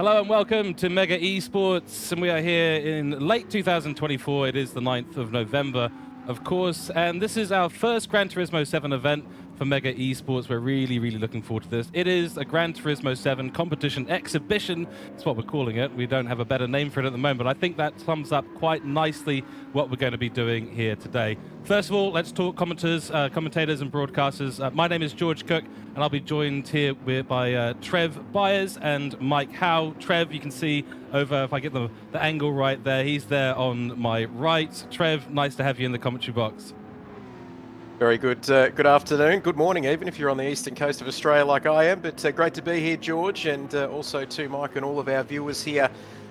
Hello and welcome to Mega Esports, and we are here in late 2024. It is the 9th of November, of course, and this is our first Gran Turismo 7 event for Mega Esports. We're really looking forward to this. It is a Gran Turismo 7 competition exhibition. That's what we're calling it. We don't have a better name for it at the moment, but I think that sums up quite nicely what we're going to be doing here today. First of all, let's talk commentators and broadcasters. My name is George Cook, and I'll be joined here by Trev Byers and Mike Howe. Trev, you can see over, if I get the angle right there, he's there on my right. Trev, nice to have you in the commentary box. Very good. Good afternoon, good morning even if you're on the eastern coast of Australia like I am, but great to be here, George, and also to Mike and all of our viewers here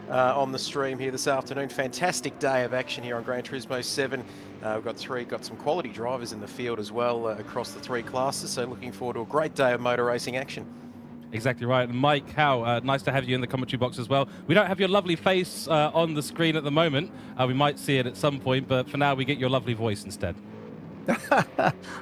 on the stream here this afternoon. Fantastic day of action here on Gran Turismo 7. We've got some quality drivers in the field as well across the three classes, so looking forward to a great day of motor racing action. Exactly right. And Mike Howe, nice to have you in the commentary box as well. We don't have your lovely face on the screen at the moment. We might see it at some point, but for now we get your lovely voice instead.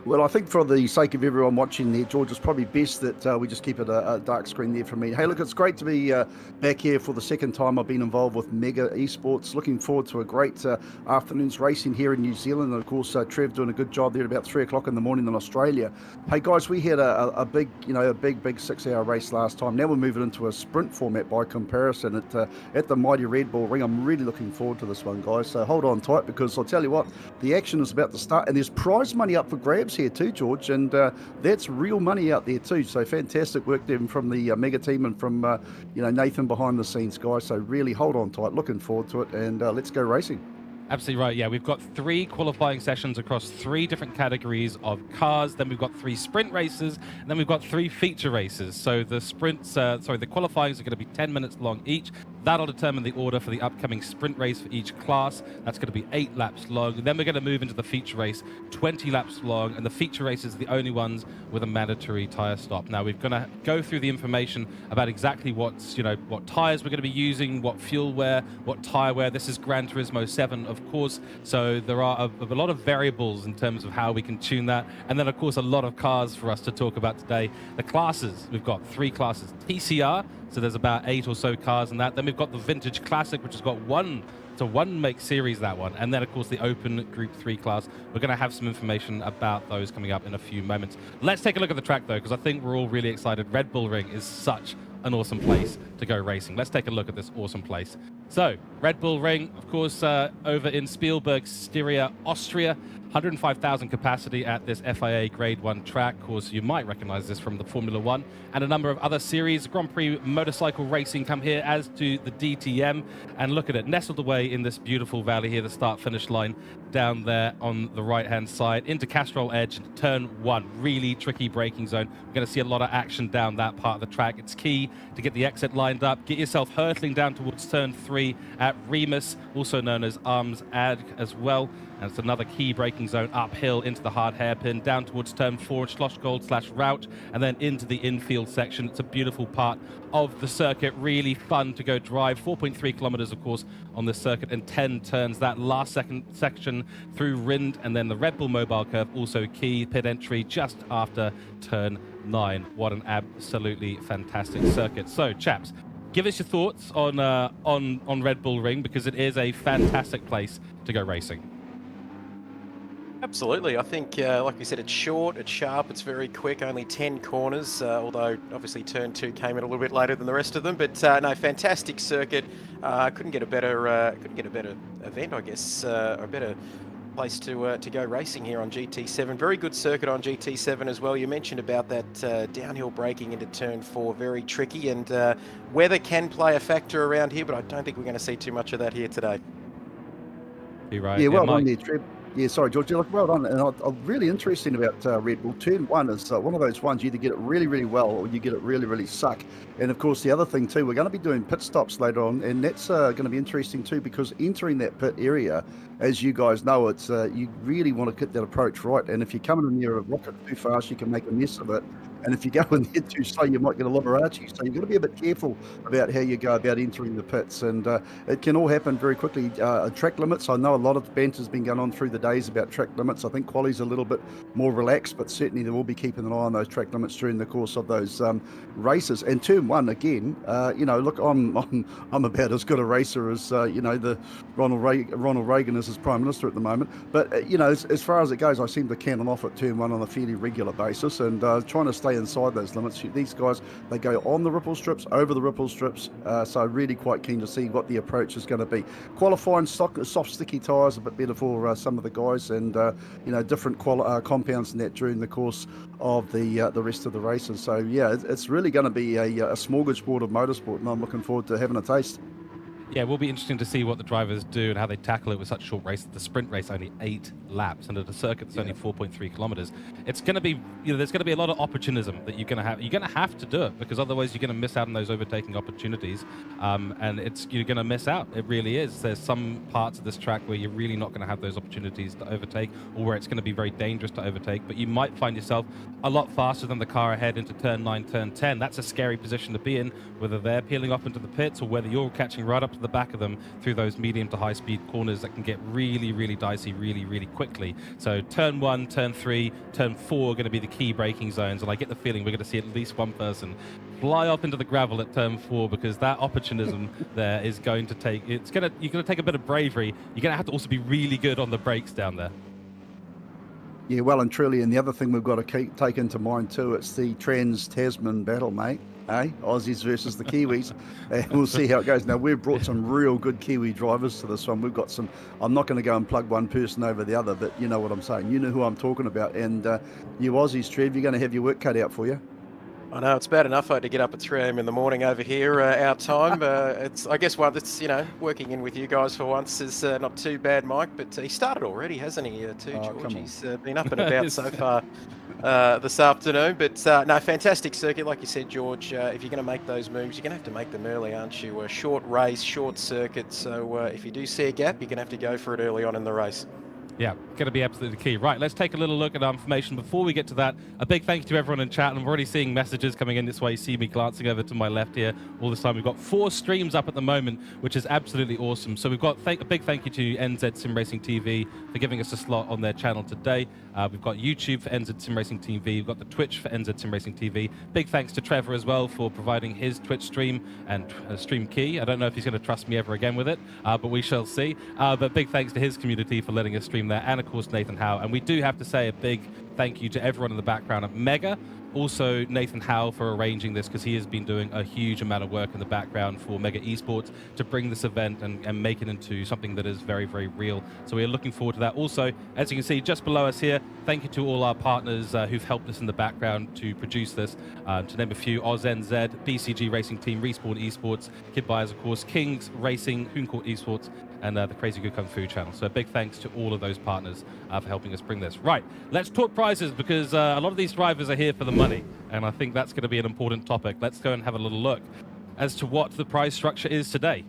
Well, I think for the sake of everyone watching there, George, it's probably best that we just keep it a dark screen there for me. Hey, look, it's great to be back here for the second time I've been involved with Mega Esports. Looking forward to a great afternoon's racing here in New Zealand. And of course, Trev doing a good job there at about 3 o'clock in the morning in Australia. Hey, guys, we had a big 6-hour race last time. Now we're moving into a sprint format by comparison at the mighty Red Bull Ring. I'm really looking forward to this one, guys. So hold on tight, because I'll tell you what, the action is about to start, and there's prize money up for grabs here too, George, and that's real money out there too. So fantastic work there from the Mega team and from Nathan behind the scenes, guys. So really hold on tight, looking forward to it, and let's go racing. Absolutely right. Yeah, we've got 3 qualifying sessions across 3 different categories of cars. Then we've got 3 sprint races, and then we've got 3 feature races. So the the qualifyings are going to be 10 minutes long each. That'll determine the order for the upcoming sprint race for each class. That's going to be 8 laps long. Then we're going to move into the feature race, 20 laps long, and the feature races are the only ones with a mandatory tyre stop. Now we're going to go through the information about exactly what tyres we're going to be using, what fuel wear, what tyre wear. This is Gran Turismo 7, of course, so there are a lot of variables in terms of how we can tune that. And then, of course, a lot of cars for us to talk about today. The classes, we've got 3 classes. TCR, so there's about 8 or so cars in that. Then we've got the Vintage Classic, which has got one make series, that one. And then, of course, the Open Group 3 class. We're going to have some information about those coming up in a few moments. Let's take a look at the track, though, because I think we're all really excited. Red Bull Ring is such an awesome place to go racing. Let's take a look at this awesome place. So, Red Bull Ring, of course, over in Spielberg, Styria, Austria. 105,000 capacity at this FIA Grade 1 track. Of course, you might recognize this from the Formula 1 and a number of other series. Grand Prix motorcycle racing come here, as do the DTM. And look at it, nestled away in this beautiful valley here, the start-finish line down there on the right-hand side, into Castrol Edge, turn 1. Really tricky braking zone. We're going to see a lot of action down that part of the track. It's key to get the exit lined up. Get yourself hurtling down towards turn 3 at Remus, also known as Arms Ag as well. And it's another key braking zone uphill into the hard hairpin, down towards turn 4, Schlossgold/Route, and then into the infield section. It's a beautiful part of the circuit, really fun to go drive. 4.3 kilometers, of course, on this circuit, and 10 turns. That last section through Rind, and then the Red Bull Mobile Curve, also key pit entry just after turn 9. What an absolutely fantastic circuit. So, chaps, give us your thoughts on Red Bull Ring, because it is a fantastic place to go racing. Absolutely. I think, like we said, it's short, it's sharp, it's very quick, only 10 corners, although obviously turn 2 came in a little bit later than the rest of them. But no, fantastic circuit. Couldn't get a better event, I guess, or a better place to go racing here on GT7. Very good circuit on GT7 as well. You mentioned about that downhill braking into turn 4, very tricky, and weather can play a factor around here, but I don't think we're going to see too much of that here today. You're right. Yeah, well done there, Trev. Yeah, sorry, George. Look, well done. And really interesting about Red Bull. Turn 1 is one of those ones you either get it really well, or you get it really suck. And of course, the other thing too, we're going to be doing pit stops later on, and that's going to be interesting too, because entering that pit area, as you guys know, it's you really want to get that approach right. And if you're coming in near a rocket too fast, you can make a mess of it. And if you go in there too slow, you might get a Liberace. So you've got to be a bit careful about how you go about entering the pits. And it can all happen very quickly. Track limits, I know a lot of banter has been going on through the days about track limits. I think quali's a little bit more relaxed, but certainly they will be keeping an eye on those track limits during the course of those races. And turn one, again, look, I'm about as good a racer as, the Ronald Reagan is as Prime Minister at the moment. But, as far as it goes, I seem to cannon off at turn one on a fairly regular basis and trying to stay inside those limits. These guys, they go on the ripple strips, over the ripple strips, so really quite keen to see what the approach is going to be. Qualifying soft sticky tyres a bit better for some of the guys, and different compounds in that during the course of the rest of the races. So yeah, it's really going to be a smorgasbord of motorsport, and I'm looking forward to having a taste. Yeah, it will be interesting to see what the drivers do and how they tackle it with such short races. The sprint race only 8 laps, and at a circuit that's only 4.3 kilometers. It's going to be, there's going to be a lot of opportunism that you're going to have. You're going to have to do it because otherwise you're going to miss out on those overtaking opportunities, and you're going to miss out. It really is. There's some parts of this track where you're really not going to have those opportunities to overtake, or where it's going to be very dangerous to overtake. But you might find yourself a lot faster than the car ahead into turn 9, turn 10. That's a scary position to be in, whether they're peeling off into the pits or whether you're catching right up to the back of them through those medium to high speed corners that can get really, really dicey really, really quickly. So turn 1, turn 3, turn 4 are going to be the key braking zones, and I get the feeling we're going to see at least one person fly off into the gravel at turn 4, because that opportunism there is going to take, you're going to take a bit of bravery. You're going to have to also be really good on the brakes down there. Yeah, well and truly. And the other thing we've got to take into mind too, it's the Trans-Tasman battle, mate. Aussies versus the Kiwis, and we'll see how it goes. Now, we've brought some real good Kiwi drivers to this one. We've got some, I'm not going to go and plug one person over the other, but you know what I'm saying. You know who I'm talking about. And you Aussies, Trev, you're going to have your work cut out for you. I know, it's bad enough I had to get up at 3 a.m. in the morning over here, our time. I guess it's, working in with you guys for once is not too bad, Mike, but he started already, hasn't he, George? He's been up and about so far this afternoon. But no, fantastic circuit. Like you said, George, if you're going to make those moves, you're going to have to make them early, aren't you? A short race, short circuit. So if you do see a gap, you're going to have to go for it early on in the race. Yeah, going to be absolutely key. Right, let's take a little look at our information. Before we get to that, a big thank you to everyone in chat. I'm already seeing messages coming in this way. You see me glancing over to my left here all this time. We've got 4 streams up at the moment, which is absolutely awesome. So we've got a big thank you to NZ Sim Racing TV for giving us a slot on their channel today. We've got YouTube for NZ Sim Racing TV. We've got the Twitch for NZ Sim Racing TV. Big thanks to Trevor as well for providing his Twitch stream and stream key. I don't know if he's going to trust me ever again with it, but we shall see. But big thanks to his community for letting us stream there, and of course Nathan Howe. And we do have to say a big thank you to everyone in the background at Mega. Also, Nathan Howe for arranging this, because he has been doing a huge amount of work in the background for Mega Esports to bring this event and make it into something that is very, very real. So we are looking forward to that. Also, as you can see just below us here, thank you to all our partners who've helped us in the background to produce this. To name a few, OzNZ, BCG Racing Team, Respawn Esports, Kid Buyers, of course, Kings Racing, Hooncourt Esports, and the Crazy Good Kung Fu channel. So a big thanks to all of those partners for helping us bring this. Right, let's talk prizes, because a lot of these drivers are here for the money, and I think that's going to be an important topic. Let's go and have a little look as to what the prize structure is today.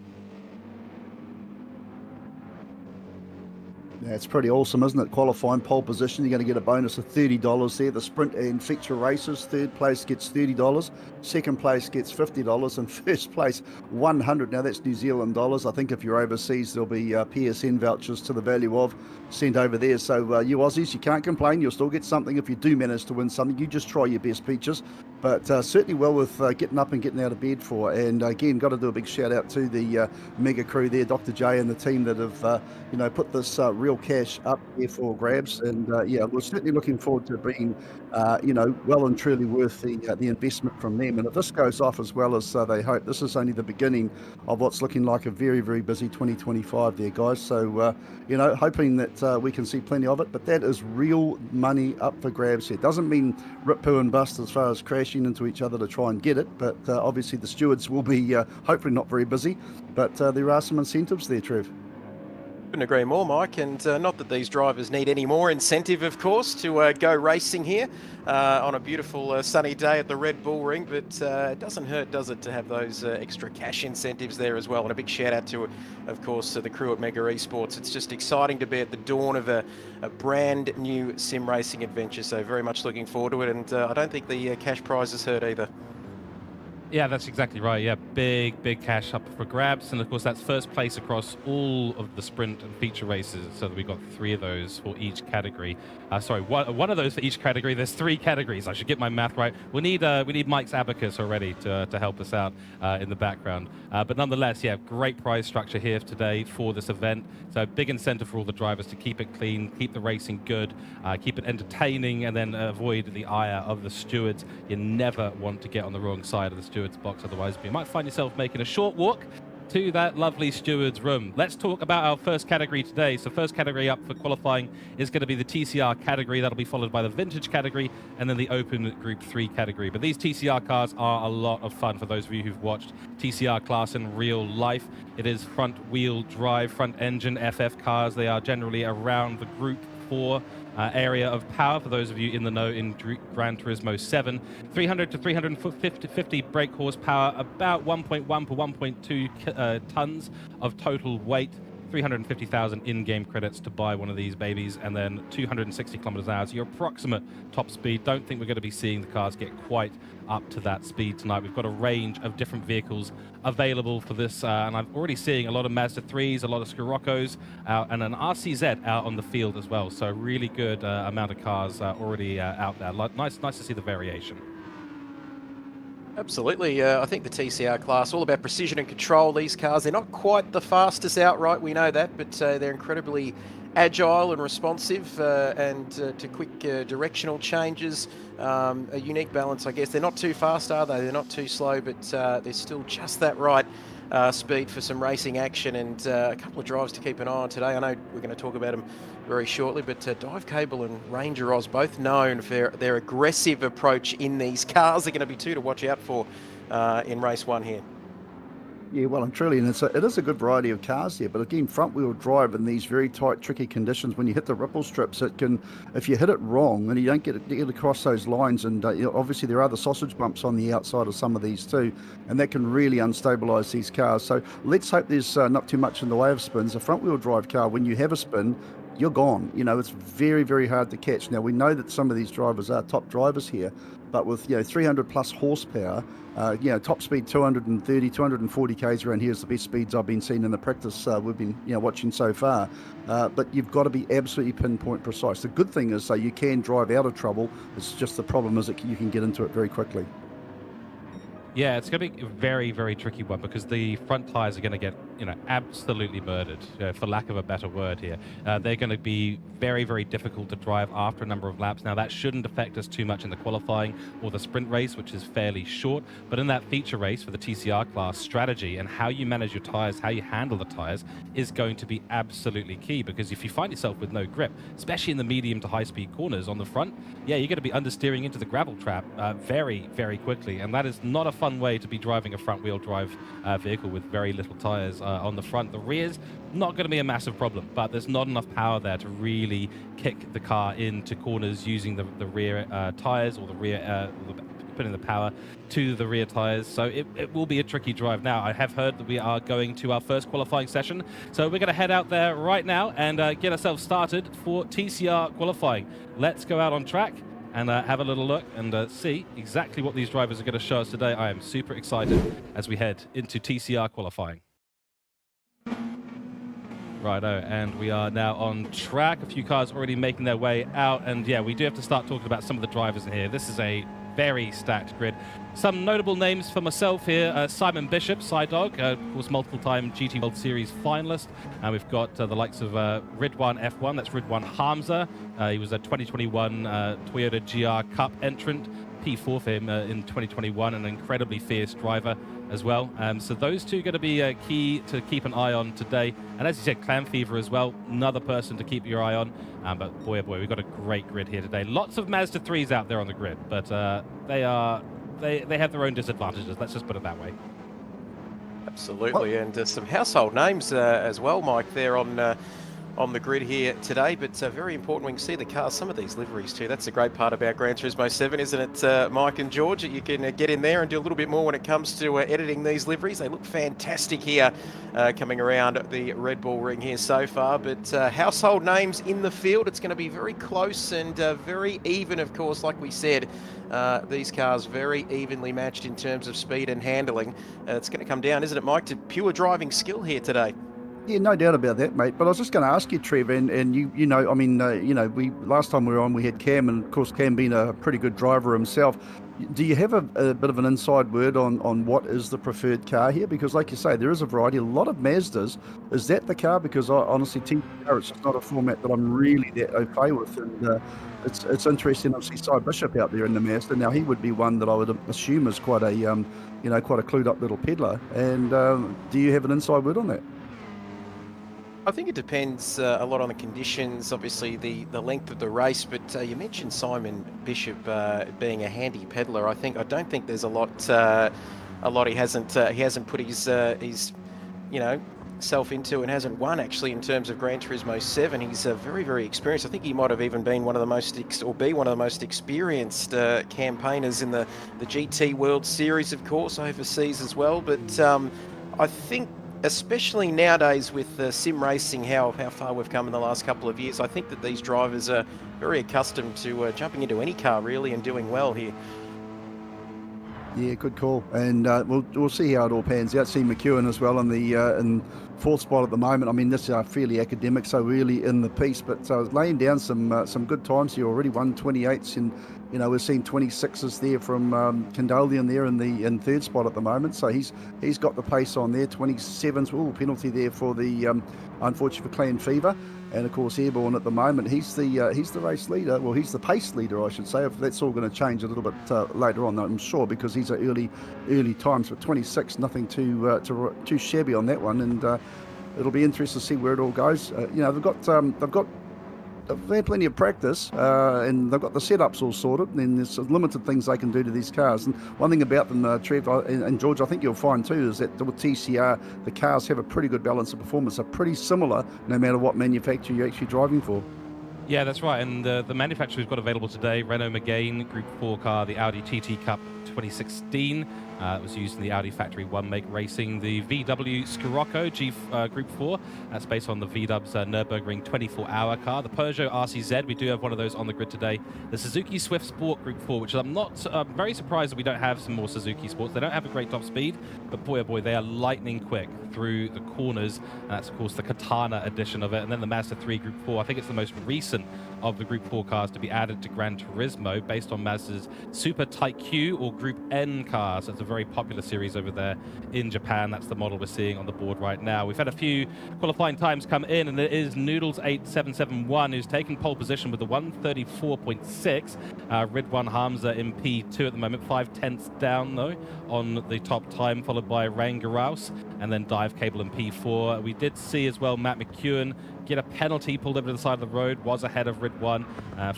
Yeah, it's pretty awesome, isn't it? Qualifying pole position, you're going to get a bonus of $30 there. The sprint and feature races, third place gets $30, second place gets $50, and first place $100. Now that's New Zealand dollars. I think if you're overseas, there'll be PSN vouchers to the value of sent over there. So you Aussies, you can't complain. You'll still get something if you do manage to win something. You just try your best, Peaches. But certainly well worth getting up and getting out of bed for. And again, got to do a big shout out to the Mega crew there, Dr. J and the team that have put this real cash up there for grabs. And yeah, we're certainly looking forward to being well and truly worth the investment from them. And if this goes off as well as they hope, this is only the beginning of what's looking like a very, very busy 2025 there, guys. So hoping that we can see plenty of it. But that is real money up for grabs here. Doesn't mean rip, poo and bust as far as crashing into each other to try and get it, but obviously the stewards will be hopefully not very busy, but there are some incentives there, Trev. Couldn't agree more, Mike, and not that these drivers need any more incentive, of course, to go racing here on a beautiful sunny day at the Red Bull Ring, but it doesn't hurt, does it, to have those extra cash incentives there as well. And a big shout out to, of course, the crew at Mega Esports. It's just exciting to be at the dawn of a brand new sim racing adventure, so very much looking forward to it, and I don't think the cash prizes hurt either. Yeah, that's exactly right. Yeah, big cash up for grabs. And of course, that's first place across all of the sprint and feature races. So that we've got 3 of those for each category. Sorry, one of those for each category. There's 3 categories. I should get my math right. We need Mike's abacus already to help us out in the background. But nonetheless, yeah, great prize structure here today for this event. So big incentive for all the drivers to keep it clean, keep the racing good, keep it entertaining, and then avoid the ire of the stewards. You never want to get on the wrong side of the stewards box, otherwise you might find yourself making a short walk to that lovely stewards room. Let's talk about our first category today. So first category up for qualifying is going to be the TCR category. That'll be followed by the vintage category and then the open group 3 category. But these TCR cars are a lot of fun for those of you who've watched TCR class in real life. It is front wheel drive, front engine FF cars. They are generally around the group 4 area of power, for those of you in the know in Gran Turismo 7. 300 to 350 brake horsepower, about 1.1 to 1.2 tons of total weight. 350,000 in-game credits to buy one of these babies, and then 260 kilometers an hour is your approximate top speed. Don't think we're going to be seeing the cars get quite up to that speed tonight. We've got a range of different vehicles available for this, and I'm already seeing a lot of Mazda 3s, a lot of Scirocco's, and an RCZ out on the field as well. So really good amount of cars already out there. Nice to see the variation. Absolutely. I think the TCR class, all about precision and control. These cars, they're not quite the fastest outright, we know that, but they're incredibly agile and responsive and to quick directional changes. A unique balance, I guess. They're not too fast, are they? They're not too slow, but they're still just that right speed for some racing action, and a couple of drives to keep an eye on today. I know we're going to talk about them very shortly, but Dive Cable and Ranger Oz, both known for their aggressive approach in these cars, are going to be 2 to watch out for in race 1 here. Yeah, well and truly, and it is a good variety of cars here, but again, front-wheel drive in these very tight, tricky conditions, when you hit the ripple strips, it can, if you hit it wrong and you don't get across those lines, and obviously there are the sausage bumps on the outside of some of these too, and that can really unstabilize these cars. So let's hope there's not too much in the way of spins. A front-wheel drive car, when you have a spin, you're gone. It's very, very hard to catch. Now, we know that some of these drivers are top drivers here, but with 300 plus horsepower, top speed 230, 240 k's around here is the best speeds I've been seeing in the practice we've been watching so far. But you've got to be absolutely pinpoint precise. The good thing is you can drive out of trouble. It's just the problem is that you can get into it very quickly. Yeah, it's going to be a very, very tricky one because the front tires are going to get, absolutely murdered, for lack of a better word here. They're going to be very, very difficult to drive after a number of laps. Now, that shouldn't affect us too much in the qualifying or the sprint race, which is fairly short. But in that feature race for the TCR class, strategy and how you manage your tires, how you handle the tires is going to be absolutely key, because if you find yourself with no grip, especially in the medium to high-speed corners on the front, yeah, you're going to be understeering into the gravel trap very, very quickly. And that is not a fun way to be driving a front-wheel drive vehicle with very little tires on the front. The rear's not going to be a massive problem, but there's not enough power there to really kick the car into corners using the rear tires, or the rear putting the power to the rear tires. So it will be a tricky drive. Now, I have heard that we are going to our first qualifying session, so we're going to head out there right now and get ourselves started for TCR qualifying. Let's go out on track and have a little look and see exactly what these drivers are going to show us today. I am super excited as we head into TCR qualifying. Righto, and we are now on track. A few cars already making their way out, and yeah, we do have to start talking about some of the drivers in here. This is a very stacked grid. Some notable names for myself here: Simon Bishop, Psydog, of course, multiple-time GT World Series finalist. And we've got the likes of Ridwan F1, that's Ridwan Hamza. He was a 2021 Toyota GR Cup entrant, P4 for him in 2021, an incredibly fierce driver as well. So those two are going to be key to keep an eye on today. And as you said, Clan Fever as well, another person to keep your eye on. But boy, oh boy, we've got a great grid here today. Lots of Mazda 3s out there on the grid, but they have their own disadvantages. Let's just put it that way. Absolutely, and some household names as well, Mike, there on the grid here today, but very important when you see the cars, some of these liveries too. That's the great part about Gran Turismo 7, isn't it, Mike and George? That you can get in there and do a little bit more when it comes to editing these liveries. They look fantastic here coming around the Red Bull ring here so far, but household names in the field. It's going to be very close and very even, of course, like we said. These cars very evenly matched in terms of speed and handling. It's going to come down, isn't it, Mike, to pure driving skill here today. Yeah, no doubt about that, mate. But I was just going to ask you, Trev, and you know, I mean, we last time we were on, we had Cam, and of course, Cam being a pretty good driver himself. Do you have a bit of an inside word on what is the preferred car here? Because, like you say, there is a variety. A lot of Mazdas. Is that the car? Because I honestly, TCR, it's just not a format that I'm really that au fait with, and it's interesting to see Cy Bishop out there in the Mazda. Now he would be one that I would assume is quite a quite a clued up little peddler. And do you have an inside word on that? I think it depends a lot on the conditions, obviously the length of the race, but you mentioned Simon Bishop being a handy peddler. I don't think there's a lot he hasn't put his self into and hasn't won actually in terms of Gran Turismo 7. He's very, very experienced. I think he might have even been one of the most experienced campaigners in the GT World Series, of course, overseas as well. But I think, especially nowadays with sim racing, how far we've come in the last couple of years, I think that these drivers are very accustomed to jumping into any car really and doing well here. Yeah, good call. And we'll see how it all pans out. See McEwen as well in the in fourth spot at the moment. I mean, this is fairly academic, so really in the piece, but laying down some good times here already. 1:28s, and we're seeing 26s there from Kendalian there in third spot at the moment. So he's got the pace on there. 27s. Ooh, penalty there for the unfortunate for Clan Fever. And of course, Airborne at the moment, he's the race leader. Well, he's the pace leader, I should say. If that's all going to change a little bit later on, I'm sure, because these are early times. But 26, nothing too shabby on that one, and it'll be interesting to see where it all goes. They've had plenty of practice, and they've got the setups all sorted, and there's limited things they can do to these cars. And one thing about them, Trev and George, I think you'll find too, is that with TCR, the cars have a pretty good balance of performance. They're pretty similar no matter what manufacturer you're actually driving for. Yeah, that's right. And the manufacturer we've got available today, Renault Megane Group 4 car, the Audi TT Cup 2016. It was used in the Audi Factory 1 make racing. The VW Scirocco Group 4, that's based on the VW's Nürburgring 24-hour car. The Peugeot RCZ, we do have one of those on the grid today. The Suzuki Swift Sport Group 4, which I'm very surprised that we don't have some more Suzuki Sports. They don't have a great top speed, but boy, oh boy, they are lightning quick through the corners. And that's, of course, the Katana edition of it. And then the Mazda 3 Group 4, I think it's the most recent of the Group 4 cars to be added to Gran Turismo, based on Mazda's Super Type Q or Group N cars. So it's a very popular series over there in Japan. That's the model we're seeing on the board right now. We've had a few qualifying times come in, and it is Noodles8771 who's taken pole position with the 134.6. Ridwan Hamza in P2 at the moment, 5/10 down though on the top time, followed by Rangaraus, and then Dive Cable in P4. We did see as well Matt McEwen get a penalty, pulled over to the side of the road, was ahead of Ridwan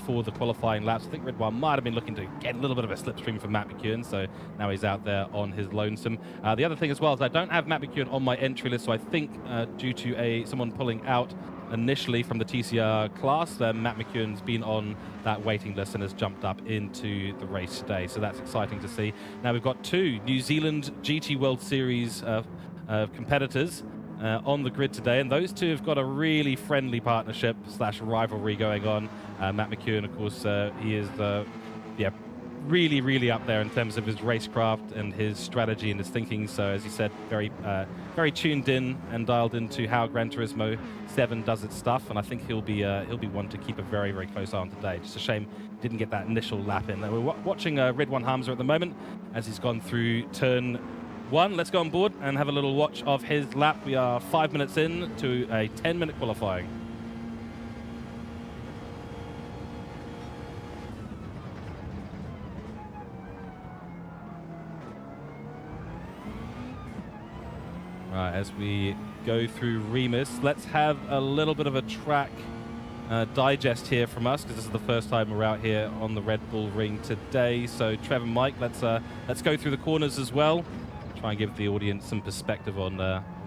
for the qualifying laps. I think Ridwan might have been looking to get a little bit of a slipstream from Matt McEwen, so now he's out there on his lonesome. The other thing as well is I don't have Matt McEwen on my entry list, so I think due to someone pulling out initially from the TCR class, Matt McEwen's been on that waiting list and has jumped up into the race today, so that's exciting to see. Now we've got two New Zealand GT World Series competitors on the grid today, and those two have got a really friendly partnership / rivalry going on. Matt McEwen, of course, he is really up there in terms of his racecraft and his strategy and his thinking. So as you said, very tuned in and dialed into how Gran Turismo 7 does its stuff, and I think he'll be one to keep a very close eye on today. Just a shame he didn't get that initial lap in. We're watching Ridwan Hamza at the moment as he's gone through turn 1. Let's go on board and have a little watch of his lap. We are 5 minutes in to a 10-minute qualifying. Right, as we go through Remus, let's have a little bit of a track digest here from us, because this is the first time we're out here on the Red Bull ring today. So Trev and Mike, let's go through the corners as well. try and give the audience some perspective on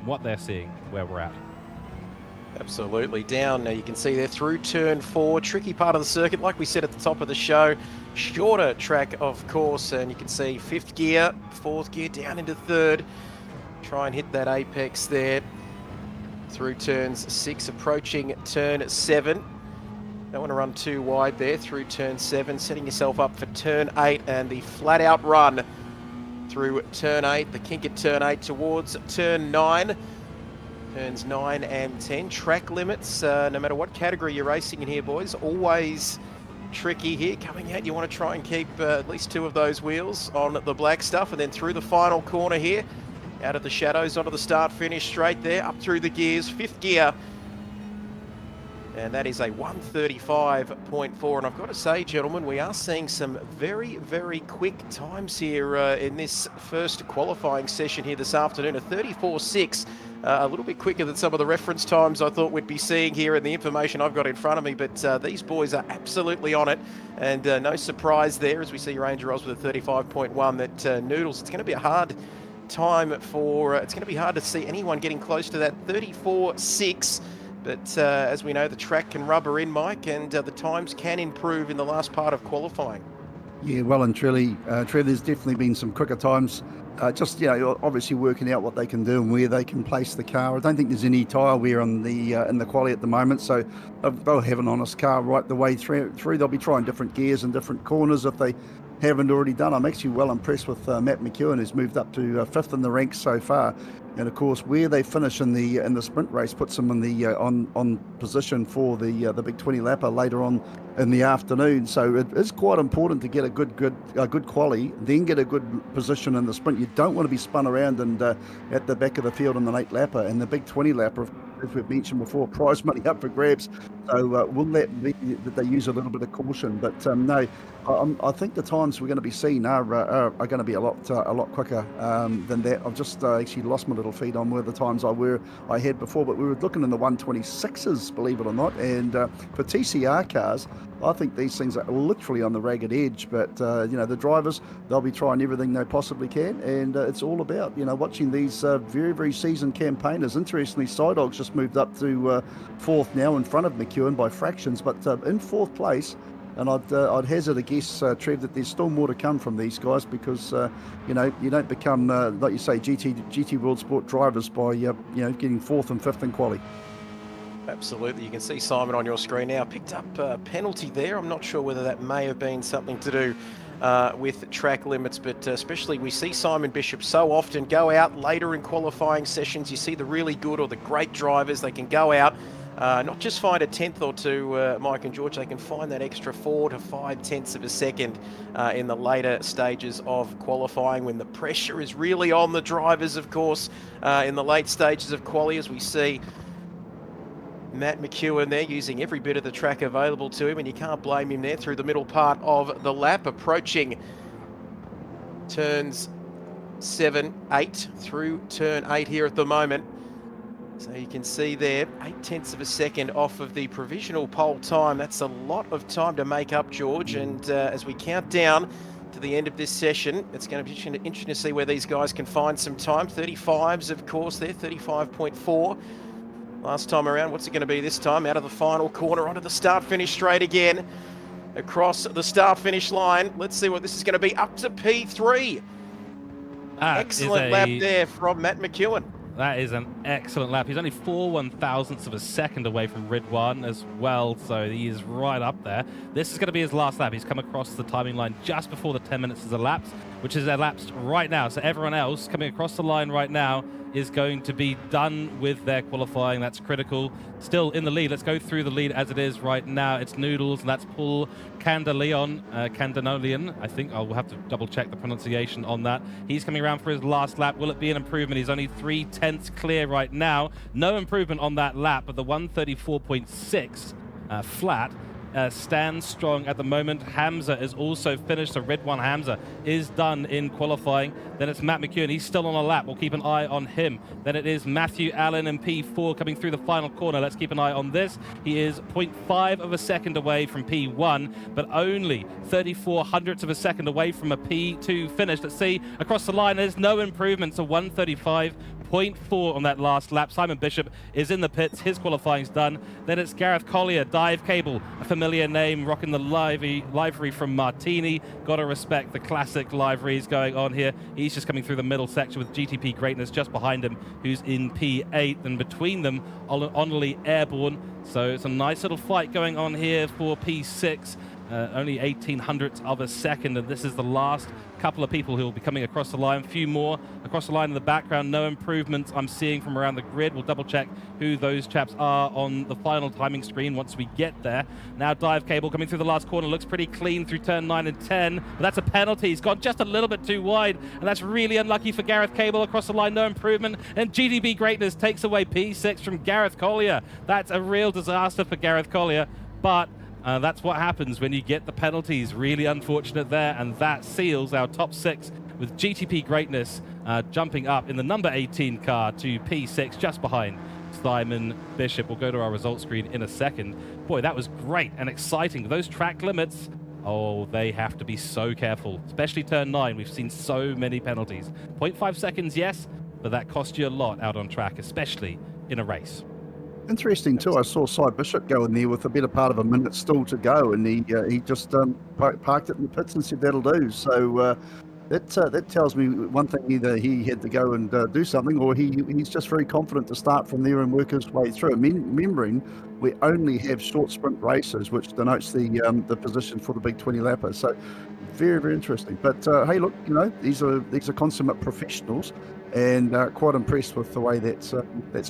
what they're seeing, where we're at. Absolutely. Down, now you can see there through turn 4, tricky part of the circuit, like we said at the top of the show, shorter track of course, and you can see 5th gear, 4th gear down into 3rd, try and hit that apex there through turns 6, approaching turn 7. Don't want to run too wide there through turn 7, setting yourself up for turn 8 and the flat out run through turn 8, the kink at turn 8 towards turn 9. Turns 9 and 10. Track limits, no matter what category you're racing in here, boys, always tricky here. Coming out, you want to try and keep at least 2 of those wheels on the black stuff, and then through the final corner here, out of the shadows, onto the start-finish straight there, up through the gears, 5th gear. And that is a 1:35.4. And I've got to say, gentlemen, we are seeing some very, very quick times here in this first qualifying session here this afternoon. A 34.6, a little bit quicker than some of the reference times I thought we'd be seeing here in the information I've got in front of me. But these boys are absolutely on it. And no surprise there as we see Ranger Oz with a 35.1 that Noodles, it's going to be a hard time for, it's going to be hard to see anyone getting close to that 34.6. But as we know, the track can rubber in, Mike, and the times can improve in the last part of qualifying. Yeah, well and truly, Trev, there's definitely been some quicker times. Just, you know, obviously working out what they can do and where they can place the car. I don't think there's any tyre wear on the in the quali at the moment, so they'll have an honest car right the way through. They'll be trying different gears and different corners if they haven't already done. I'm actually well impressed with Matt McEwen, who's moved up to 5th in the ranks so far. And of course, where they finish in the sprint race puts them in the on position for the big 20 lapper later on in the afternoon. So it is quite important to get a good quali, then get a good position in the sprint. You don't want to be spun around and at the back of the field in the 8 lapper and the big 20 lapper. As we've mentioned before, prize money up for grabs. So will that be that they use a little bit of caution? But no, I think the times we're going to be seeing are going to be a lot quicker than that. I've just actually lost my little feed on where the times I had before, but we were looking in the 126s, believe it or not. And for TCR cars, I think these things are literally on the ragged edge. But you know, the drivers, they'll be trying everything they possibly can, and it's all about, you know, watching these very, very seasoned campaigners. Interestingly, Sidog's just moved up to 4th now, in front of McEwen by fractions, but in 4th place. And I'd hazard a guess, Trev, that there's still more to come from these guys, because you know, you don't become like you say GT World Sport drivers by you know, getting 4th and 5th in quali. Absolutely. You can see Simon on your screen now. Picked up a penalty there. I'm not sure whether that may have been something to do with track limits, but especially we see Simon Bishop so often go out later in qualifying sessions. You see the really good or the great drivers, they can go out, not just find a 10th or 2, Mike and George, they can find that extra 4 to 5 tenths of a second in the later stages of qualifying, when the pressure is really on the drivers, of course, in the late stages of quali, as we see Matt McEwen there using every bit of the track available to him, and you can't blame him there through the middle part of the lap, approaching turns 7, 8, through turn 8 here at the moment. So you can see there, 8 tenths of a second off of the provisional pole time. That's a lot of time to make up, George, and as we count down to the end of this session, it's going to be interesting to see where these guys can find some time. 35s, of course, there, 35.4. Last time around, what's it going to be this time? Out of the final corner, onto the start-finish straight again. Across the start-finish line. Let's see what this is going to be. Up to P3. Excellent lap there from Matt McEwen. That is an excellent lap. He's only 4/1000ths of a second away from Ridwan as well, so he is right up there. This is going to be his last lap. He's come across the timing line just before the 10 minutes has elapsed, which is elapsed right now. So everyone else coming across the line right now is going to be done with their qualifying. That's critical. Still in the lead. Let's go through the lead as it is right now. It's Noodles, and that's Paul Candanolian. I think I'll have to double check the pronunciation on that. He's coming around for his last lap. Will it be an improvement? He's only 3 tenths clear right now. No improvement on that lap, but the 134.6 flat stands strong at the moment. Hamza is also finished, so Red One Hamza is done in qualifying. Then it's Matt McEwen, he's still on a lap, we'll keep an eye on him. Then it is Matthew Allen in P4 coming through the final corner. Let's keep an eye on this. He is 0.5 of a second away from P1, but only 34 hundredths of a second away from a P2 finish. Let's see, across the line, there's no improvement to 135.4 on that last lap. Simon Bishop is in the pits, his qualifying's done. Then it's Gareth Collier, Dive Cable, a familiar name, rocking the livery from Martini. Gotta respect the classic liveries going on here. He's just coming through the middle section with GTP Greatness just behind him, who's in P8, and between them, Onley Airborne. So it's a nice little fight going on here for P6. Only 18 hundredths of a second, and this is the last couple of people who will be coming across the line. A few more across the line in the background. No improvements I'm seeing from around the grid. We'll double check who those chaps are on the final timing screen once we get there. Now Dive Cable coming through the last corner, looks pretty clean through turn 9 and 10, but that's a penalty. He's gone just a little bit too wide, and that's really unlucky for Gareth Cable. Across the line, no improvement, and GTB Greatness takes away P6 from Gareth Collier. That's a real disaster for Gareth Collier, but that's what happens when you get the penalties. Really unfortunate there, and that seals our top 6 with GTP Greatness jumping up in the number 18 car to P6 just behind Simon Bishop. We'll go to our results screen in a second. Boy, that was great and exciting. Those track limits, oh, they have to be so careful, especially turn 9. We've seen so many penalties. 0.5 seconds, yes, but that cost you a lot out on track, especially in a race. Interesting too. I saw Cy Bishop go in there with a better part of a minute still to go, and he just parked it in the pits and said that'll do. So that tells me one thing: either he had to go and do something, or he's just very confident to start from there and work his way through. Remembering we only have short sprint races, which denotes the position for the big 20 lapper. So very, very interesting. But hey, look, these are consummate professionals. And quite impressed with the way that's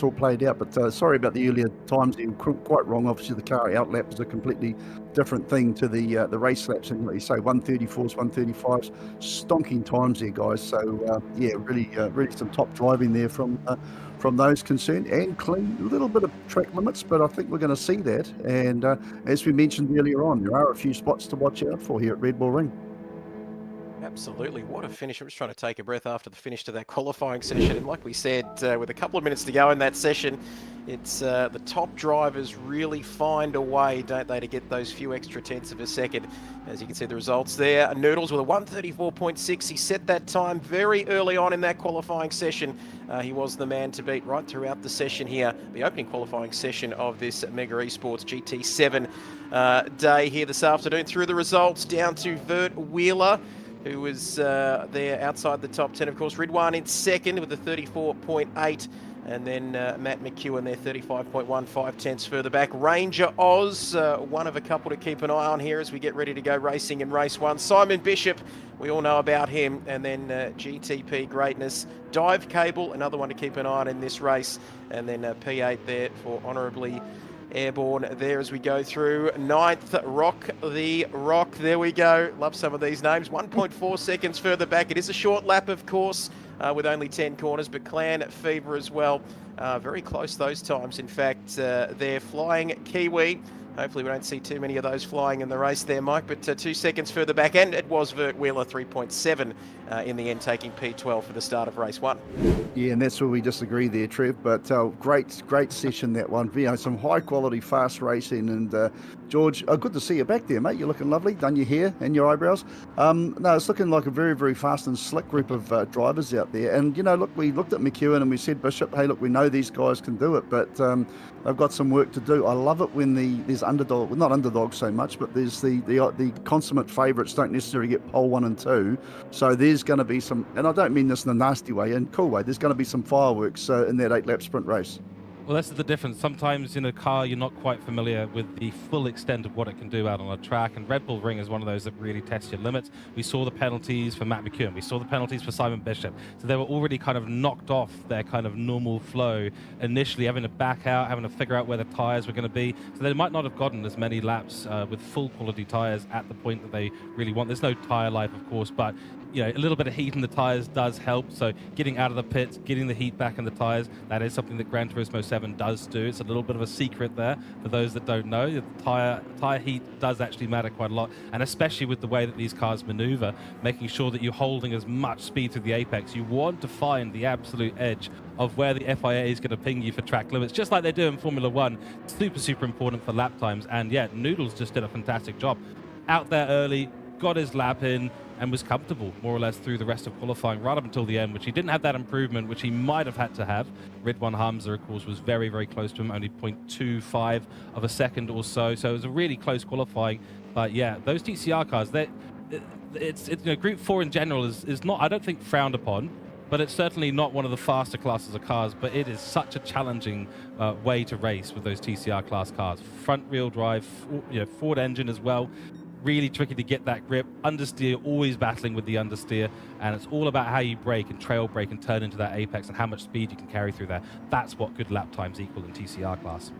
all played out. But sorry about the earlier times. You were quite wrong. Obviously, the car out lap is a completely different thing to the race laps. And like you say, 134s, 135s, stonking times there, guys. So yeah, really some top driving there from those concerned, and clean. A little bit of track limits, but I think we're going to see that. And as we mentioned earlier on, there are a few spots to watch out for here at Red Bull Ring. Absolutely. What a finish. I'm just trying to take a breath after the finish to that qualifying session. And like we said, with a couple of minutes to go in that session, it's the top drivers really find a way, don't they, to get those few extra tenths of a second. As you can see the results there. Noodles with a 134.6. He set that time very early on in that qualifying session. He was the man to beat right throughout the session here, the opening qualifying session of this Mega Esports GT7 day here this afternoon. Through the results, down to Vert Wheeler, who was there outside the top 10, of course. Ridwan in second with a 34.8. And then Matt McEwen there, 35.15 tenths further back. Ranger Oz, one of a couple to keep an eye on here as we get ready to go racing in race 1. Simon Bishop, we all know about him. And then GTP Greatness. Dive Cable, another one to keep an eye on in this race. And then P8 there for Honourably Airborne there as we go through. 9th, Rock the Rock. There we go. Love some of these names. 1.4 seconds further back. It is a short lap, of course, with only 10 corners, but Clan Fever as well. Very close those times. In fact, they're flying Kiwi. Hopefully we don't see too many of those flying in the race there, Mike, but 2 seconds further back, and it was Vert Wheeler 3.7 in the end, taking P12 for the start of race 1. Yeah, and that's where we disagree there, Trev, but great session, that one. Some high quality, fast racing, and George, good to see you back there, mate. You're looking lovely, done your hair and your eyebrows. No, it's looking like a very, very fast and slick group of drivers out there, and look, we looked at McEwen and we said, Bishop, hey, look, we know these guys can do it, but they've got some work to do. I love it when there's underdog, well, not underdogs so much, but there's the consummate favourites don't necessarily get pole 1 and 2. So there's going to be some, and I don't mean this in a nasty way, in a cool way, there's going to be some fireworks in that 8-lap sprint race. Well, that's the difference. Sometimes in a car, you're not quite familiar with the full extent of what it can do out on a track, and Red Bull Ring is one of those that really tests your limits. We saw the penalties for Matt McEwen. We saw the penalties for Simon Bishop. So they were already kind of knocked off their kind of normal flow initially, having to back out, having to figure out where the tyres were going to be. So they might not have gotten as many laps with full quality tyres at the point that they really want. There's no tyre life, of course, but a little bit of heat in the tyres does help. So getting out of the pits, getting the heat back in the tyres, that is something that Gran Turismo GT7 does do. It's a little bit of a secret there for those that don't know. The tire heat does actually matter quite a lot, and especially with the way that these cars maneuver, making sure that you're holding as much speed through the apex. You want to find the absolute edge of where the FIA is going to ping you for track limits, just like they do in Formula One. Super important for lap times, and yeah, Noodles just did a fantastic job. Out there early, got his lap in, and was comfortable more or less through the rest of qualifying right up until the end, which he didn't have that improvement which he might have had to have. Ridwan Hamza, of course, was very close to him, only 0.25 of a second or so, so it was a really close qualifying. But yeah, those TCR cars, it's you know, Group 4 in general is not, I don't think, frowned upon, but it's certainly not one of the faster classes of cars, but it is such a challenging way to race with those TCR class cars. Front wheel drive, you know, forward engine as well. Really tricky to get that grip. Understeer, always battling with the understeer, and it's all about how you brake and trail brake and turn into that apex and how much speed you can carry through there. That's what good lap times equal in TCR class.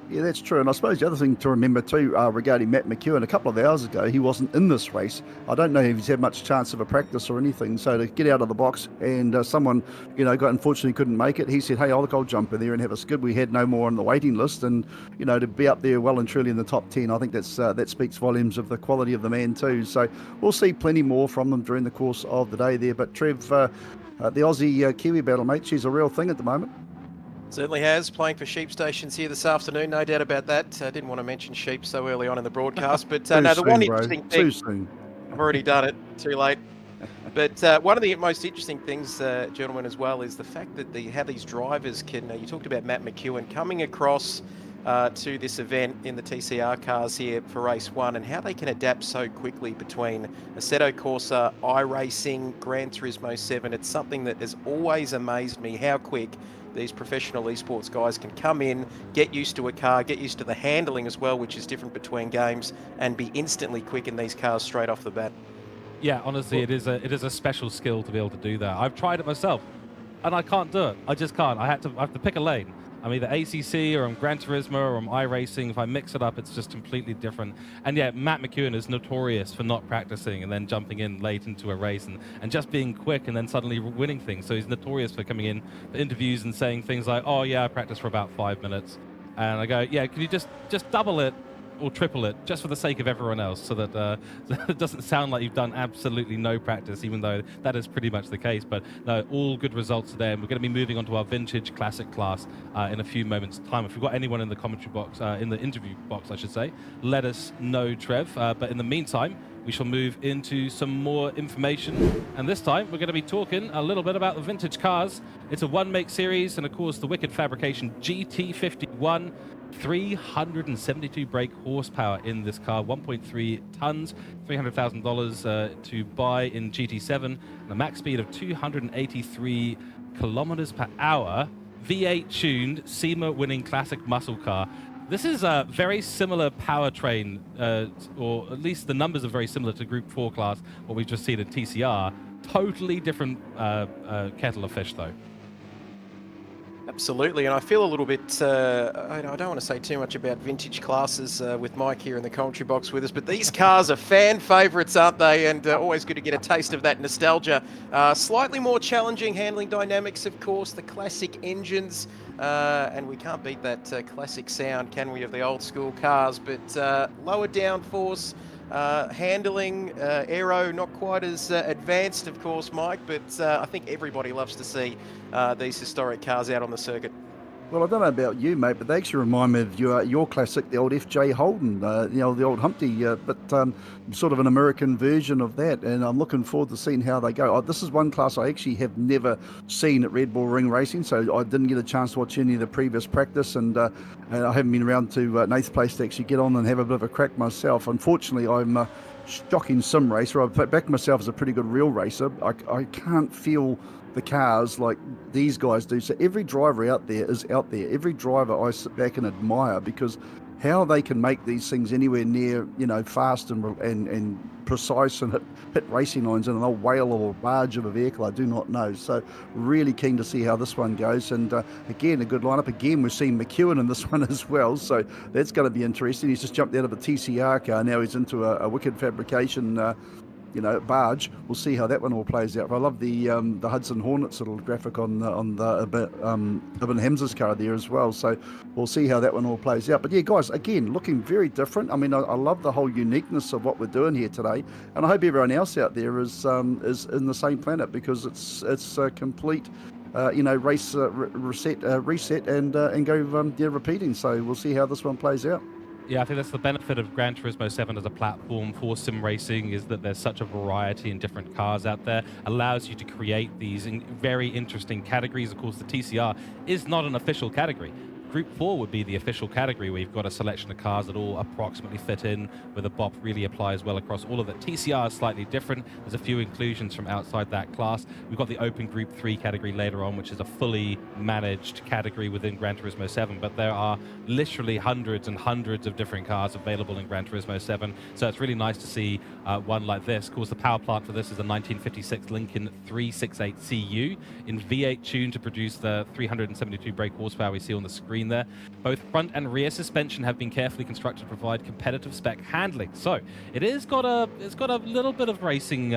Yeah, that's true. And I suppose the other thing to remember too, regarding Matt McEwen, a couple of hours ago, he wasn't in this race. I don't know if he's had much chance of a practice or anything. So to get out of the box and someone, you know, unfortunately couldn't make it, he said, hey, I'll jump in there and have a skid. We had no more on the waiting list. And, you know, to be up there well and truly in the top 10, I think that speaks volumes of the quality of the man too. So we'll see plenty more from them during the course of the day there. But Trev, the Aussie Kiwi battle, mate, she's a real thing at the moment. Certainly has, playing for Sheep Stations here this afternoon, no doubt about that. I didn't want to mention sheep so early on in the broadcast, but no, the one interesting thing... Too soon. I've already done it, too late. But one of the most interesting things, gentlemen, as well, is the fact that how these drivers can... you talked about Matt McEwen coming across to this event in the TCR cars here for race 1, and how they can adapt so quickly between Assetto Corsa, iRacing, Gran Turismo 7. It's something that has always amazed me, how quick these professional esports guys can come in, get used to a car, get used to the handling as well, which is different between games, and be instantly quick in these cars straight off the bat. Yeah, honestly, it is a special skill to be able to do that. I've tried it myself, and I can't do it. I just can't. I have to pick a lane. I'm either ACC or I'm Gran Turismo or I'm iRacing. If I mix it up, it's just completely different. And yeah, Matt McEwen is notorious for not practicing and then jumping in late into a race and just being quick and then suddenly winning things. So he's notorious for coming in for interviews and saying things like, oh yeah, I practiced for about 5 minutes. And I go, yeah, can you just double it or triple it just for the sake of everyone else, so that it doesn't sound like you've done absolutely no practice, even though that is pretty much the case. But no, all good results today, and we're going to be moving on to our vintage classic class in a few moments' time. If we've got anyone in the commentary box, in the interview box, I should say, let us know, Trev. But in the meantime, we shall move into some more information, and this time we're going to be talking a little bit about the vintage cars. It's a one-make series, and of course the Wicked Fabrication GT51. 372 brake horsepower in this car, 1.3 tons, $300,000 to buy in GT7, and a max speed of 283 kilometers per hour, V8 tuned, SEMA winning classic muscle car. This is a very similar powertrain, or at least the numbers are very similar to Group 4 class, what we've just seen in TCR. Totally different kettle of fish, though. Absolutely, and I feel a little bit, I don't want to say too much about vintage classes with Mike here in the commentary box with us, but these cars are fan favourites, aren't they? And always good to get a taste of that nostalgia. Slightly more challenging handling dynamics, of course, the classic engines, and we can't beat that classic sound, can we, of the old school cars, but lower downforce, handling, aero not quite as advanced, of course, Mike, but I think everybody loves to see these historic cars out on the circuit. Well, I don't know about you, mate, but they actually remind me of your classic, the old FJ Holden, the old Humpty, but sort of an American version of that. And I'm looking forward to seeing how they go. This is one class I actually have never seen at Red Bull Ring Racing, so I didn't get a chance to watch any of the previous practice, and I haven't been around to Nate's place to actually get on and have a bit of a crack myself. Unfortunately, I'm a shocking sim racer. I back myself as a pretty good real racer. I can't feel the cars like these guys do. So every driver out there is out there. Every driver I sit back and admire, because how they can make these things anywhere near, fast and precise and hit racing lines in an old whale or barge of a vehicle, I do not know. So really keen to see how this one goes. And again, a good lineup. Again, we're seeing McEwen in this one as well. So that's going to be interesting. He's just jumped out of a TCR car. Now he's into a Wicked Fabrication barge. We'll see how that one all plays out. I love the Hudson Hornets little graphic on the Ibn Hamza's car there as well. So we'll see how that one all plays out. But yeah, guys, again, looking very different. I mean, I love the whole uniqueness of what we're doing here today, and I hope everyone else out there is in the same planet, because it's a complete race reset and go repeating. So we'll see how this one plays out. Yeah, I think that's the benefit of Gran Turismo 7 as a platform for sim racing, is that there's such a variety in different cars out there. Allows you to create these very interesting categories. Of course, the TCR is not an official category. Group 4 would be the official category, where you've got a selection of cars that all approximately fit in, where the BOP really applies well across all of it. TCR is slightly different. There's a few inclusions from outside that class. We've got the open Group 3 category later on, which is a fully managed category within Gran Turismo 7, but there are literally hundreds and hundreds of different cars available in Gran Turismo 7, so it's really nice to see one like this. Of course, the power plant for this is a 1956 Lincoln 368CU in V8 tune to produce the 372 brake horsepower we see on the screen there. Both front and rear suspension have been carefully constructed to provide competitive spec handling. So it is got a little bit of racing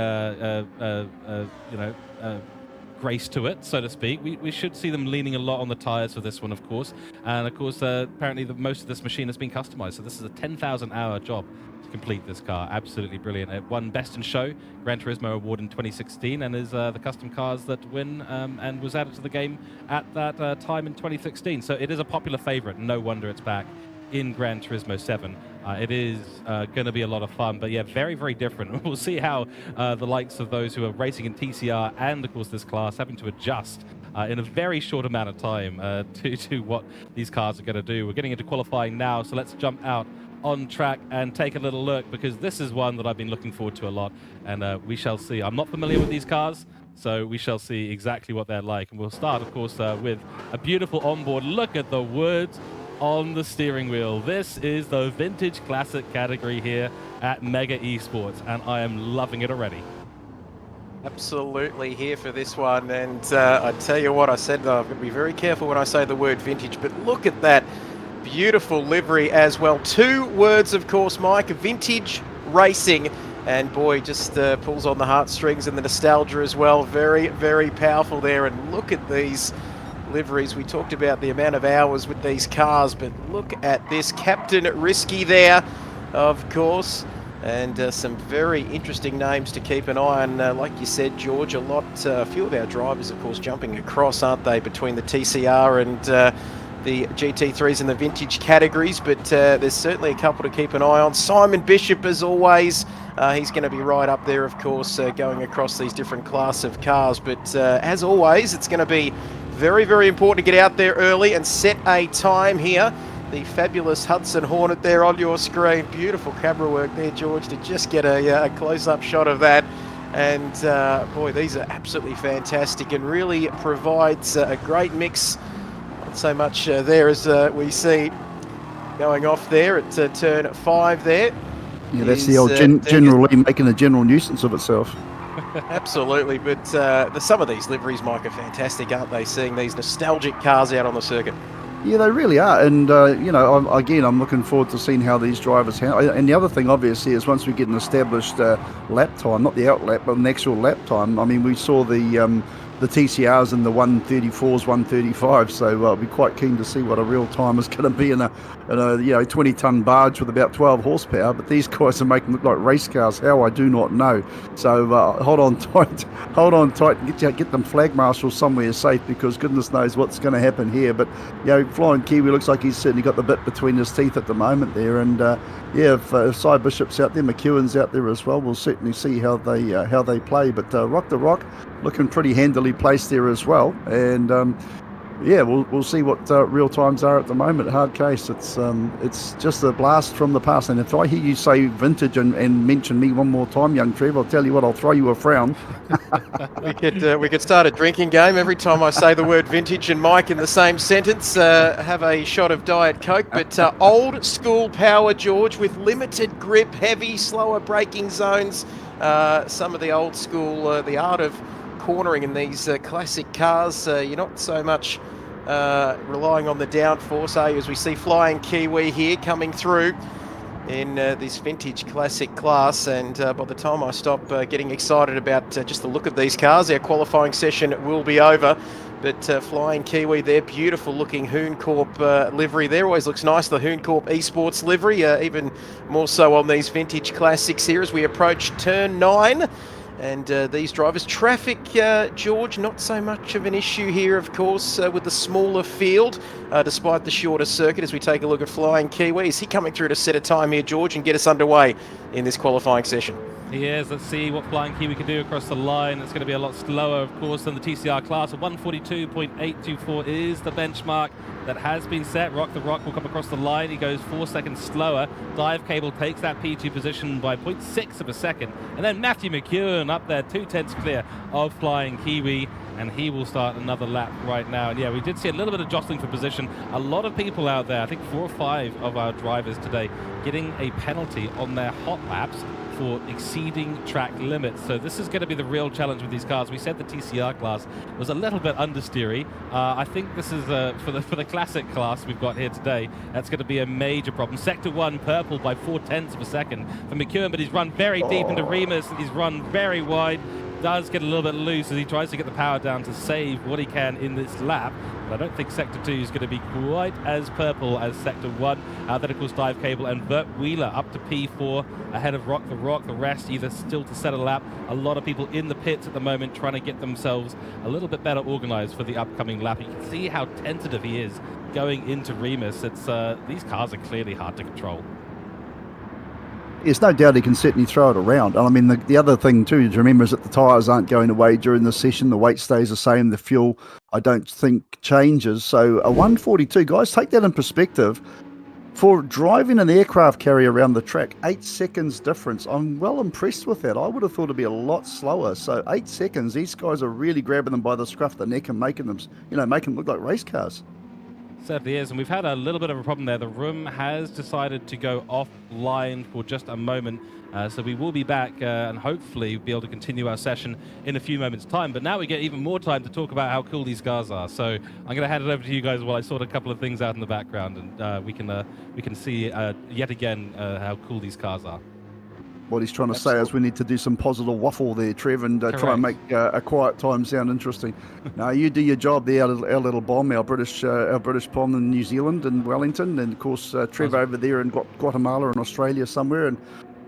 grace to it, so to speak. We should see them leaning a lot on the tires for this one, of course. And of course, apparently most of this machine has been customized. So this is a 10,000 hour job to complete this car. Absolutely brilliant. It won Best in Show Gran Turismo Award in 2016 and is the custom cars that win and was added to the game at that time in 2016. So it is a popular favorite. No wonder it's back in Gran Turismo 7. It is going to be a lot of fun, but yeah, very, very different. We'll see how the likes of those who are racing in TCR and, of course, this class having to adjust in a very short amount of time to what these cars are going to do. We're getting into qualifying now, so let's jump out on track and take a little look, because this is one that I've been looking forward to a lot, and we shall see. I'm not familiar with these cars, so we shall see exactly what they're like. And we'll start, of course, with a beautiful onboard. Look at the words on the steering wheel. This is the vintage classic category here at Mega Esports, and I am loving it already. Absolutely here for this one, and I tell you what, I said I'm going to be very careful when I say the word vintage, but look at that beautiful livery as well. 2 words, of course, Mike: vintage racing, and boy, just pulls on the heartstrings and the nostalgia as well. Very, very powerful there, and look at these liveries. We talked about the amount of hours with these cars, but look at this. Captain Risky there, of course, and some very interesting names to keep an eye on. Like you said, George, a few of our drivers, of course, jumping across, aren't they, between the TCR and the GT3s and the vintage categories, but there's certainly a couple to keep an eye on. Simon Bishop, as always, he's going to be right up there, of course, going across these different class of cars, but as always, it's going to be very, very important to get out there early and set a time here. The fabulous Hudson Hornet there on your screen. Beautiful camera work there, George, to just get a close-up shot of that. And boy, these are absolutely fantastic and really provides a great mix. Not so much there as we see going off there at turn 5 there. Yeah, that's the old General Lee making a general nuisance of itself. Absolutely, but some of these liveries, Mike, are fantastic, aren't they? Seeing these nostalgic cars out on the circuit. Yeah, they really are, and I'm looking forward to seeing how these drivers handle. And the other thing, obviously, is once we get an established lap time, not the out lap, but an actual lap time. I mean, we saw the TCRs in the 134s, 135, so I'll be quite keen to see what a real time is going to be in a 20-ton barge with about 12 horsepower. But these guys are making them look like race cars. How, I do not know. So hold on tight, and get them flag marshals somewhere safe, because goodness knows what's going to happen here. But Flying Kiwi looks like he's certainly got the bit between his teeth at the moment there. And if Cy Bishop's out there, McEwen's out there as well, we'll certainly see how they play. But Rock the Rock looking pretty handily placed there as well, and we'll see what real times are at the moment. Hard case. It's just a blast from the past, and if I hear you say vintage and mention me one more time, young Trev, I'll tell you what, I'll throw you a frown. we could start a drinking game every time I say the word vintage and Mike in the same sentence. Have a shot of Diet Coke, but old school power, George, with limited grip, heavy, slower braking zones. Some of the old school, the art of cornering in these classic cars. You're not so much relying on the downforce, are you? As we see Flying Kiwi here coming through in this vintage classic class, and by the time I stop getting excited about just the look of these cars, our qualifying session will be over. But Flying Kiwi there, beautiful looking Hooncorp livery there, always looks nice, the Hooncorp Esports livery, even more so on these vintage classics here as we approach turn 9. And these drivers, traffic, George, not so much of an issue here, of course, with the smaller field, despite the shorter circuit as we take a look at Flying Kiwi. Is he coming through to set a time here, George, and get us underway in this qualifying session? He is. Let's see what Flying Kiwi can do across the line. It's going to be a lot slower, of course, than the TCR class. 142.824 is the benchmark that has been set. Rock the Rock will come across the line. He goes 4 seconds slower. Dive Cable takes that P2 position by 0.6 of a second. And then Matthew McEwen up there, 2/10 clear of Flying Kiwi. And he will start another lap right now. And yeah, we did see a little bit of jostling for position. A lot of people out there, I think 4 or 5 of our drivers today, getting a penalty on their hot laps for exceeding track limits. So this is going to be the real challenge with these cars. We said the TCR class was a little bit understeery. I think this is for the classic class we've got here today. That's going to be a major problem. Sector 1 purple by 0.4 of a second for McEwen, but he's run very deep into Remus. He's run very wide. Does get a little bit loose as he tries to get the power down to save what he can in this lap. But I don't think Sector 2 is going to be quite as purple as Sector 1. Then, of course, Dive Cable and Bert Wheeler up to P4 ahead of Rock the Rock. The rest either still to set a lap. A lot of people in the pits at the moment trying to get themselves a little bit better organized for the upcoming lap. You can see how tentative he is going into Remus. It's these cars are clearly hard to control. There's no doubt he can certainly throw it around. And I mean, the other thing too to remember is that the tyres aren't going away during the session. The weight stays the same. The fuel, I don't think, changes. So a 142, guys, take that in perspective. For driving an aircraft carrier around the track, 8 seconds difference. I'm well impressed with that. I would have thought it'd be a lot slower. So 8 seconds, these guys are really grabbing them by the scruff of the neck and making them, making them look like race cars. Certainly is, and we've had a little bit of a problem there. The room has decided to go offline for just a moment, so we will be back and hopefully be able to continue our session in a few moments' time. But now we get even more time to talk about how cool these cars are. So I'm going to hand it over to you guys while I sort a couple of things out in the background, and we can see yet again how cool these cars are. What he's trying to say is we need to do some positive waffle there, Trev, and try and make a quiet time sound interesting. Now you do your job there, our little bomb, our British bomb in New Zealand and Wellington, and of course Trev over there in Guatemala and Australia somewhere, and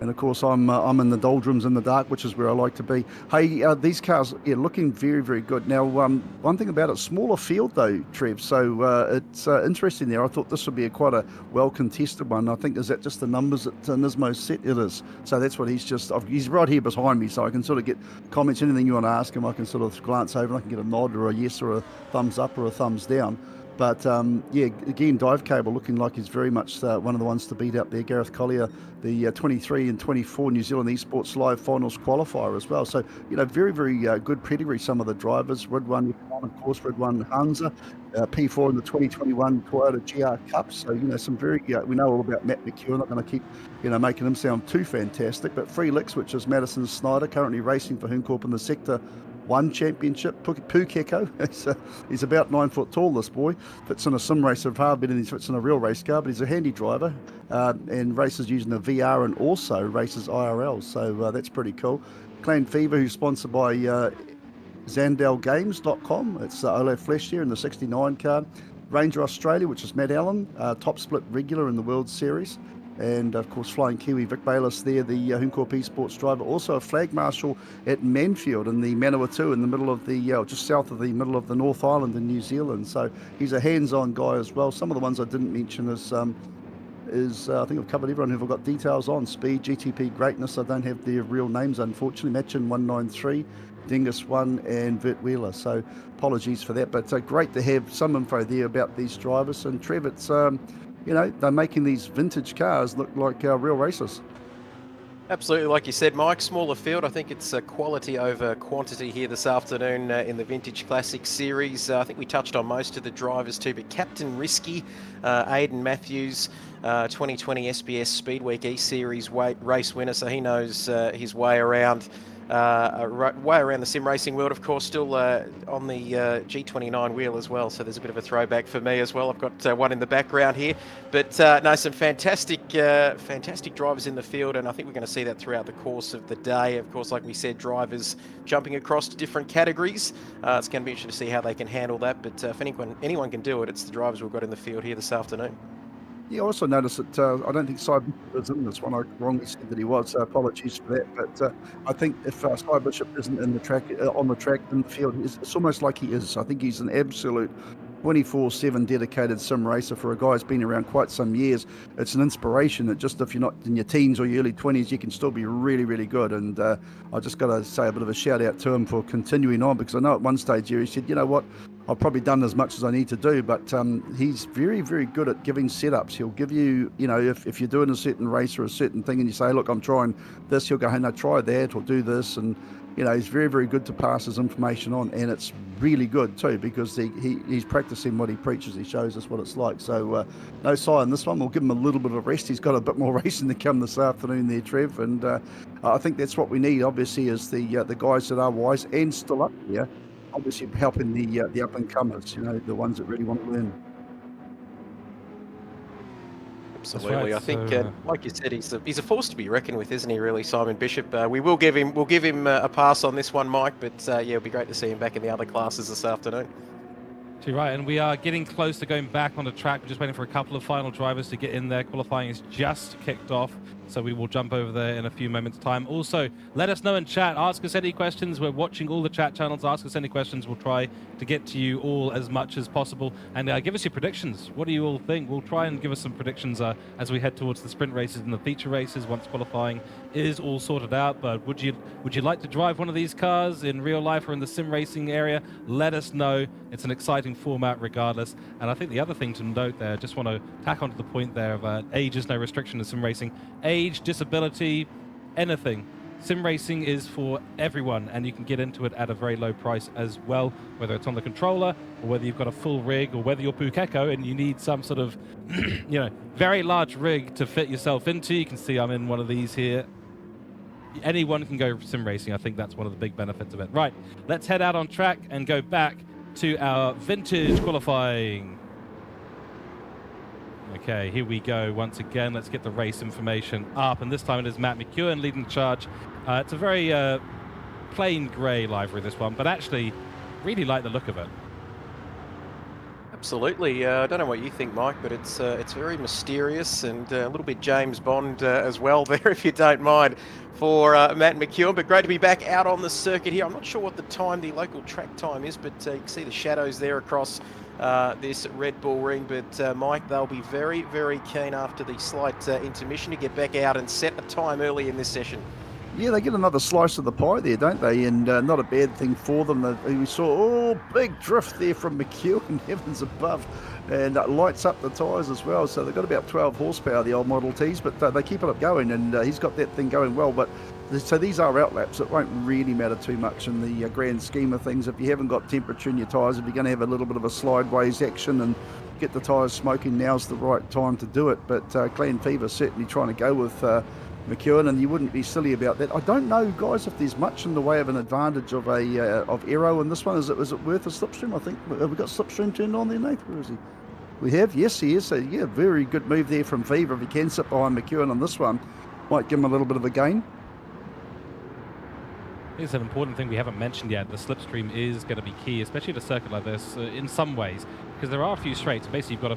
of course I'm in the doldrums in the dark, which is where I like to be. Hey, these cars, looking very, very good. Now, one thing about it, smaller field though, Trev. So it's interesting there. I thought this would be quite a well contested one. I think is that just the numbers that Nismo set? It is. So that's what he's right here behind me, so I can sort of get comments. Anything you want to ask him, I can sort of glance over and I can get a nod or a yes or a thumbs up or a thumbs down. But again, Dive Cable looking like he's very much one of the ones to beat out there. Gareth Collier, the 23 and 24 New Zealand Esports Live Finals qualifier as well. So, very, very good pedigree, some of the drivers. Ridwan, of course, Ridwan Hansa, P4 in the 2021 Toyota GR Cup. So, some very, we know all about Matt McEwen. Not going to keep, making him sound too fantastic. But Free Licks, which is Madison Snyder, currently racing for Hooncorp in the Sector 1 championship. Pukeko, he's about 9 foot tall, this boy. Fits in a sim race of hard, but he fits in a real race car, but he's a handy driver and races using a VR and also races IRL, so that's pretty cool. Clan Fever, who's sponsored by ZandelGames.com. It's Olaf Flesh here in the 69 car. Ranger Australia, which is Matt Allen, top split regular in the World Series. And of course, Flying Kiwi, Vic Bayless there, the Hooncorp Esports driver, also a flag marshal at Manfield in the Manawatu in the middle of the, just south of the middle of the North Island in New Zealand. So he's a hands-on guy as well. Some of the ones I didn't mention is I think I've covered everyone who I've got details on. Speed, GTP Greatness, I don't have their real names, unfortunately. Machin 193, Dingus 1, and Vert Wheeler. So apologies for that, but great to have some info there about these drivers. And Trev, it's they're making these vintage cars look like real racers. Absolutely, like you said, Mike, smaller field. I think it's quality over quantity here this afternoon in the Vintage Classic Series. I think we touched on most of the drivers too, but Captain Risky, Aidan Matthews, 2020 SBS Speedweek E-Series race winner, so he knows his way around way around the sim racing world, of course, still on the G29 wheel as well. So there's a bit of a throwback for me as well. I've got one in the background here. But no, some fantastic drivers in the field, and I think we're going to see that throughout the course of the day. Of course, like we said, drivers jumping across to different categories. It's going to be interesting to see how they can handle that. But if anyone can do it, it's the drivers we've got in the field here this afternoon. Yeah, I also noticed that I don't think Cy Bishop was in this one. I wrongly said that he was. Apologies for that. But I think if Cy Bishop isn't in the track, on the track in the field, it's almost like he is. I think he's an absolute 24/7 dedicated sim racer for a guy who's been around quite some years. It's an inspiration that just if you're not in your teens or your early 20s, you can still be really, really good. And I just got to say a bit of a shout out to him for continuing on, because I know at one stage here he said, you know what, I've probably done as much as I need to do, but he's very, very good at giving setups. He'll give you, you know, if you're doing a certain race or a certain thing and you say, look, I'm trying this, he'll go, hey, no, try that or do this. And, you know, he's very, very good to pass his information on. And it's really good too, because he's practicing what he preaches. He shows us what it's like. So no sign this one. We'll give him a little bit of rest. He's got a bit more racing to come this afternoon there, Trev. And I think that's what we need, obviously, is the guys that are wise and still up there. Obviously helping the up-and-comers, you know, the ones that really want to learn. Absolutely, right. I think, So, like you said, he's a force to be reckoned with, isn't he? Really, Simon Bishop. We'll give him a pass on this one, Mike. But yeah, it'll be great to see him back in the other classes this afternoon. Too right, and we are getting close to going back on the track. We're just waiting for a couple of final drivers to get in there. Qualifying is just kicked off, so we will jump over there in a few moments' time. Also, let us know in chat. Ask us any questions. We're watching all the chat channels. Ask us any questions. We'll try to get to you all as much as possible. And give us your predictions. What do you all think? We'll try and give us some predictions as we head towards the sprint races and the feature races once qualifying is all sorted out. But would you like to drive one of these cars in real life or in the sim racing area? Let us know. It's an exciting format regardless. And I think the other thing to note there, just want to tack onto the point there of age is no restriction in sim racing. Age, disability, anything. Sim racing is for everyone, and you can get into it at a very low price as well, whether it's on the controller or whether you've got a full rig or whether you're Pukeko and you need some sort of you know, very large rig to fit yourself into. You can see I'm in one of these here. Anyone can go sim racing. I think that's one of the big benefits of it. Right, let's head out on track and go back to our vintage qualifying. Okay, here we go once again. Let's get the race information up, and this time it is Matt McEwen leading the charge. It's a very plain grey livery, this one, but actually really like the look of it. Absolutely. I don't know what you think, Mike, but it's very mysterious and a little bit James Bond as well there, if you don't mind, for Matt McEwen. But great to be back out on the circuit here. I'm not sure what the local track time is, but you can see the shadows there across this Red Bull ring. But Mike, they'll be very, very keen after the slight intermission to get back out and set a time early in this session. Yeah, they get another slice of the pie there, don't they? And not a bad thing for them. We saw, big drift there from McEwen, heavens above, and lights up the tyres as well. So they've got about 12 horsepower, the old Model Ts, but they keep it up going, and he's got that thing going well. But so these are outlaps. It won't really matter too much in the grand scheme of things. If you haven't got temperature in your tyres, if you're going to have a little bit of a slideways action and get the tyres smoking, now's the right time to do it. But Clan Fever certainly trying to go with McEwen, and you wouldn't be silly about that. I don't know, guys, if there's much in the way of an advantage of of aero in this one. Is it worth a slipstream? I think have we got slipstream turned on there, Nate? Where is he? We have, yes, he is. So yeah, very good move there from Fever. If he can sit behind McEwen on this one, might give him a little bit of a gain. Here's an important thing we haven't mentioned yet. The slipstream is going to be key, especially at a circuit like this, in some ways, because there are a few straights. Basically, you've got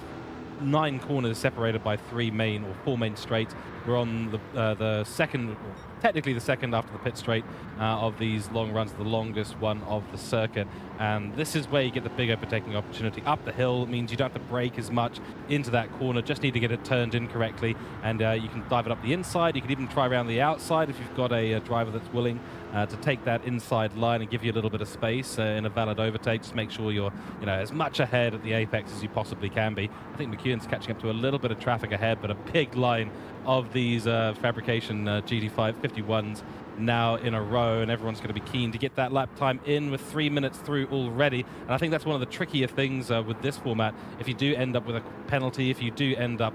9 corners separated by 4 main straights. We're on the second, technically the second after the pit straight of these long runs, the longest one of the circuit. And this is where you get the big overtaking opportunity. Up the hill means you don't have to brake as much into that corner, just need to get it turned in correctly, and you can dive it up the inside. You can even try around the outside if you've got a driver that's willing to take that inside line and give you a little bit of space in a valid overtake. Just make sure you're as much ahead at the apex as you possibly can be. I think McEwen's catching up to a little bit of traffic ahead, but a big line of these fabrication GT5 51s now in a row, and everyone's going to be keen to get that lap time in with 3 minutes through already. And I think that's one of the trickier things with this format. If you do end up with a penalty, if you do end up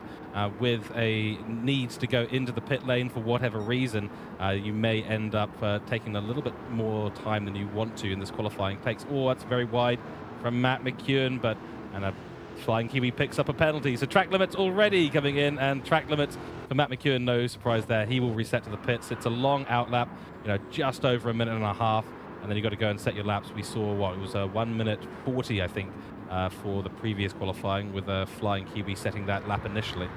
with a needs to go into the pit lane for whatever reason, you may end up taking a little bit more time than you want to in this qualifying takes. Oh, that's very wide from Matt McEwen, but a Flying Kiwi picks up a penalty. So track limits already coming in, and track limits for Matt McEwen, no surprise there. He will reset to the pits. It's a long out lap, just over a minute and a half, and then you've got to go and set your laps. We saw it was 1 minute 40, I think, for the previous qualifying, with Flying Kiwi setting that lap initially.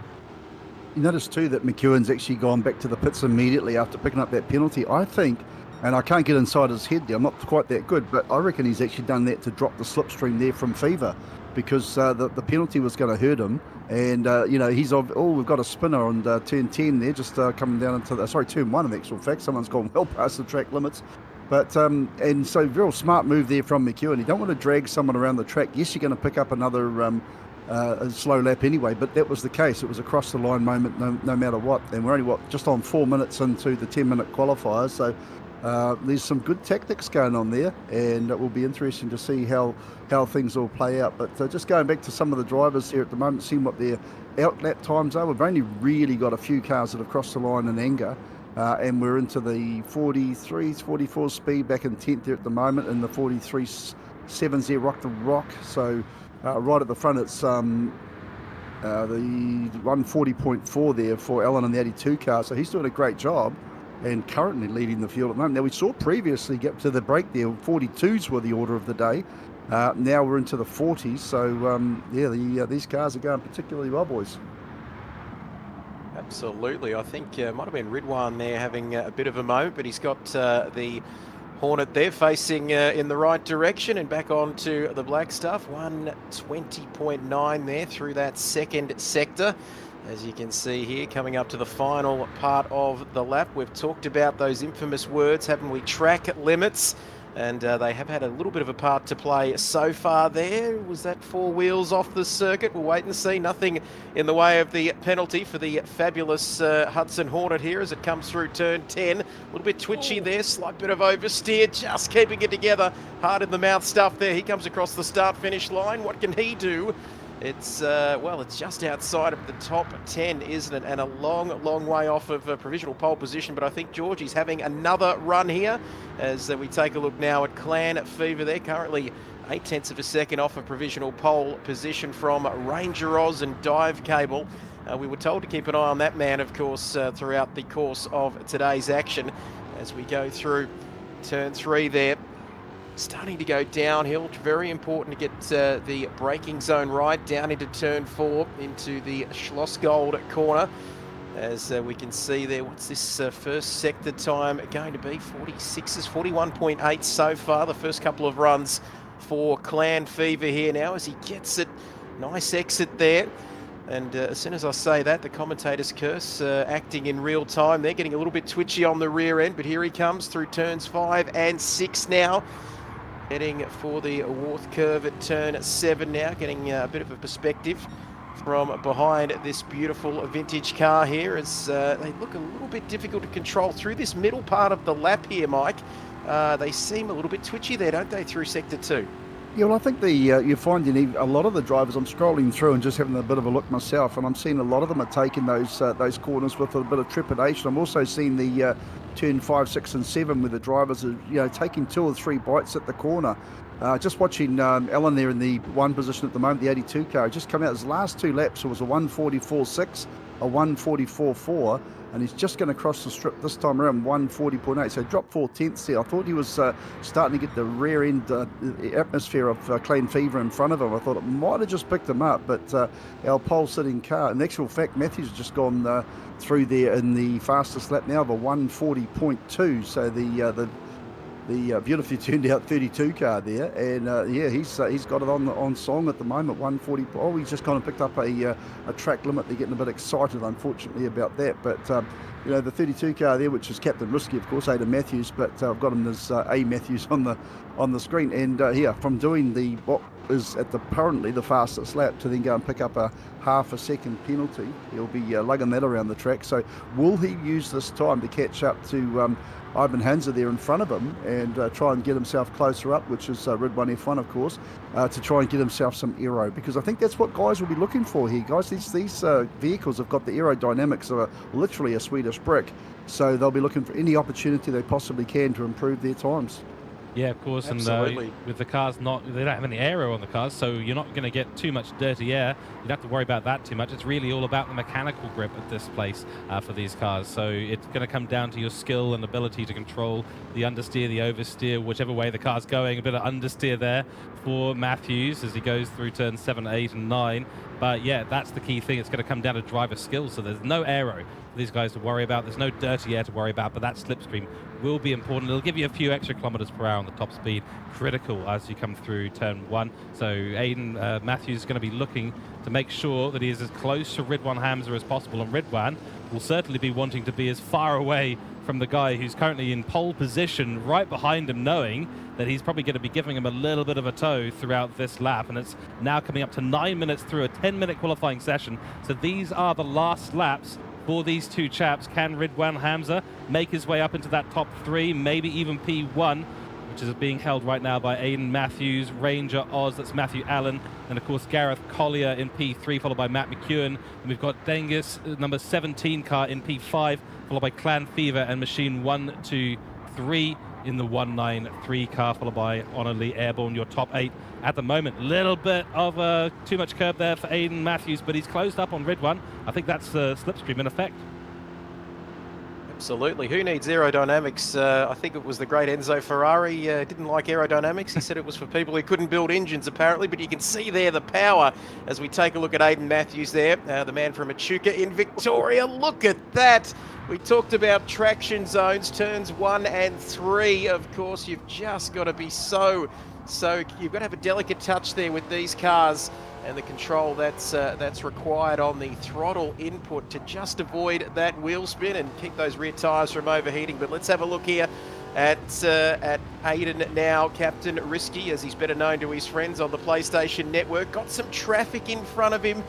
You notice too that McEwen's actually gone back to the pits immediately after picking up that penalty. I think, and I can't get inside his head there, I'm not quite that good, but I reckon he's actually done that to drop the slipstream there from Fever, because the penalty was going to hurt him. And, we've got a spinner on turn 10 there, just coming down into turn 1 in actual fact. Someone's gone well past the track limits. But, and so real smart move there from McEwen. You don't want to drag someone around the track. Yes, you're going to pick up another a slow lap anyway, but that was the case. It was a cross the line moment no matter what. And we're only, just on 4 minutes into the 10-minute qualifiers. So there's some good tactics going on there, and it will be interesting to see how things will play out. But just going back to some of the drivers here at the moment, seeing what their out lap times are. We've only really got a few cars that have crossed the line in anger, and we're into the 43s, 44 speed back in 10th there at the moment, and the 43.7s there, rock the rock. So right at the front, it's the 140.4 there for Alan in the 82 car. So he's doing a great job, and currently leading the field at the moment. Now, we saw previously get to the break there, 42s were the order of the day. Now we're into the 40s, so these cars are going particularly well, boys. Absolutely. I think might have been Ridwan there having a bit of a moment, but he's got the Hornet there facing in the right direction, and back on to the black stuff. 120.9 there through that second sector. As you can see here, coming up to the final part of the lap. We've talked about those infamous words, haven't we? Track limits. And they have had a little bit of a part to play so far there. Was that 4 wheels off the circuit? We'll wait and see. Nothing in the way of the penalty for the fabulous Hudson Hornet here as it comes through turn 10. A little bit twitchy there, slight bit of oversteer, just keeping it together. Hard in the mouth stuff there. He comes across the start-finish line. What can he do? It's, it's just outside of the top 10, isn't it? And a long way off of provisional pole position. But I think Georgie's having another run here as we take a look now at Clan Fever. They're currently 0.8 of a second off of provisional pole position from Ranger Oz and Dive Cable. We were told to keep an eye on that man, of course, throughout the course of today's action as we go through turn 3 there. Starting to go downhill. Very important to get the braking zone right down into turn 4 into the Schlossgold corner. As we can see there, what's this first sector time going to be? 46s, 41.8 so far. The first couple of runs for Clan Fever here now as he gets it. Nice exit there. And as soon as I say that, the commentator's curse acting in real time. They're getting a little bit twitchy on the rear end, but here he comes through turns 5 and 6 now. Heading for the Worth curve at turn 7 now, getting a bit of a perspective from behind this beautiful vintage car here as they look a little bit difficult to control through this middle part of the lap here, Mike. They seem a little bit twitchy there, don't they, through sector 2? Yeah, well, I think you find you need a lot of the drivers. I'm scrolling through and just having a bit of a look myself, and I'm seeing a lot of them are taking those corners with a bit of trepidation. I'm also seeing the turn 5, 6, and 7 where the drivers are taking 2 or 3 bites at the corner. Just watching Alan there in the 1 position at the moment, the 82 car, just come out his last 2 laps. It was a 144.6, a 144.4. And he's just going to cross the strip this time around, 140.8. So dropped 4 tenths there. I thought he was starting to get the rear end atmosphere of Clan Fever in front of him. I thought it might have just picked him up, but our pole sitting car, in actual fact, Matthews has just gone through there in the fastest lap now of a 140.2. So the beautifully turned out 32 car there, and he's got it on song at the moment, 140. Oh, he's just kind of picked up a track limit. They're getting a bit excited, unfortunately, about that. But the 32 car there, which is Captain Risky, of course, Ada Matthews, but I've got him as A Matthews on the screen. And from doing the is at apparently the fastest lap to then go and pick up a half a second penalty. He'll be lugging that around the track. So will he use this time to catch up to Ivan Hansa there in front of him and try and get himself closer up, which is Rid 1 F1, of course, to try and get himself some aero? Because I think that's what guys will be looking for here, guys. These vehicles have got the aerodynamics of literally a Swedish brick, so they'll be looking for any opportunity they possibly can to improve their times. Yeah, of course, Absolutely. and with the cars they don't have any aero on the cars, so you're not going to get too much dirty air. You don't have to worry about that too much. It's really all about the mechanical grip at this place for these cars. So it's going to come down to your skill and ability to control the understeer, the oversteer, whichever way the car's going. A bit of understeer there for Matthews as he goes through turns 7, 8, and 9. But yeah, that's the key thing. It's going to come down to driver skill. So there's no aero for these guys to worry about. There's no dirty air to worry about, but that slipstream will be important. It'll give you a few extra kilometers per hour on the top speed, critical as you come through turn 1. So Aiden Matthews is going to be looking to make sure that he is as close to Ridwan Hamza as possible, and Ridwan will certainly be wanting to be as far away from the guy who's currently in pole position right behind him, knowing that he's probably going to be giving him a little bit of a tow throughout this lap. And it's now coming up to 9 minutes through a 10-minute qualifying session. So these are the last laps for these two chaps. Can Ridwan Hamza make his way up into that top 3, maybe even P1, which is being held right now by Aiden Matthews, Ranger Oz, that's Matthew Allen, and of course Gareth Collier in P3, followed by Matt McEwen. And we've got Dengus, number 17 car, in P5, followed by Clan Fever and Machine 1, 2, 3 in the 193 car, followed by Honor Lee Airborne, your top 8 at the moment. Little bit of too much curb there for Aiden Matthews, but he's closed up on Ridwan. I think that's the slipstream in effect. Absolutely. Who needs aerodynamics? I think it was the great Enzo Ferrari didn't like aerodynamics. He said it was for people who couldn't build engines, apparently, but you can see there the power as we take a look at Aiden Matthews there, the man from Echuca in Victoria. Look at that. We talked about traction zones, turns 1 and 3. Of course, you've just got to be so you've got to have a delicate touch there with these cars and the control that's required on the throttle input to just avoid that wheel spin and keep those rear tyres from overheating. But let's have a look here at Aiden now, Captain Risky, as he's better known to his friends on the PlayStation Network. Got some traffic in front of him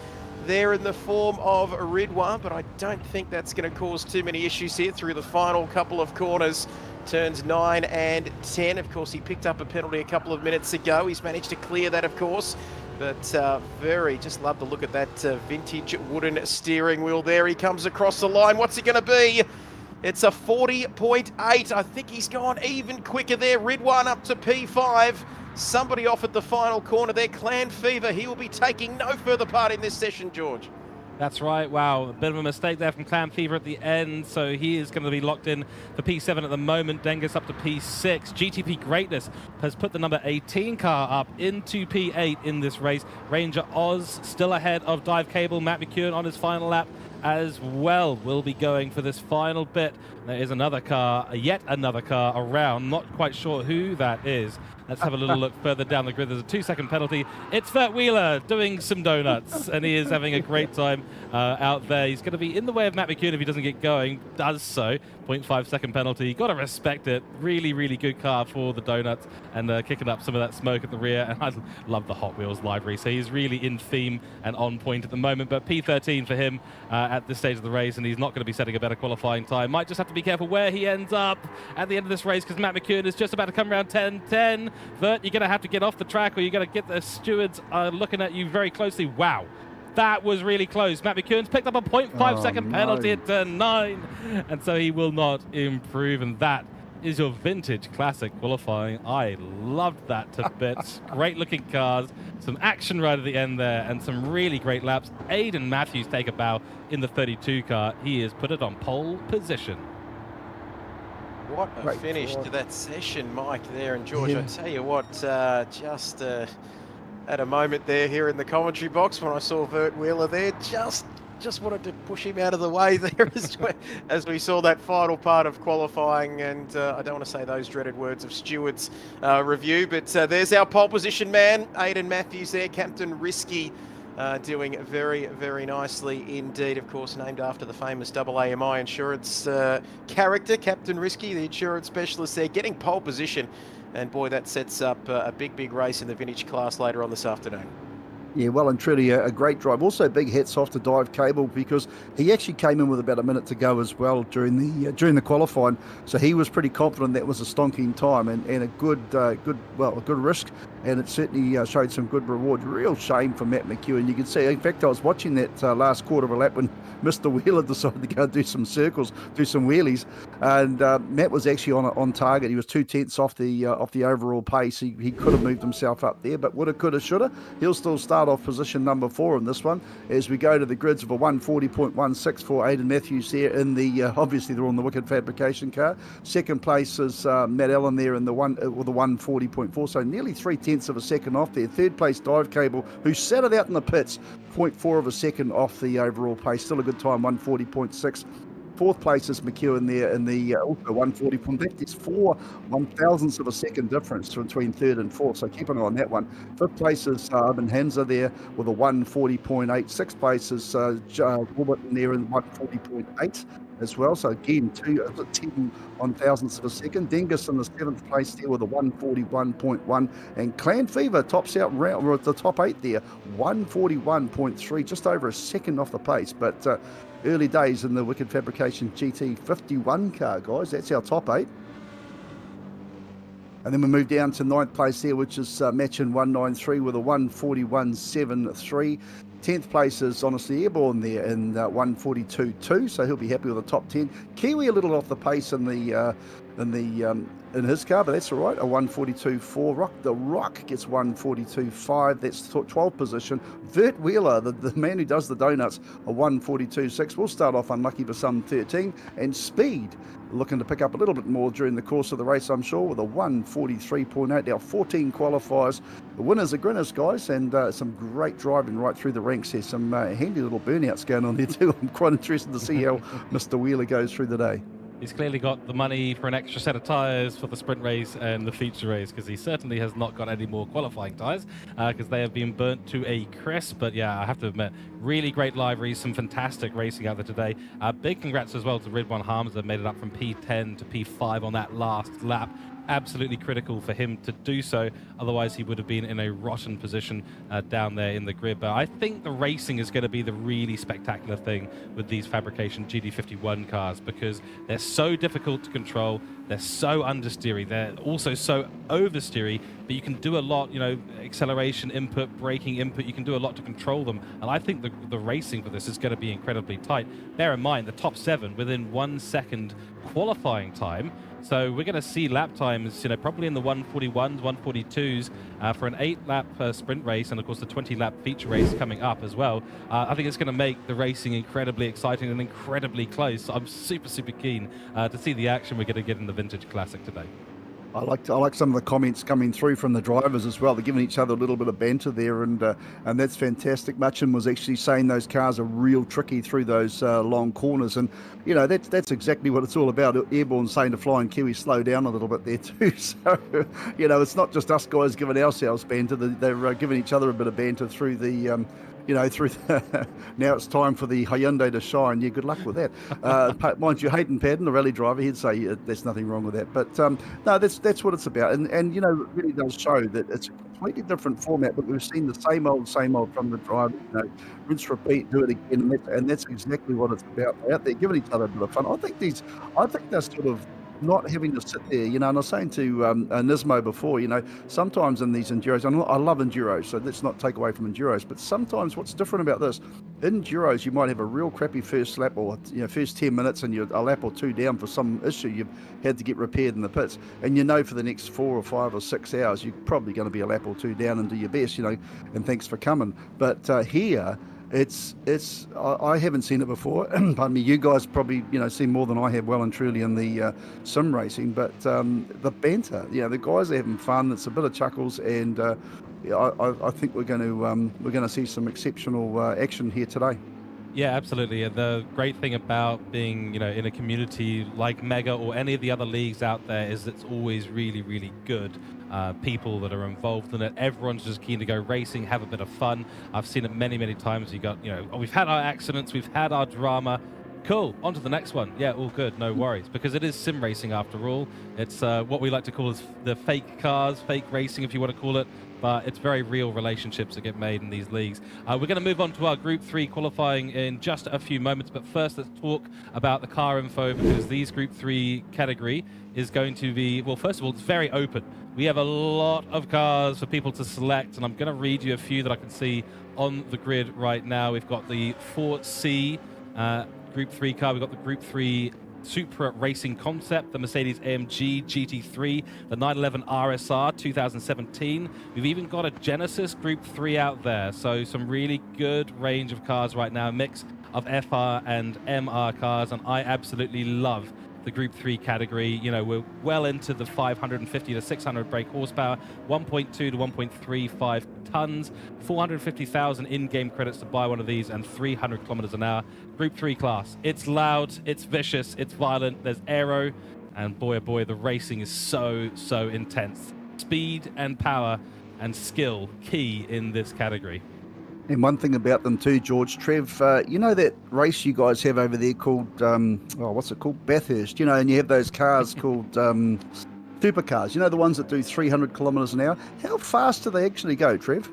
there in the form of Ridwan, but I don't think that's going to cause too many issues here through the final couple of corners. Turns 9 and 10. Of course, he picked up a penalty a couple of minutes ago. He's managed to clear that, of course. But just love to look at that vintage wooden steering wheel there. He comes across the line. What's it going to be? It's a 40.8. I think he's gone even quicker there. Ridwan up to P5. Somebody off at the final corner there. Clan Fever. He will be taking no further part in this session, George. That's right. Wow, a bit of a mistake there from Clan Fever at the end, so he is going to be locked in for P7 at the moment. Dengus up to P6. GTP Greatness has put the number 18 car up into P8 in this race. Ranger Oz still ahead of Dive Cable. Matt McEwen on his final lap as well will be going for this final bit. There is another car, yet another car around. Not quite sure who that is. Let's have a little look further down the grid. There's a 2-second penalty. It's Vert Wheeler doing some donuts, and he is having a great time out there. He's going to be in the way of Matt McEwen if he doesn't get going. Does so. 0.5-second penalty. Got to respect it. Really, really good car for the donuts and kicking up some of that smoke at the rear. And I love the Hot Wheels livery, so he's really in theme and on point at the moment. But P13 for him at this stage of the race, and he's not going to be setting a better qualifying time. Might just have to be careful where he ends up at the end of this race, because Matt McEwen is just about to come around 10-10. Vert, you're going to have to get off the track, or you're going to get the stewards looking at you very closely. Wow. That was really close. Matt McEwen's picked up a 0.5-second penalty at turn 9, and so he will not improve, and that is your vintage classic qualifying. I loved that to bits. Great looking cars, some action right at the end there, and some really great laps. Aiden Matthews take a bow in the 32 car. He has put it on pole position. What a finish to that session, Mike, there. And George, I tell you what, just at a moment there here in the commentary box when I saw Vert Wheeler there, just wanted to push him out of the way there as we saw that final part of qualifying. And I don't want to say those dreaded words of stewards review, but there's our pole position man, Aiden Matthews there, Captain Risky, doing very, very nicely indeed. Of course, named after the famous AAMI insurance character, Captain Risky, the insurance specialist there, getting pole position And boy, that sets up a big race in the vintage class later on this afternoon. Yeah, well and truly a great drive. Also, big hats off to Dive Cable because he actually came in with about a minute to go as well during the qualifying. So he was pretty confident that was a stonking time and a good risk. And it certainly showed some good reward. Real shame for Matt McEwen. You can see, in fact, I was watching that last quarter of a lap when Mr. Wheeler decided to go do some circles, do some wheelies, and Matt was actually on target. He was 2/10 off the overall pace. He could have moved himself up there, but woulda, coulda, shoulda. He'll still start off position number 4 in this one as we go to the grids of a 140.16 for Aidan Matthews there in the obviously they're on the Wicked Fabrication car. Second place is Matt Allen there in the 140.4, so nearly 3/10 of a second off there. Third place Dive Cable, who sat it out in the pits, 0.4 of a second off the overall pace. Still a good time, 140.6. Fourth place is McEwen there in the also 140. There's 4 1,000ths of a second difference between third and fourth, so keep an eye on that one. Fifth place is Ibn Hamza there with a 140.8. Sixth place is Warburton there in 140.8 as well. So again, 10 1,000ths of a second. Dingus in the 7th place there with a 141.1, and Clan Fever tops out round, we're at the top 8 there, 141.3, just over a second off the pace. But early days in the Wicked Fabrication GT51 car, guys. That's our top 8. And then we move down to 9th place there, which is Machin 193 with a 141.73. 10th place is Honestly Airborne there in 142.2, so he'll be happy with the top 10. Kiwi a little off the pace in his car, but that's all right. A 142.4. The Rock gets 142.5. That's 12th position. Vert Wheeler, the man who does the donuts, a 142.6. We'll start off unlucky for some 13. And Speed, looking to pick up a little bit more during the course of the race, I'm sure, with a 143.8. Now 14 qualifiers. The winners are grinners, guys, and some great driving right through the ranks here. Some handy little burnouts going on there too. I'm quite interested to see how Mr. Wheeler goes through the day. He's clearly got the money for an extra set of tyres for the sprint race and the feature race, because he certainly has not got any more qualifying tyres because they have been burnt to a crisp. But yeah, I have to admit, really great liveries, some fantastic racing out there today. Big congrats as well to Ridwan Hamza, made it up from P10 to P5 on that last lap. Absolutely critical for him to do so, otherwise he would have been in a rotten position down there in the grid. But I think the racing is going to be the really spectacular thing with these Fabrication GT51 cars, because they're so difficult to control, they're so understeery, they're also so oversteery, but you can do a lot, you know, acceleration input, braking input, you can do a lot to control them. And I think the racing for this is going to be incredibly tight. Bear in mind, the top 7 within 1 second qualifying time. So we're going to see lap times, you know, probably in the 141s, 142s for an 8-lap sprint race, and of course the 20-lap feature race coming up as well. I think it's going to make the racing incredibly exciting and incredibly close. I'm super keen to see the action we're going to get in the Vintage Classic today. I like some of the comments coming through from the drivers as well. They're giving each other a little bit of banter there, and that's fantastic. Muchin was actually saying those cars are real tricky through those long corners, and you know that's exactly what it's all about. Airborne saying to Flying Kiwi, slow down a little bit there too. So you know, it's not just us guys giving ourselves banter; they're giving each other a bit of banter through the. Now it's time for the Hyundai to shine. Yeah, good luck with that. Mind you, Hayden Padden, the rally driver, he'd say there's nothing wrong with that. But no, that's what it's about. And you know, it really does show that it's a completely different format, but we've seen the same old from the driver. You know, rinse, repeat, do it again, and that's exactly what it's about. They're out there giving each other a bit of fun. I think they're sort of not having to sit there, you know, and I was saying to Nismo before, you know, sometimes in these enduros, I love enduros, so let's not take away from enduros, but sometimes what's different about this, in enduros, you might have a real crappy first lap or, you know, first 10 minutes and you're a lap or 2 down for some issue you've had to get repaired in the pits, and you know for the next 4 or 5 or 6 hours, you're probably going to be a lap or 2 down and do your best, you know, and thanks for coming. But here, I haven't seen it before. Pardon me, you guys probably, you know, seen more than I have well and truly in the sim racing, but the banter, you know, the guys are having fun. It's a bit of chuckles, and I think we're going to see some exceptional action here today. Yeah, absolutely. And the great thing about being, you know, in a community like Mega or any of the other leagues out there is it's always really good people that are involved in it. Everyone's just keen to go racing, have a bit of fun. I've seen it many times. You got, you know, we've had our accidents, we've had our drama, Cool. On to the next one. Yeah, all good. No worries. Because it is sim racing after all. It's what we like to call as the fake cars, fake racing, if you want to call it. But it's very real relationships that get made in these leagues. We're going to move on to our Group 3 qualifying in just a few moments. But first, let's talk about the car info, because these Group 3 category is going to be, well, first of all, it's very open. We have a lot of cars for people to select, and I'm going to read you a few that I can see on the grid right now. We've got the 4C Group 3 car. We've got the Group 3 Supra Racing Concept, the Mercedes-AMG GT3, the 911 RSR 2017. We've even got a Genesis Group 3 out there. So some really good range of cars right now, a mix of FR and MR cars, and I absolutely love the Group 3 category. You know, we're well into the 550 to 600 brake horsepower, 1.2 to 1.35 tons, 450,000 in-game credits to buy one of these, and 300 kilometers an hour. Group 3 class. It's loud, it's vicious, it's violent, there's aero, and boy oh boy, the racing is so intense. Speed and power and skill key in this category. And one thing about them too, George, Trev, you know that race you guys have over there called, what's it called? Bathurst, you know, and you have those cars called supercars, you know, the ones that do 300 kilometres an hour. How fast do they actually go, Trev?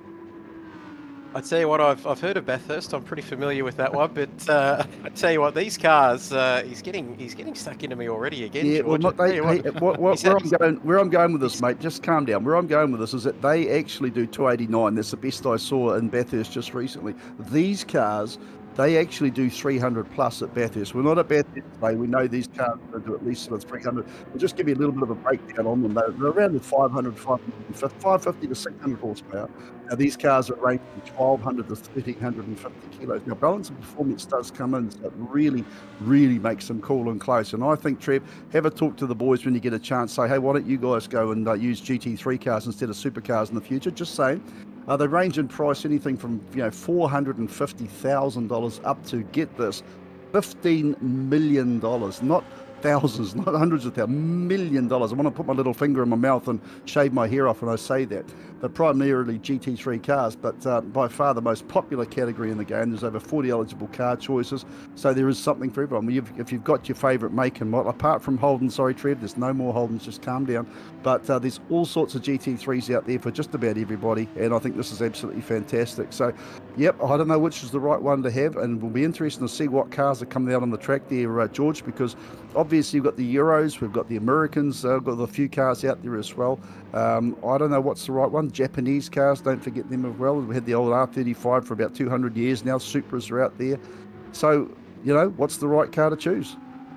I tell you what, I've heard of Bathurst. I'm pretty familiar with that one, but I tell you what, these cars, he's getting stuck into me already again. Yeah, George. Where I'm going with this, mate, just calm down. Where I'm going with this is that they actually do 289. That's the best I saw in Bathurst just recently. These cars, they actually do 300 plus at Bathurst. We're not at Bathurst today. We know these cars do at least 300. We'll just give you a little bit of a breakdown on them. They're around the 550 to 600 horsepower. Now, these cars are ranging from 1,200 to 1,350 kilos. Now, balance and performance does come in, so it really makes them cool and close. And I think, Trev, have a talk to the boys when you get a chance. Say, hey, why don't you guys go and use GT3 cars instead of supercars in the future? Just saying. They range in price anything from $450,000 up to, get this, $15 million. Not thousands, not hundreds of thousands, $1 million. I want to put my little finger in my mouth and shave my hair off when I say that. They're primarily GT3 cars, but by far the most popular category in the game. There's over 40 eligible car choices, so there is something for everyone. If you've got your favourite make and model, apart from Holden, sorry Trev, there's no more Holdens, just calm down. But there's all sorts of GT3s out there for just about everybody, and I think this is absolutely fantastic. So, yep, I don't know which is the right one to have, and we'll be interested to see what cars are coming out on the track there, George, because obviously you've got the Euros, we've got the Americans, we've got a few cars out there as well. I don't know what's the right one. Japanese cars, don't forget them as well. We had the old R35 for about 200 years now. Supras are out there. So, you know, what's the right car to choose?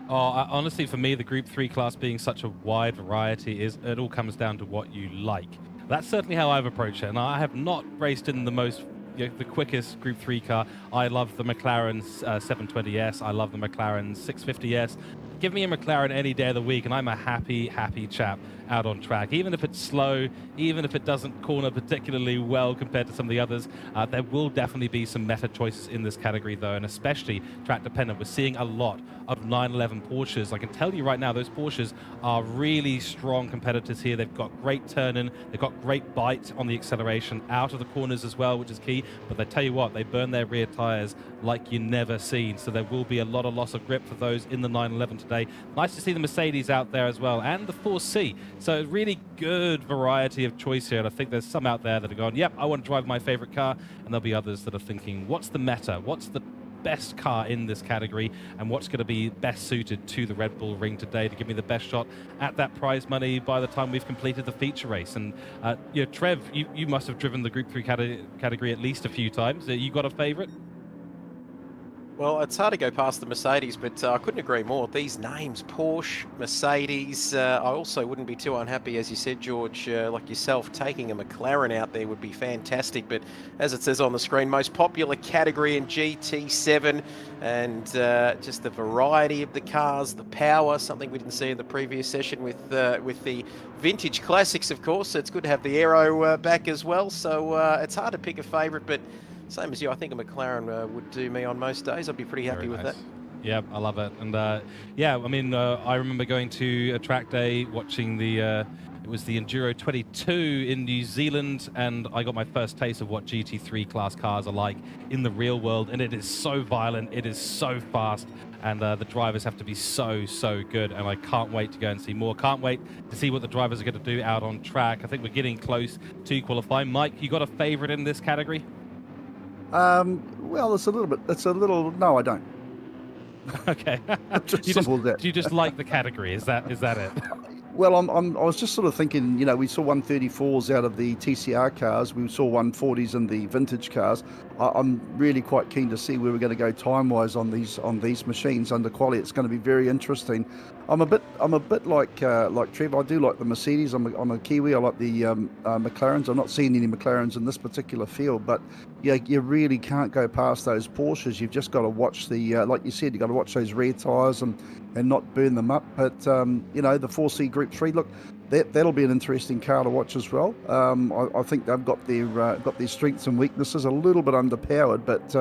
Honestly, for me, the Group 3 class being such a wide variety, it all comes down to what you like. That's certainly how I've approached it, and I have not raced in the quickest Group 3 car. I love the McLaren 720S. I love the McLaren 650S. Give me a McLaren any day of the week, and I'm a happy chap out on track. Even if it's slow, even if it doesn't corner particularly well compared to some of the others, there will definitely be some meta choices in this category, though, and especially track dependent. We're seeing a lot of 911 Porsches. I can tell you right now, those Porsches are really strong competitors here. They've got great turn-in, they've got great bite on the acceleration, out of the corners as well, which is key. But I tell you what, they burn their rear tires like you never seen. So there will be a lot of loss of grip for those in the 911 today. Nice to see the Mercedes out there as well, and the 4C. So a really good variety of choice here. And I think there's some out there that are going, yep, I want to drive my favorite car. And there'll be others that are thinking, what's the meta? What's the best car in this category, and what's going to be best suited to the Red Bull Ring today to give me the best shot at that prize money by the time we've completed the feature race? And Trev, you must have driven the Group 3 category at least a few times. You got a favorite? Well, it's hard to go past the Mercedes, but I couldn't agree more. These names, Porsche, Mercedes, I also wouldn't be too unhappy, as you said, George, like yourself, taking a McLaren out there would be fantastic. But as it says on the screen, most popular category in GT7, and just the variety of the cars, the power, something we didn't see in the previous session with the vintage classics, of course. It's good to have the aero back as well, so it's hard to pick a favourite, but same as you, I think a McLaren would do me on most days. I'd be pretty happy with that. Yeah, I love it. And yeah, I mean, I remember going to a track day, watching the It was the Enduro 22 in New Zealand, and I got my first taste of what GT3 class cars are like in the real world, and it is so violent, it is so fast, and the drivers have to be so good, and I can't wait to go and see more. Can't wait to see what the drivers are going to do out on track. I think we're getting close to qualifying. Mike, you got a favorite in this category? Well, it's a little. No, I don't. Okay. Just simple as that. Do you just like the category? Is that it? Well, I was just sort of thinking, we saw 134s out of the TCR cars. We saw 140s in the vintage cars. I'm really quite keen to see where we're going to go time-wise on these machines under quali. It's going to be very interesting. I'm a bit like Trev. I do like the Mercedes. I'm a Kiwi. I like the McLarens. I'm not seeing any McLarens in this particular field, but you really can't go past those Porsches. You've just got to watch like you said, you've got to watch those rear tyres and not burn them up. But the 4C Group 3, look, that'll be an interesting car to watch as well. I think they've got their strengths and weaknesses, a little bit underpowered, but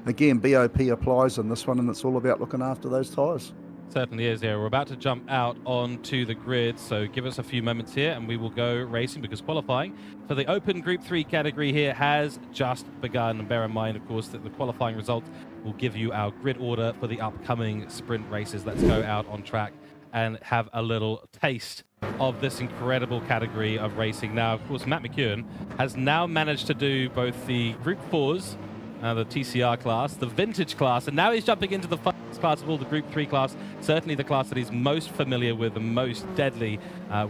again, BOP applies in this one, and it's all about looking after those tyres. Certainly is here. We're about to jump out onto the grid, so give us a few moments here and we will go racing, because qualifying for the Open Group 3 category here has just begun. And bear in mind, of course, that the qualifying results will give you our grid order for the upcoming sprint races. Let's go out on track and have a little taste of this incredible category of racing. Now, of course, Matt McEwen has now managed to do both the Group 4s, the TCR class, the vintage class, and now he's jumping into the fastest class of all, the Group 3 class, certainly the class that he's most familiar with, the most deadly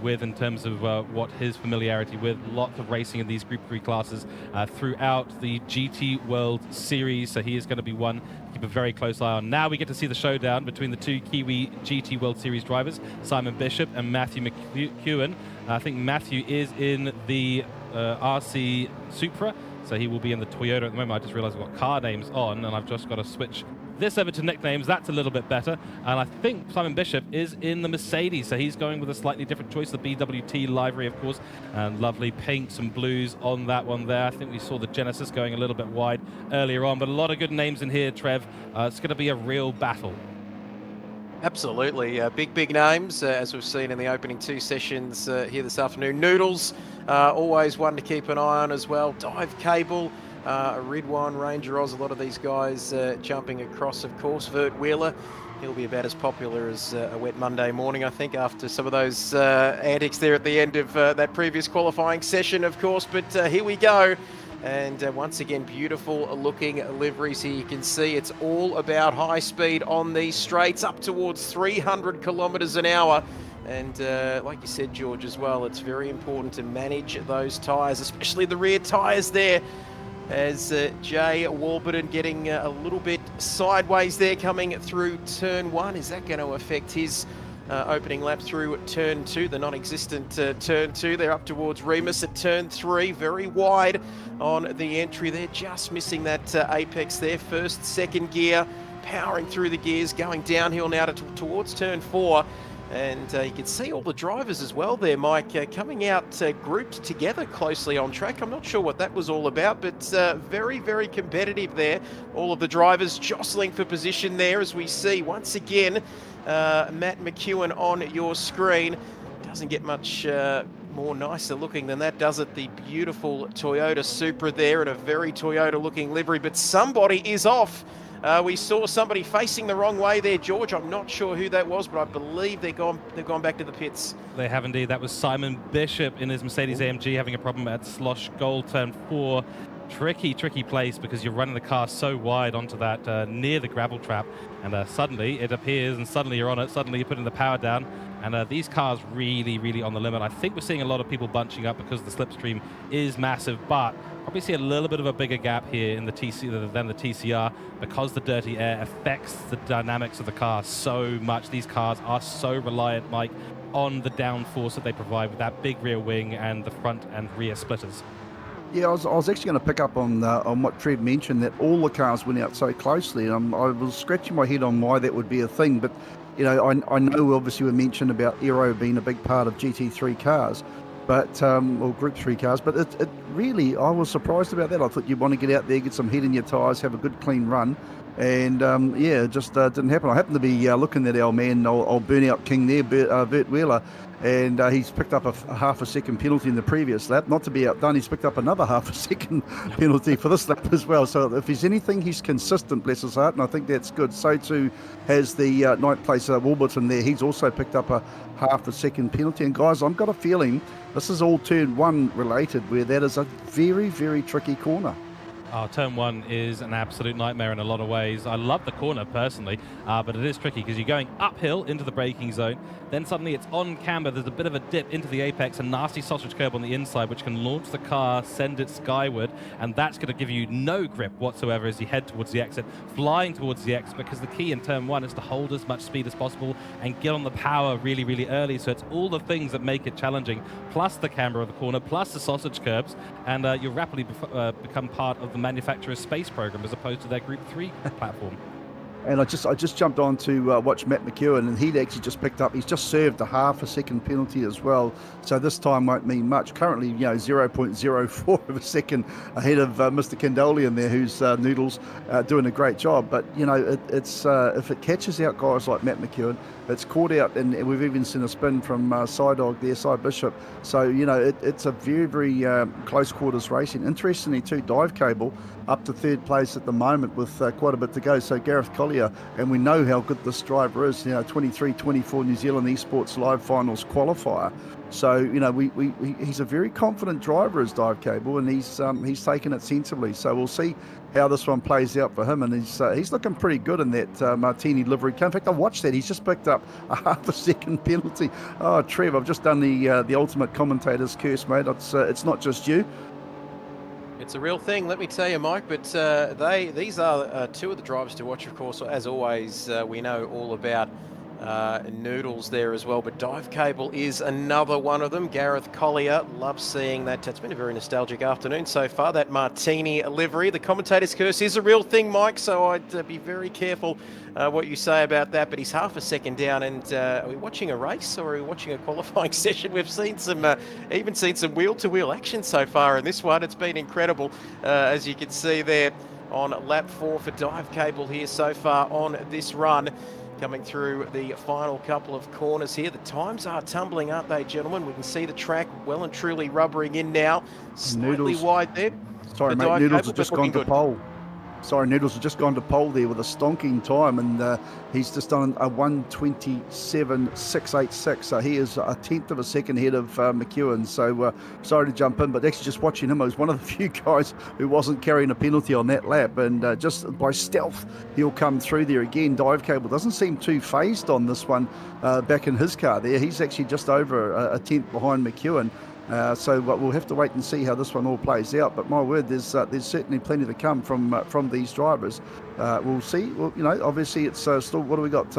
with in terms of what his familiarity with. Lots of racing in these Group 3 classes throughout the GT World Series, so he is going to be one to keep a very close eye on. Now we get to see the showdown between the two Kiwi GT World Series drivers, Simon Bishop and Matthew McEwen. I think Matthew is in the RC Supra, so he will be in the Toyota at the moment. I just realized I've got car names on, and I've just got to switch this over to nicknames. That's a little bit better. And I think Simon Bishop is in the Mercedes, so he's going with a slightly different choice, the BWT livery, of course, and lovely pinks and blues on that one there. I think we saw the Genesis going a little bit wide earlier on, but a lot of good names in here, Trev. It's going to be a real battle. Absolutely. Big names, as we've seen in the opening two sessions here this afternoon. Noodles, always one to keep an eye on as well. Dive Cable, Ridwan, Ranger Oz, a lot of these guys jumping across, of course. Vert Wheeler, he'll be about as popular as a wet Monday morning, I think, after some of those antics there at the end of that previous qualifying session, of course. But here we go. And once again, beautiful looking liveries here. You can see it's all about high speed on these straights, up towards 300 kilometers an hour. And like you said, George, as well, it's very important to manage those tyres, especially the rear tyres there. As Jay Warburton getting a little bit sideways there coming through turn one. Is that going to affect his opening lap through turn two, the non-existent turn two? They're up towards Remus at turn three, very wide on the entry there, just missing that apex there. First, second gear, powering through the gears, going downhill now towards turn four. And you can see all the drivers as well there, Mike, coming out grouped together closely on track. I'm not sure what that was all about, but very competitive there. All of the drivers jostling for position there, as we see once again Matt McEwen on your screen. Doesn't get much more nicer looking than that, does it? The beautiful Toyota Supra there in a very Toyota looking livery, but somebody is off. We saw somebody facing the wrong way there, George. I'm not sure who that was, but I believe they've gone back to the pits. They have indeed. That was Simon Bishop in his Mercedes AMG having a problem at Slosh Gold turn 4. Tricky place, because you're running the car so wide onto that near the gravel trap, and suddenly it appears, and suddenly you're on it, suddenly you're putting the power down, and these cars really on the limit. I think we're seeing a lot of people bunching up because the slipstream is massive, but probably see a little bit of a bigger gap here in the TC than the TCR, because the dirty air affects the dynamics of the car so much. These cars are so reliant, Mike, on the downforce that they provide with that big rear wing and the front and rear splitters. Yeah, I was actually going to pick up on what Trev mentioned, that all the cars went out so closely. I was scratching my head on why that would be a thing, but I know obviously we mentioned about aero being a big part of GT3 cars, but or Group 3 cars, but it really, I was surprised about that. I thought you'd want to get out there, get some heat in your tyres, have a good clean run, And yeah, it just didn't happen. I happened to be looking at our man, old burnout king there, Bert Wheeler, and he's picked up a half a second penalty in the previous lap. Not to be outdone, he's picked up another half a second penalty for this lap as well. So if he's anything, he's consistent, bless his heart, and I think that's good. So too has the ninth place Warburton there. He's also picked up a half a second penalty. And guys, I've got a feeling this is all turn one related, where that is a very, very tricky corner. Oh, turn one is an absolute nightmare in a lot of ways. I love the corner personally, but it is tricky because you're going uphill into the braking zone. Then suddenly it's on camber. There's a bit of a dip into the apex, a nasty sausage curb on the inside, which can launch the car, send it skyward, and that's going to give you no grip whatsoever as you head towards the exit, flying towards the exit, because the key in turn one is to hold as much speed as possible and get on the power really, really early. So it's all the things that make it challenging, plus the camber of the corner, plus the sausage curbs, and you'll rapidly become part of the manufacturer's space program as opposed to their Group 3 platform. And I just jumped on to watch Matt McEwen, and he'd actually just picked up, he's just served a half a second penalty as well. So this time won't mean much. Currently, 0.04 of a second ahead of Mr. Kendalian there, who's Noodles doing a great job. But, it's if it catches out guys like Matt McEwen, it's caught out, and we've even seen a spin from Sidog there, Side Bishop. So, it's a very, very close quarters racing. Interestingly too, Dive Cable up to third place at the moment with quite a bit to go. So Gareth Collier, and we know how good this driver is, 23-24 New Zealand Esports Live Finals qualifier. So, he's a very confident driver as Dive Cable, and he's taken it sensibly. So we'll see how this one plays out for him, and he's looking pretty good in that Martini livery car. In fact, I watched that. He's just picked up a half a second penalty. Oh, Trev, I've just done the ultimate commentator's curse, mate. It's not just you. It's a real thing, let me tell you, Mike. But these are two of the drivers to watch, of course. As always, we know all about Noodles there as well, but Dive Cable is another one of them. Gareth Collier, loves seeing that. It's been a very nostalgic afternoon so far, that Martini livery. The commentator's curse is a real thing, Mike, so I'd be very careful what you say about that. But he's half a second down, and are we watching a race or are we watching a qualifying session? We've seen some, even seen some wheel-to-wheel action so far in this one. It's been incredible, as you can see there on lap 4 for Dive Cable here so far on this run. Coming through the final couple of corners here. The times are tumbling, aren't they, gentlemen? We can see the track well and truly rubbering in now. Slightly wide there. Sorry, mate, Noodles has just gone to pole. Sorry, Noodles has just gone to pole there with a stonking time, and he's just done a 1:27.686. So he is a tenth of a second ahead of McEwen. So sorry to jump in, but actually just watching him, I was one of the few guys who wasn't carrying a penalty on that lap, and just by stealth he'll come through there again. Dive Cable doesn't seem too phased on this one back in his car there. He's actually just over a tenth behind McEwen. So we'll have to wait and see how this one all plays out. But my word, there's certainly plenty to come from these drivers. We'll see. Well, obviously it's still, what do we got?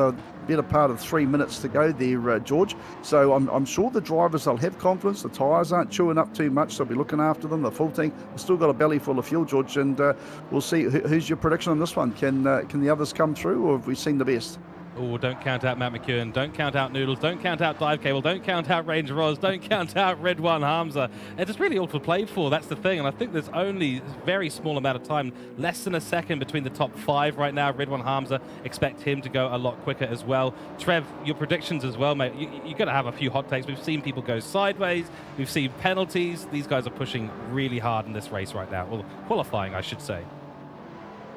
Better part of 3 minutes to go there, George. So I'm sure the drivers, they'll have confidence. The tyres aren't chewing up too much. They'll be looking after them. The full tank, we've still got a belly full of fuel, George. And we'll see. Who's your prediction on this one? Can the others come through, or have we seen the best? Oh, don't count out Matt McEwen, don't count out Noodles, don't count out Dive Cable, don't count out Ranger Roz, don't count out Red One Hamza. It's just really all to play for, that's the thing, and I think there's only a very small amount of time, less than a second between the top 5 right now. Red One Hamza, expect him to go a lot quicker as well. Trev, your predictions as well, mate. You've got to have a few hot takes. We've seen people go sideways, we've seen penalties. These guys are pushing really hard in this race right now, well, qualifying, I should say.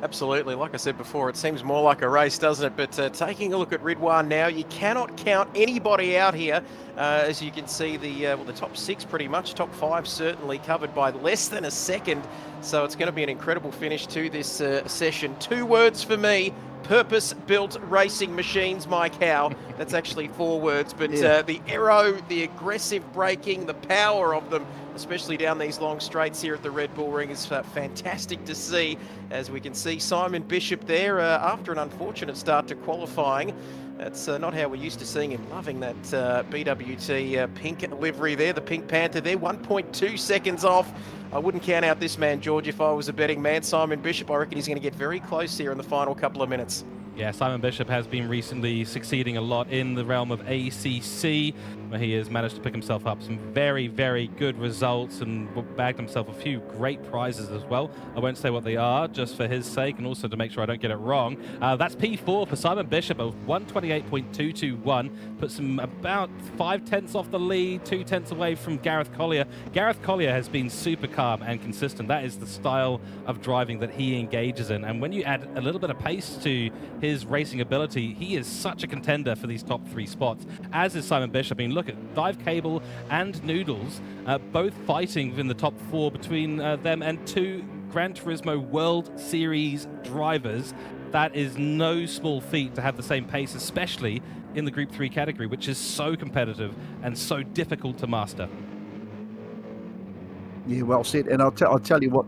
Absolutely. Like I said before, it seems more like a race, doesn't it? But taking a look at Ridwan now, you cannot count anybody out here. As you can see, the top 6 pretty much, top 5 certainly covered by less than a second. So it's going to be an incredible finish to this session. 2 words for me: purpose-built racing machines, Mike Howe. That's actually 4 words, but yeah. The aero, the aggressive braking, the power of them, especially down these long straights here at the Red Bull Ring, is fantastic to see. As we can see Simon Bishop there after an unfortunate start to qualifying. That's not how we're used to seeing him, loving that BWT pink livery there, the Pink Panther there, 1.2 seconds off. I wouldn't count out this man, George, if I was a betting man. Simon Bishop, I reckon he's going to get very close here in the final couple of minutes. Yeah, Simon Bishop has been recently succeeding a lot in the realm of ACC, where he has managed to pick himself up some very, very good results and bagged himself a few great prizes as well. I won't say what they are, just for his sake, and also to make sure I don't get it wrong. That's P4 for Simon Bishop of 128.221, puts him about 5/10 off the lead, 2/10 away from Gareth Collier. Gareth Collier has been super calm and consistent. That is the style of driving that he engages in, and when you add a little bit of pace to his racing ability, he is such a contender for these top 3 spots, as is Simon Bishop. I mean, look at Dive Cable and Noodles, both fighting in the top 4 between them and 2 Gran Turismo World Series drivers. That is no small feat to have the same pace, especially in the Group 3 category, which is so competitive and so difficult to master. Yeah, well said. And I'll tell you what,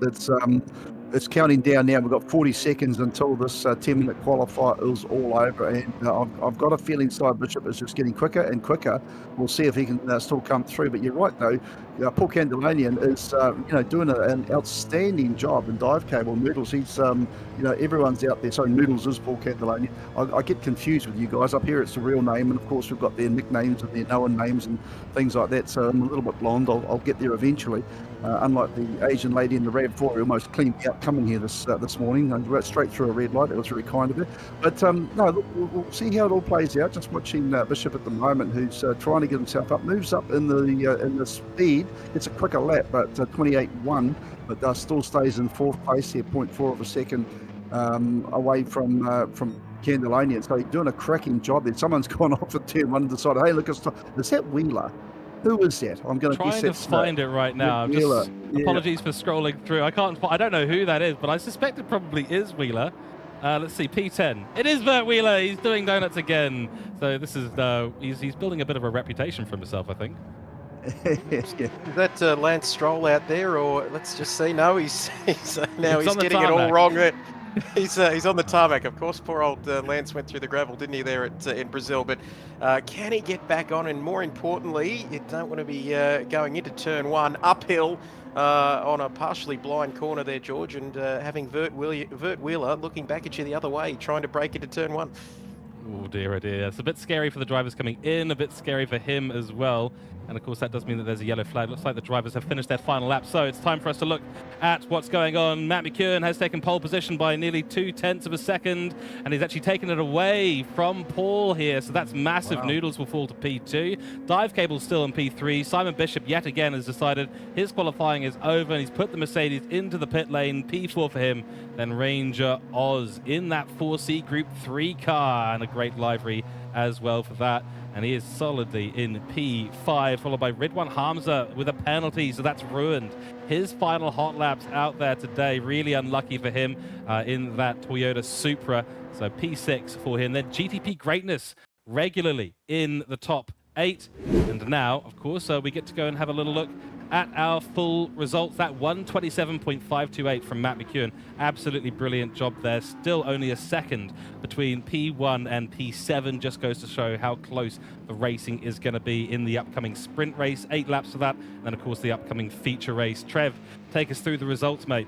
it's counting down now. We've got 40 seconds until this 10-minute qualifier is all over, and I've got a feeling Simon Bishop is just getting quicker and quicker. We'll see if he can still come through. But you're right, though. Paul Candelanian is doing an outstanding job in Dive Cable. Noodles, he's everyone's out there. So Noodles is Paul Candelanian. I get confused with you guys. Up here it's the real name, and of course we've got their nicknames and their known names and things like that. So I'm a little bit blonde. I'll get there eventually. Unlike the Asian lady in the RAV4, who almost cleaned me up coming here this morning. I went straight through a red light. It was very kind of her. But no, look, we'll see how it all plays out. Just watching Bishop at the moment, who's trying to get himself up, moves up in the speed. It's a quicker lap, but 28.1, but still stays in 4th place here, 0.4 of a second away from Candelanian. So he's doing a cracking job there. Someone's gone off at turn 1 and decided, hey, look, is that Wheeler? Who is that? I'm going to trying to find it right now. Just apologies for scrolling through. I don't know who that is, but I suspect it probably is Wheeler. Let's see, P10. It is Bert Wheeler. He's doing donuts again. So this is he's building a bit of a reputation for himself, I think. Is that Lance Stroll out there, or let's just see? No, he's getting it all wrong. He's on the tarmac, of course. Poor old Lance went through the gravel, didn't he, there in Brazil? But can he get back on? And more importantly, you don't want to be going into turn 1 uphill on a partially blind corner there, George, and having Vert Wheeler looking back at you the other way, trying to break into turn 1. Oh dear, oh dear. It's a bit scary for the drivers coming in, a bit scary for him as well. And of course that does mean that there's a yellow flag. Looks like the drivers have finished their final lap. So it's time for us to look at what's going on. Matt McEwen has taken pole position by nearly 2/10 of a second, and he's actually taken it away from Paul here. So that's massive. Wow. Noodles will fall to P2. Dive Cable still in P3. Simon Bishop yet again has decided his qualifying is over, and he's put the Mercedes into the pit lane. P4 for him. Then Ranger Oz in that 4C Group 3 car, and a great livery as well for that. And he is solidly in P5, followed by Ridwan Hamza with a penalty, so that's ruined his final hot laps out there today. Really unlucky for him in that Toyota Supra. So P6 for him. Then GTP Greatness regularly in the top 8. And now, of course, we get to go and have a little look at our full results. That 127.528 from Matt McEwen. Absolutely brilliant job there. Still only a second between P1 and P7. Just goes to show how close the racing is going to be in the upcoming sprint race. 8 laps for that. And then, of course, the upcoming feature race. Trev, take us through the results, mate.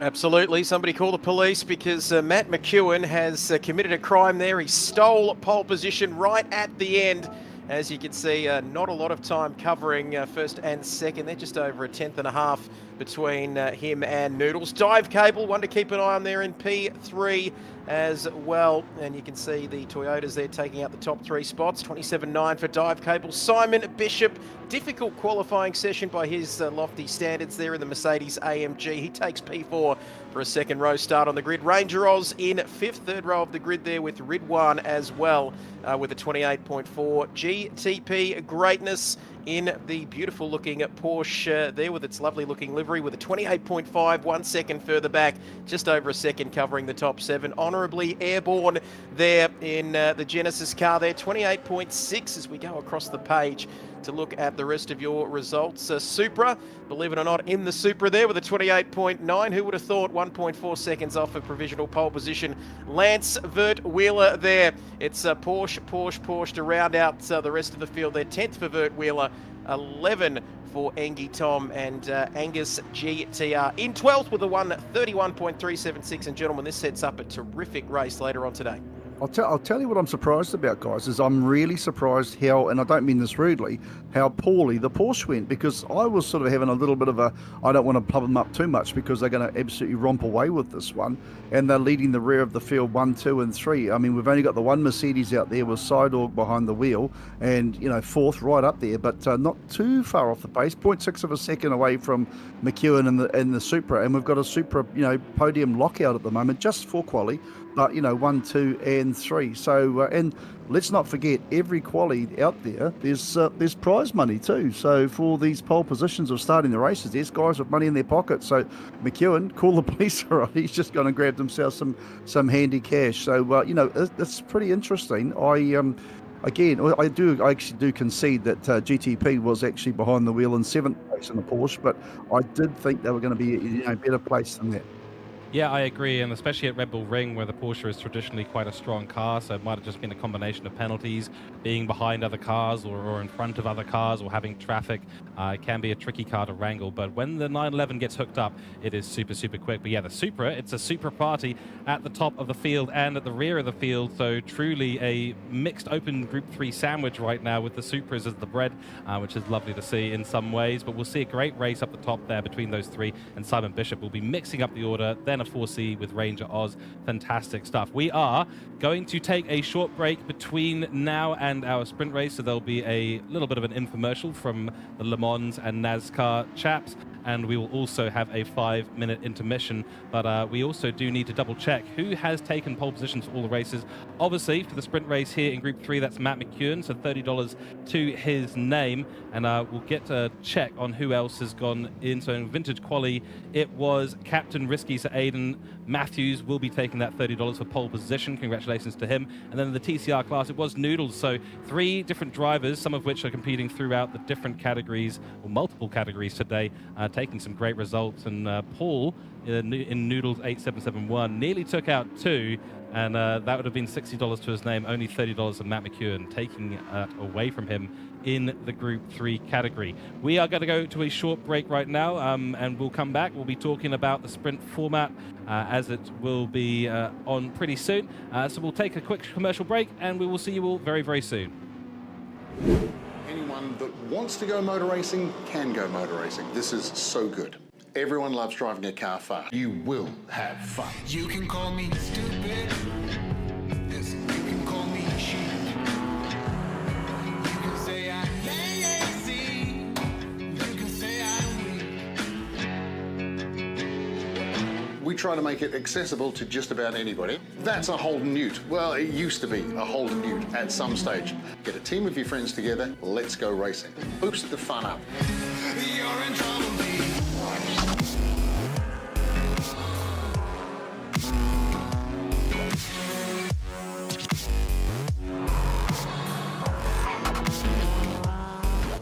Absolutely. Somebody call the police, because Matt McEwen has committed a crime there. He stole pole position right at the end. As you can see, not a lot of time covering first and second. They're just over a 1/10.5 between him and Noodles. Dive Cable, one to keep an eye on there in P3 as well. And you can see the Toyotas there taking out the top 3 spots. 27.9 for Dive Cable. Simon Bishop, difficult qualifying session by his lofty standards there in the Mercedes AMG. He takes P4 for a second row start on the grid. Ranger Oz in 5th, third row of the grid there with Ridwan as well with a 28.4. GTP Greatness in the beautiful looking Porsche there with its lovely looking livery with a 28.5, 1 second further back, just over a second covering the top 7. Honourably airborne there in the Genesis car there, 28.6 as we go across the page to look at the rest of your results. Supra, believe it or not, in the Supra there with a 28.9. Who would have thought 1.4 seconds off a provisional pole position. Lance Vert Wheeler there. It's Porsche to round out the rest of the field there. 10th for Vert Wheeler. 11 for Engie Tom and Angus GTR in 12th with a 1:31.376. And gentlemen, this sets up a terrific race later on today. I'll tell you what I'm surprised about, guys, is I'm really surprised how, and I don't mean this rudely, how poorly the Porsche went, because I was sort of having a little bit of a, I don't want to pub them up too much because they're going to absolutely romp away with this one, and they're leading the rear of the field 1, 2, and 3. I mean, we've only got the one Mercedes out there with Sidorg behind the wheel, and, you know, fourth right up there, but not too far off the pace, 0.6 of a second away from McEwen in the Supra, and we've got a Supra, you know, podium lockout at the moment, just for quali. But, you know, 1, 2, and 3. So, and let's not forget, every quali out there, there's prize money too. So for these pole positions of starting the races, there's guys with money in their pockets. So McEwen, call the police, all right? He's just gone and grabbed himself some handy cash. So, you know, it's pretty interesting. Again, I actually do concede that GTP was actually behind the wheel in 7th place in the Porsche, but I did think they were going to be, you know, better placed than that. Yeah, I agree, and especially at Red Bull Ring, where the Porsche is traditionally quite a strong car, so it might have just been a combination of penalties, being behind other cars or in front of other cars or having traffic. It can be a tricky car to wrangle, but when the 911 gets hooked up, it is super, super quick. But yeah, the Supra, it's a Supra party at the top of the field and at the rear of the field, so truly a mixed open Group 3 sandwich right now with the Supras as the bread, which is lovely to see in some ways, but we'll see a great race up the top there between those three, and Simon Bishop will be mixing up the order, then a 4C with Ranger Oz. Fantastic stuff. We are going to take a short break between now and our sprint race, so there'll be a little bit of an infomercial from the Le Mans and NASCAR chaps, and we will also have a 5-minute intermission, but we also do need to double check who has taken pole positions for all the races. Obviously, for the sprint race here in Group 3, that's Matt McEwen, so $30 to his name, and we'll get a check on who else has gone in. So in Vintage Quali, it was Captain Risky, so Aiden Matthews will be taking that $30 for pole position. Congratulations to him. And then in the TCR class, it was Noodles, so 3 different drivers, some of which are competing throughout the different categories, or multiple categories today, taking some great results. And Paul in Noodles 8771 nearly took out 2, and that would have been $60 to his name, only $30 of Matt McEwen, taking away from him in the Group 3 category. We are going to go to a short break right now, and we'll come back. We'll be talking about the sprint format as it will be on pretty soon. So we'll take a quick commercial break, and we will see you all very, very soon. Anyone that wants to go motor racing can go motor racing. This is so good. Everyone loves driving a car fast. You will have fun. You can call me stupid. Yes, you can call me cheap. You can say I'm lazy. You can say I'm weak. We try to make it accessible to just about anybody. That's a Holden Ute. Well, it used to be a Holden Ute at some stage. Get a team of your friends together, let's go racing. Boost the fun up. You're in trouble,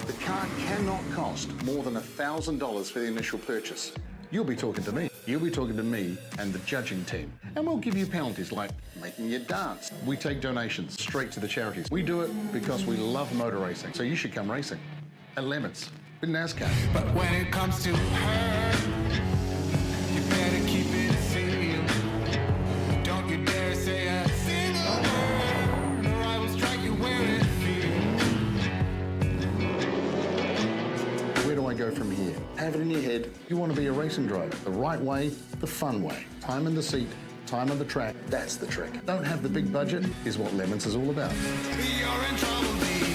The car cannot cost more than $1,000 for the initial purchase. You'll be talking to me. You'll be talking to me and the judging team. And we'll give you penalties like making you dance. We take donations straight to the charities. We do it because we love motor racing. So you should come racing at Lemons with NASCAR. but when it comes to her, you better keep it sealed. Don't you dare say a single word, or I will strike you where it feels. Where do I go from here? Have it in your head. You want to be a racing driver. The right way, the fun way. Time in the seat, time on the track. That's the trick. Don't have the big budget is what Lemons is all about. You're in trouble, baby.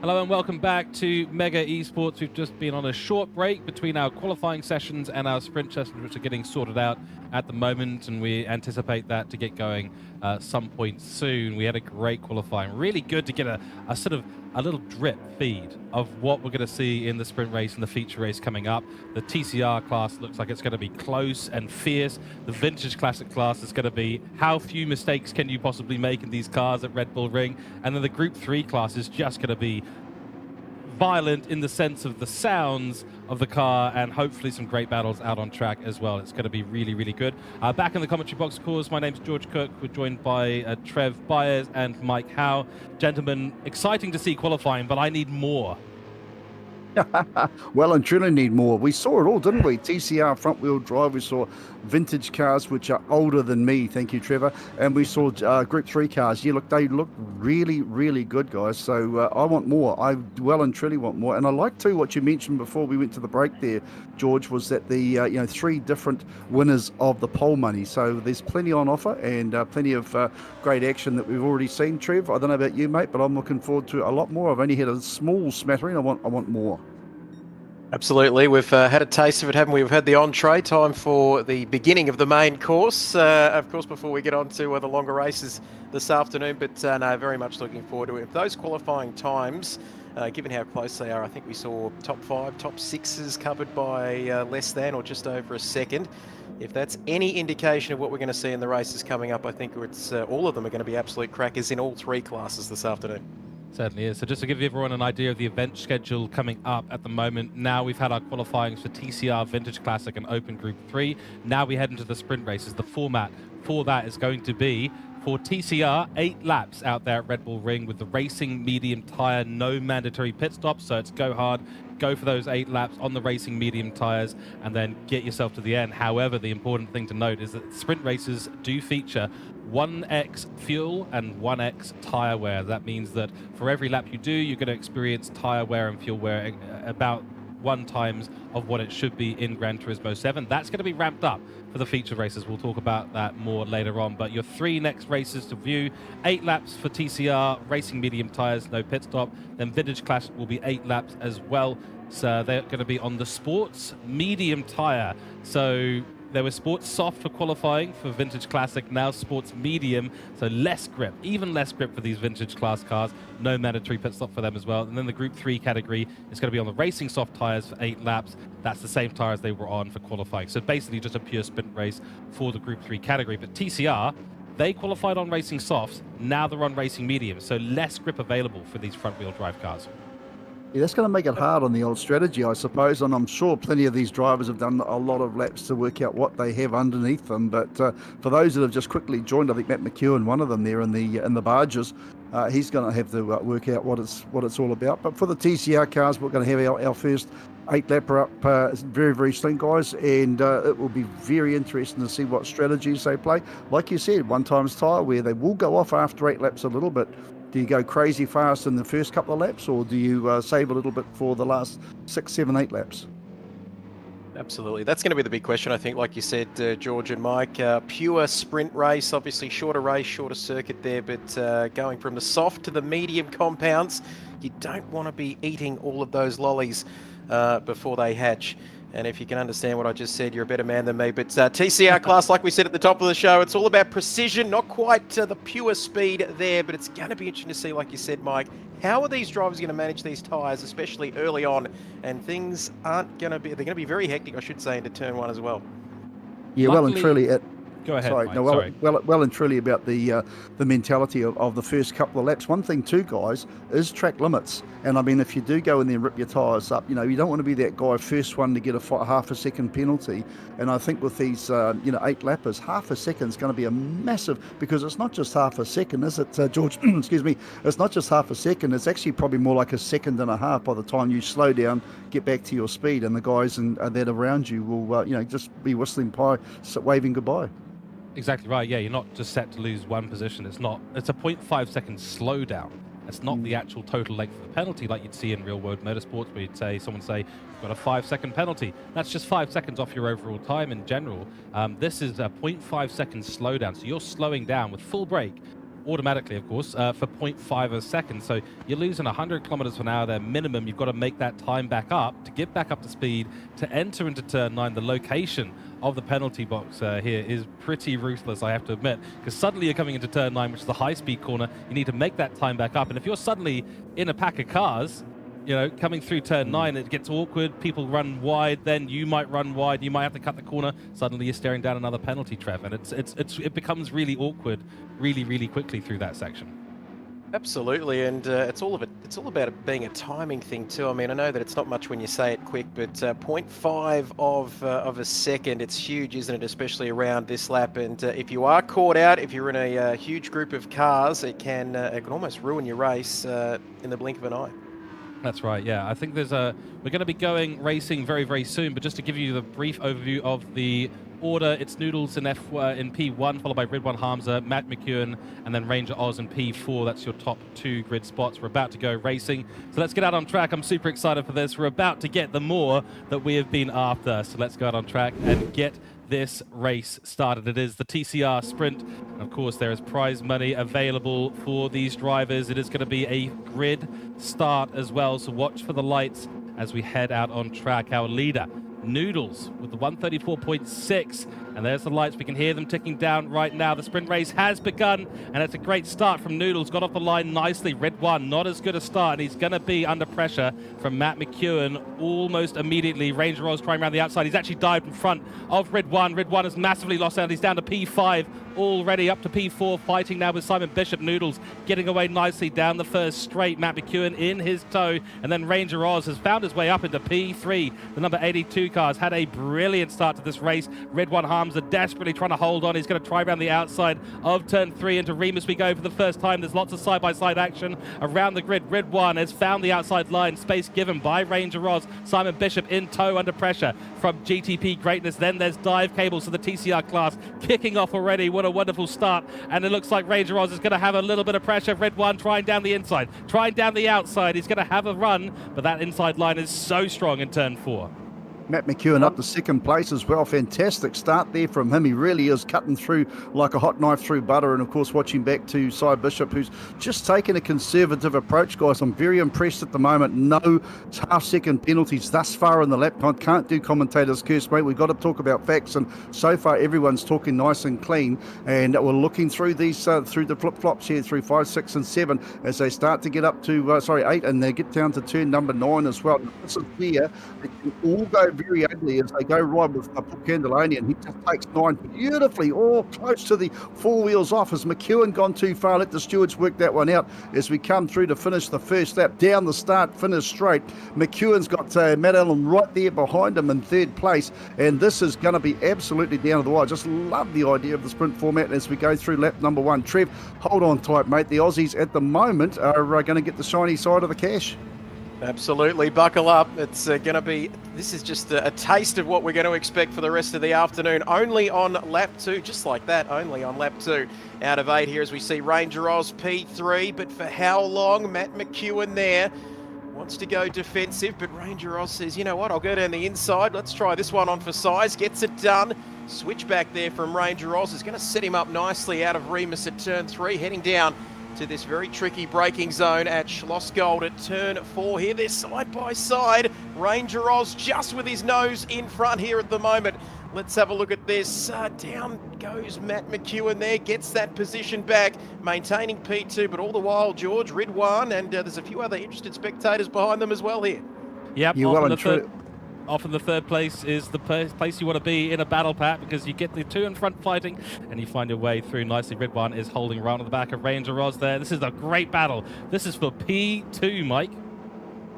Hello and welcome back to Mega Esports. We've just been on a short break between our qualifying sessions and our sprint sessions, which are getting sorted out at the moment, and we anticipate that to get going some point soon. We had a great qualifying. Really good to get a sort of a little drip feed of what we're going to see in the sprint race and the feature race coming up. The TCR class looks like it's going to be close and fierce. The Vintage Classic class is going to be how few mistakes can you possibly make in these cars at Red Bull Ring. And then the Group 3 class is just going to be violent in the sense of the sounds of the car, and hopefully some great battles out on track as well. It's going to be really, really good. Back in the commentary box, of course, my name's George Cook. We're joined by Trev Byers and Mike Howe. Gentlemen, exciting to see qualifying, but I need more. Well and truly need more. We saw it all, didn't we? TCR front wheel drive. We saw vintage cars which are older than me. Thank you, Trevor. And we saw Group 3 cars. Yeah, look, they look really, really good, guys. So I want more. I well and truly want more. And I like too what you mentioned before we went to the break there, George, was that the 3 different winners of the poll money. So there's plenty on offer and plenty of great action that we've already seen. Trev, I don't know about you, mate, but I'm looking forward to a lot more. I've only had a small smattering. I want more. Absolutely. We've had a taste of it, haven't we? We've had the entree. Time for the beginning of the main course, of course, before we get on to the longer races this afternoon. But no, very much looking forward to it. Those qualifying times, given how close they are, I think we saw top 5, top 6s covered by less than or just over a second. If that's any indication of what we're going to see in the races coming up, I think it's all of them are going to be absolute crackers in all 3 classes this afternoon. Certainly is. So just to give everyone an idea of the event schedule coming up at the moment, now we've had our qualifying for TCR, Vintage Classic and Open Group 3. Now we head into the sprint races. The format for that is going to be, for TCR, 8 laps out there at Red Bull Ring with the racing medium tyre, no mandatory pit stops. So it's go hard, go for those 8 laps on the racing medium tyres and then get yourself to the end. However, the important thing to note is that sprint races do feature 1x fuel and 1x tyre wear. That means that for every lap you do, you're going to experience tyre wear and fuel wear about 1 times of what it should be in Gran Turismo 7. That's going to be ramped up for the feature races. We'll talk about that more later on. But your 3 next races to view, 8 laps for TCR, racing medium tyres, no pit stop. Then Vintage Classic will be 8 laps as well. So they're going to be on the sports medium tyre. So there was sports soft for qualifying for Vintage Classic, now sports medium, so less grip, even less grip for these vintage class cars. No mandatory pit stop for them as well. And then the Group 3 category is going to be on the racing soft tyres for 8 laps. That's the same tyres they were on for qualifying. So basically just a pure sprint race for the Group 3 category. But TCR, they qualified on racing softs, now they're on racing medium, so less grip available for these front-wheel drive cars. Yeah, that's going to make it hard on the old strategy, I suppose, and I'm sure plenty of these drivers have done a lot of laps to work out what they have underneath them. But for those that have just quickly joined, I think Matt McEwen, one of them there in the barges, he's going to have to work out what it's all about. But for the TCR cars, we're going to have our first 8-lapper up very, very soon, guys, and it will be very interesting to see what strategies they play. Like you said, 1 times tyre, where they will go off after 8 laps a little bit. Do you go crazy fast in the first couple of laps, or do you save a little bit for the last 6, 7, 8 laps? Absolutely. That's going to be the big question, I think, like you said, George and Mike. Pure sprint race, obviously shorter race, shorter circuit there, but going from the soft to the medium compounds, you don't want to be eating all of those lollies before they hatch. And if you can understand what I just said, you're a better man than me. But TCR class, like we said at the top of the show, it's all about precision, not quite the pure speed there, but it's going to be interesting to see, like you said, Mike, how are these drivers going to manage these tyres, especially early on? And things aren't going to be, they're going to be very hectic, I should say, into turn 1 as well. Yeah, well and truly it. Go ahead, Sorry, Mike. no, well and truly about the mentality of the first couple of laps. One thing too, guys, is track limits. And I mean, if you do go in there and rip your tyres up, you don't want to be that guy first one to get a half a second penalty. And I think with these 8 lappers, half a second is going to be a massive, because it's not just half a second, is it, George? Excuse me. It's not just half a second. It's actually probably more like a second and a half by the time you slow down, get back to your speed, and the guys that around you will just be whistling by, waving goodbye. Exactly right. Yeah, you're not just set to lose 1 position. It's a 0.5 second slowdown. It's not the actual total length of the penalty like you'd see in real world motorsports, where someone say, you've got a 5-second penalty. That's just 5 seconds off your overall time in general. This is a 0.5 second slowdown. So you're slowing down with full brake, automatically, of course, for 0.5 of a second. So you're losing 100 kilometers an hour there minimum. You've got to make that time back up to get back up to speed to enter into turn 9. The location of the penalty box here is pretty ruthless, I have to admit, because suddenly you're coming into turn 9, which is the high-speed corner. You need to make that time back up, and if you're suddenly in a pack of cars, coming through turn 9, it gets awkward. People run wide, then you might run wide. You might have to cut the corner. Suddenly you're staring down another penalty, Trev, and it becomes really awkward, really, really quickly through that section. Absolutely, and it's all about it being a timing thing too. I mean, I know that it's not much when you say it quick, but 0.5 of a second, it's huge, isn't it? Especially around this lap. And if you are caught out, if you're in a huge group of cars, it can almost ruin your race in the blink of an eye. That's right, yeah. I think we're going to be going racing very, very soon, but just to give you the brief overview of the order, it's Noodles in in P1, followed by Red One Hamza, Matt McEwen, and then Ranger Oz in P4. That's your top 2 grid spots. We're about to go racing, so let's get out on track. I'm super excited for this. We're about to get the more that we have been after, so let's go out on track and get this race started. It is the TCR Sprint. And of course, there is prize money available for these drivers. It is going to be a grid start as well, so watch for the lights as we head out on track. Our leader, Noodles, with the 134.6, and there's the lights. We can hear them ticking down right now. The sprint race has begun, and it's a great start from Noodles. Got off the line nicely. Red One, not as good a start, and he's going to be under pressure from Matt McEwen almost immediately. Ranger Oz trying around the outside. He's actually dived in front of Red One. Red One has massively lost out. He's down to P5 already, up to P4, fighting now with Simon Bishop. Noodles getting away nicely down the first straight. Matt McEwen in his tow, and then Ranger Oz has found his way up into P3. The number 82 car has had a brilliant start to this race. Red One Hamza desperately trying to hold on. He's going to try around the outside of turn 3 into Remus we go for the first time. There's lots of side-by-side action around the grid. Red One has found the outside line, space given by Ranger Oz. Simon Bishop in tow under pressure from GTP Greatness. Then there's Dive Cables to the TCR class kicking off already. What a wonderful start, and it looks like Ranger Oz is going to have a little bit of pressure. Red One trying down the inside, trying down the outside. He's going to have a run, but that inside line is so strong in turn 4. Matt McEwen up to second place as well. Fantastic start there from him. He really is cutting through like a hot knife through butter. And of course, watching back to Cy Bishop, who's just taken a conservative approach, guys. I'm very impressed at the moment. No half-second penalties thus far in the lap. I can't do commentator's curse, mate. We've got to talk about facts. And so far, everyone's talking nice and clean. And we're looking through these, through the flip-flops here, through 5, 6, and 7, as they start to get up to, 8, and they get down to turn number 9 as well. This is here. It can all go very ugly as they go right with Paul Candelanian. He just takes 9 beautifully, all close to the 4 wheels off. Has McEwen gone too far? Let the stewards work that one out as we come through to finish the first lap. Down the start, finish straight. McEwen's got Matt Allen right there behind him in 3rd place, and this is going to be absolutely down to the wire. Just love the idea of the sprint format as we go through lap number 1. Trev, hold on tight, mate. The Aussies at the moment are going to get the shiny side of the cash. Absolutely, buckle up. It's going to be, this is just a taste of what we're going to expect for the rest of the afternoon. Only on lap 2, just like that, only on lap 2 out of 8 here as we see Ranger Oz P3, but for how long? Matt McEwen there wants to go defensive, but Ranger Oz says, you know what, I'll go down the inside. Let's try this one on for size. Gets it done. Switch back there from Ranger Oz is going to set him up nicely out of Remus at turn 3, heading down to this very tricky braking zone at Schlossgold at turn 4 here. They're side by side. Ranger Oz just with his nose in front here at the moment. Let's have a look at this. Down goes Matt McEwen there, gets that position back, maintaining P2, but all the while, George, Red One, and there's a few other interested spectators behind them as well here. Yep, You well and true. Often the 3rd place is the place you want to be in a battle, Pat, because you get the 2 in front fighting and you find your way through nicely. Red One is holding right on the back of Ranger Oz there. This is a great battle. This is for P2, Mike.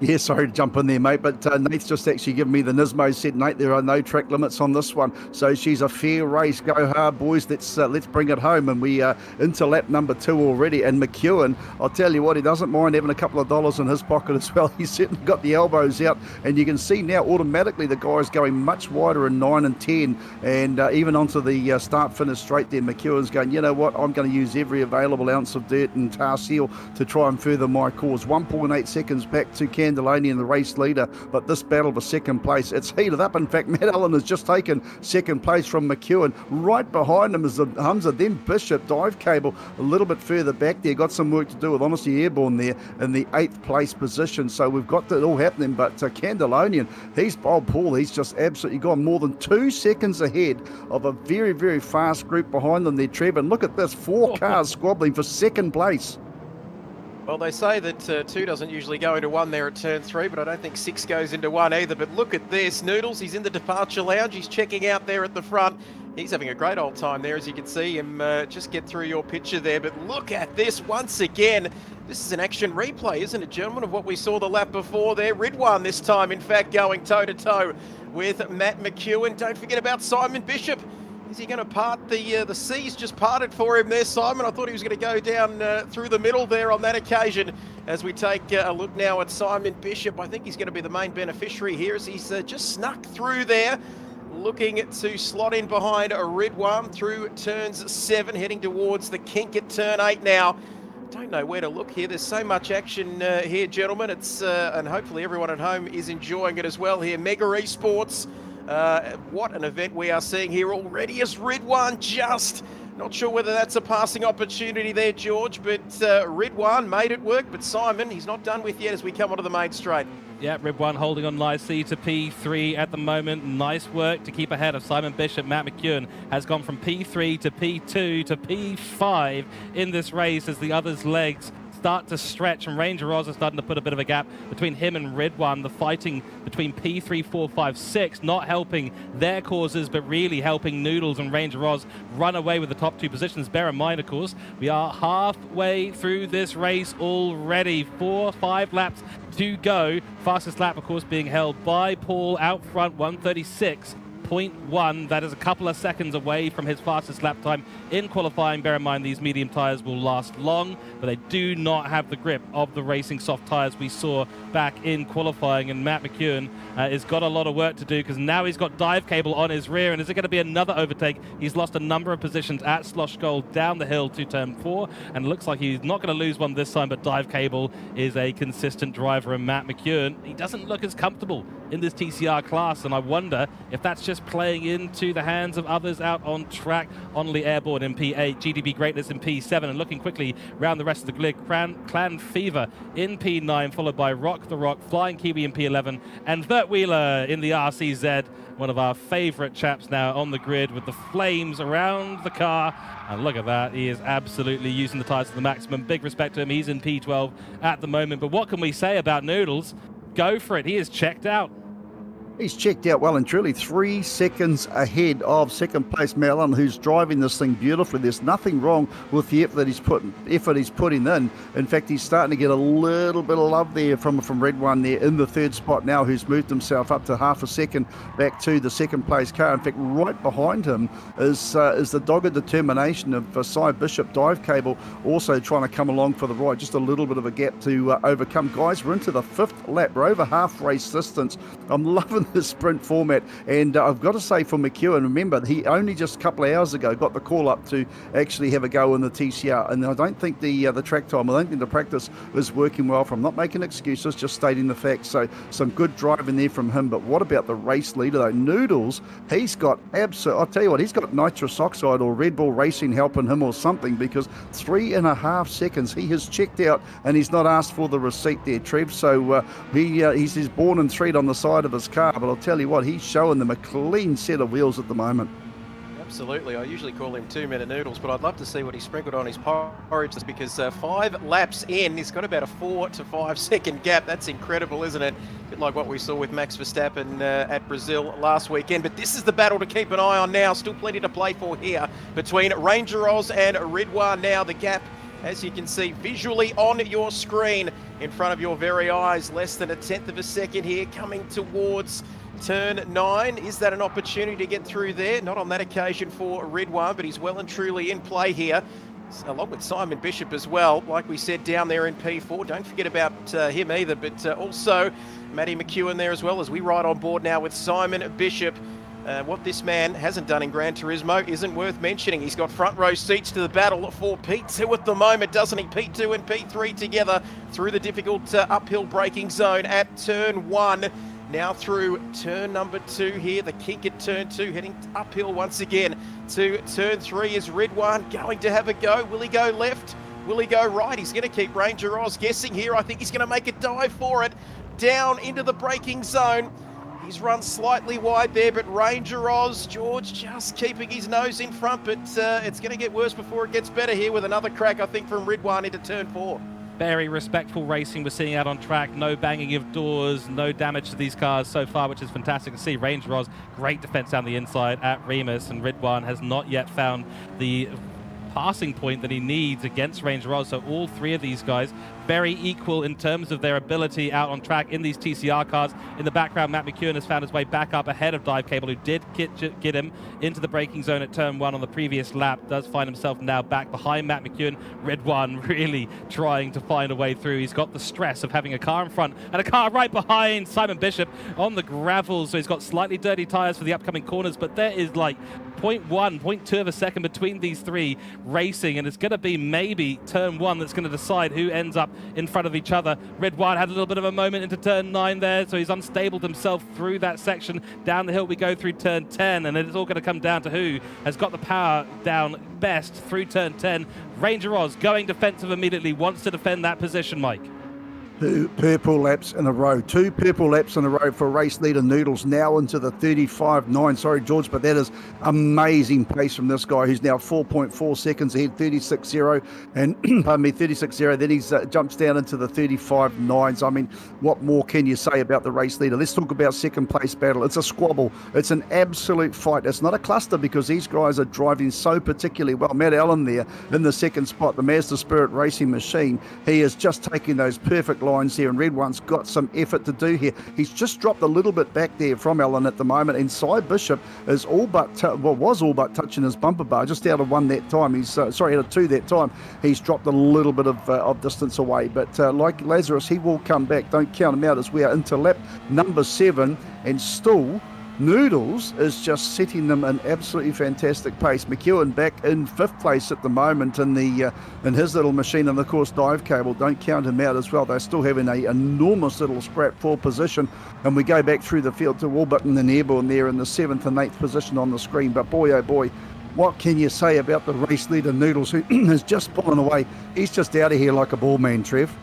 Yeah, sorry to jump in there, mate, but Nate's just actually given me the Nismo, said, Nate, there are no track limits on this one, so she's a fair race. Go hard, boys. Let's bring it home, and we are into lap number 2 already. And McEwen, I'll tell you what, he doesn't mind having a couple of dollars in his pocket as well. He's certainly got the elbows out, and you can see now automatically the guy's going much wider in 9 and 10, and even onto the start-finish straight there. McEwen's going, you know what, I'm going to use every available ounce of dirt and tar seal to try and further my cause. 1.8 seconds back to Candelanian, the race leader, but this battle for second place, it's heated up. In fact, Matt Allen has just taken second place from McEwen. Right behind him is the Hamza, then Bishop. Dive Cable a little bit further back there, got some work to do with Honesty Airborne there in the 8th place position, so we've got that all happening. But Candelanian, he's just absolutely gone more than 2 seconds ahead of a very, very fast group behind them there, Trev. And look at this, 4 cars squabbling for second place. Well, they say that 2 doesn't usually go into 1 there at turn 3, but I don't think 6 goes into 1 either. But look at this. Noodles, he's in the departure lounge. He's checking out there at the front. He's having a great old time there, as you can see him just get through your picture there. But look at this once again. This is an action replay, isn't it, gentlemen, of what we saw the lap before there. Red One this time, in fact, going toe-to-toe with Matt McEwen. Don't forget about Simon Bishop. Is he going to part the seas just parted for him there, Simon? I thought he was going to go down through the middle there on that occasion. As we take a look now at Simon Bishop, I think he's going to be the main beneficiary here as he's just snuck through there, looking to slot in behind Ridwan through turns 7, heading towards the kink at turn 8 now. Don't know where to look here. There's so much action here, gentlemen. It's and hopefully everyone at home is enjoying it as well here. Mega Esports. What an event we are seeing here already as Ridwan just, not sure whether that's a passing opportunity there, George, but Ridwan made it work, but Simon, he's not done with yet as we come onto the main straight. Yeah, Ridwan holding on nicely to P3 at the moment. Nice work to keep ahead of Simon Bishop. Matt McEwen has gone from P3 to P2 to P5 in this race as the others' legs start to stretch, and Ranger Oz is starting to put a bit of a gap between him and Ridwan. The fighting between P3, 4, 5, 6, not helping their causes, but really helping Noodles and Ranger Oz run away with the top 2 positions. Bear in mind, of course, we are halfway through this race already. 4, 5 laps to go. Fastest lap, of course, being held by Paul out front, 1:36.1. That is a couple of seconds away from his fastest lap time in qualifying. Bear in mind, these medium tyres will last long, but they do not have the grip of the racing soft tyres we saw back in qualifying. And Matt McEwen has got a lot of work to do because now he's got dive cable on his rear. And is it going to be another overtake? He's lost a number of positions at Slosh Gold down the hill to turn 4, and it looks like he's not going to lose one this time, but dive cable is a consistent driver. And Matt McEwen, he doesn't look as comfortable in this TCR class, and I wonder if that's just playing into the hands of others out on track. Only Airborne in P8, GDB Greatness in P7, and looking quickly around the rest of the grid, Clan Fever in P9, followed by Rock the Rock, Flying Kiwi in P11, and Vert Wheeler in the RCZ, one of our favorite chaps now on the grid with the flames around the car. And look at that, he is absolutely using the tyres to the maximum. Big respect to him, he's in P12 at the moment. But what can we say about Noodles? Go for it, he is checked out. He's checked out well and truly, 3 seconds ahead of second place Malin, who's driving this thing beautifully. There's nothing wrong with the effort he's putting in. In fact, he's starting to get a little bit of love there from Ridwan there in the 3rd spot now, who's moved himself up to half a second back to the second place car. In fact, right behind him is the dogged determination of Cy Bishop. Dive cable also trying to come along for the ride. Just a little bit of a gap to overcome. Guys, we're into the 5th lap. We're over half race distance. I'm loving the sprint format, and I've got to say for McEwen, remember he only just a couple of hours ago got the call up to actually have a go in the TCR, and I don't think the track time, I don't think the practice is working well for him. Not making excuses, just stating the facts. So some good driving there from him. But what about the race leader though? Noodles, he's got I'll tell you what, he's got nitrous oxide or Red Bull Racing helping him or something, because 3.5 seconds he has checked out and he's not asked for the receipt there, Trev. So he's born and bred on the side of his car, but I'll tell you what, he's showing them a clean set of wheels at the moment. Absolutely. I usually call him 2-minute noodles, but I'd love to see what he sprinkled on his porridge, because 5 laps in, he's got about a 4 to 5 second gap. That's incredible, isn't it? A bit like what we saw with Max Verstappen at Brazil last weekend. But this is the battle to keep an eye on now. Still plenty to play for here between Ranger Oz and Ridwan. Now the gap, as you can see visually on your screen in front of your very eyes, less than 1/10 of a second here coming towards turn 9. Is that an opportunity to get through there? Not on that occasion for Ridwan, but he's well and truly in play here, along with Simon Bishop as well. Like we said, down there in P4. Don't forget about him either, but also Matty McEwen there as well, as we ride on board now with Simon Bishop. What this man hasn't done in Gran Turismo isn't worth mentioning. He's got front row seats to the battle for P2 at the moment, doesn't he? P2 and P3 together through the difficult uphill braking zone at turn 1. Now through turn number 2 here, the kink at turn 2, heading uphill once again to turn 3. Is Ridwan going to have a go? Will he go left? Will he go right? He's going to keep Ranger Oz guessing here. I think he's going to make a dive for it. Down into the braking zone. He's run slightly wide there, but Ranger Oz, George, just keeping his nose in front, but it's going to get worse before it gets better here with another crack, I think, from Ridwan into turn 4. Very respectful racing we're seeing out on track. No banging of doors, no damage to these cars so far, which is fantastic to see. Ranger Oz, great defense down the inside at Remus, and Ridwan has not yet found the passing point that he needs against Ranger Oz. So all 3 of these guys very equal in terms of their ability out on track in these TCR cars. In the background, Matt McEwen has found his way back up ahead of Dive Cable, who did get him into the braking zone at turn 1 on the previous lap. Does find himself now back behind Matt McEwen. Red One really trying to find a way through. He's got the stress of having a car in front and a car right behind Simon Bishop on the gravel, so he's got slightly dirty tires for the upcoming corners, but there is like 0.1, 0.2 of a second between these three racing, and it's going to be maybe turn 1 that's going to decide who ends up in front of each other. Red One had a little bit of a moment into turn 9 there, so he's unstabled himself through that section. Down the hill we go through turn 10, and it's all going to come down to who has got the power down best through turn 10. Ranger Oz going defensive immediately, wants to defend that position, Mike. 2 purple laps in a row. 2 purple laps in a row for race leader Noodles, now into the 35.9. Sorry, George, but that is amazing pace from this guy, who's now 4.4 seconds ahead, 36.0, and pardon me, 36.0. Then he's jumps down into the 35.9s. I mean, what more can you say about the race leader? Let's talk about second place battle. It's a squabble. It's an absolute fight. It's not a cluster because these guys are driving so particularly well. Matt Allen there in the second spot, the Mazda Spirit Racing Machine. He is just taking those perfect lines here, and Red One's got some effort to do here. He's just dropped a little bit back there from Allen at the moment, and Cy Bishop is was all but touching his bumper bar, just out of 1 that time. He's out of 2 that time. He's dropped a little bit of distance away, but like Lazarus, he will come back. Don't count him out as we are into lap number 7, and still Noodles is just setting them an absolutely fantastic pace. McEwen back in 5th place at the moment in his little machine, and of course Dive Cable, don't count him out as well. They're still having an enormous little scrap for position, and we go back through the field to Warburton and Airborne there in the 7th and 8th position on the screen. But boy oh boy, what can you say about the race leader Noodles, who is just pulling away? He's just out of here like a ball man, Trev.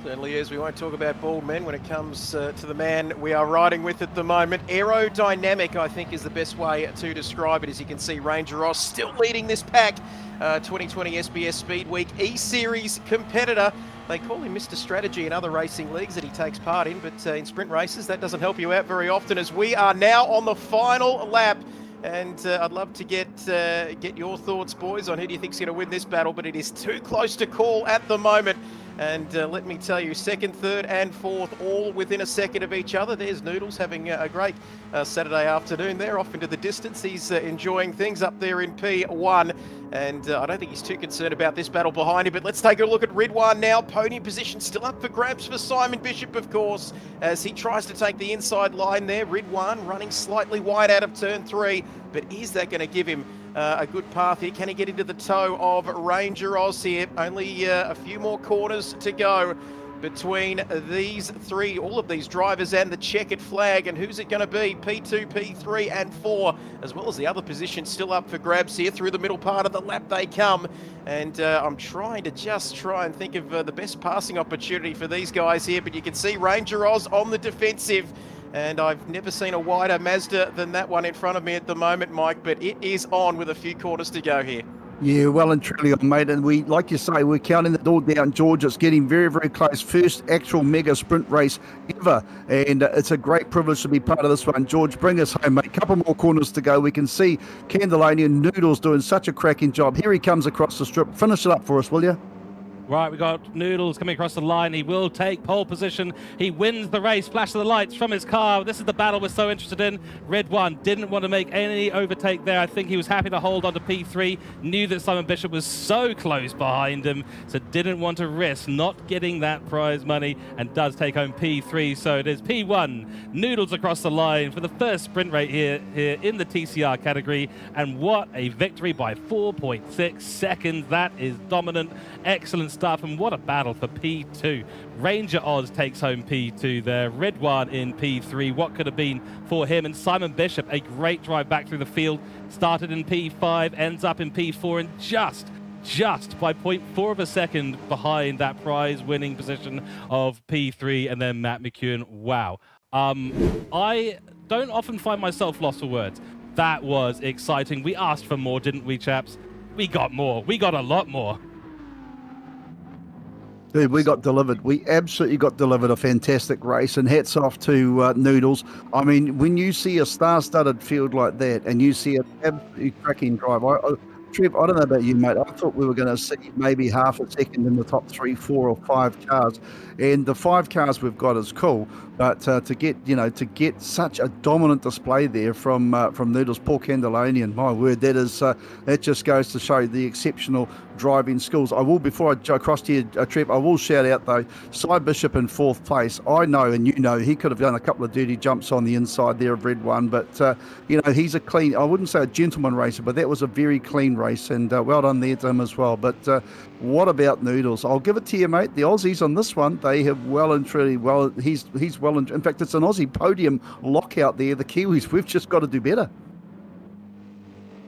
Certainly is. We won't talk about bald men when it comes to the man we are riding with at the moment. Aerodynamic, I think, is the best way to describe it. As you can see, Ranger Ross still leading this pack. 2020 SBS Speed Week E-Series competitor. They call him Mr. Strategy in other racing leagues that he takes part in, but in sprint races, that doesn't help you out very often, as we are now on the final lap. And I'd love to get your thoughts, boys, on who do you think is going to win this battle, but it is too close to call at the moment. And let me tell you, 2nd, 3rd and 4th, all within a second of each other. There's Noodles having a great Saturday afternoon there, off into the distance. He's enjoying things up there in P1. And I don't think he's too concerned about this battle behind him. But let's take a look at Red One now. Podium position still up for grabs for Simon Bishop, of course, as he tries to take the inside line there. Red One running slightly wide out of turn 3. But is that going to give him a good path here? Can he get into the toe of Ranger Oz here? Only a few more corners to go between these three, all of these drivers and the checkered flag. And who's it going to be? P2, P3 and 4, as well as the other positions still up for grabs here through the middle part of the lap they come. And I'm trying to try and think of the best passing opportunity for these guys here, but you can see Ranger Oz on the defensive. And I've never seen a wider Mazda than that one in front of me at the moment, Mike, but it is on with a few quarters to go here. Yeah, well and truly on, mate. And we, like you say, we're counting the door down, George. It's getting very, very close. First actual mega sprint race ever. And it's a great privilege to be part of this one. George, bring us home, mate. Couple more corners to go. We can see Candelaria Noodles doing such a cracking job. Here he comes across the strip. Finish it up for us, will you? Right, we got Noodles coming across the line. He will take pole position. He wins the race. Flash of the lights from his car. This is the battle we're so interested in. Red One didn't want to make any overtake there. I think he was happy to hold on to P3. Knew that Simon Bishop was so close behind him, so didn't want to risk not getting that prize money, and does take home P3. So it is P1. Noodles across the line for the first sprint rate here in the TCR category. And what a victory by 4.6 seconds. That is dominant. Excellent stuff, and what a battle for P2. Ranger Oz takes home P2 there. Red One in P3. What could have been for him? And Simon Bishop, a great drive back through the field. Started in P5, ends up in P4, and just by 0.4 of a second behind that prize-winning position of P3, and then Matt McEwen. Wow. I don't often find myself lost for words. That was exciting. We asked for more, didn't we, chaps? We got more. We got a lot more. Dude, we got delivered. We absolutely got delivered a fantastic race, and hats off to Noodles. I mean, when you see a star-studded field like that and you see an absolutely cracking drive, Trev, I don't know about you, mate. I thought we were going to see maybe half a second in the top 3, 4, or 5 cars, and the 5 cars we've got is cool. But to get such a dominant display there from Noodles, poor Candelonian, my word, that just goes to show the exceptional driving skills. I will, before I go across to you, Trev, I will shout out though, Cy Bishop in 4th place. I know, and you know, he could have done a couple of dirty jumps on the inside there of Red One, but he's a clean, I wouldn't say a gentleman racer, but that was a very clean race, and well done there to him as well. But what about Noodles? I'll give it to you, mate. The Aussies on this one, they have well and truly, he's well, in fact, it's an Aussie podium lockout there. The Kiwis, we've just got to do better.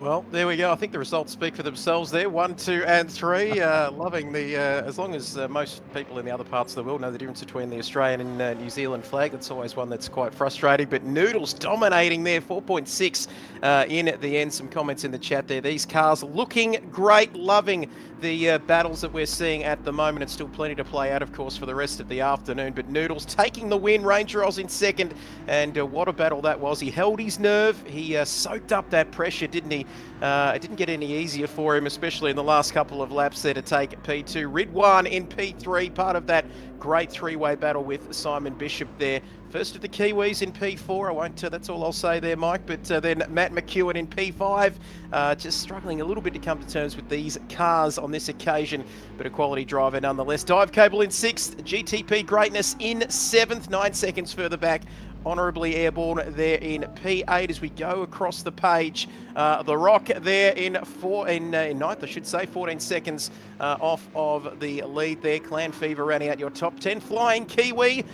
Well, there we go. I think the results speak for themselves there. 1, 2, and 3. Loving the, as long as most people in the other parts of the world know the difference between the Australian and New Zealand flag, that's always one that's quite frustrating. But Noodles dominating there, 4.6 in at the end. Some comments in the chat there. These cars looking great, loving the battles that we're seeing at the moment. It's still plenty to play out, of course, for the rest of the afternoon. But Noodles taking the win. Ranger Oz in second. And what a battle that was. He held his nerve. He soaked up that pressure, didn't he? It didn't get any easier for him, especially in the last couple of laps there to take P2. Ridwan in P3, part of that great 3-way battle with Simon Bishop there. First of the Kiwis in P4, I won't, that's all I'll say there, Mike, but then Matt McEwen in P5, just struggling a little bit to come to terms with these cars on this occasion, but a quality driver nonetheless. Dive Cable in 6th, GTP Greatness in 7th, 9 seconds further back. Honourably airborne there in P8 as we go across the page. The Rock there in 9th, I should say, 14 seconds off of the lead there. Clan Fever rounding out your top 10. Flying Kiwi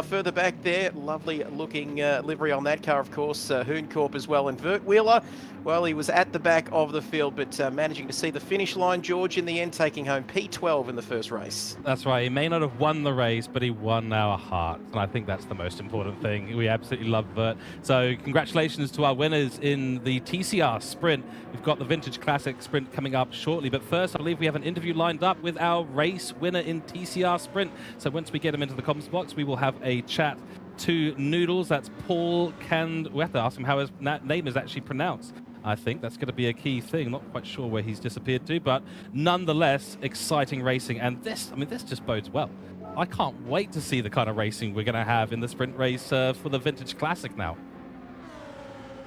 further back there. Lovely looking livery on that car, of course. Hooncorp as well. And Vert Wheeler, well, he was at the back of the field, but managing to see the finish line, George, in the end, taking home P12 in the first race. That's right. He may not have won the race, but he won our hearts. And I think that's the most important thing. We absolutely love Vert. So congratulations to our winners in the TCR Sprint. We've got the Vintage Classic Sprint coming up shortly. But first, I believe we have an interview lined up with our race winner in TCR Sprint. So once we get him into the comms box, we will have a chat to Noodles. That's Paul Cand. We have to ask him how his name is actually pronounced. I think that's going to be a key thing. Not quite sure where he's disappeared to, but nonetheless, exciting racing. And this just bodes well. I can't wait to see the kind of racing we're going to have in the sprint race for the Vintage Classic now.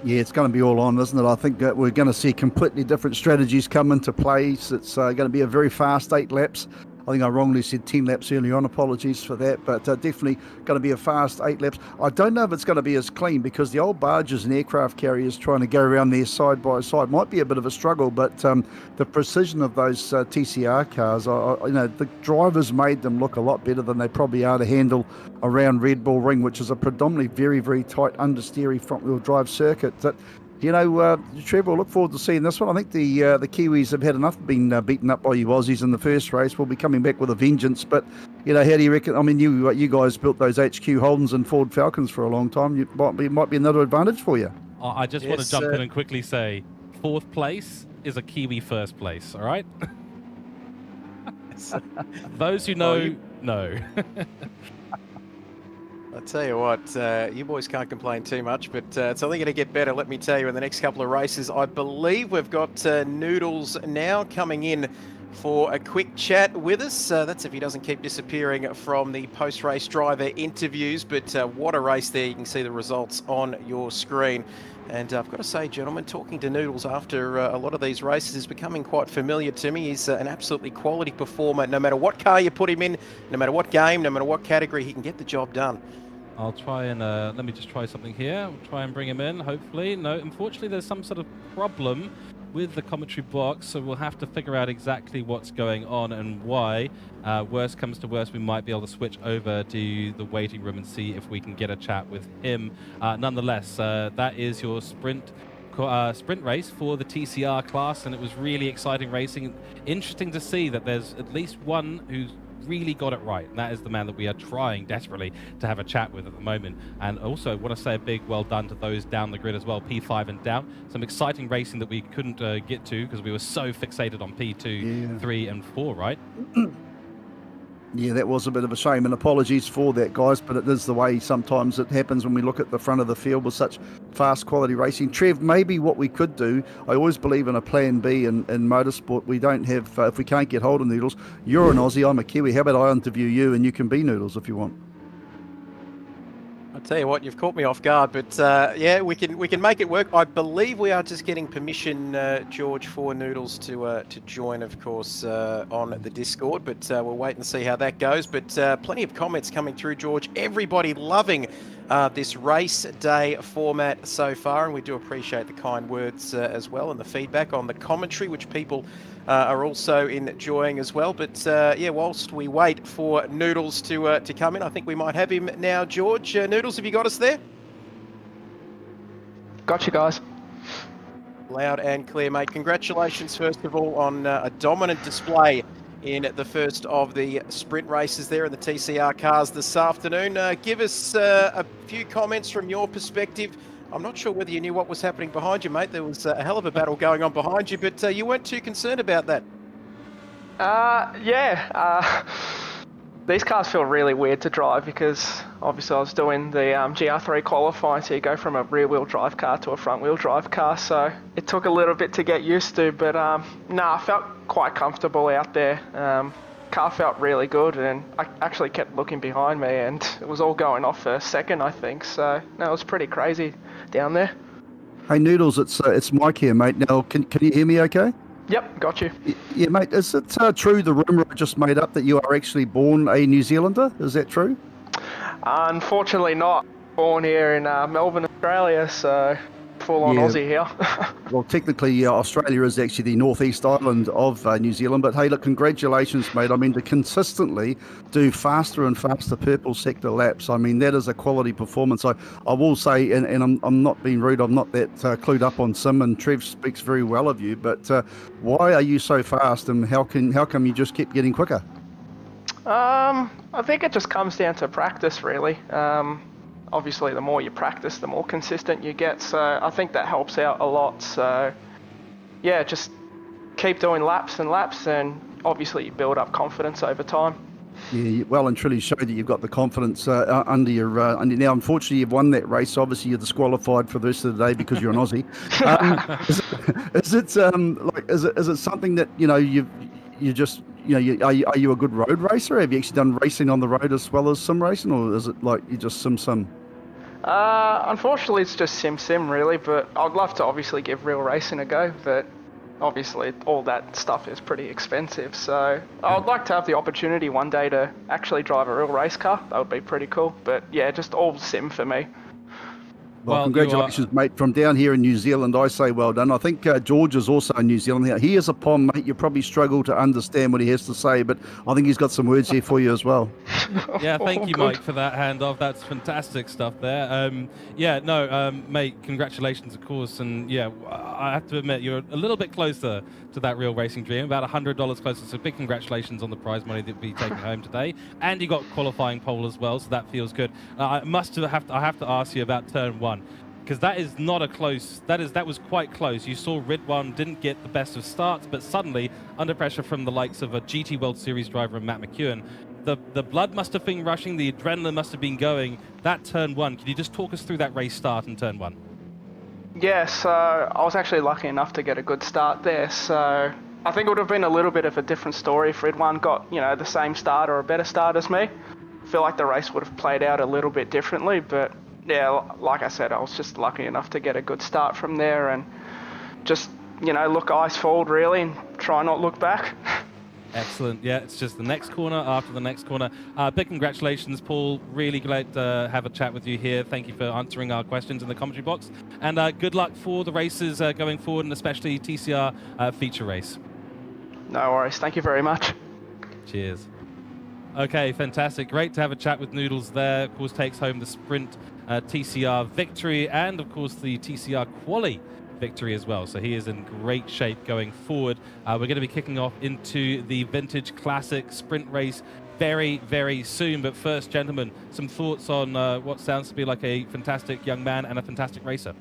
Yeah, it's going to be all on, isn't it? I think that we're going to see completely different strategies come into play. It's going to be a very fast 8 laps. I think I wrongly said 10 laps earlier on. Apologies for that, but definitely going to be a fast 8 laps. I don't know if it's going to be as clean because the old barges and aircraft carriers trying to go around there side by side might be a bit of a struggle, but the precision of those TCR cars, the drivers made them look a lot better than they probably are to handle around Red Bull Ring, which is a predominantly very, very tight understeery front-wheel drive circuit. That, Trevor, look forward to seeing this one. I think the Kiwis have had enough being beaten up by you Aussies in the first race. We'll be coming back with a vengeance. But, how do you reckon? I mean, you guys built those HQ Holdens and Ford Falcons for a long time. It might be another advantage for you. I just want to jump in and quickly say, 4th place is a Kiwi first place, all right? Those who know, know. I'll tell you what, you boys can't complain too much, but it's only going to get better, let me tell you, in the next couple of races. I believe we've got Noodles now coming in for a quick chat with us. That's if he doesn't keep disappearing from the post-race driver interviews, but what a race there. You can see the results on your screen. And I've got to say, gentlemen, talking to Noodles after a lot of these races is becoming quite familiar to me. He's an absolutely quality performer. No matter what car you put him in, no matter what game, no matter what category, he can get the job done. I'll try and, let me just try something here. We'll try and bring him in, hopefully. No, unfortunately, there's some sort of problem with the commentary box, so we'll have to figure out exactly what's going on and why. Worst comes to worst, we might be able to switch over to the waiting room and see if we can get a chat with him. Nonetheless, that is your sprint race for the TCR class, and it was really exciting racing. Interesting to see that there's at least one who's really got it right, and that is the man that we are trying desperately to have a chat with at the moment. And also want to say a big well done to those down the grid as well, P5 and down. Some exciting racing that we couldn't get to because we were so fixated on P2, 3 and 4, right? Yeah, that was a bit of a shame, and apologies for that, guys, but it is the way sometimes it happens when we look at the front of the field with such fast quality racing. Trev, maybe what we could do, I always believe in a plan B in motorsport. We don't have, if we can't get hold of Noodles, you're an Aussie, I'm a Kiwi, how about I interview you and you can be Noodles if you want? I'll tell you what, you've caught me off guard, but yeah, we can make it work. I believe we are just getting permission, George, for Noodles to join, of course, on the Discord, but we'll wait and see how that goes. But plenty of comments coming through, George. Everybody loving this race day format so far, and we do appreciate the kind words as well, and the feedback on the commentary, which people are also enjoying as well. But yeah, whilst we wait for Noodles to come in, I think we might have him now, George. Noodles, have you got us there? Got you guys. Loud and clear, mate. Congratulations, first of all, on a dominant display in the first of the sprint races there in the TCR cars this afternoon. Give us a few comments from your perspective. I'm not sure whether you knew what was happening behind you, mate. There was a hell of a battle going on behind you, but you weren't too concerned about that. Yeah. These cars feel really weird to drive because obviously I was doing the GR3 qualifying, so you go from a rear-wheel drive car to a front-wheel drive car, so it took a little bit to get used to, but I felt quite comfortable out there. Car felt really good, and I actually kept looking behind me, and it was all going off for a second, I think, so no, it was pretty crazy down there. Hey Noodles, it's Mike here, mate. Now, can you hear me okay? Yep, got you. Yeah, mate, is it true, the rumour I just made up, that you are actually born a New Zealander? Is that true? Unfortunately not. Born here in Melbourne, Australia, so full-on Aussie here. Well, technically, Australia is actually the northeast island of New Zealand. But hey, look, congratulations, mate. I mean, to consistently do faster and faster purple sector laps, I mean, that is a quality performance. I will say, and I'm not being rude, I'm not that clued up on sim, and Trev speaks very well of you. But why are you so fast, and how come you just keep getting quicker? I think it just comes down to practice, really. Obviously, the more you practice, the more consistent you get. So I think that helps out a lot. So yeah, just keep doing laps and laps, and obviously you build up confidence over time. Yeah, you well and truly show that you've got the confidence under your. Now, unfortunately, you've won that race. Obviously, you're disqualified for the rest of the day because you're an Aussie. Is it something that are you a good road racer? Have you actually done racing on the road as well as sim racing, or is it like you just sim? Unfortunately, it's just sim really, but I'd love to obviously give real racing a go, but obviously all that stuff is pretty expensive, so I'd like to have the opportunity one day to actually drive a real race car. That would be pretty cool, but yeah, just all sim for me. Well, congratulations, mate. From down here in New Zealand, I say well done. I think George is also in New Zealand. He is a POM, mate. You probably struggle to understand what he has to say, but I think he's got some words here for you as well. Yeah, thank you, Mike, for that handoff. That's fantastic stuff there. Mate, congratulations, of course. And yeah, I have to admit, you're a little bit closer to that real racing dream, about $100 closer. So big congratulations on the prize money that you'll be taking home today. And you got qualifying pole as well, so that feels good. I have to ask you about turn one, because that is not a close. That was quite close. You saw Ridwan didn't get the best of starts, but suddenly under pressure from the likes of a GT World Series driver and Matt McEwen, the blood must have been rushing, the adrenaline must have been going. That turn one, can you just talk us through that race start in turn one? Yeah, so I was actually lucky enough to get a good start there. So I think it would have been a little bit of a different story if Ridwan got the same start or a better start as me. I feel like the race would have played out a little bit differently, but yeah, like I said, I was just lucky enough to get a good start from there and just, look ice forward really and try not look back. Excellent. Yeah, it's just the next corner after the next corner. Big congratulations, Paul. Really glad to have a chat with you here. Thank you for answering our questions in the commentary box. And good luck for the races going forward, and especially TCR feature race. No worries. Thank you very much. Cheers. Okay, fantastic. Great to have a chat with Noodles there. Of course, takes home the sprint TCR victory and, of course, the TCR quali victory as well. So he is in great shape going forward. We're going to be kicking off into the Vintage Classic sprint race very, very soon. But first, gentlemen, some thoughts on what sounds to be like a fantastic young man and a fantastic racer.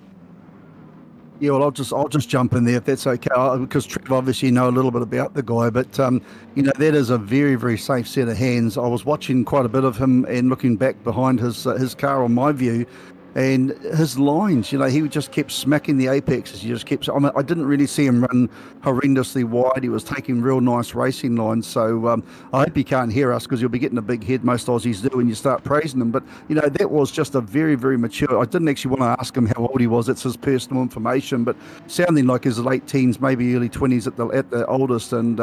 Yeah, well, I'll just jump in there if that's okay, because Trev obviously know a little bit about the guy, but that is a very, very safe set of hands. I was watching quite a bit of him and looking back behind his car on my view, and his lines, he just kept smacking the apexes. He just kept. I mean, I didn't really see him run horrendously wide. He was taking real nice racing lines. So I hope he can't hear us, because you'll be getting a big head. Most Aussies do when you start praising them. But that was just a very, very mature. I didn't actually want to ask him how old he was. It's his personal information, but sounding like his late teens, maybe early 20s at the oldest, and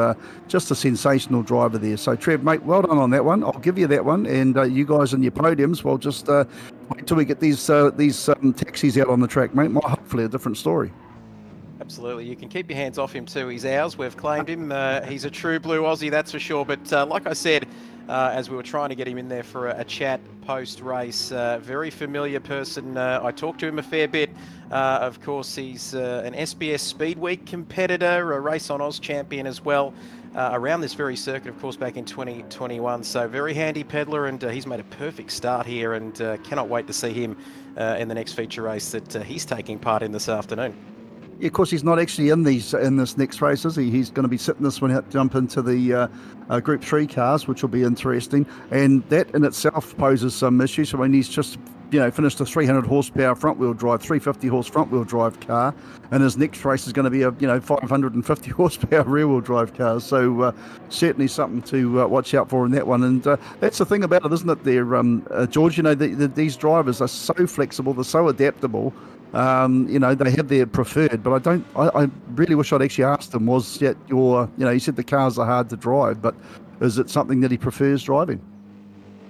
just a sensational driver there. So Trev, mate, well done on that one. I'll give you that one, and you guys in your podiums, well, just wait till we get these taxis out on the track, mate. Hopefully a different story. Absolutely. You can keep your hands off him too. He's ours. We've claimed him. He's a true blue Aussie, that's for sure. But like I said, as we were trying to get him in there for a chat post-race, very familiar person. I talked to him a fair bit. Of course, he's an SBS Speed Week competitor, a Race on Oz champion as well. Around this very circuit, of course, back in 2021. So very handy peddler, and he's made a perfect start here, and cannot wait to see him in the next feature race that he's taking part in this afternoon. Yeah, of course, he's not actually in this next race, is he? He's going to be sitting this one out, jump into the Group 3 cars, which will be interesting. And that in itself poses some issues. I mean, he's just finished a 300 horsepower front-wheel drive, 350 horse front-wheel drive car, and his next race is going to be a 550 horsepower rear-wheel drive car. So certainly something to watch out for in that one. And that's the thing about it, isn't it? There, George. These drivers are so flexible, they're so adaptable. They have their preferred, but I really wish I'd actually asked him, was that you said the cars are hard to drive, but is it something that he prefers driving?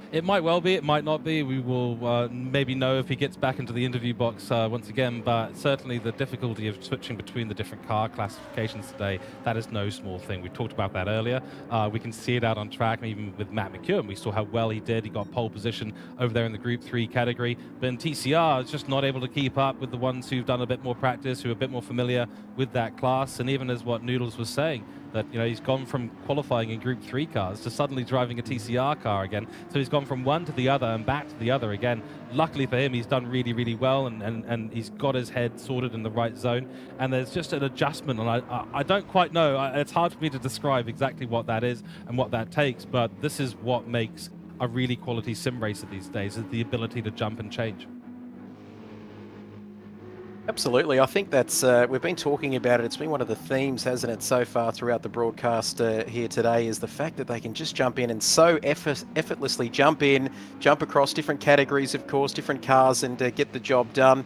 It might well be, it might not be. We will maybe know if he gets back into the interview box once again, but certainly the difficulty of switching between the different car classifications today, that is no small thing. We talked about that earlier. We can see it out on track, even with Matt McEwen. We saw how well he did. He got pole position over there in the Group 3 category, but in TCR, it's just not able to keep up with the ones who've done a bit more practice, who are a bit more familiar with that class, and even as what Noodles was saying, that he's gone from qualifying in Group 3 cars to suddenly driving a TCR car again. So he's gone from one to the other and back to the other again. Luckily for him, he's done really, really well, and he's got his head sorted in the right zone. And there's just an adjustment, and I don't quite know. It's hard for me to describe exactly what that is and what that takes, but this is what makes a really quality sim racer these days, is the ability to jump and change. Absolutely. I think that's, we've been talking about it. It's been one of the themes, hasn't it, so far throughout the broadcast here today, is the fact that they can just jump in and so effortlessly jump across different categories, of course, different cars, and get the job done.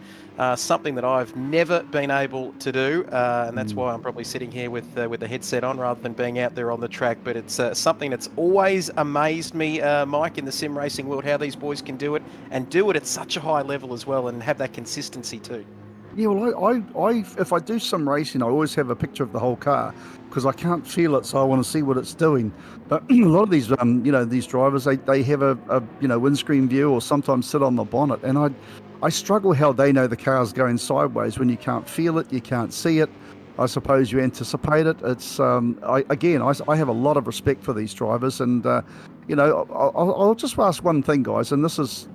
Something that I've never been able to do, and that's why I'm probably sitting here with the headset on rather than being out there on the track. But it's something that's always amazed me, Mike, in the sim racing world, how these boys can do it, and do it at such a high level as well, and have that consistency too. Yeah, well, I if I do some racing, I always have a picture of the whole car, because I can't feel it, so I want to see what it's doing. But a lot of these, these drivers, they have a windscreen view, or sometimes sit on the bonnet, and I struggle how they know the car's going sideways when you can't feel it, you can't see it. I suppose you anticipate it. It's I have a lot of respect for these drivers, and I'll just ask one thing, guys, and this is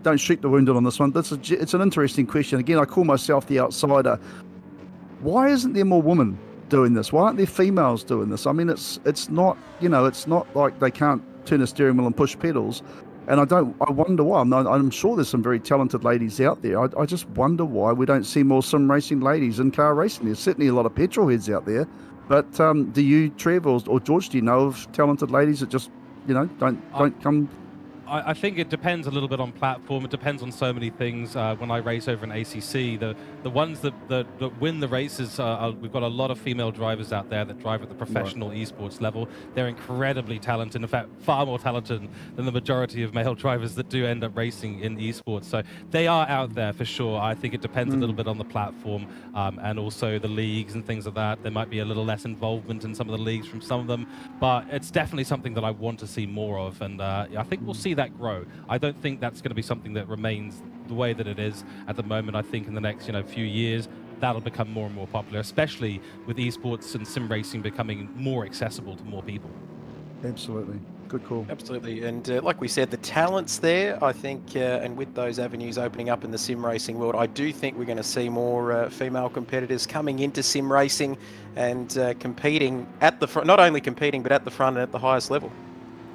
don't shoot the wounded on this one. It's an interesting question. Again, I call myself the outsider. Why isn't there more women doing this? Why aren't there females doing this? I mean, it's not like they can't turn a steering wheel and push pedals. And I wonder why. I'm sure there's some very talented ladies out there. I just wonder why we don't see more sim racing ladies in car racing. There's certainly a lot of petrol heads out there. But do you, Trev or George, do you know of talented ladies that just don't come? I think it depends a little bit on platform. It depends on so many things. When I race over in ACC, the ones that win the races, we've got a lot of female drivers out there that drive at the professional esports level. They're incredibly talented, in fact, far more talented than the majority of male drivers that do end up racing in esports. So they are out there for sure. I think it depends a little bit on the platform, and also the leagues and things like that. There might be a little less involvement in some of the leagues from some of them, but it's definitely something that I want to see more of, and I think we'll see that grow. I don't think that's going to be something that remains the way that it is at the moment. I think in the next few years that'll become more and more popular, especially with esports and sim racing becoming more accessible to more people. Absolutely. Good call. Absolutely, and like we said, the talent's there, I think, and with those avenues opening up in the sim racing world, I do think we're going to see more female competitors coming into sim racing and competing at the front, not only competing, but at the front and at the highest level.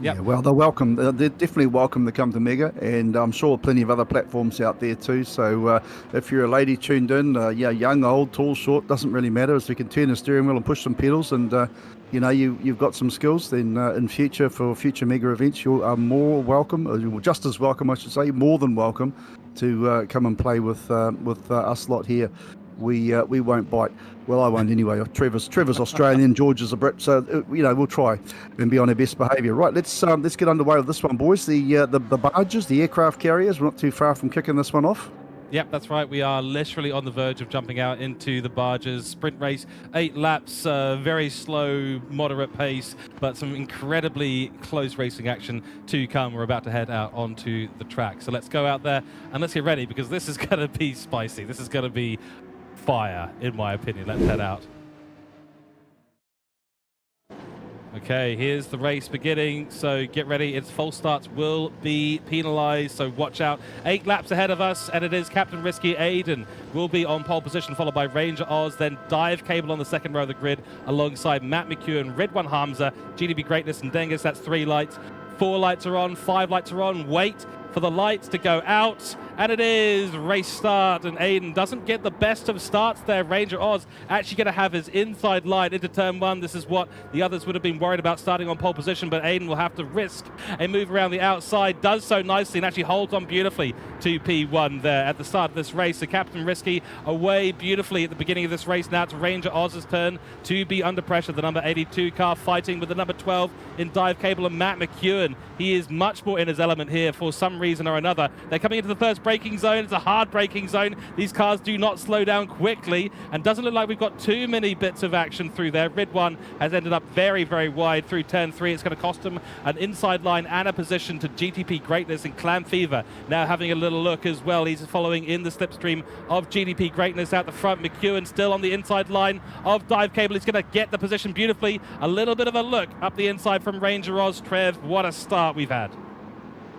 Yep. Yeah, well, they're welcome. They're definitely welcome to come to Mega, and I'm sure plenty of other platforms out there too. So if you're a lady tuned in, young, old, tall, short, doesn't really matter. As we can turn the steering wheel and push some pedals, and you've got some skills, then in future for future Mega events, you are more welcome, or just as welcome, I should say, more than welcome to come and play with us lot here. We won't bite. Well, I won't anyway. Trevor's Australian, George is a Brit, so we'll try and be on our best behaviour. Right, let's get underway with this one, boys. The barges, the aircraft carriers. We're not too far from kicking this one off. Yep, that's right. We are literally on the verge of jumping out into the barges. Sprint race, 8 laps, very slow, moderate pace, but some incredibly close racing action to come. We're about to head out onto the track. So let's go out there and let's get ready, because this is going to be spicy. This is going to be fire, in my opinion. Let's head out. Okay, here's the race beginning, so get ready. Its false starts will be penalised, so watch out. 8 laps ahead of us, and it is Captain Risky. Aiden will be on pole position, followed by Ranger Oz, then Dive Cable on the second row of the grid, alongside Matt McEwen, Ridwan Hamza, GDB Greatness, and Dengus. That's 3 lights. 4 lights are on, 5 lights are on. Wait for the lights to go out, and it is race start, and Aiden doesn't get the best of starts there. Ranger Oz actually going to have his inside line into turn 1. This is what the others would have been worried about, starting on pole position, but Aiden will have to risk a move around the outside. Does so nicely and actually holds on beautifully to P1 there at the start of this race. So Captain Risky away beautifully at the beginning of this race. Now it's Ranger Oz's turn to be under pressure. The number 82 car fighting with the number 12 in Dive Cable, and Matt McEwen. He is much more in his element here for some reason or another. They're coming into the first braking zone. It's a hard braking zone. These cars do not slow down quickly, and doesn't look like we've got too many bits of action through there. Ridwan has ended up very, very wide through turn 3. It's going to cost him an inside line and a position to GTP Greatness, and Clam Fever now having a little look as well. He's following in the slipstream of GDP Greatness out the front. McEwen still on the inside line of Dive Cable. He's going to get the position beautifully. A little bit of a look up the inside from Ranger Oz. Trev, what a start we've had.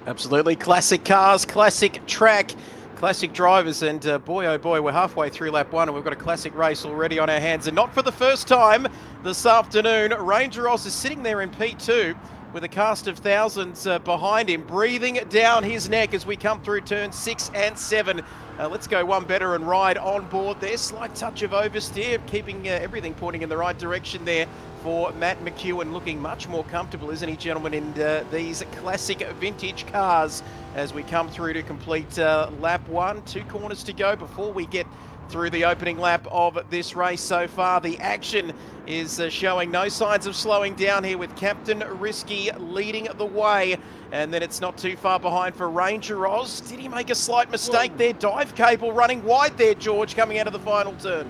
Absolutely. Classic cars, classic track, classic drivers, and boy, oh boy, we're halfway through lap 1 and we've got a classic race already on our hands, and not for the first time this afternoon. Ranger Oz is sitting there in P2 with a cast of thousands behind him, breathing down his neck as we come through turns 6 and 7. Let's go one better and ride on board there. Slight touch of oversteer, keeping everything pointing in the right direction there for Matt McEwen, looking much more comfortable, isn't he, gentlemen, in these classic vintage cars as we come through to complete lap 1. 2 corners to go before we get through the opening lap of this race. So far, the action is showing no signs of slowing down here, with Captain Risky leading the way. And then it's not too far behind for Ranger Oz. Did he make a slight mistake there? Dive Cable running wide there, George, coming out of the final turn.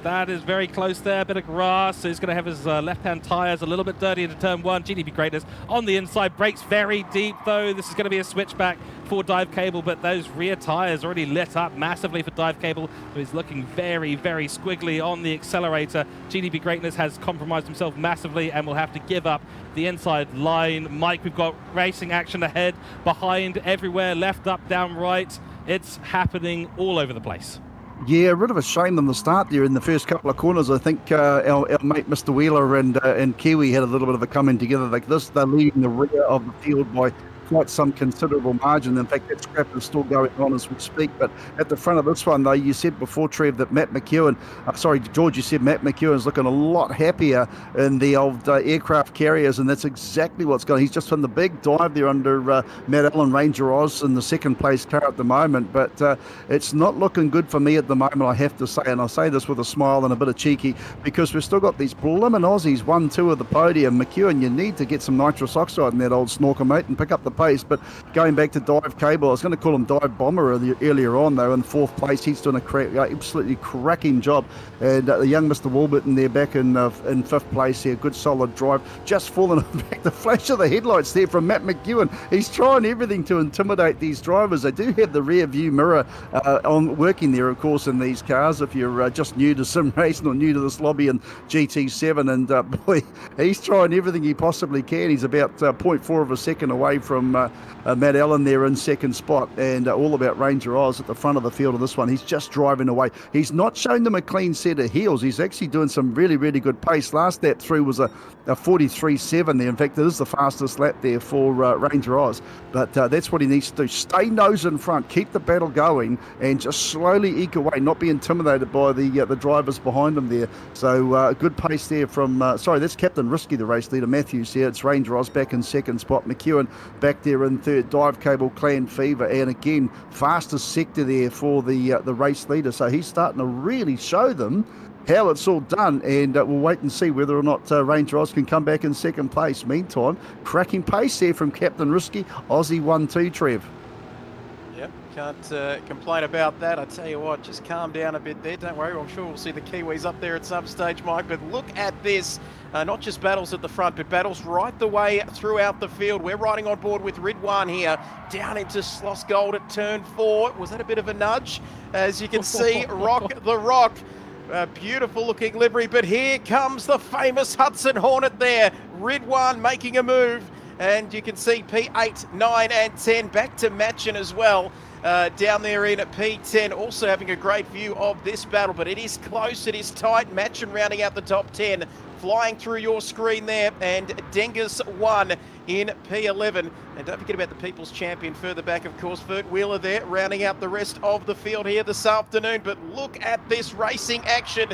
That is very close there. A bit of grass. He's going to have his left-hand tyres a little bit dirty into turn 1. GDP Greatness on the inside. Brakes very deep, though. This is going to be a switchback for Dive Cable, but those rear tyres already lit up massively for Dive Cable, so he's looking very, very squiggly on the accelerator. GDP Greatness has compromised himself massively and will have to give up the inside line. Mike, we've got racing action ahead, behind, everywhere, left, up, down, right. It's happening all over the place. Yeah, a bit of a shame on the start there in the first couple of corners. I think our mate Mr. Wheeler and Kiwi had a little bit of a coming together like this. They're leading the rear of the field by quite some considerable margin. In fact, that scrap is still going on as we speak. But at the front of this one, though, you said before, Trev, that Matt McEwen, George, you said Matt McEwen's looking a lot happier in the old aircraft carriers, and that's exactly what's going on. He's just on the big dive there under Matt Allen, Ranger Oz in the second place car at the moment. But it's not looking good for me at the moment, I have to say. And I say this with a smile and a bit of cheeky, because we've still got these blimmin' Aussies 1-2 of the podium. McEwen, you need to get some nitrous oxide in that old snorkel, mate, and pick up the pace. But going back to Dive Cable, I was going to call him Dive Bomber earlier on, though, in 4th place. He's doing absolutely cracking job. And the young Mr. Warburton there back in 5th place here. Good solid drive. Just falling back the flash of the headlights there from Matt McEwen. He's trying everything to intimidate these drivers. They do have the rear view mirror on working there, of course, in these cars. If you're just new to sim racing or new to this lobby in GT7, and boy, he's trying everything he possibly can. He's about 0.4 of a second away from Matt Allen there in 2nd spot, and all about Ranger Oz at the front of the field of this one. He's just driving away. He's not shown them a clean set of heels. He's actually doing some really, really good pace. Last lap through was a 43.7 there. In fact, it is the fastest lap there for Ranger Oz, but that's what he needs to do. Stay nose in front, keep the battle going, and just slowly eke away, not be intimidated by the drivers behind him there. So good pace there from, sorry, that's Captain Risky, the race leader, Matthews here. It's Ranger Oz back in 2nd spot, McEwen back there in 3rd, Dive Cable, Clan Fever, and again, fastest sector there for the race leader. So he's starting to really show them how it's all done, and we'll wait and see whether or not Ranger Oz can come back in 2nd place. Meantime, cracking pace there from Captain Risky, Aussie 1-2, Trev. Yep, can't complain about that. I tell you what, just calm down a bit there. Don't worry, I'm sure we'll see the Kiwis up there at some stage, Mike. But look at this. Not just battles at the front, but battles right the way throughout the field. We're riding on board with Ridwan here, down into Sloss Gold at turn 4. Was that a bit of a nudge? As you can see, Rock the Rock. Beautiful looking livery, but here comes the famous Hudson Hornet there. Ridwan making a move, and you can see P8, 9 and 10 back to Matchin as well. Down there in P10, also having a great view of this battle, but it is close, it is tight. Matchin rounding out the top 10, flying through your screen there, and Dengus 1 in P11. And don't forget about the People's Champion further back, of course, Vert Wheeler there, rounding out the rest of the field here this afternoon. But look at this racing action.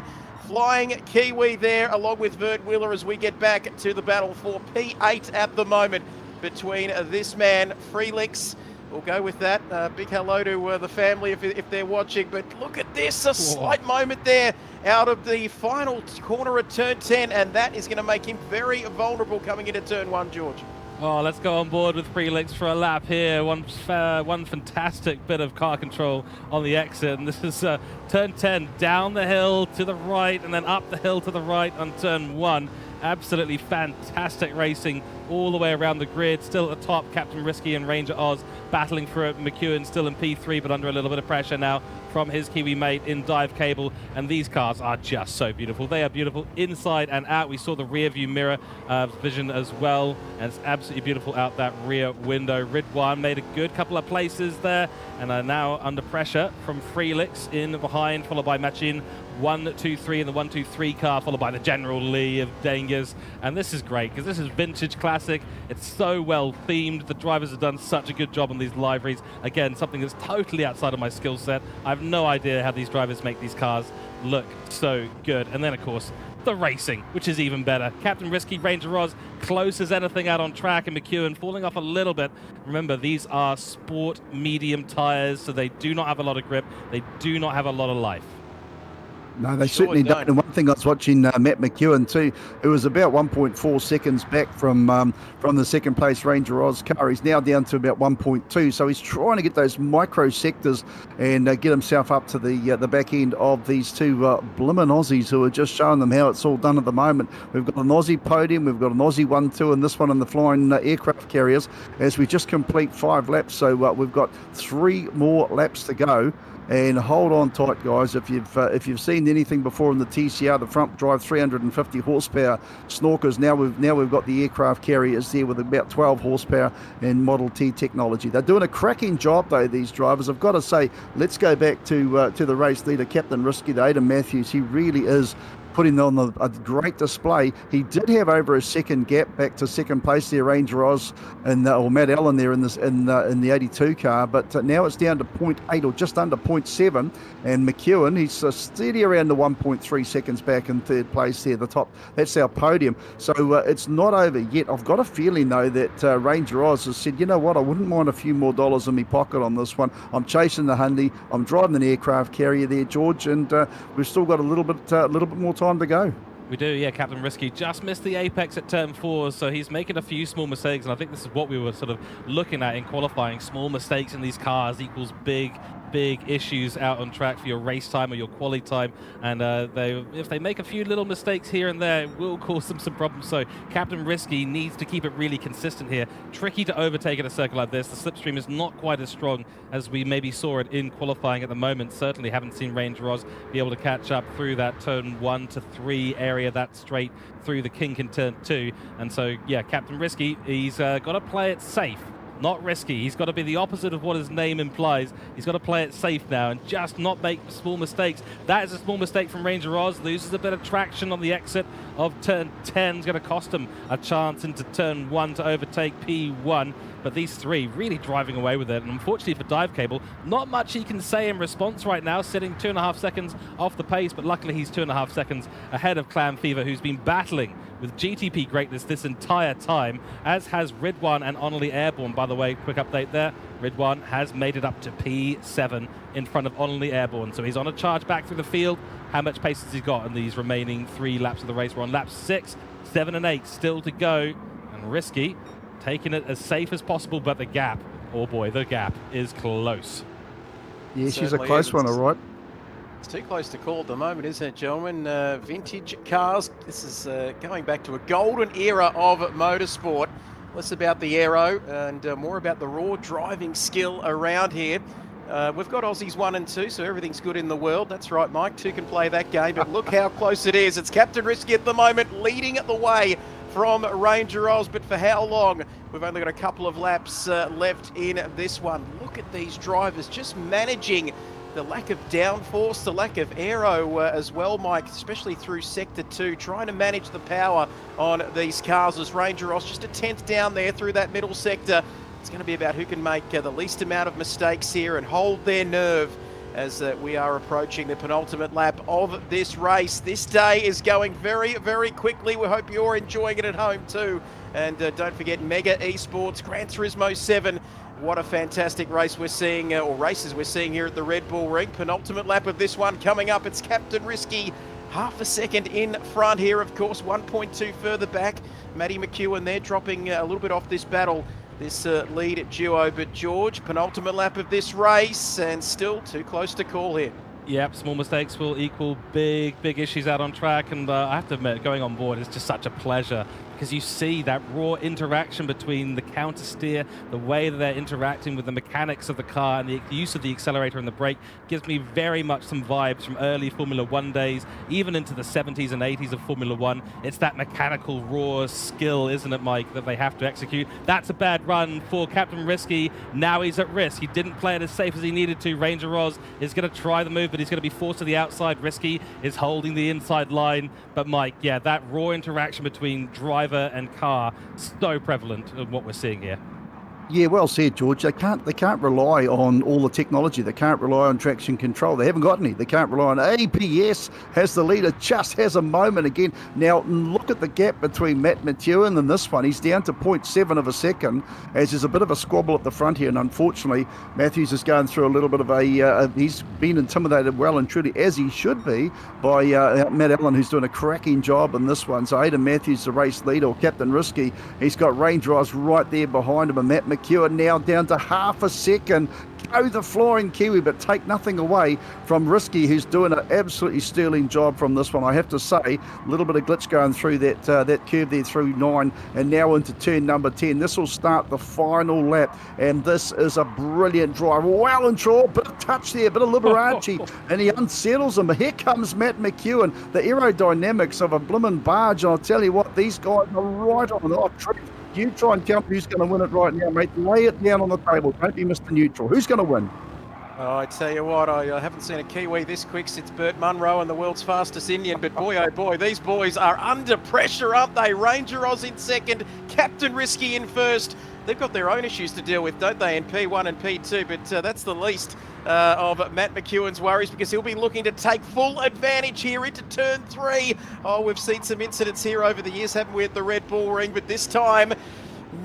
Flying Kiwi there, along with Vert Wheeler, as we get back to the battle for P8 at the moment between this man, Freelix. We'll go with that. Big hello to the family if they're watching. But look at this, a slight moment there out of the final corner at turn 10, and that is going to make him very vulnerable coming into turn 1, George. Oh, let's go on board with Freelix for a lap here. One fantastic bit of car control on the exit. And this is turn 10, down the hill to the right and then up the hill to the right on turn 1. Absolutely fantastic racing all the way around the grid. Still at the top, Captain Risky and Ranger Oz battling for it. McEwen still in P3, but under a little bit of pressure now from his Kiwi mate in Dive Cable. And these cars are just so beautiful. They are beautiful inside and out. We saw the rear view mirror vision as well, and it's absolutely beautiful out that rear window. Ridwan made a good couple of places there, and are now under pressure from Freelix in behind, followed by Machin 1, 2, 3 in the 1, 2, 3 car, followed by the General Lee of Dangers. And this is great because this is vintage classic. It's so well themed. The drivers have done such a good job on these liveries. Again, something that's totally outside of my skill set. I have no idea how these drivers make these cars look so good. And then, of course, the racing, which is even better. Captain Risky, Ranger Oz, close as anything out on track, and McEwen falling off a little bit. Remember, these are sport medium tires, so they do not have a lot of grip. They do not have a lot of life. No, they certainly don't. And one thing I was watching Matt McEwen too, it was about 1.4 seconds back from the second place Ranger Oz car. He's now down to about 1.2. So he's trying to get those micro sectors and get himself up to the back end of these two blimmin' Aussies who are just showing them how it's all done at the moment. We've got an Aussie podium, we've got an Aussie 1-2, and this one in the flying aircraft carriers as we just complete 5 laps. So we've got 3 more laps to go. And hold on tight, guys. If you've seen anything before in the TCR, the front drive 350 horsepower snorkers. Now we've got the aircraft carriers there with about 12 horsepower and Model T technology. They're doing a cracking job though, these drivers. I've got to say, let's go back to the race leader, Captain Risky, the Aidan Matthews. He really is putting on a great display. He did have over a second gap back to second place there, Ranger Oz and or Matt Allen there in the 82 car, but now it's down to 0.8 or just under 0.7, and McEwen, he's steady around the 1.3 seconds back in third place there, the top. That's our podium. So it's not over yet. I've got a feeling though that Ranger Oz has said, you know what, I wouldn't mind a few more dollars in my pocket on this one. I'm chasing the Hyundai, I'm driving an aircraft carrier there, George, and we've still got a little bit more time to go. We do, yeah. Captain Risky just missed the apex at turn 4, so he's making a few small mistakes, and I think this is what we were sort of looking at in qualifying. Small mistakes in these cars equals big issues out on track for your race time or your quali time, and if they make a few little mistakes here and there, it will cause them some problems. So Captain Risky needs to keep it really consistent here. Tricky to overtake in a circle like this. The slipstream is not quite as strong as we maybe saw it in qualifying at the moment. Certainly haven't seen Range Roz be able to catch up through that turn 1 to 3 area, that straight through the kink in turn 2. And so, yeah, Captain Risky, he's got to play it safe. Not risky. He's got to be the opposite of what his name implies. He's got to play it safe now and just not make small mistakes. That is a small mistake from Ranger Oz. Loses a bit of traction on the exit of turn 10. It's going to cost him a chance into turn 1 to overtake P1. But these three really driving away with it. And unfortunately for Dive Cable, not much he can say in response right now, sitting 2.5 seconds off the pace. But luckily he's 2.5 seconds ahead of Clan Fever, who's been battling with GTP greatness this entire time, as has Ridwan and Only Airborne. By the way, quick update there. Ridwan has made it up to P7 in front of Only Airborne. So he's on a charge back through the field. How much pace has he got in these remaining 3 laps of the race? We're on lap 6, 7 and 8 still to go. And Risky taking it as safe as possible, but the gap, oh boy, the gap is close. Yeah, she's a close one, all right. It's too close to call at the moment, isn't it, gentlemen? Vintage cars. This is going back to a golden era of motorsport. Less about the aero and more about the raw driving skill around here. We've got Aussies 1 and 2, so everything's good in the world. That's right, Mike. 2 can play that game, but look how close it is. It's Captain Risky at the moment, leading the way from Ranger Oz, but for how long? We've only got a couple of laps left in this one. Look at these drivers just managing the lack of downforce, the lack of aero as well, Mike, especially through Sector 2, trying to manage the power on these cars as Ranger Oz just a 10th down there through that middle sector. It's going to be about who can make the least amount of mistakes here and hold their nerve as we are approaching the penultimate lap of this race. This day is going very, very quickly. We hope you're enjoying it at home too. And don't forget Mega Esports Gran Turismo 7. What a fantastic race we're seeing, or races we're seeing here at the Red Bull Ring. Penultimate lap of this one coming up. It's Captain Risky, half a second in front here, of course, 1.2 further back. Matty McEwen there dropping a little bit off this battle, this lead duo. But George, penultimate lap of this race and still too close to call here. Yep, small mistakes will equal big issues out on track, and I have to admit, going on board is just such a pleasure, because you see that raw interaction between the counter steer, the way that they're interacting with the mechanics of the car, and the use of the accelerator and the brake gives me very much some vibes from early Formula 1 days, even into the 70s and 80s of Formula 1. It's that mechanical raw skill, isn't it, Mike, that they have to execute. That's a bad run for Captain Risky. Now he's at risk. He didn't play it as safe as he needed to. Ranger Oz is going to try the move, but he's going to be forced to the outside. Risky is holding the inside line. But Mike, yeah, that raw interaction between driver and car, so prevalent in what we're seeing here. Yeah, well said, George. They can't rely on all the technology. They can't rely on traction control. They haven't got any. They can't rely on APS. Has the leader just has a moment again. Now, look at the gap between Matt McEwen and this one. He's down to 0.7 of a second, as there's a bit of a squabble at the front here. And unfortunately, Matthews is going through a little bit of he's been intimidated well and truly, as he should be, by Matt Allen, who's doing a cracking job in this one. So Aidan Matthews, the race leader, or Captain Risky, he's got Ranger Oz right there behind him, and Matt McEwen now down to half a second. Go the flying Kiwi, but take nothing away from Risky, who's doing an absolutely sterling job from this one. I have to say, a little bit of glitch going through that curve there through 9 and now into turn number 10. This will start the final lap, and this is a brilliant drive. Well and true, bit of touch there, bit of Liberace, and he unsettles him. Here comes Matt McEwen, the aerodynamics of a blimmin' barge. And I'll tell you what, these guys are right on. Oh, Trev, you try and tell me who's going to win it right now, mate. Lay it down on the table. Don't be Mr. Neutral. Who's going to win? Oh, I tell you what, I haven't seen a Kiwi this quick since Burt Munro and the world's fastest Indian. But boy, oh boy, these boys are under pressure, aren't they? Ranger Oz in second, Captain Risky in first. They've got their own issues to deal with, don't they, in P1 and P2, but that's the least of Matt McEwen's worries, because he'll be looking to take full advantage here into turn 3. Oh, we've seen some incidents here over the years, haven't we, at the Red Bull Ring, but this time,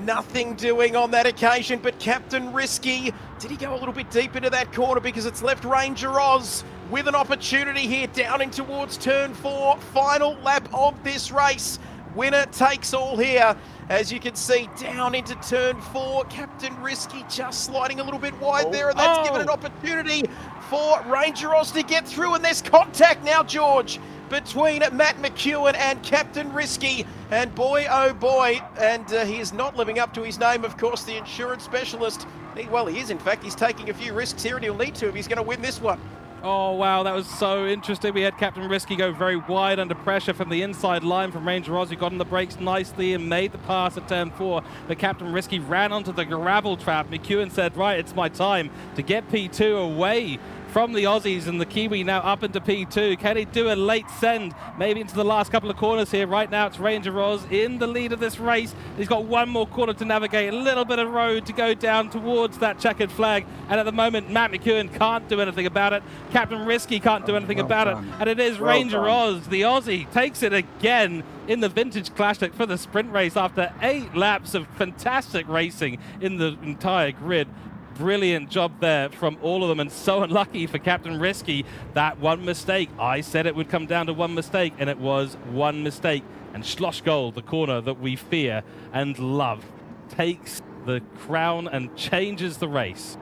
nothing doing on that occasion, but Captain Risky Did he go a little bit deep into that corner, because it's left Ranger Oz with an opportunity here down in towards turn 4. Final lap of this race. Winner takes all here. As you can see, down into turn 4, Captain Risky just sliding a little bit wide there, and that's given an opportunity for Ranger Oz to get through, and there's contact now, George, between Matt McEwen and Captain Risky, and boy, oh boy, and he is not living up to his name, of course, the insurance specialist. Well, he is, in fact. He's taking a few risks here, and he'll need to if he's going to win this one. Oh, wow, that was so interesting. We had Captain Risky go very wide under pressure from the inside line from Ranger Oz, who got on the brakes nicely and made the pass at turn 4. But Captain Risky ran onto the gravel trap. McEwen said, right, it's my time to get P2 away from the Aussies, and the Kiwi now up into P2. Can he do a late send, maybe into the last couple of corners here? Right now it's Ranger Oz in the lead of this race. He's got one more corner to navigate, a little bit of road to go down towards that checkered flag, and at the moment Matt McEwen can't do anything about it. Captain Risky can't do anything about it, and it is Ranger Oz, the Aussie, takes it again in the Vintage Classic for the sprint race after 8 laps of fantastic racing in the entire grid. Brilliant job there from all of them, and so unlucky for Captain Risky. That one mistake, I said it would come down to one mistake, and it was one mistake. And Schloss Gold, the corner that we fear and love, takes the crown and changes the race.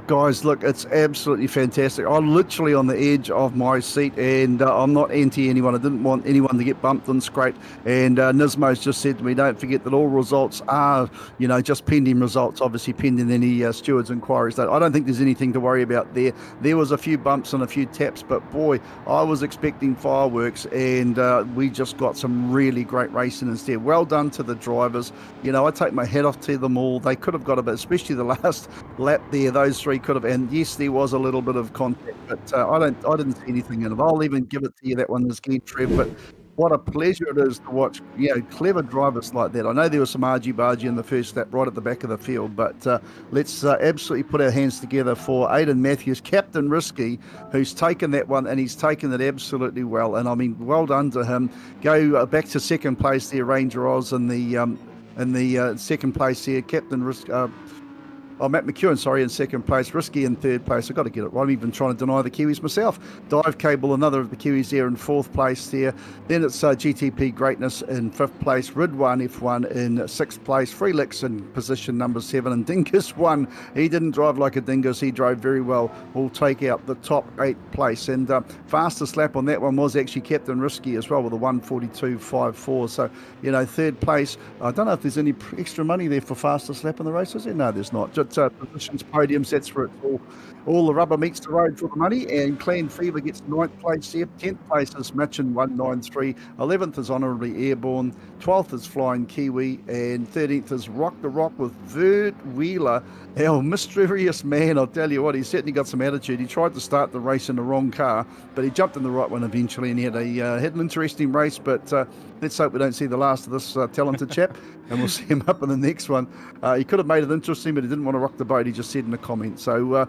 Guys, look, it's absolutely fantastic. I'm literally on the edge of my seat, and I'm not anti anyone. I didn't want anyone to get bumped and scraped. And Nismo's just said to me, don't forget that all results are, just pending results, obviously pending any stewards' inquiries. I don't think there's anything to worry about there. There was a few bumps and a few taps, but boy, I was expecting fireworks, and we just got some really great racing instead. Well done to the drivers. I take my hat off to them all. They could have got a bit, especially the last lap there. Those 3 could have, and yes, there was a little bit of contact, but I didn't see anything in it. I'll even give it to you, that one again, Trev. But what a pleasure it is to watch, clever drivers like that. I know there was some argy-bargy in the first lap right at the back of the field, but let's absolutely put our hands together for Aidan Matthews, Captain Risky, who's taken that one, and he's taken it absolutely well. And I mean, well done to him. Go back to second place there, Ranger Oz, in the second place here, Captain Risky. Matt McEwen, sorry, in second place. Risky in third place. I've got to get it right. I'm even trying to deny the Kiwis myself. Dive Cable, another of the Kiwis there in fourth place there. Then it's GTP Greatness in fifth place. Ridwan F1 in sixth place. Freelix in position number 7. And Dingus 1. He didn't drive like a dingus. He drove very well. Will take out the top 8th place. And fastest lap on that one was actually Captain Risky as well with a 1:42.54. So, third place. I don't know if there's any extra money there for fastest lap in the race, is there? No, there's not. Positions, podiums, that's where it's all the rubber meets the road for the money. And Clan Fever gets 9th place here. 10th place is Mitchin 193. 11th is Honourably Airborne. 12th is Flying Kiwi. And 13th is Rock the Rock with Verd Wheeler, our mysterious man. I'll tell you what, he's certainly got some attitude. He tried to start the race in the wrong car, but he jumped in the right one eventually, and he had an interesting race. But let's hope we don't see the last of this talented chap, and we'll see him up in the next one. He could have made it interesting, but he didn't want to rock the boat. He just said in the comments. So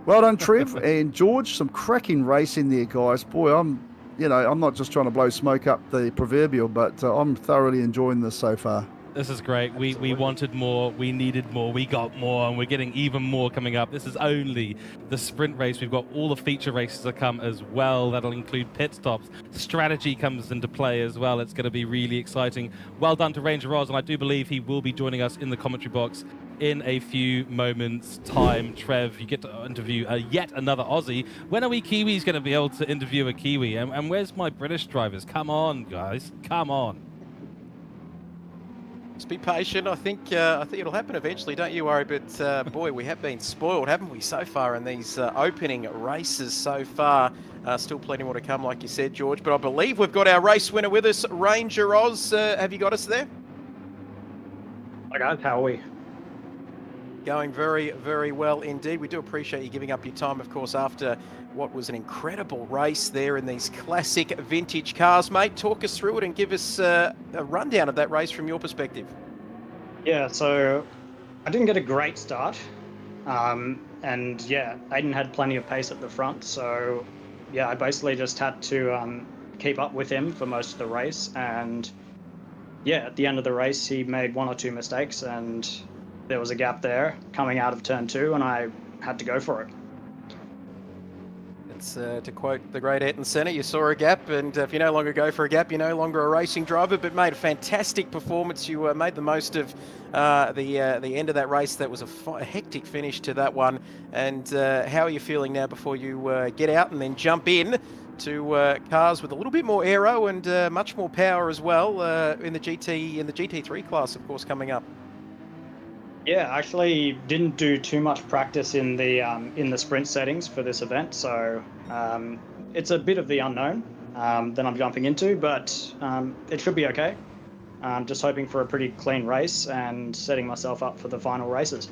well done, Trev and George. Some cracking racing there, guys. Boy, I'm not just trying to blow smoke up the proverbial, but I'm thoroughly enjoying this so far. This is great. We wanted more, we needed more, we got more, and we're getting even more coming up. This is only the sprint race. We've got all the feature races to come as well. That'll include pit stops. Strategy comes into play as well. It's going to be really exciting. Well done to Ranger Oz, and I do believe he will be joining us in the commentary box in a few moments' time. Trev, you get to interview yet another Aussie. When are we Kiwis going to be able to interview a Kiwi? And where's my British drivers? Come on, guys. Come on. Just be patient. I think it'll happen eventually. Don't you worry. But boy, we have been spoiled, haven't we, so far in these opening races so far. Still plenty more to come, like you said, George. But I believe we've got our race winner with us, Ranger Oz. Have you got us there? I got. How are we? Going very, very well indeed. We do appreciate you giving up your time, of course, after what was an incredible race there in these classic vintage cars. Mate, talk us through it and give us a rundown of that race from your perspective. Yeah, so I didn't get a great start. And yeah, Aiden had plenty of pace at the front. So yeah, I basically just had to keep up with him for most of the race. And yeah, at the end of the race, he made 1 or 2 mistakes, and there was a gap there coming out of turn 2, and I had to go for it. It's to quote the great Ayrton Senna, you saw a gap, and if you no longer go for a gap, you're no longer a racing driver, but made a fantastic performance. You made the most of the end of that race. That was a hectic finish to that one. And how are you feeling now before you get out and then jump in to cars with a little bit more aero and much more power as well in the GT3 class, of course, coming up? Yeah, I actually didn't do too much practice in the sprint settings for this event, so it's a bit of the unknown that I'm jumping into, but it should be okay. I'm just hoping for a pretty clean race and setting myself up for the final races.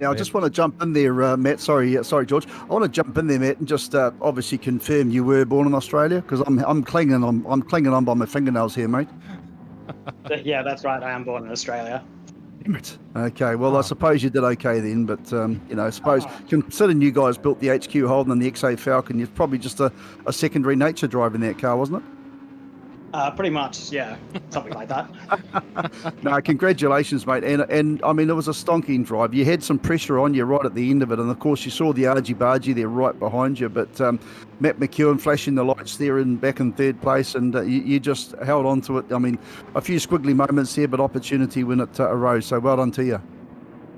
Now, I just want to jump in there, Matt. Sorry, George. I want to jump in there, Matt, and just obviously confirm you were born in Australia, because I'm clinging on by my fingernails here, mate. Yeah, that's right. I am born in Australia. Damn it. Okay, well, I suppose you did okay then, but, I suppose considering you guys built the HQ Holden and the XA Falcon, you're probably just a secondary nature drive in that car, wasn't it? Pretty much, yeah, something like that. No, congratulations, mate. And I mean, it was a stonking drive. You had some pressure on you right at the end of it, and of course, you saw the argy-bargy there right behind you. But Matt McEwen flashing the lights there and back in third place, and you just held on to it. I mean, a few squiggly moments there, but opportunity when it arose. So well done to you.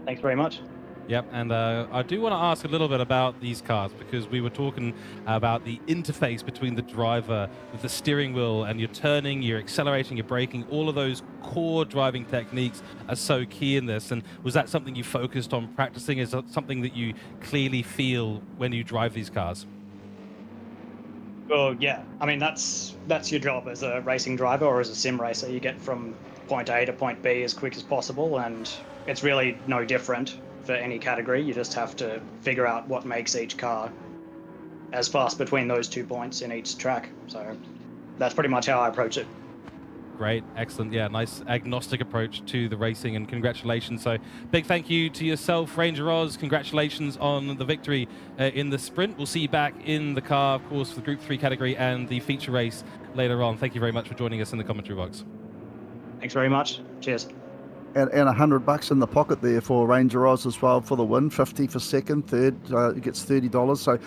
Thanks very much. Yep, and I do want to ask a little bit about these cars, because we were talking about the interface between the driver with the steering wheel, and you're turning, you're accelerating, you're braking. All of those core driving techniques are so key in this. And was that something you focused on practicing? Is that something that you clearly feel when you drive these cars? Well, yeah. I mean, that's your job as a racing driver or as a sim racer. You get from point A to point B as quick as possible, and it's really no different for any category. You just have to figure out what makes each car as fast between those 2 points in each track. So that's pretty much how I approach it. Great, excellent. Yeah, nice agnostic approach to the racing, and congratulations. So big thank you to yourself, Ranger Oz. Congratulations on the victory in the sprint. We'll see you back in the car, of course, for the Group 3 category and the feature race later on. Thank you very much for joining us in the commentary box. Thanks very much. Cheers. And $100 in the pocket there for Ranger Oz as well for the win. 50 for second, third gets $30. So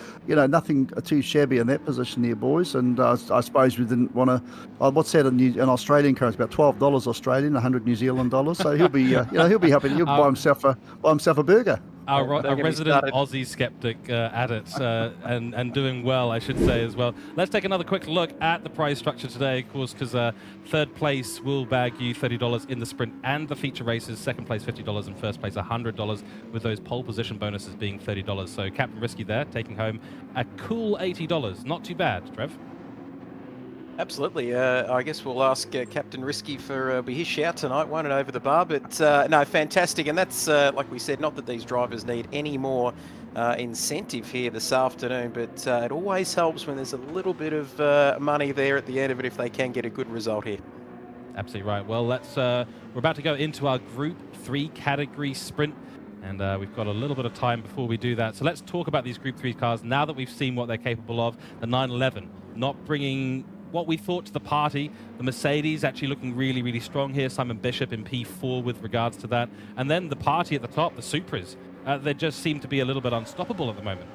nothing too shabby in that position there, boys. And I suppose we didn't want to. What's that in Australian currency? About $12 Australian, 100 New Zealand dollars. So he'll be he'll be happy. He'll buy himself a burger. Our resident Aussie skeptic at it, and doing well, I should say, as well. Let's take another quick look at the prize structure today, of course, because third place will bag you $30 in the sprint and the feature races. Second place, $50, and first place, $100, with those pole position bonuses being $30. So Captain Risky there, taking home a cool $80. Not too bad, Trev. Absolutely. I guess we'll ask Captain Risky for his shout tonight, won't it, over the bar? But no, fantastic. And that's, like we said, not that these drivers need any more incentive here this afternoon, but it always helps when there's a little bit of money there at the end of it if they can get a good result here. Absolutely right. Well, we're about to go into our Group 3 category sprint, and we've got a little bit of time before we do that. So let's talk about these Group 3 cars now that we've seen what they're capable of. The 911 not bringing what we thought to the party. The Mercedes actually looking really, really strong here. Simon Bishop in P4 with regards to that. And then the party at the top, the Supras. They just seem to be a little bit unstoppable at the moment.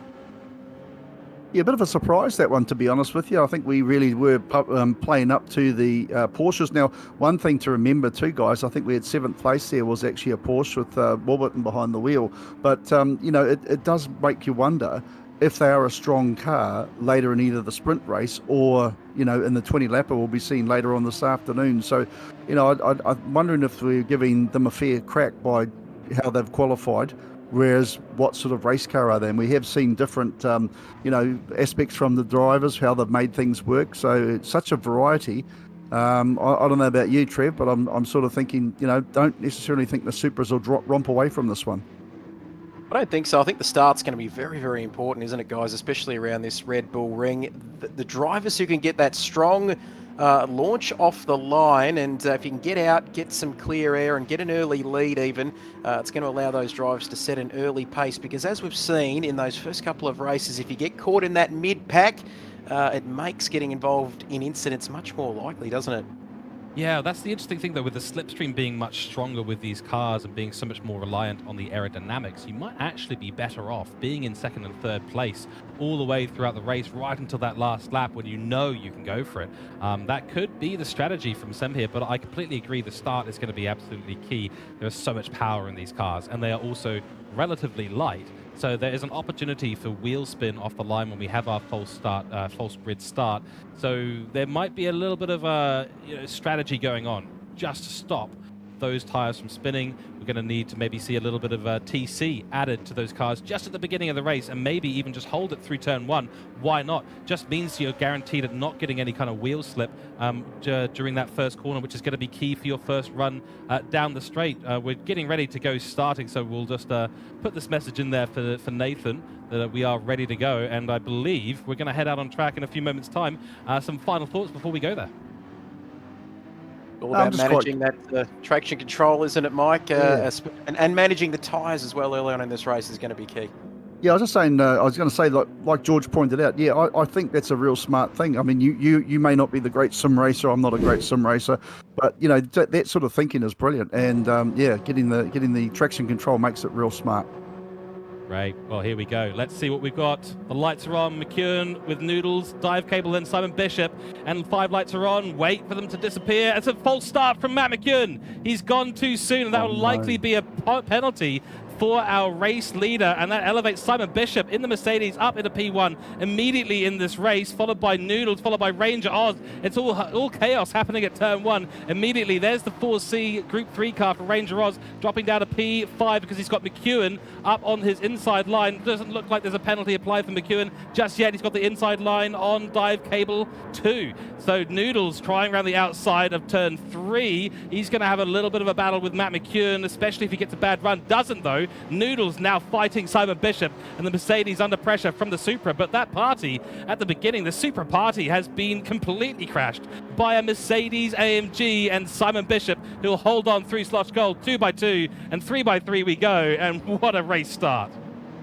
Yeah, a bit of a surprise, that one, to be honest with you. I think we really were playing up to the Porsches. Now, one thing to remember too, guys, I think we had 7th place there was actually a Porsche with Warburton behind the wheel. But, it does make you wonder if they are a strong car later in either the sprint race or, in the 20-lapper we'll be seeing later on this afternoon. So, I'm wondering if we're giving them a fair crack by how they've qualified, whereas what sort of race car are they? And we have seen different, aspects from the drivers, how they've made things work. So it's such a variety. I don't know about you, Trev, but I'm sort of thinking, don't necessarily think the Supras will romp away from this one. I don't think so. I think the start's going to be very, very important, isn't it, guys? Especially around this Red Bull ring. The drivers who can get that strong launch off the line, and if you can get out, get some clear air and get an early lead even, it's going to allow those drivers to set an early pace, because as we've seen in those first couple of races, if you get caught in that mid-pack, it makes getting involved in incidents much more likely, doesn't it? Yeah, that's the interesting thing, though, with the slipstream being much stronger with these cars and being so much more reliant on the aerodynamics, you might actually be better off being in second and third place all the way throughout the race, right until that last lap when you know you can go for it. That could be the strategy from Sem here, but I completely agree the start is going to be absolutely key. There's so much power in these cars, and they are also relatively light. So there is an opportunity for wheel spin off the line when we have our false grid start. So there might be a little bit of a strategy going on just to stop those tires from spinning. We're going to need to maybe see a little bit of TC added to those cars just at the beginning of the race, and maybe even just hold it through turn 1. Why not? Just means you're guaranteed at not getting any kind of wheel slip during that first corner, which is going to be key for your first run down the straight. We're getting ready to go starting, so we'll just put this message in there for Nathan that we are ready to go, and I believe we're going to head out on track in a few moments' time. Some final thoughts before we go there. All about managing that traction control, isn't it, Mike? And managing the tyres as well early on in this race is going to be key. Yeah, I was just saying, I was going to say, like George pointed out, yeah, I think that's a real smart thing. I mean, you may not be the great sim racer, I'm not a great sim racer, but, that sort of thinking is brilliant. And, getting the traction control makes it real smart. Right, well, here we go. Let's see what we've got. The lights are on. McEwen with Noodles, dive cable, then Simon Bishop, and 5 lights are on. Wait for them to disappear. It's a false start from Matt McEwen. He's gone too soon, and that will likely be a penalty for our race leader, and that elevates Simon Bishop in the Mercedes up into P1 immediately in this race, followed by Noodles, followed by Ranger Oz. It's all chaos happening at turn 1. Immediately, there's the 4C Group 3 car for Ranger Oz, dropping down to P5 because he's got McEwen up on his inside line. Doesn't look like there's a penalty applied for McEwen just yet. He's got the inside line on dive cable 2. So Noodles trying around the outside of turn 3. He's going to have a little bit of a battle with Matt McEwen, especially if he gets a bad run. Doesn't, though. Noodles now fighting Simon Bishop and the Mercedes under pressure from the Supra, but that party at the beginning, the Supra party, has been completely crashed by a Mercedes AMG and Simon Bishop, who'll hold on through Slosh Gold 2x2 and 3x3 we go, and what a race start.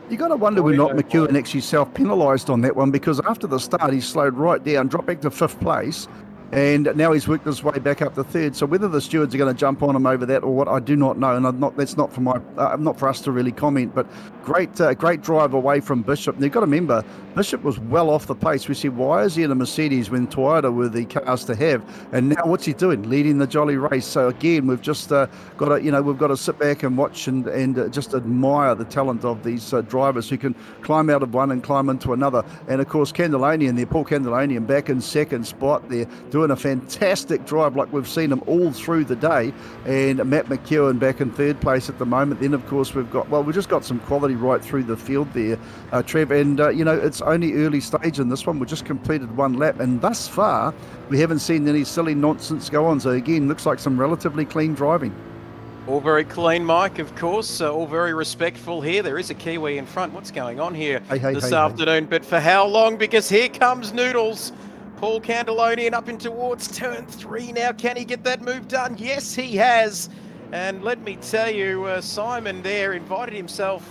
You got to wonder whether not McEwen actually self-penalised on that one, because after the start he slowed right down, dropped back to 5th place, and now he's worked his way back up to 3rd. So whether the stewards are going to jump on him over that or what, I do not know, and that's not for not for us to really comment. But great drive away from Bishop. And you've got to remember, Bishop was well off the pace. We said, why is he in a Mercedes when Toyota were the cars to have? And now what's he doing? Leading the jolly race. So again, we've just got to sit back and watch and just admire the talent of these drivers who can climb out of one and climb into another. And of course, Candelanian there, Paul Candelanian back in 2nd spot there, doing a fantastic drive like we've seen him all through the day. And Matt McEwen back in 3rd place at the moment. Then of course we've just got some quality right through the field there, Trev, and it's only early stage in this one. We just completed 1 lap, and thus far we haven't seen any silly nonsense go on. So again, looks like some relatively clean driving. All very clean, Mike, of course. All very respectful here. There is a Kiwi in front. What's going on here this afternoon? But for how long? Because here comes Noodles. Paul Candelonian up in towards turn 3 now. Can he get that move done? Yes, he has. And let me tell you, Simon there invited himself,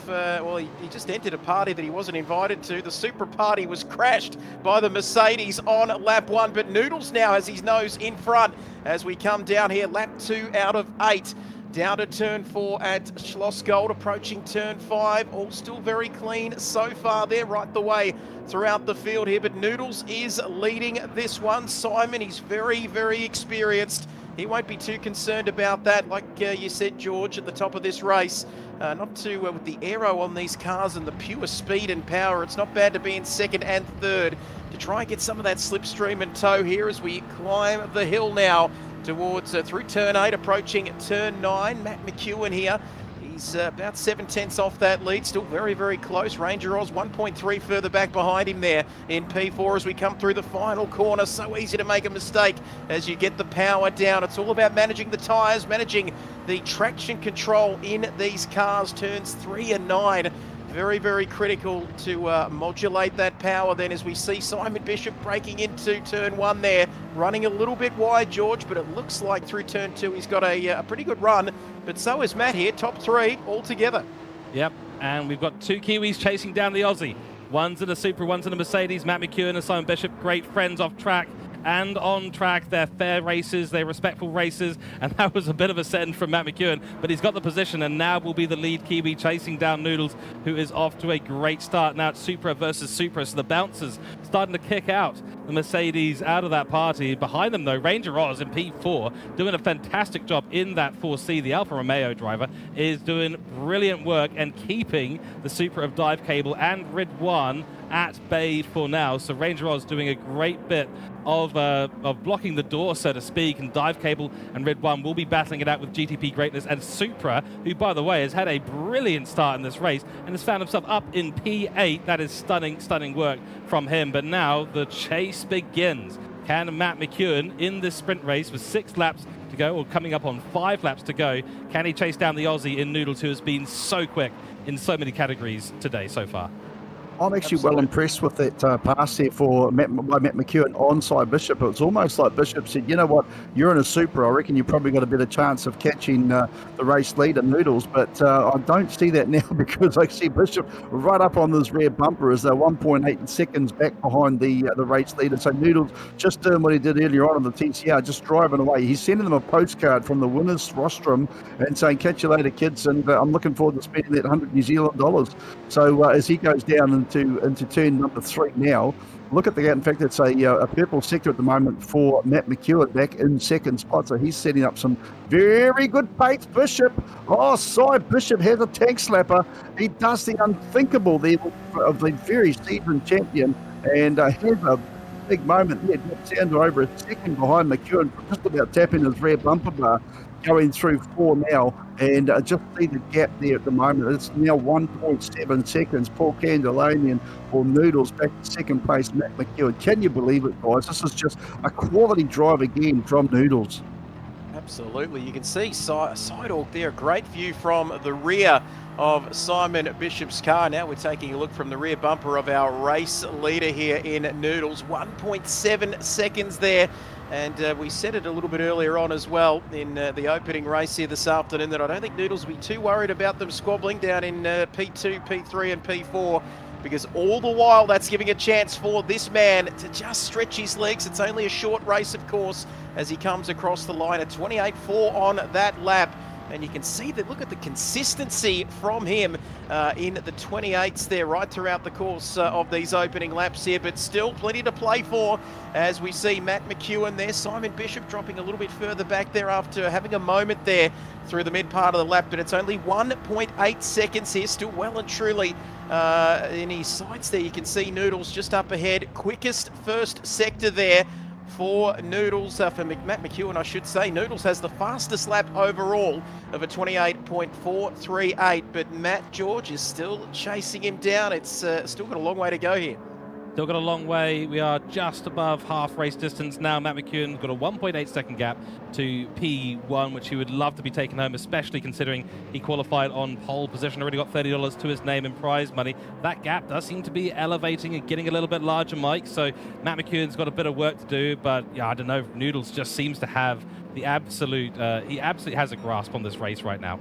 he just entered a party that he wasn't invited to. The Supra party was crashed by the Mercedes on lap 1, but Noodles now has his nose in front as we come down here, lap 2 out of 8. Down to turn 4 at Schloss Gold, approaching turn 5. All still very clean so far there, right the way throughout the field here. But Noodles is leading this one. Simon, he's very, very experienced. He won't be too concerned about that, like you said, George, at the top of this race. Not too with the aero on these cars and the pure speed and power. It's not bad to be in 2nd and 3rd to try and get some of that slipstream and tow here as we climb the hill now towards through turn 8, approaching turn 9. Matt McEwen here. He's about 7/10 off that lead, still very, very close. Ranger Oz 1.3 further back behind him there in P4 as we come through the final corner. So easy to make a mistake as you get the power down. It's all about managing the tyres, managing the traction control in these cars. Turns 3 and 9. Very, very critical to modulate that power then as we see Simon Bishop breaking into turn 1 there. Running a little bit wide, George, but it looks like through turn 2 he's got a pretty good run. But so is Matt here, top 3 all together. Yep, and we've got 2 Kiwis chasing down the Aussie. One's in a Supra, one's in a Mercedes. Matt McEwen and Simon Bishop, great friends off track. and on track. They're fair races, they're respectful races, and that was a bit of a send from Matt McEwen, but he's got the position and now will be the lead Kiwi chasing down Noodles, who is off to a great start. Now it's Supra versus Supra, so the bouncers starting to kick out the Mercedes out of that party. Behind them though, Ranger Oz in P4 doing a fantastic job in that 4C. The Alfa Romeo driver is doing brilliant work and keeping the Supra of Dive Cable and Rid1 at bay for now. So Ranger Oz doing a great bit of blocking the door, so to speak, and Dive Cable and Rid1 will be battling it out with GTP Greatness and Supra, who, by the way, has had a brilliant start in this race and has found himself up in P8. That is stunning work from him. But now the chase begins. Can Matt McEwen in this sprint race with 6 laps to go, or coming up on 5 laps to go, can he chase down the Aussie in Noodles, who has been so quick in so many categories today so far? I'm actually well impressed with that pass there by Matt McEwen onside Bishop. It was almost like Bishop said, you know what, you're in a Supra. I reckon you probably got a better chance of catching the race leader, Noodles. But I don't see that now because I see Bishop right up on this rear bumper as they're 1.8 seconds back behind the race leader. So Noodles just doing what he did earlier on in the TCR, just driving away. He's sending them a postcard from the winner's rostrum and saying, catch you later, kids. And I'm looking forward to spending that $100 New Zealand dollars. So as he goes down into turn number 3 now. Look at the gap. In fact, it's a purple sector at the moment for Matt McEwen back in second spot. So he's setting up some very good pace. Bishop. Oh, side Bishop has a tank slapper. He does the unthinkable there of the very seasoned champion and has a big moment there. Drops down to over a second behind McEwen, just about tapping his rear bumper bar. Going through 4 now, and just see the gap there at the moment. It's now 1.7 seconds. Paul Candelanian or Noodles back to second place, Matt McEwen. Can you believe it, guys? This is just a quality drive again from Noodles. Absolutely. You can see Sidehawk there. A great view from the rear of Simon Bishop's car. Now we're taking a look from the rear bumper of our race leader here in Noodles. 1.7 seconds there. And we said it a little bit earlier on as well in the opening race here this afternoon that I don't think Noodles will be too worried about them squabbling down in P2, P3 and P4, because all the while that's giving a chance for this man to just stretch his legs. It's only a short race, of course, as he comes across the line at 28.4 on that lap. And you can see that, look at the consistency from him in the 28s there right throughout the course of these opening laps here, but still plenty to play for as we see Matt McEwen there. Simon Bishop dropping a little bit further back there after having a moment there through the mid part of the lap, but it's only 1.8 seconds here, still well and truly in his sights there. You can see Noodles just up ahead, quickest first sector there for Noodles, for Matt McEwen, I should say. Noodles has the fastest lap overall of a 28.438, but Matt George is still chasing him down. It's still got a long way to go here. Still got a long way. We are just above half race distance now. Matt McEwen got a 1.8 second gap to P1, which he would love to be taking home, especially considering he qualified on pole position. Already got $30 to his name in prize money. That gap does seem to be elevating and getting a little bit larger, Mike. So Matt McEwen's got a bit of work to do, but yeah, I don't know. Noodles just seems to have the absolute, he absolutely has a grasp on this race right now.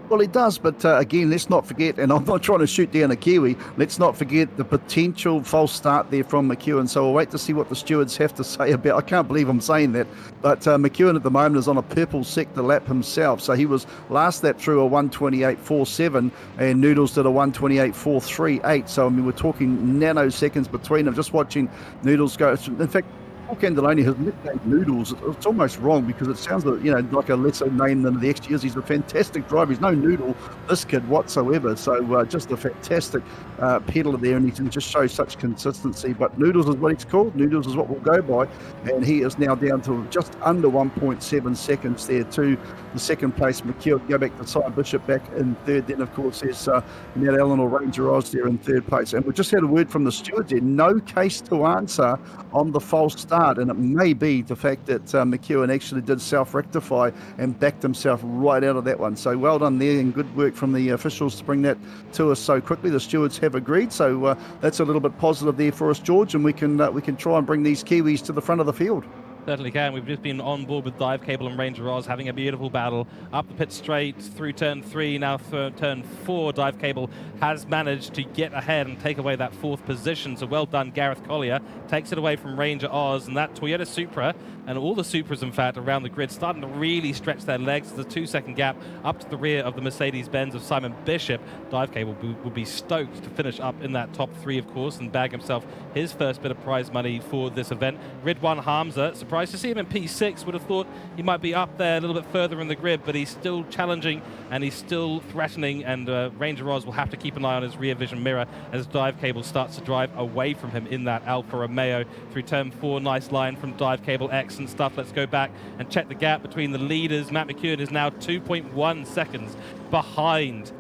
Well, he does, but again, let's not forget, and I'm not trying to shoot down a Kiwi, let's not forget the potential false start there from McEwen. So we'll wait to see what the stewards have to say about. I can't believe I'm saying that, but McEwen at the moment is on a purple sector lap himself. So he was last lap through a 1:28.47, and Noodles did a 1:28.438. So I mean, we're talking nanoseconds between them. Just watching Noodles go. In fact, Paul Candelani has nicknamed Noodles. It's almost wrong because it sounds like a lesser name than the extra is. He's a fantastic driver. He's no noodle, this kid whatsoever. So just a fantastic pedaler there, and he can just show such consistency. But Noodles is what he's called. Noodles is what we'll go by, and he is now down to just under 1.7 seconds there to the second place McEwen. Go back to Simon Bishop back in third. Then of course there's Nat Allen or Ranger Oz there in third place. And we just had a word from the stewards there. No case to answer on the false start, and it may be the fact that McEwen actually did self-rectify and backed himself right out of that one. So well done there, and good work from the officials to bring that to us so quickly. The stewards have agreed, so that's a little bit positive there for us, George, and we can try and bring these Kiwis to the front of the field. Certainly can. We've just been on board with Dive Cable and Ranger Oz, having a beautiful battle up the pit straight through turn 3, now turn 4. Dive Cable has managed to get ahead and take away that 4th position. So well done, Gareth Collier. Takes it away from Ranger Oz, and that Toyota Supra, and all the Supras, in fact, around the grid, starting to really stretch their legs. There's a 2-second gap up to the rear of the Mercedes-Benz of Simon Bishop. Dive Cable would be stoked to finish up in that top 3, of course, and bag himself his first bit of prize money for this event. Ridwan Hamza, surprised to see him in P6. Would have thought he might be up there a little bit further in the grid, but he's still challenging and he's still threatening, and Ranger Oz will have to keep an eye on his rear vision mirror as Dive Cable starts to drive away from him in that Alfa Romeo through turn 4. Nice line from Dive Cable, excellent stuff. Let's go back and check the gap between the leaders. Matt McEwen is now 2.1 seconds behind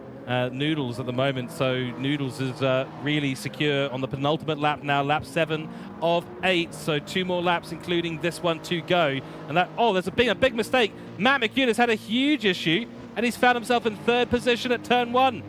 Noodles at the moment, so Noodles is really secure on the penultimate lap now, lap 7 of 8, so 2 more laps including this one to go. And that, oh, there's been a big mistake. Matt McEwen has had a huge issue and he's found himself in 3rd position at turn 1.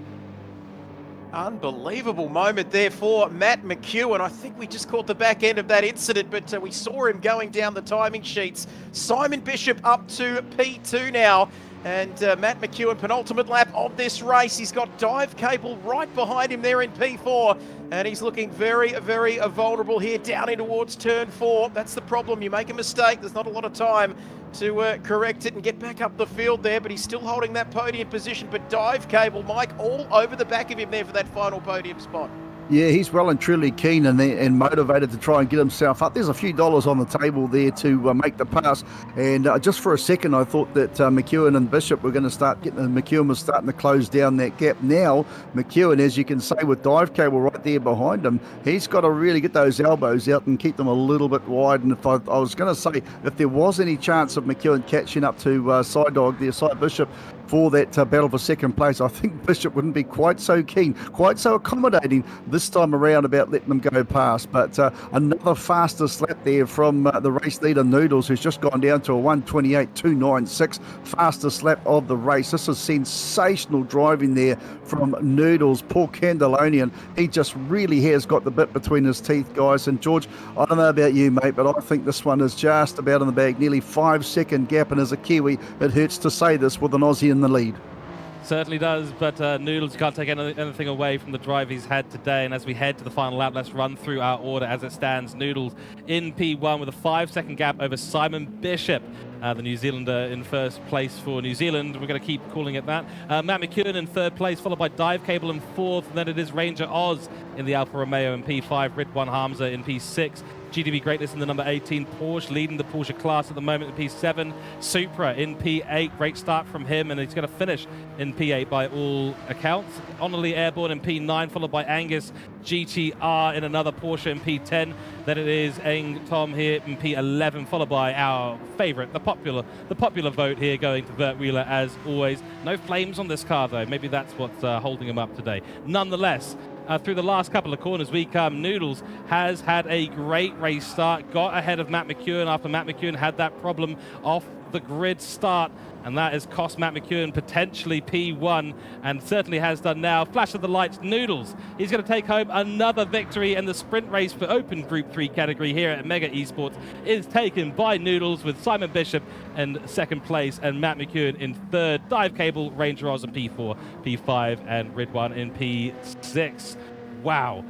Unbelievable moment there for Matt McEwen. I think we just caught the back end of that incident, but we saw him going down the timing sheets. Simon Bishop up to P2 now. And Matt McEwen, penultimate lap of this race. He's got Dive Cable right behind him there in P4. And he's looking very, very vulnerable here down in towards turn 4. That's the problem. You make a mistake, there's not a lot of time to correct it and get back up the field there. But he's still holding that podium position. But Dive Cable, Mike, all over the back of him there for that final podium spot. Yeah, he's well and truly keen and motivated to try and get himself up. There's a few dollars on the table there to make the pass. And just for a second, I thought that McEwen and Bishop were going to start getting. McEwen was starting to close down that gap. Now, McEwen, as you can say, with Dive Cable right there behind him, he's got to really get those elbows out and keep them a little bit wide. And if I was going to say, if there was any chance of McEwen catching up to Side Dog there, Side Bishop, for that battle for second place, I think Bishop wouldn't be quite so keen, quite so accommodating this time around about letting them go past. But another fastest lap there from the race leader Noodles, who's just gone down to a 1:28.296, fastest lap of the race. This is sensational driving there from Noodles, poor Candalonian. He just really has got the bit between his teeth, guys. And George, I don't know about you, mate, but I think this one is just about in the bag, nearly 5-second gap. And as a Kiwi, it hurts to say this with an Aussie in the lead. Certainly does, but Noodles can't take anything away from the drive he's had today. And as we head to the final lap, let's run through our order as it stands. Noodles in P1 with a 5-second gap over Simon Bishop, the New Zealander in first place for New Zealand. We're going to keep calling it that. Matt McEwen in 3rd place, followed by Dive Cable in 4th. And then it is Ranger Oz in the Alfa Romeo in P5, Ridwan Hamza in P6. GTB Greatness in the number 18 Porsche, leading the Porsche class at the moment in P7. Supra in P8, great start from him, and he's going to finish in P8 by all accounts. Onnerly Airborne in P9, followed by Angus GTR in another Porsche in P10. Then it is Eng Tom here in P11, followed by our favourite, the popular vote here going to Bert Wheeler as always. No flames on this car though, maybe that's what's holding him up today. Nonetheless, through the last couple of corners we come. Noodles has had a great race start, got ahead of Matt McEwen after Matt McEwen had that problem off the grid start, and that has cost Matt McEwen potentially P1, and certainly has done now. Flash of the lights, Noodles. He's going to take home another victory, and the sprint race for Open Group 3 category here at Mega Esports is taken by Noodles, with Simon Bishop in 2nd place and Matt McEwen in 3rd. Dive Cable, Ranger Oz in P4, P5, and Ridwan in P6. Wow.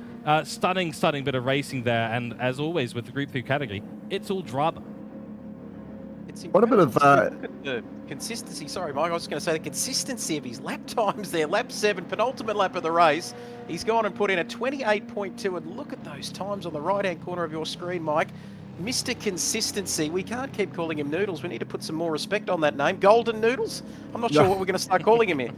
Stunning bit of racing there, and as always with the Group 3 category, it's all drama. It's What a bit of look at the consistency. Sorry, Mike. I was just going to say the consistency of his lap times there. Lap 7, penultimate lap of the race. He's gone and put in a 28.2, and look at those times on the right-hand corner of your screen, Mike. Mr. Consistency. We can't keep calling him Noodles. We need to put some more respect on that name. Golden Noodles? I'm not sure what we're going to start calling him here.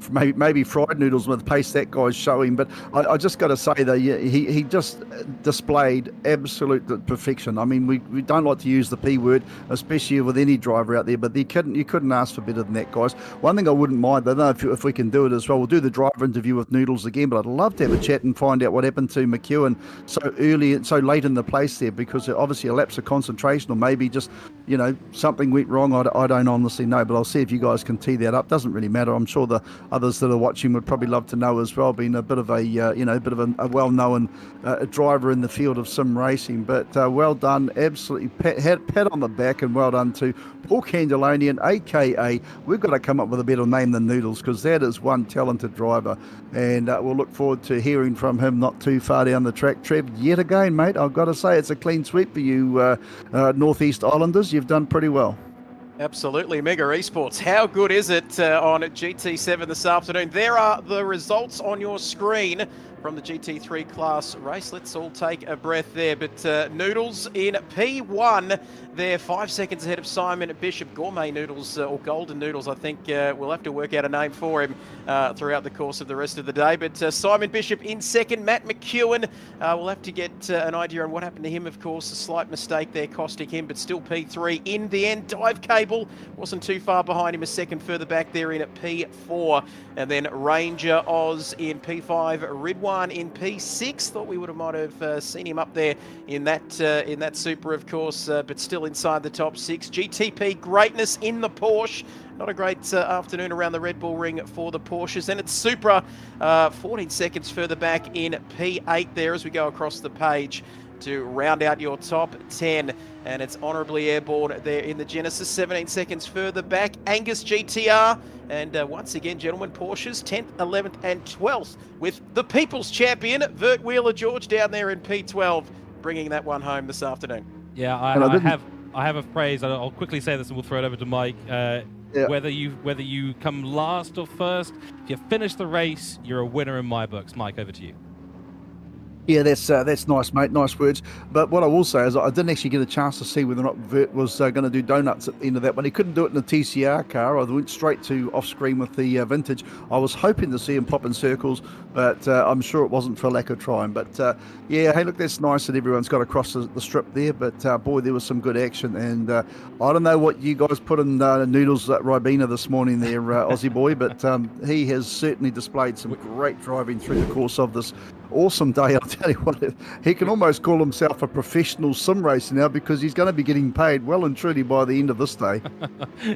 Maybe fried noodles with the pace that guy's showing, but I just got to say though, he just displayed absolute perfection. I mean, we don't like to use the P word, especially with any driver out there, but you couldn't ask for better than that, guys. One thing I wouldn't mind, I don't know if we can do it as well. We'll do the driver interview with Noodles again, but I'd love to have a chat and find out what happened to McEwen so early, so late in the place there, because obviously a lapse of concentration, or maybe just something went wrong. I don't honestly know, but I'll see if you guys can tee that up. Doesn't really matter. I'm sure others that are watching would probably love to know as well, being a bit of a a well-known driver in the field of sim racing. But well done, absolutely pat on the back, and well done to Paul Candelonian, aka we've got to come up with a better name than Noodles, because that is one talented driver, and we'll look forward to hearing from him not too far down the track. Trev, yet again, mate, I've got to say it's a clean sweep for you Northeast Islanders. You've done pretty well. Absolutely. Mega Esports. How good is it on GT7 this afternoon? There are the results on your screen from the GT3 class race. Let's all take a breath there. But Noodles in P1, they're 5 seconds ahead of Simon Bishop. Gourmet Noodles, or Golden Noodles, I think we'll have to work out a name for him throughout the course of the rest of the day. But Simon Bishop in second. Matt McEwen, we'll have to get an idea on what happened to him, of course. A slight mistake there costing him, but still P3 in the end. Dive Cable wasn't too far behind him, a second further back there in at P4. And then Ranger Oz in P5. Ridwan in P6. Thought we might have seen him up there in that Super, of course, but still inside the top 6. GTP Greatness in the Porsche. Not a great afternoon around the Red Bull Ring for the Porsches. And it's Supra 14 seconds further back in P8 there as we go across the page to round out your top 10. And it's honourably airborne there in the Genesis, 17 seconds further back. Angus GTR. And once again, gentlemen, Porsches 10th, 11th and 12th with the People's Champion, Vert Wheeler George, down there in P12, bringing that one home this afternoon. Yeah, I have a phrase. I'll quickly say this and we'll throw it over to Mike. Yeah. Whether you come last or first, if you finish the race, you're a winner in my books. Mike, over to you. Yeah, that's nice, mate. Nice words. But what I will say is I didn't actually get a chance to see whether or not Vert was going to do donuts at the end of that one. He couldn't do it in the TCR car. I went straight to off-screen with the Vintage. I was hoping to see him pop in circles, but I'm sure it wasn't for lack of trying. But yeah, hey, look, that's nice that everyone's got across the strip there. But boy, there was some good action. And I don't know what you guys put in Noodles at Ribena this morning there, Aussie boy, but he has certainly displayed some great driving through the course of this awesome day. I'll tell you what, he can almost call himself a professional sim racer now, because he's going to be getting paid well and truly by the end of this day.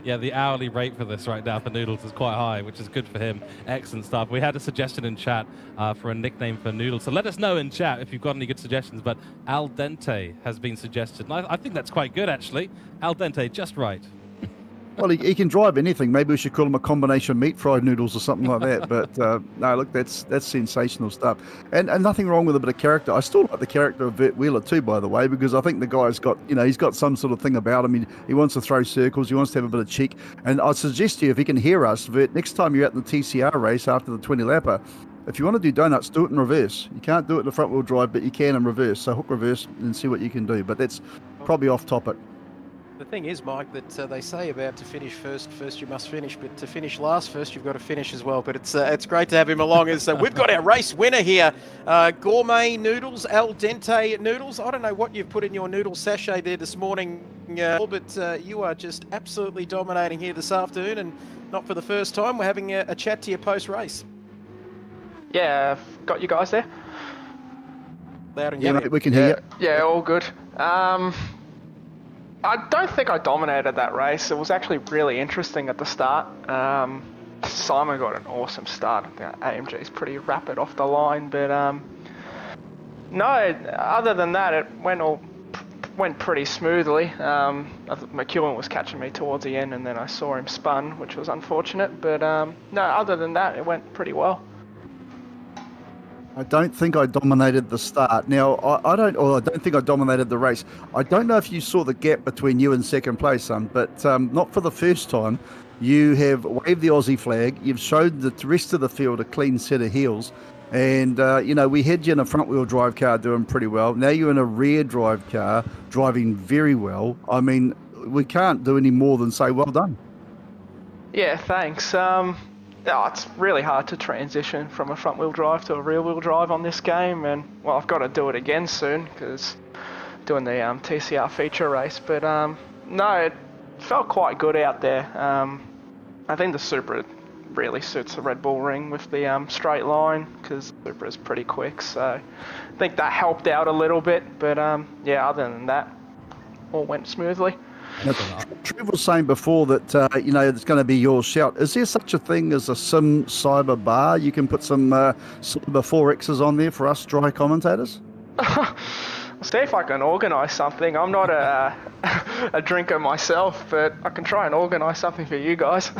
Yeah, the hourly rate for this right now for Noodles is quite high, which is good for him. Excellent stuff. We had a suggestion in chat for a nickname for Noodles, so let us know in chat if you've got any good suggestions. But Al Dente has been suggested, and I think that's quite good, actually. Al Dente, just right. Well, he can drive anything. Maybe we should call him a combination meat fried noodles or something like that. But no, look, that's sensational stuff. And nothing wrong with a bit of character. I still like the character of Vert Wheeler too, by the way, because I think the guy's got, he's got some sort of thing about him. He wants to throw circles. He wants to have a bit of cheek. And I suggest to you, if he can hear us, Vert, next time you're at the TCR race after the 20-lapper, if you want to do donuts, do it in reverse. You can't do it in the front-wheel drive, but you can in reverse. So hook reverse and see what you can do. But that's probably off topic. The thing is, Mike, that they say about to finish first you must finish, but to finish last first, you've got to finish as well. But it's great to have him along. As we've got our race winner here, Gourmet Noodles, Al Dente Noodles. I don't know what you've put in your noodle sachet there this morning, but you are just absolutely dominating here this afternoon, and not for the first time. We're having a chat to you post-race. Yeah, I've got you guys there. Loud and Yeah, clear. mate, we can hear you. Yeah, all good. I don't think I dominated that race. It was actually really interesting at the start. Simon got an awesome start. AMG is pretty rapid off the line, but no, other than that, it went pretty smoothly. I thought McEwen was catching me towards the end, and then I saw him spun, which was unfortunate. But no, other than that, it went pretty well. I don't think I dominated the start. Now, I don't think I dominated the race. I don't know if you saw the gap between you and second place, son, but not for the first time. You have waved the Aussie flag. You've showed the rest of the field a clean set of heels. And, we had you in a front-wheel drive car doing pretty well. Now you're in a rear drive car driving very well. I mean, we can't do any more than say well done. Yeah, thanks. It's really hard to transition from a front-wheel drive to a rear-wheel drive on this game, and well, I've got to do it again soon because doing the TCR feature race. But no, it felt quite good out there. I think the Supra really suits the Red Bull Ring with the straight line, because Supra is pretty quick, so I think that helped out a little bit. But yeah, other than that, all went smoothly. Trev was saying before that, you know, it's going to be your shout. Is there such a thing as a sim cyber bar? You can put some cyber 4Xs on there for us dry commentators? I'll see if I can organise something. I'm not a drinker myself, but I can try and organise something for you guys.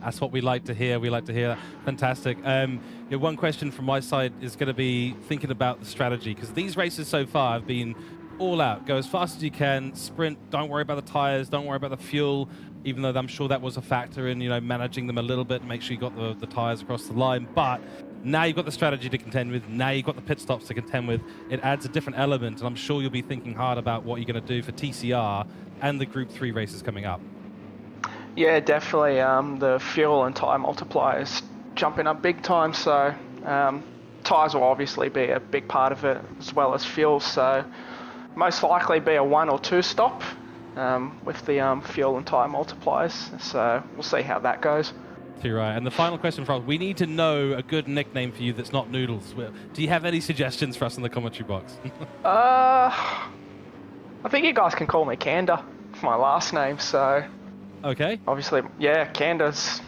That's what we like to hear. We like to hear that. Fantastic. Yeah, one question from my side is going to be thinking about the strategy, because these races so far have been all out. Go as fast as you can, sprint, don't worry about the tires, don't worry about the fuel, even though I'm sure that was a factor in, you know, managing them a little bit, make sure you got the tires across the line. But now you've got the strategy to contend with, now you've got the pit stops to contend with. It adds a different element, and I'm sure you'll be thinking hard about what you're going to do for TCR and the Group 3 races coming up. Yeah, definitely. The fuel and tyre multipliers jumping up big time, so tyres will obviously be a big part of it, as well as fuel. So most likely be a 1 or 2 stop with the fuel and tyre multipliers. So we'll see how that goes. You're right. And the final question for us, we need to know a good nickname for you that's not Noodles. Do you have any suggestions for us in the commentary box? I think you guys can call me Kanda for my last name, so... Okay. Obviously, yeah, Kanda's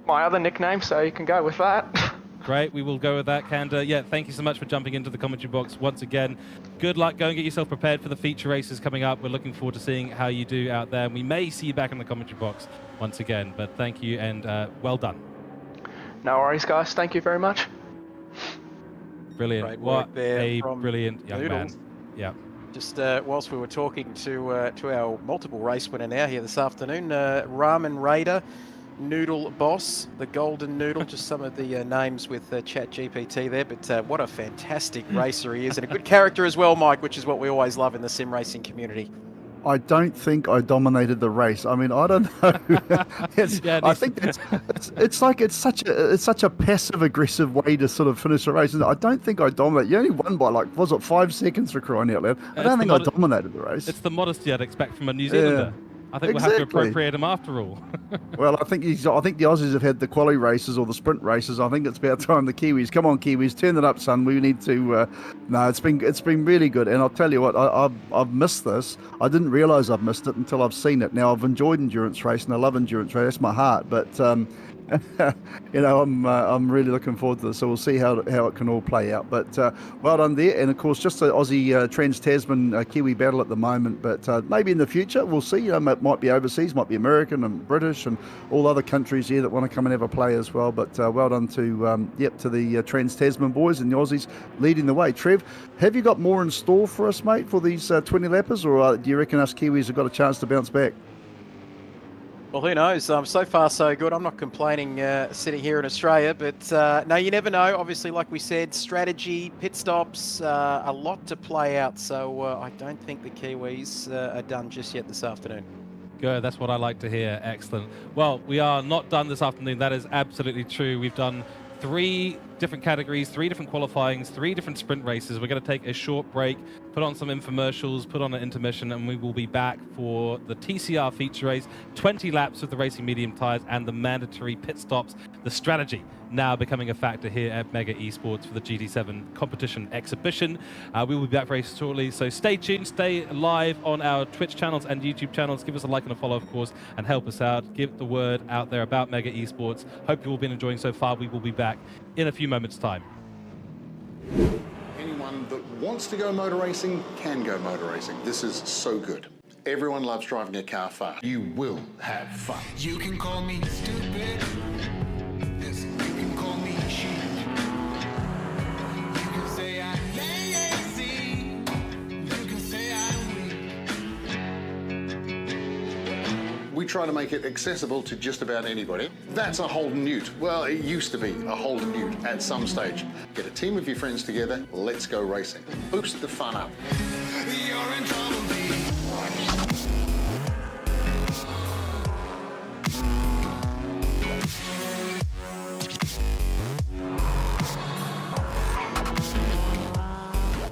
my other nickname, so you can go with that. Great, we will go with that, Kanda. Yeah, thank you so much for jumping into the commentary box once again. Good luck. Go and get yourself prepared for the feature races coming up. We're looking forward to seeing how you do out there. We may see you back in the commentary box once again, but thank you and well done. No worries, guys. Thank you very much. Brilliant. Great What work there a from brilliant young Noodles. man. Yeah. Just whilst we were talking to our multiple race winner now here this afternoon, Ramen Raider, Noodle Boss, the Golden Noodle, just some of the names with Chat GPT there, but what a fantastic racer he is, and a good character as well, Mike, which is what we always love in the sim racing community. I don't think I dominated the race. I mean, I don't know. I think it's such a passive aggressive way to sort of finish a race. I don't think I dominated. You only won by, like, was it 5 seconds, for crying out loud? I don't think I dominated the race. It's the modesty I'd expect from a New Zealander. Yeah. I think we'll have to appropriate him after all. Well, I think the Aussies have had the quali races or the sprint races. I think it's about time the Kiwis. Come on, Kiwis, turn it up, son. We need to. No, it's been really good, and I'll tell you what, I've missed this. I didn't realise I've missed it until I've seen it. Now I've enjoyed endurance race, and I love endurance race. That's my heart, but. You know, I'm really looking forward to this, so we'll see how it can all play out. But well done there, and of course, just the Aussie Trans-Tasman Kiwi battle at the moment. But maybe in the future, we'll see. You know, it might be overseas, might be American and British, and all other countries here that want to come and have a play as well. But well done to the Trans-Tasman boys and the Aussies leading the way. Trev, have you got more in store for us, mate, for these 20 lappers, or do you reckon us Kiwis have got a chance to bounce back? Well, who knows? So far, so good. I'm not complaining sitting here in Australia, but no, you never know. Obviously, like we said, strategy, pit stops, a lot to play out. So I don't think the Kiwis are done just yet this afternoon. Good, that's what I like to hear. Excellent. Well, we are not done this afternoon. That is absolutely true. We've done 3 different categories, 3 different qualifyings, 3 different sprint races. We're going to take a short break, put on some infomercials, put on an intermission, and we will be back for the TCR feature race, 20 laps with the racing medium tyres and the mandatory pit stops. The strategy now becoming a factor here at Mega Esports for the GT7 competition exhibition. We will be back very shortly, so stay tuned, stay live on our Twitch channels and YouTube channels. Give us a like and a follow, of course, and help us out. Give the word out there about Mega Esports. Hope you've all been enjoying so far. We will be back in a few moments' time. Anyone that wants to go motor racing can go motor racing. This is so good. Everyone loves driving a car fast. You will have fun. You can call me stupid. Yes, you can call me cheap. You can say I'm lazy. You can say I'm weak. We try to make it accessible to just about anybody. That's a Holden Ute. Well, it used to be a Holden Ute at some stage. Get a team of your friends together, let's go racing. Boost the fun up. You're in trouble, baby.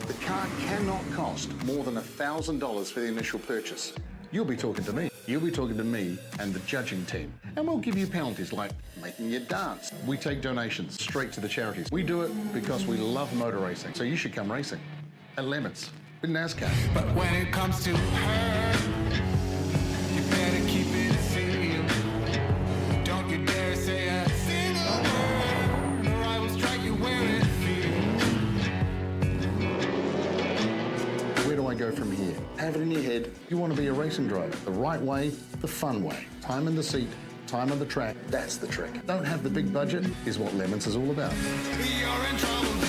The car cannot cost more than $1,000 for the initial purchase. You'll be talking to me. You'll be talking to me and the judging team. And we'll give you penalties like making you dance. We take donations straight to the charities. We do it because we love motor racing. So you should come racing at Lemons. in NASCAR. But when it comes to her, you better keep it sealed. Don't you dare say a single word, or I will strike you where it feels. Where do I go from here? Have it in your head. You want to be a racing driver. The right way, the fun way. Time in the seat, time on the track. That's the trick. Don't have the big budget is what Lemons is all about. You're in trouble, B.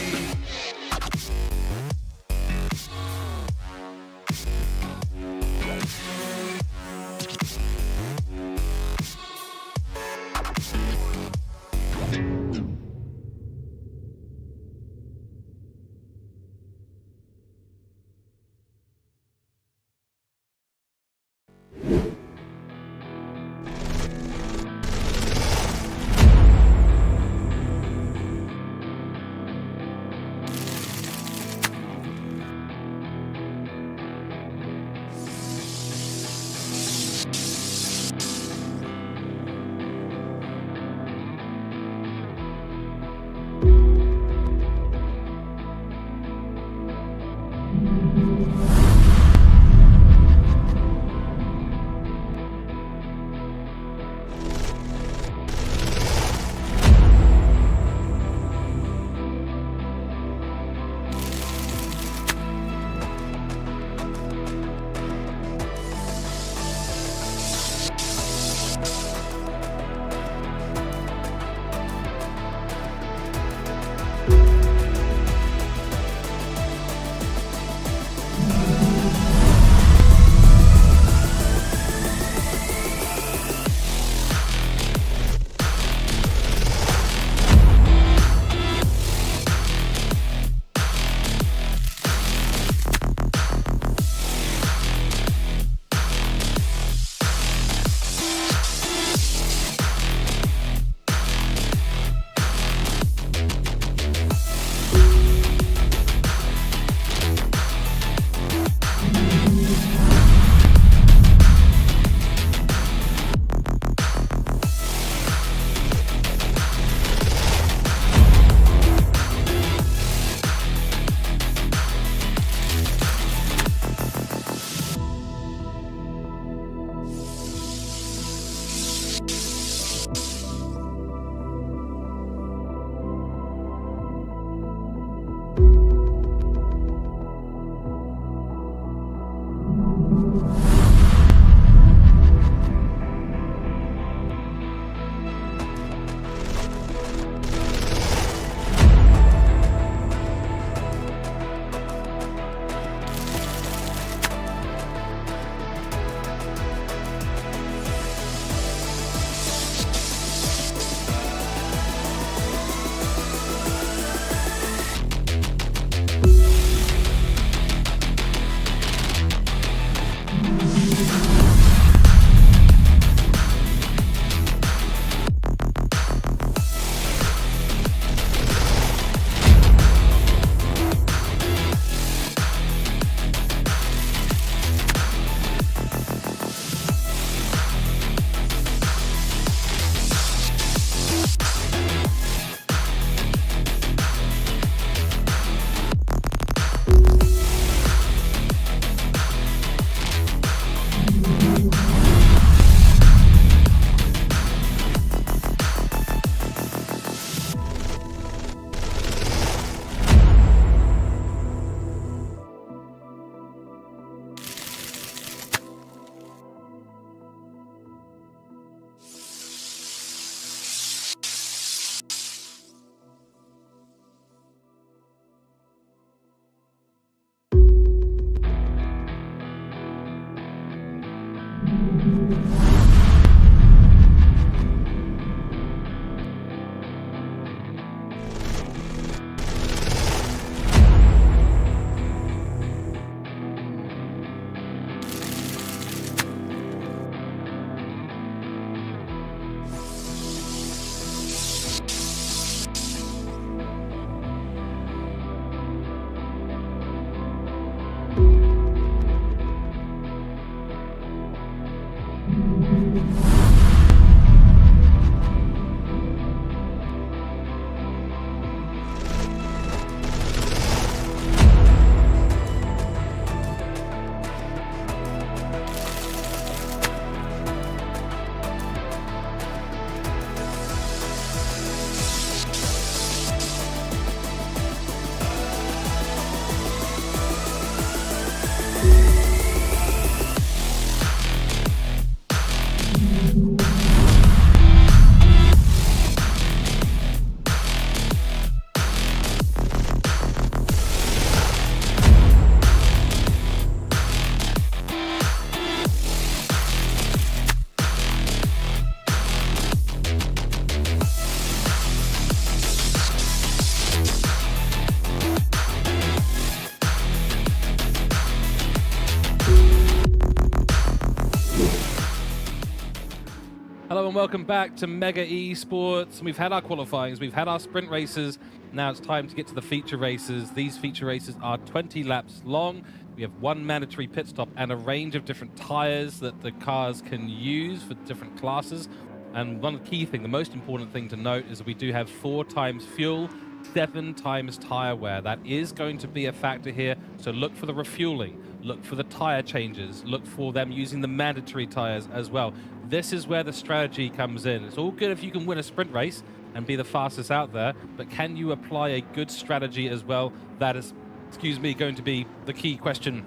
Hello and welcome back to Mega Esports. We've had our qualifyings, we've had our sprint races. Now it's time to get to the feature races. These feature races are 20 laps long. We have one mandatory pit stop and a range of different tires that the cars can use for different classes. And one key thing, the most important thing to note, is that we do have 4 times fuel, 7 times tire wear. That is going to be a factor here, so look for the refueling, look for the tire changes, look for them using the mandatory tires as well. This is where the strategy comes in. It's all good if you can win a sprint race and be the fastest out there, but can you apply a good strategy as well? That is, going to be the key question.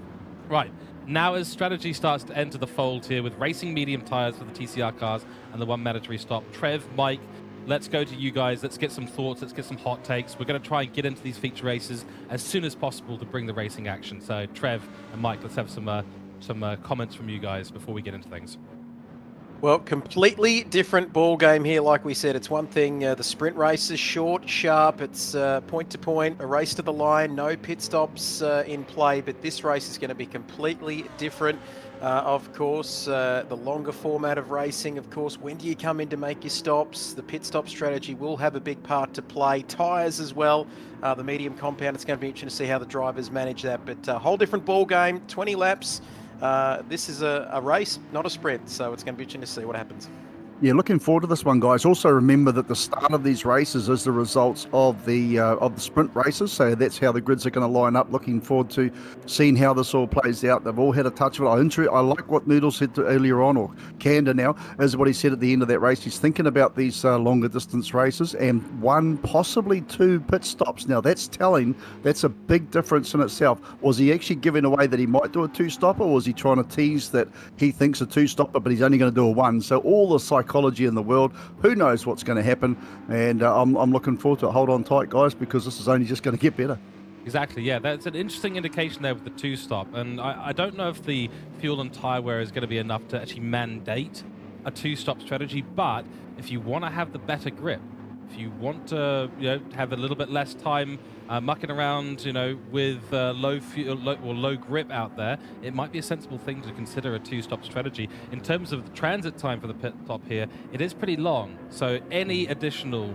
Right, now as strategy starts to enter the fold here with racing medium tires for the TCR cars and the one mandatory stop, Trev, Mike, let's go to you guys. Let's get some thoughts. Let's get some hot takes. We're going to try and get into these feature races as soon as possible to bring the racing action. So Trev and Mike, let's have some comments from you guys before we get into things. Well, completely different ball game here. Like we said, it's one thing, the sprint race is short, sharp, it's point to point, a race to the line, no pit stops in play, but this race is going to be completely different. Of course, the longer format of racing, of course, when do you come in to make your stops? The pit stop strategy will have a big part to play. Tyres as well, the medium compound, it's going to be interesting to see how the drivers manage that, but a whole different ball game, 20 laps. This is a race, not a sprint, so it's going to be interesting to see what happens. Yeah, looking forward to this one, guys. Also remember that the start of these races is the results of the sprint races, so that's how the grids are going to line up. Looking forward to seeing how this all plays out. They've all had a touch of it. I like what Noodle said earlier on, or Kanda now, is what he said at the end of that race. He's thinking about these longer distance races and 1, possibly 2 pit stops. Now that's telling. That's a big difference in itself. Was he actually giving away that he might do a 2-stopper, or was he trying to tease that he thinks a 2-stopper, but he's only going to do a 1? So all the psychology in the world, who knows what's going to happen, and I'm looking forward to it. Hold on tight, guys, because this is only just going to get better. Exactly, yeah, that's an interesting indication there with the 2-stop, and I don't know if the fuel and tire wear is going to be enough to actually mandate a 2-stop strategy, but if you want to have the better grip, if you want to have a little bit less time mucking around with low fuel or low grip out there, it might be a sensible thing to consider a 2-stop strategy. In terms of the transit time for the pit stop here, it is pretty long, so any additional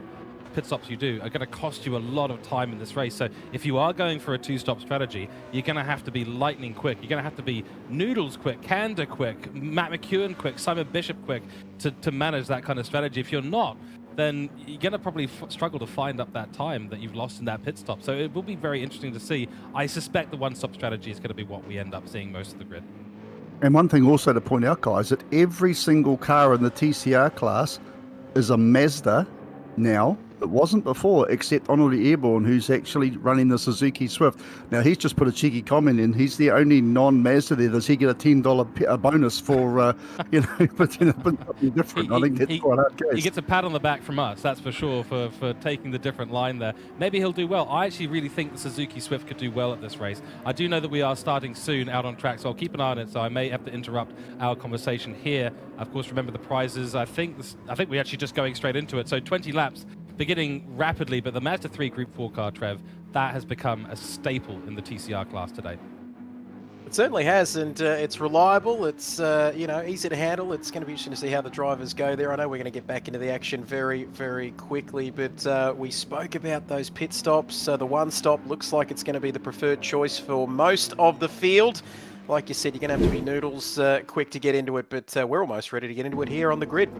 pit stops you do are going to cost you a lot of time in this race. So if you are going for a 2-stop strategy, you're going to have to be lightning quick. You're going to have to be Noodles quick, Kanda quick, Matt McEwen quick, Simon Bishop quick to manage that kind of strategy. If you're not, then you're going to probably struggle to find up that time that you've lost in that pit stop. So it will be very interesting to see. I suspect the 1-stop strategy is going to be what we end up seeing most of the grid. And one thing also to point out, guys, that every single car in the TCR class is a Mazda now. It wasn't before, except Honorary Airborne, who's actually running the Suzuki Swift. Now, he's just put a cheeky comment in. He's the only non-Mazda there. Does he get a $10 bonus for, but something different? I think that's quite hard case. He gets a pat on the back from us, that's for sure, for taking the different line there. Maybe he'll do well. I actually really think the Suzuki Swift could do well at this race. I do know that we are starting soon out on track, so I'll keep an eye on it, so I may have to interrupt our conversation here. Of course, remember the prizes. I think we're actually just going straight into it. So 20 laps. Beginning rapidly, but the Mazda 3 Group 4 car, Trev, that has become a staple in the TCR class today. It certainly has, and it's reliable. It's easy to handle. It's going to be interesting to see how the drivers go there. I know we're going to get back into the action very, very quickly, but we spoke about those pit stops. The 1-stop looks like it's going to be the preferred choice for most of the field. Like you said, you're going to have to be Noodles quick to get into it, but we're almost ready to get into it here on the grid.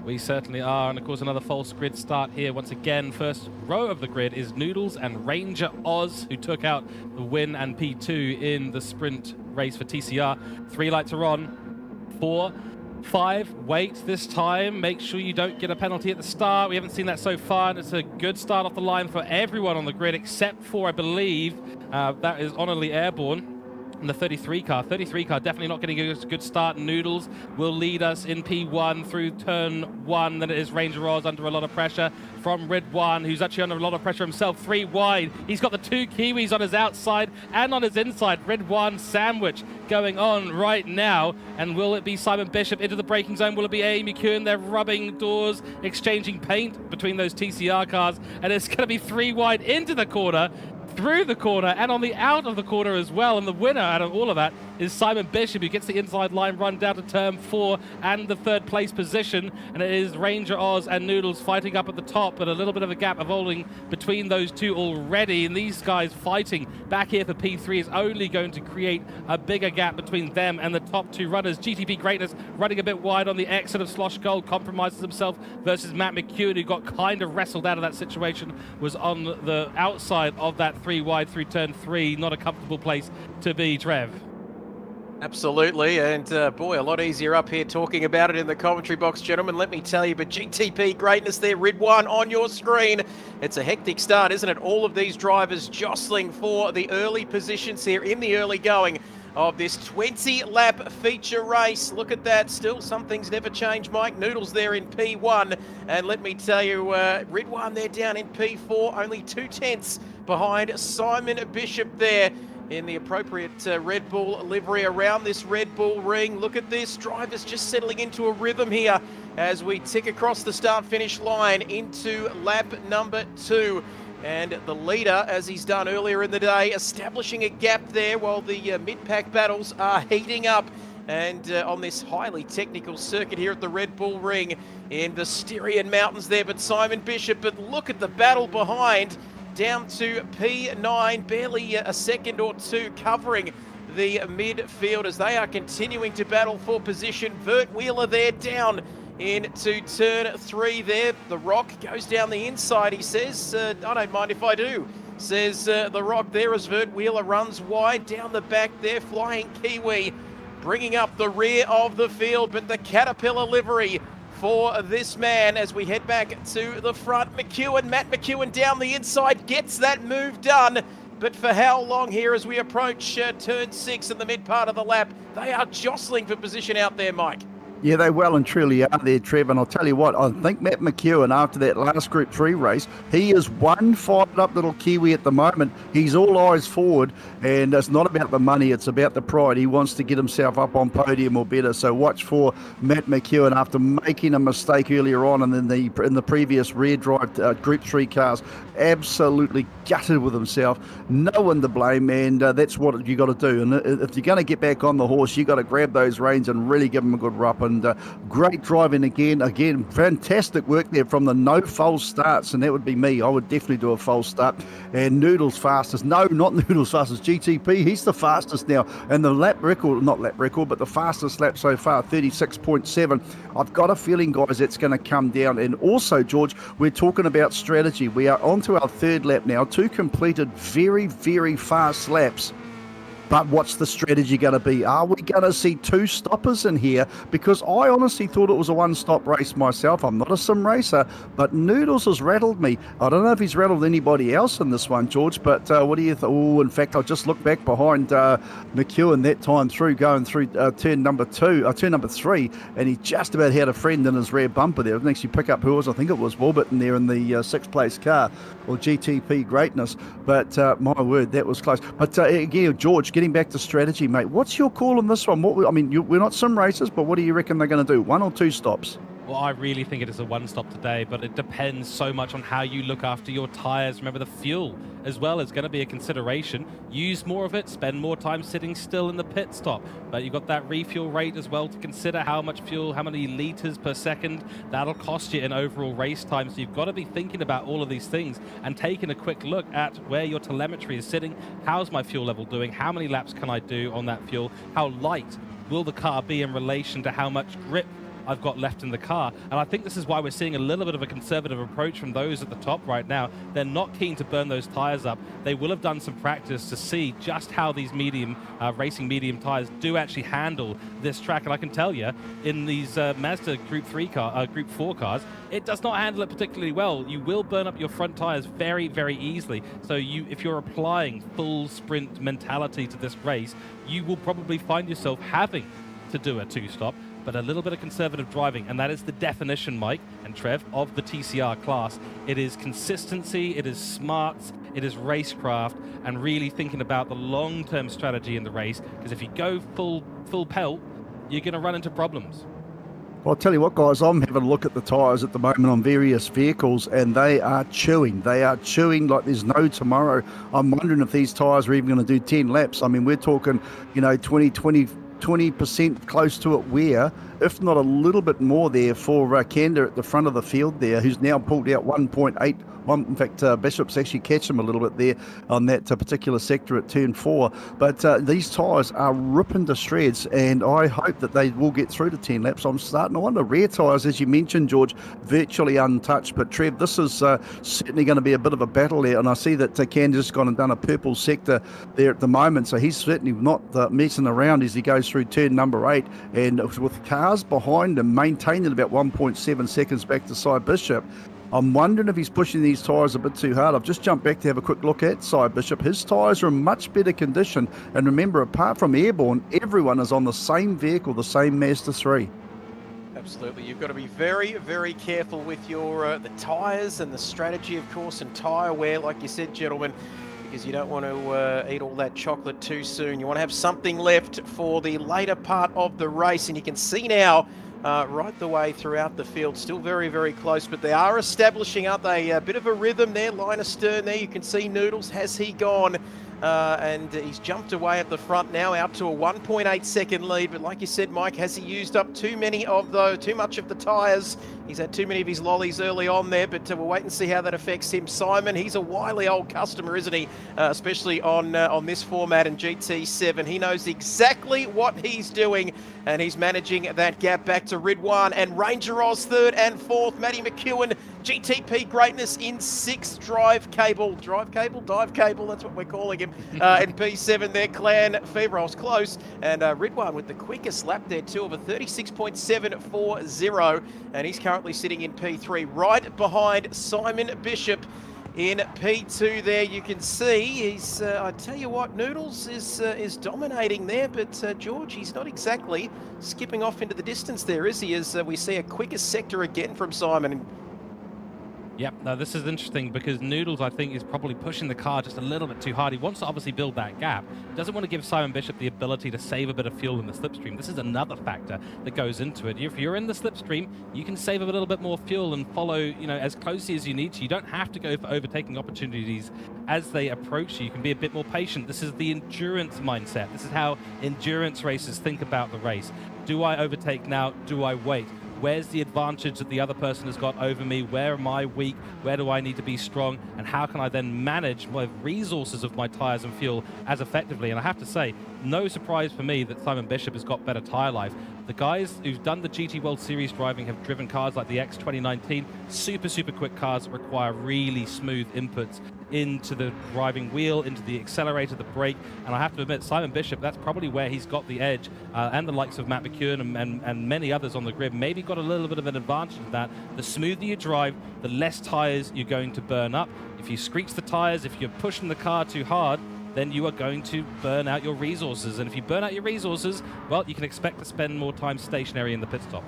We certainly are, and of course another false grid start here. Once again, first row of the grid is Noodles and Ranger Oz, who took out the win and P2 in the sprint race for TCR. 3 lights are on. 4, 5, wait this time. Make sure you don't get a penalty at the start. We haven't seen that so far, and it's a good start off the line for everyone on the grid, except for, I believe, that is Honorary Airborne. And the 33 car. 33 car definitely not getting a good start. Noodles will lead us in P1 through turn 1. Then it is Ranger Oz under a lot of pressure from Red 1, who's actually under a lot of pressure himself. 3 wide. He's got the 2 Kiwis on his outside and on his inside. Red 1 sandwich going on right now. And will it be Simon Bishop into the braking zone? Will it be A. McEwen? They're rubbing doors, exchanging paint between those TCR cars. And it's going to be 3 wide into the corner, through the corner, and on the out of the corner as well. And the winner out of all of that is Simon Bishop, who gets the inside line run down to turn 4 and the third place position. And it is Ranger Oz and Noodles fighting up at the top, but a little bit of a gap evolving between those two already. And these guys fighting back here for P3 is only going to create a bigger gap between them and the top two runners. GTP Greatness running a bit wide on the exit of Slosh Gold, compromises himself versus Matt McEwen, who got kind of wrestled out of that situation, was on the outside of that 3 wide through turn 3. Not a comfortable place to be, Trev. Absolutely, and boy, a lot easier up here talking about it in the commentary box, gentlemen, let me tell you. But GTP Greatness there, Ridwan on your screen. It's a hectic start, isn't it? All of these drivers jostling for the early positions here in the early going of this 20-lap feature race. Look at that. Still, some things never change, Mike. Noodles there in P1. And let me tell you, Ridwan there down in P4, only 2/10 behind Simon Bishop there in the appropriate Red Bull livery around this Red Bull ring. Look at this. Drivers just settling into a rhythm here as we tick across the start-finish line into lap number 2. And the leader, as he's done earlier in the day, establishing a gap there while the mid-pack battles are heating up. And on this highly technical circuit here at the Red Bull Ring in the Styrian Mountains there. But Simon Bishop, but look at the battle behind, down to P9, barely a second or two covering the midfield as they are continuing to battle for position. Vert Wheeler there down into turn 3 there. The Rock goes down the inside, he says. I don't mind if I do, says the Rock there as Vert Wheeler runs wide down the back there. Flying Kiwi bringing up the rear of the field, but the Caterpillar livery for this man as we head back to the front. Matt McEwen down the inside, gets that move done. But for how long here as we approach turn 6 in the mid part of the lap? They are jostling for position out there, Mike. Yeah, they well and truly are there, Trev. And I'll tell you what, I think Matt McEwen, after that last Group 3 race, he is one fired-up little Kiwi at the moment. He's all eyes forward, and it's not about the money, it's about the pride. He wants to get himself up on podium or better. So watch for Matt McEwen after making a mistake earlier on and then in the previous rear drive Group 3 cars. Absolutely gutted with himself. No one to blame, and that's what you got to do. And if you're going to get back on the horse, you got to grab those reins and really give him a good rub. And great driving again, fantastic work there from the no false starts, and that would be me. I would definitely do a false start. And Noodles fastest, no, not Noodles fastest, GTP, he's the fastest now, and the lap record, not lap record, but the fastest lap so far, 36.7. I've got a feeling, guys, it's going to come down. And also, George, we're talking about strategy. We are on to our 3rd lap now, 2 completed very, very fast laps. But what's the strategy going to be? Are we going to see 2 stoppers in here? Because I honestly thought it was a one-stop race myself. I'm not a sim racer, but Noodles has rattled me. I don't know if he's rattled anybody else in this one, George, but what do you think? Oh, in fact, I just looked back behind McEwen that time through, going through turn number 3, and he just about had a friend in his rear bumper there. I didn't actually pick up who it was. I think it was Warburton there in the 6th place car, or GTP Greatness. But my word, that was close. But again, George, getting back to strategy, mate, what's your call on this one? We're not sim racers, but what do you reckon they're going to do? 1 or 2 stops? Well, I really think it is a one-stop today, but it depends so much on how you look after your tyres. Remember, the fuel as well is going to be a consideration. Use more of it, spend more time sitting still in the pit stop. But you've got that refuel rate as well to consider. How much fuel, how many litres per second, that'll cost you in overall race time. So you've got to be thinking about all of these things and taking a quick look at where your telemetry is sitting. How's my fuel level doing? How many laps can I do on that fuel? How light will the car be in relation to how much grip I've got left in the car? And I think this is why we're seeing a little bit of a conservative approach from those at the top right now. They're not keen to burn those tires up. They will have done some practice to see just how these racing medium tires do actually handle this track. And I can tell you, in these Mazda Group 4 cars, it does not handle it particularly well. You will burn up your front tires very, very easily. So if you're applying full sprint mentality to this race, you will probably find yourself having to do a 2-stop. But a little bit of conservative driving, and that is the definition, Mike and Trev, of the TCR class. It is consistency, it is smarts, it is racecraft, and really thinking about the long-term strategy in the race, because if you go full pelt, you're going to run into problems. Well, I'll tell you what, guys, I'm having a look at the tyres at the moment on various vehicles, and they are chewing. They are chewing like there's no tomorrow. I'm wondering if these tyres are even going to do 10 laps. I mean, we're talking, 20% close to it wear, if not a little bit more there for Kanda at the front of the field there, who's now pulled out 1.8. In fact, Bishop's actually catch him a little bit there on that particular sector at turn 4. But these tyres are ripping to shreds, and I hope that they will get through to 10 laps. I'm starting to wonder. Rear tyres, as you mentioned, George, virtually untouched. But Trev, this is certainly going to be a bit of a battle there. And I see that Candace's gone and done a purple sector there at the moment. So he's certainly not messing around as he goes through turn number 8. And with cars behind him, maintaining about 1.7 seconds back to Cy Bishop, I'm wondering if he's pushing these tyres a bit too hard. I've just jumped back to have a quick look at Cy Bishop. His tyres are in much better condition. And remember, apart from Airborne, everyone is on the same vehicle, the same Mazda 3. Absolutely. You've got to be very, very careful with your the tyres and the strategy, of course, and tyre wear, like you said, gentlemen, because you don't want to eat all that chocolate too soon. You want to have something left for the later part of the race. And you can see now, right the way throughout the field, still very, very close, but they are establishing, aren't they, a bit of a rhythm there. Line astern there, you can see Noodles, has he gone? And he's jumped away at the front now, out to a 1.8 second lead. But like you said, Mike, has he used up too much of the tyres? He's had too many of his lollies early on there, but we'll wait and see how that affects him. Simon, he's a wily old customer, isn't he? Especially on this format in GT7. He knows exactly what he's doing, and he's managing that gap back to Ridwan and Ranger Oz third and fourth. Matty McEwen, GTP greatness in 6th. Dive cable, that's what we're calling him. In P7 there, Clan Fever, I was close. And Ridwan with the quickest lap there too, of a 36.740. And he's currently sitting in P3, right behind Simon Bishop in P2 there. You can see he's, I tell you what, Noodles is dominating there, but George, he's not exactly skipping off into the distance there, is he? As we see a quickest sector again from Simon. Yep, no, this is interesting because Noodles, I think, is probably pushing the car just a little bit too hard. He wants to obviously build that gap. Doesn't want to give Simon Bishop the ability to save a bit of fuel in the slipstream. This is another factor that goes into it. If you're in the slipstream, you can save a little bit more fuel and follow, as closely as you need to. You don't have to go for overtaking opportunities as they approach you. You can be a bit more patient. This is the endurance mindset. This is how endurance racers think about the race. Do I overtake now? Do I wait? Where's the advantage that the other person has got over me? Where am I weak? Where do I need to be strong? And how can I then manage my resources of my tyres and fuel as effectively? And I have to say, no surprise for me that Simon Bishop has got better tyre life. The guys who've done the GT World Series driving have driven cars like the X 2019, super, super quick cars that require really smooth inputs into the driving wheel, into the accelerator, the brake. And I have to admit, Simon Bishop, that's probably where he's got the edge, and the likes of Matt McEwen and many others on the grid maybe got a little bit of an advantage of that. The smoother you drive, the less tyres you're going to burn up. If you screech the tyres, if you're pushing the car too hard, then you are going to burn out your resources. And if you burn out your resources, well, you can expect to spend more time stationary in the pit stop.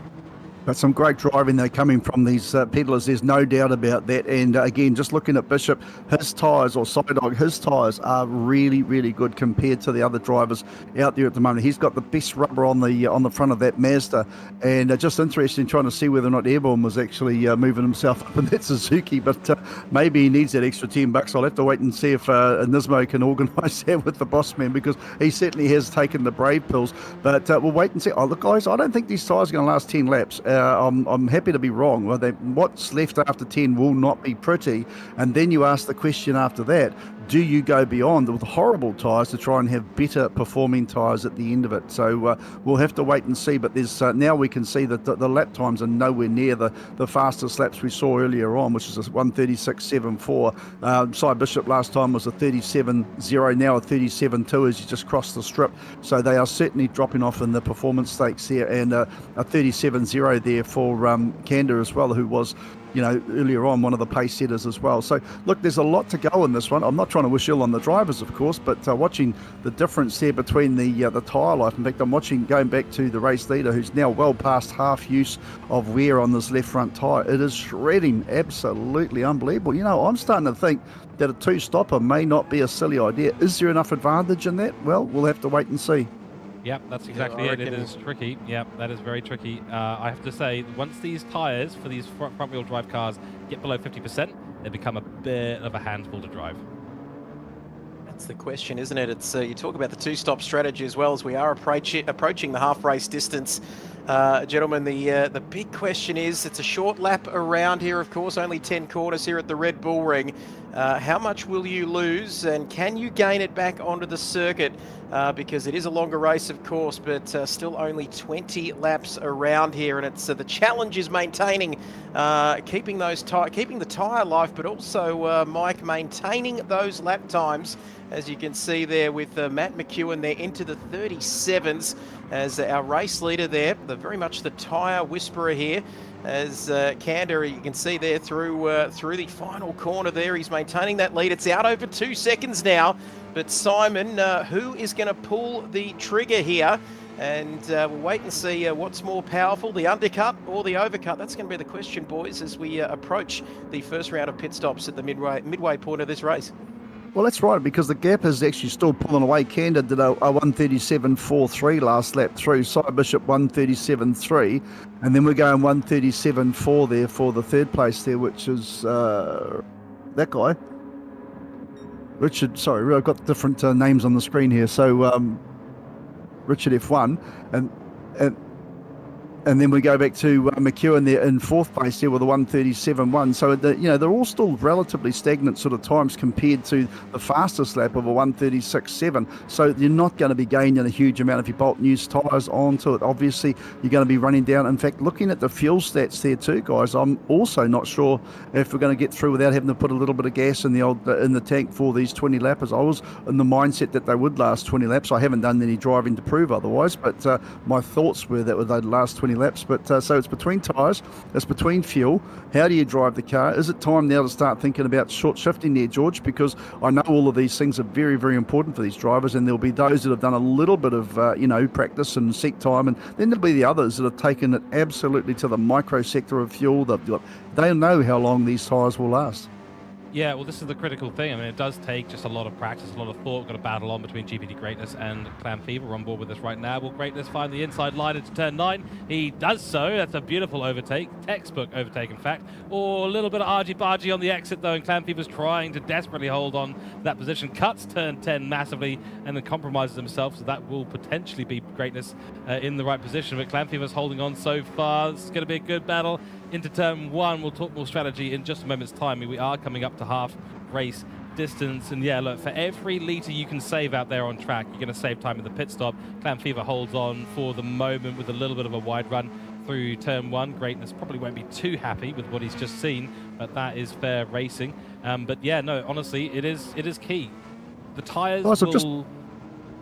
But some great driving there coming from these pedalers, there's no doubt about that. And again, just looking at Bishop, his tyres, or Sidog, his tyres are really, really good compared to the other drivers out there at the moment. He's got the best rubber on the front of that Mazda, and just interesting trying to see whether or not Airborne was actually moving himself up in that Suzuki, but maybe he needs that extra $10. I'll have to wait and see if Nismo can organise that with the boss man, because he certainly has taken the brave pills. But we'll wait and see. Oh, look, guys, I don't think these tyres are going to last 10 laps. I'm happy to be wrong. Well, what's left after 10 will not be pretty. And then you ask the question after that, do you go beyond with horrible tyres to try and have better performing tyres at the end of it? So we'll have to wait and see. But there's now we can see that the lap times are nowhere near the fastest laps we saw earlier on, which is a 1:36.74. Cy Bishop last time was a 37.0, now a 37.2 as you just cross the strip. So they are certainly dropping off in the performance stakes here, and a 37.0 there for Kanda as well, who was earlier on one of the pace setters as well. So look, there's a lot to go in this one. I'm not trying to wish ill on the drivers, of course, but watching the difference there between the tyre life. In fact, I'm watching, going back to the race leader, who's now well past half use of wear on this left front tyre. It is shredding, absolutely unbelievable. I'm starting to think that a two-stopper may not be a silly idea. Is there enough advantage in that? Well, we'll have to wait and see. Yep, that's exactly I it. It reckon- is tricky. Yep, that is very tricky. I have to say, once these tyres for these front-wheel drive cars get below 50%, they become a bit of a handful to drive. That's the question, isn't it? It's you talk about the two-stop strategy as well, as we are approaching the half-race distance. Gentlemen, the big question is, it's a short lap around here, of course, only 10 corners here at the Red Bull Ring. How much will you lose, and can you gain it back onto the circuit? Because it is a longer race, of course, but still only 20 laps around here, and it's the challenge is maintaining, keeping the tyre life, but also Mike, maintaining those lap times. As you can see there with Matt McEwen there into the 37s as our race leader there, very much the tyre whisperer here. As Kander, you can see there through the final corner there, he's maintaining that lead. It's out over 2 seconds now, but Simon, who is going to pull the trigger here? And we'll wait and see what's more powerful, the undercut or the overcut. That's going to be the question, boys, as we approach the first round of pit stops at the midway point of this race. Well, that's right, because the gap is actually still pulling away. Kander did a 137.43 last lap through. Cy Bishop 137.3, and then we're going 137.4 there for the third place there, which is that guy. Richard, sorry, I've got different names on the screen here. So Richard F1, and then we go back to McEwen there in fourth place there with a 137.1. So, they're all still relatively stagnant sort of times compared to the fastest lap of a 136.7. So you're not going to be gaining a huge amount if you bolt new tyres onto it. Obviously, you're going to be running down. In fact, looking at the fuel stats there too, guys, I'm also not sure if we're going to get through without having to put a little bit of gas in the tank for these 20 lappers. I was in the mindset that they would last 20 laps. I haven't done any driving to prove otherwise, but my thoughts were that they'd last 20 laps. But so it's between tyres, it's between fuel. How do you drive the car? Is it time now to start thinking about short shifting there, George? Because I know all of these things are very, very important for these drivers, and there'll be those that have done a little bit of practice and seat time, and then there'll be the others that have taken it absolutely to the micro sector of fuel. They'll know how long these tyres will last. Yeah, well, this is the critical thing. I mean, it does take just a lot of practice, a lot of thought. Got to battle on between GPD Greatness and Clan Fever. We're on board with us right now. Will Greatness find the inside line into turn 9? He does so. That's a beautiful overtake. Textbook overtake, in fact. Or a little bit of argy-bargy on the exit, though, and Clan Fever's trying to desperately hold on that position. Cuts turn 10 massively and then compromises himself, so that will potentially be Greatness in the right position. But Clan Fever's holding on so far. It's going to be a good battle into turn 1. We'll talk more strategy in just a moment's time. We are coming up to half race distance, and yeah, look, for every litre you can save out there on track, you're going to save time in the pit stop. Clan Fever holds on for the moment with a little bit of a wide run through turn 1. Greatness probably won't be too happy with what he's just seen, but that is fair racing. But yeah, no, honestly, it is key. The tyres will...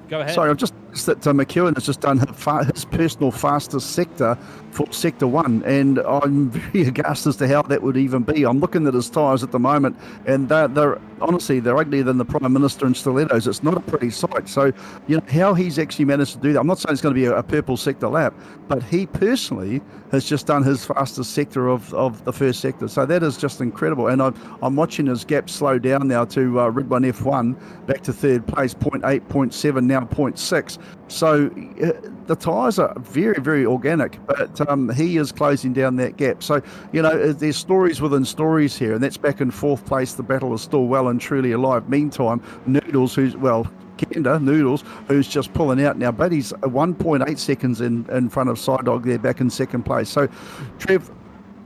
Go ahead. Sorry, I've just noticed that McEwen has just done his personal fastest sector for Sector 1, and I'm very aghast as to how that would even be. I'm looking at his tyres at the moment, and they're honestly, they're uglier than the Prime Minister in stilettos. It's not a pretty sight. So, how he's actually managed to do that. I'm not saying it's going to be a purple sector lap, but he personally has just done his fastest sector of the first sector. So that is just incredible. And I'm watching his gap slow down now to Red One F1, back to third place, 0.8, 0.7, now 0.6. So the tyres are very, very organic, but he is closing down that gap. So, there's stories within stories here, and that's back in fourth place. The battle is still well and truly alive. Meantime, Noodles, Noodles, who's just pulling out now, but he's 1.8 seconds in front of Psydog there, back in second place. So, Trev,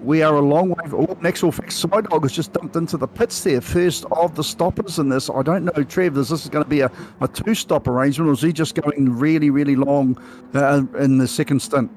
we are a long way. In actual fact, Psydog has just dumped into the pits there, first of the stoppers in this. I don't know, Trev, is this going to be a two-stop arrangement, or is he just going really, really long in the second stint?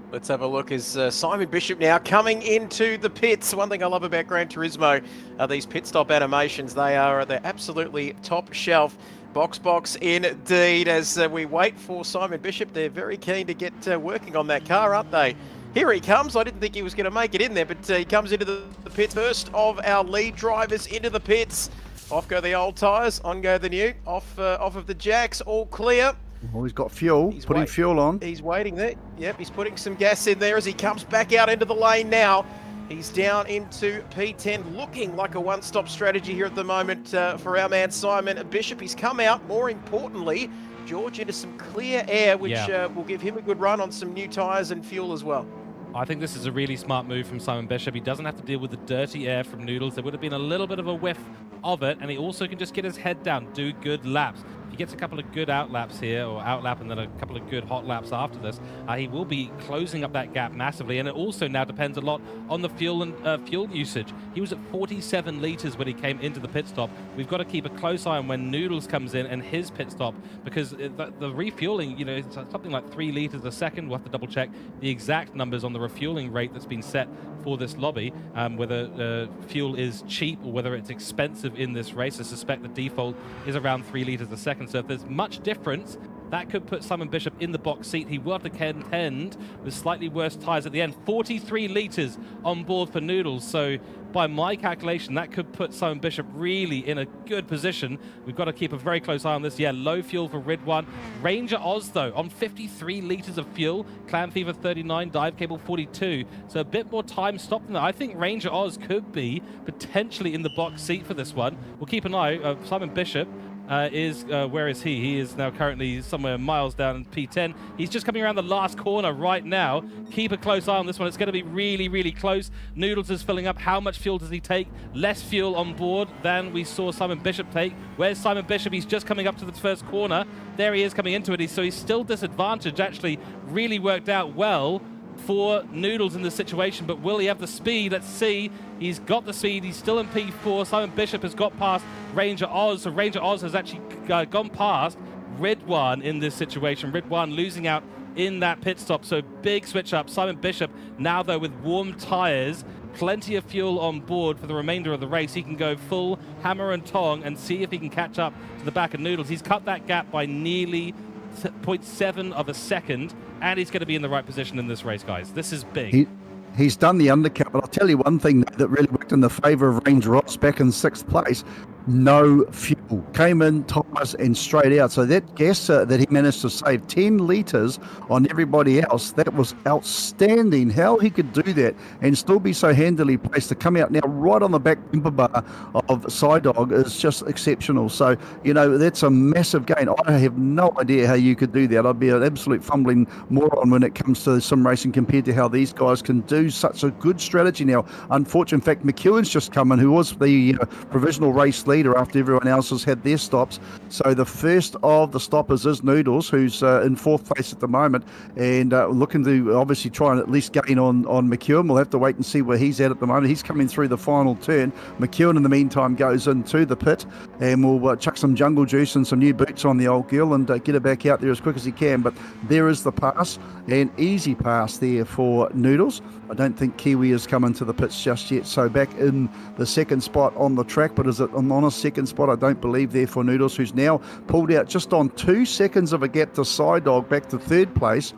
Let's have a look as Simon Bishop now coming into the pits. One thing I love about Gran Turismo are these pit stop animations. They're absolutely top shelf. Box indeed. As we wait for Simon Bishop, they're very keen to get working on that car, aren't they? Here he comes. I didn't think he was going to make it in there, but he comes into the pits. First of our lead drivers into the pits. Off go the old tyres, on go the new. Off of the jacks, all clear. Well, he's got fuel, putting fuel on. He's waiting there. Yep, he's putting some gas in there as he comes back out into the lane now. He's down into P10, looking like a one-stop strategy here at the moment for our man Simon Bishop. He's come out, more importantly, George, into some clear air, which Yeah. will give him a good run on some new tyres and fuel as well. I think this is a really smart move from Simon Bishop. He doesn't have to deal with the dirty air from Noodles. There would have been a little bit of a whiff of it, and he also can just get his head down, do good laps. If he gets a couple of good out laps here, or out lap and then a couple of good hot laps after this, he will be closing up that gap massively. And it also now depends a lot on the fuel and fuel usage. He was at 47 litres when he came into the pit stop. We've got to keep a close eye on when Noodles comes in and his pit stop, because the refueling, you know, it's something like 3 litres a second. We'll have to double check the exact numbers on the refueling rate that's been set for this lobby, whether fuel is cheap or whether it's expensive in this race. I suspect the default is around 3 litres a second. So if there's much difference, that could put Simon Bishop in the box seat. He will have to contend with slightly worse tyres at the end. 43 litres on board for Noodles. So by my calculation, that could put Simon Bishop really in a good position. We've got to keep a very close eye on this. Yeah, low fuel for Ridwan. Ranger Oz, though, on 53 litres of fuel. Clan Fever 39, Dive Cable 42. So a bit more time stopped than that. I think Ranger Oz could be potentially in the box seat for this one. We'll keep an eye. Simon Bishop where is he? He is now currently somewhere miles down in P10. He's just coming around the last corner right now. Keep a close eye on this one. It's going to be really, really close. Noodles is filling up. How much fuel does he take? Less fuel on board than we saw Simon Bishop take. Where's Simon Bishop? He's just coming up to the first corner. There he is coming into it. So he's still disadvantaged. Actually, really worked out well for Noodles in this situation, but will he have the speed? Let's see. He's got the speed. He's still in P4. Simon Bishop has got past Ranger Oz, so Ranger Oz has actually gone past Ridwan in this situation. Ridwan losing out in that pit stop, so big switch up. Simon Bishop now, though, with warm tyres, plenty of fuel on board for the remainder of the race. He can go full hammer and tong and see if he can catch up to the back of Noodles. He's cut that gap by nearly 0.7 of a second, and he's going to be in the right position in this race, guys. This is big. He's done the undercut, but I'll tell you one thing that really worked in the favour of Ranger Ross back in 6th place. No fuel. Came in, tyres, and straight out. So that gas that he managed to save 10 litres on everybody else, that was outstanding. How he could do that and still be so handily placed to come out now right on the back bumper bar of Psydog is just exceptional. So, you know, that's a massive gain. I have no idea how you could do that. I'd be an absolute fumbling moron when it comes to sim racing compared to how these guys can do such a good strategy now. Unfortunately, in fact, McEwen's just come in, who was the provisional race leader after everyone else has had their stops. So the first of the stoppers is Noodles, who's in 4th place at the moment, and looking to obviously try and at least gain on McEwen. We'll have to wait and see where he's at the moment. He's coming through the final turn. McEwen, in the meantime, goes into the pit, and we'll chuck some jungle juice and some new boots on the old girl and get her back out there as quick as he can. But there is the pass, an easy pass there for Noodles. I don't think Kiwi has come into the pits just yet, so back in the 2nd spot on the track, but is it on a 2nd spot? I don't believe there for Noodles, who's now pulled out just on 2 seconds of a gap to Psydog back to 3rd place,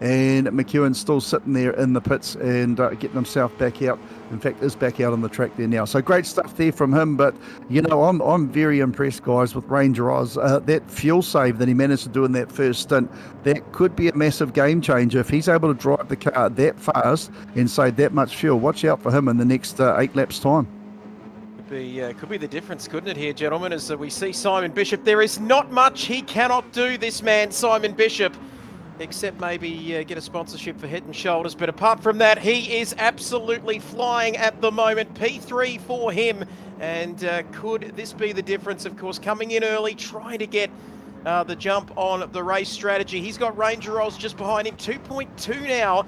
and McEwen's still sitting there in the pits and getting himself back out. In fact, is back out on the track there now. So great stuff there from him. But, you know, I'm very impressed, guys, with Ranger Oz. That fuel save that he managed to do in that first stint, that could be a massive game changer. If he's able to drive the car that fast and save that much fuel, watch out for him in the next 8 laps' time. Could be the difference, couldn't it, here, gentlemen, as we see Simon Bishop. There is not much he cannot do, this man, Simon Bishop, except maybe get a sponsorship for Head and Shoulders. But apart from that, he is absolutely flying at the moment. P3 for him. And could this be the difference? Of course, coming in early, trying to get the jump on the race strategy. He's got Ranger Oz just behind him. 2.2 now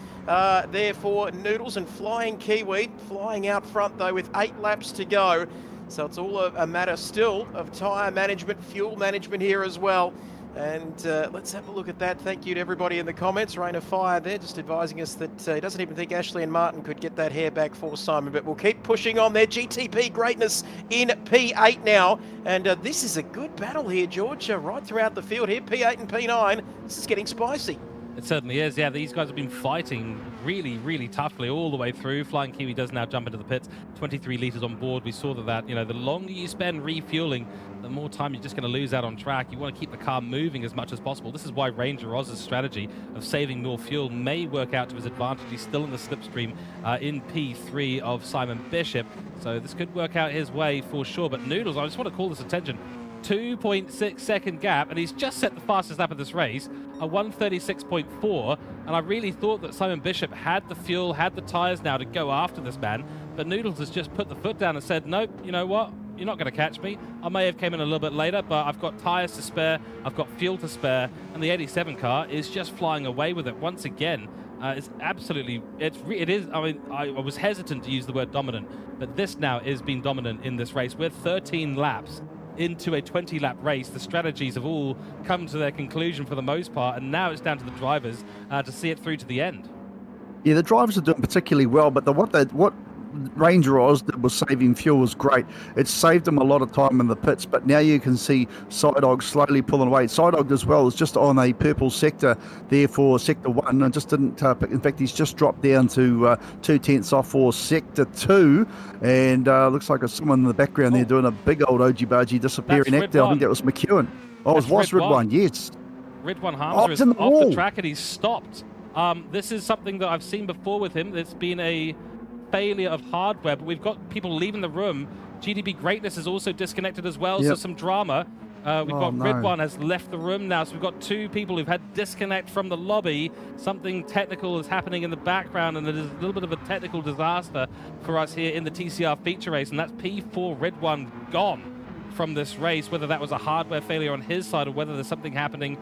there for Noodles, and Flying Kiwi flying out front, though, with 8 laps to go. So it's all a matter still of tyre management, fuel management here as well. And let's have a look at that. Thank you to everybody in the comments. Rain of Fire there, just advising us that he doesn't even think Ashley and Martin could get that hair back for Simon, but we'll keep pushing on there. GTP greatness in P8 now. And this is a good battle here, George, right throughout the field here. P8 and P9. This is getting spicy. It certainly is. Yeah, these guys have been fighting really, really toughly all the way through. Flying Kiwi does now jump into the pits. 23 litres on board. We saw that, you know, the longer you spend refueling, the more time you're just going to lose out on track. You want to keep the car moving as much as possible. This is why Ranger Oz's strategy of saving more fuel may work out to his advantage. He's still in the slipstream in P3 of Simon Bishop. So this could work out his way for sure. But Noodles, I just want to call this attention. 2.6 second gap, and he's just set the fastest lap of this race, a 1:36.4. And I really thought that Simon Bishop had the fuel, had the tyres now to go after this man, but Noodles has just put the foot down and said, nope, you know what? You're not going to catch me. I may have came in a little bit later, but I've got tyres to spare, I've got fuel to spare, and the 87 car is just flying away with it once again. It's absolutely, it is, I mean, I was hesitant to use the word dominant, but this now is being dominant in this race. We're 13 laps into a 20-lap race. The strategies have all come to their conclusion for the most part, and now it's down to the drivers to see it through to the end. Yeah, the drivers are doing particularly well, but what Ranger Oz did was saving fuel was great. It saved them a lot of time in the pits, but now you can see Sidog slowly pulling away. Sidog as well is just on a purple sector there for sector 1 and just didn't in fact he's just dropped down to 2/10 off for sector 2, and looks like there's someone in the background there doing a big old oji-baji disappearing act. I think that was McEwen. Oh, it was Red One, yes. Ridwan Hamza is off the track and he's stopped. This is something that I've seen before with him. It's been a failure of hardware, but we've got people leaving the room. GDB Greatness is also disconnected as well, so some drama. We've got Ridwan has left the room now, so we've got 2 people who've had disconnect from the lobby. Something technical is happening in the background, and it is a little bit of a technical disaster for us here in the TCR feature race, and that's P4 Ridwan gone from this race, whether that was a hardware failure on his side or whether there's something happening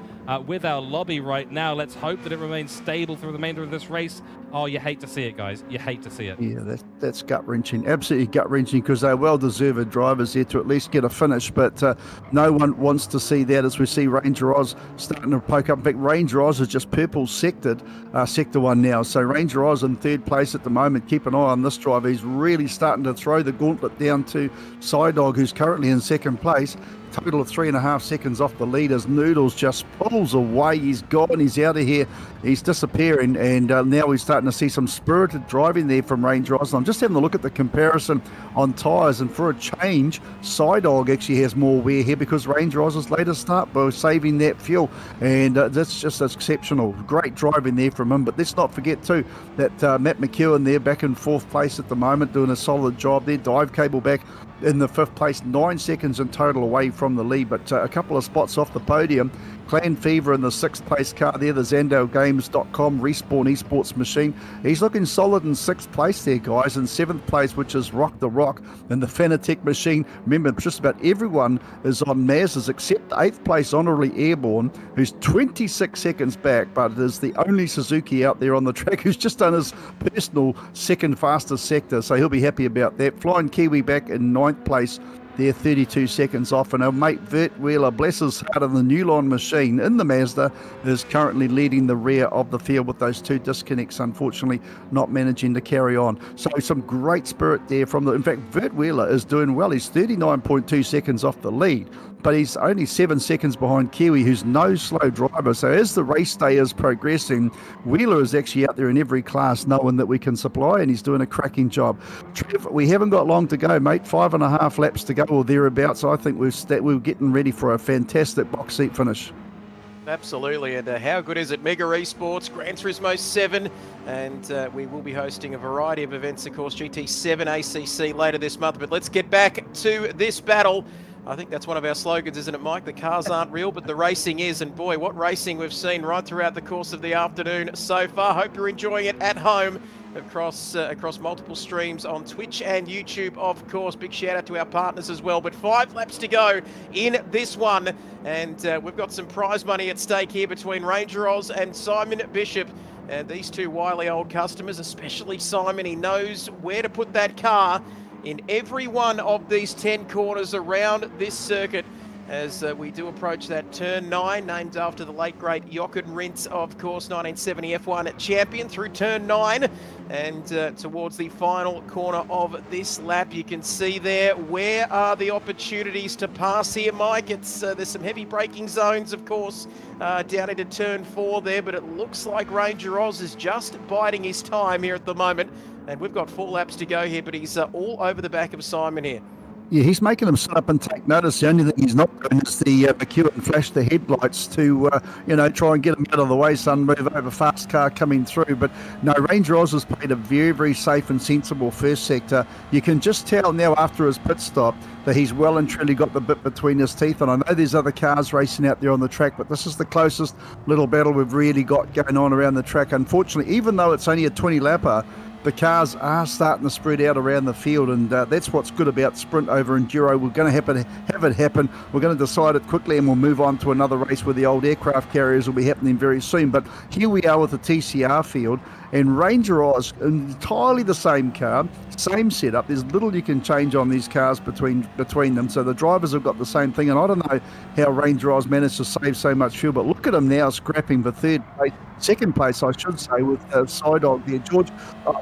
with our lobby right now. Let's hope that it remains stable through the remainder of this race. Oh, you hate to see it, guys. You hate to see it. Yeah, that's gut-wrenching. Absolutely gut-wrenching, because they're well-deserved drivers there to at least get a finish, but no one wants to see that as we see Ranger Oz starting to poke up. In fact, Ranger Oz is just purple sectored sector 1 now, so Ranger Oz in 3rd place at the moment. Keep an eye on this driver. He's really starting to throw the gauntlet down to Sidog, who's currently in 2nd place. Total of 3.5 seconds off the leaders. Noodles just pulls away. He's gone. He's out of here. He's disappearing. And now we're starting to see some spirited driving there from Ranger Oz. I'm just having a look at the comparison on tyres. And for a change, Sidog actually has more wear here because Ranger Oz's latest start by saving that fuel. And that's just exceptional. Great driving there from him. But let's not forget too that Matt McEwen there back in 4th place at the moment, doing a solid job there. Dive Cable back in the 5th place, 9 seconds in total away from the lead, but a couple of spots off the podium. Clan Fever in the 6th place car there, the ZandoGames.com Respawn Esports machine. He's looking solid in 6th place there, guys. In 7th place, which is Rock the Rock and the Fanatec machine. Remember, just about everyone is on Mazdas except 8th place Honorably Airborne, who's 26 seconds back, but it is the only Suzuki out there on the track who's just done his personal 2nd fastest sector, so he'll be happy about that. Flying Kiwi back in 9th place. They're 32 seconds off, and our mate Vert Wheeler, bless his heart, in the Newline machine in the Mazda is currently leading the rear of the field with those 2 disconnects, unfortunately not managing to carry on. So some great spirit there from in fact, Vert Wheeler is doing well. He's 39.2 seconds off the lead, but he's only 7 seconds behind Kiwi, who's no slow driver. So as the race day is progressing, Wheeler is actually out there in every class knowing that we can supply, and he's doing a cracking job. Trev, we haven't got long to go, mate. 5.5 laps to go or thereabouts. I think we're getting ready for a fantastic box seat finish. Absolutely, and how good is it? Mega Esports, Gran Turismo 7, and we will be hosting a variety of events, of course, GT7 ACC later this month. But let's get back to this battle. I think that's one of our slogans, isn't it, Mike? The cars aren't real, but the racing is. And boy, what racing we've seen right throughout the course of the afternoon so far. Hope you're enjoying it at home across multiple streams on Twitch and YouTube, of course. Big shout out to our partners as well. But 5 laps to go in this one, and we've got some prize money at stake here between Ranger Oz and Simon Bishop. And these 2 wily old customers, especially Simon, he knows where to put that car in every one of these 10 corners around this circuit as we do approach that turn 9, named after the late great Jochen Rindt, of course, 1970 F1 champion, through turn 9 and towards the final corner of this lap. You can see there, where are the opportunities to pass here, Mike? It's there's some heavy braking zones, of course, down into turn 4 there, but it looks like Ranger Oz is just biding his time here at the moment. And we've got 4 laps to go here, but he's all over the back of Simon here. Yeah, he's making them sit up and take notice. The only thing he's not doing is the McEwen flash the headlights to, try and get him out of the way, son, move over, fast car coming through. But no, Ranger Oz has played a very, very safe and sensible first sector. You can just tell now after his pit stop that he's well and truly got the bit between his teeth. And I know there's other cars racing out there on the track, but this is the closest little battle we've really got going on around the track. Unfortunately, even though it's only a 20-lapper, the cars are starting to spread out around the field, and that's what's good about sprint over enduro. We're going to have it happen. We're going to decide it quickly, and we'll move on to another race where the old aircraft carriers will be happening very soon. But here we are with the TCR field, and Ranger Oz, entirely the same car, same setup. There's little you can change on these cars between them. So the drivers have got the same thing, and I don't know how Ranger Oz managed to save so much fuel, but look at him now scrapping for second place, I should say, with Sidog there. George,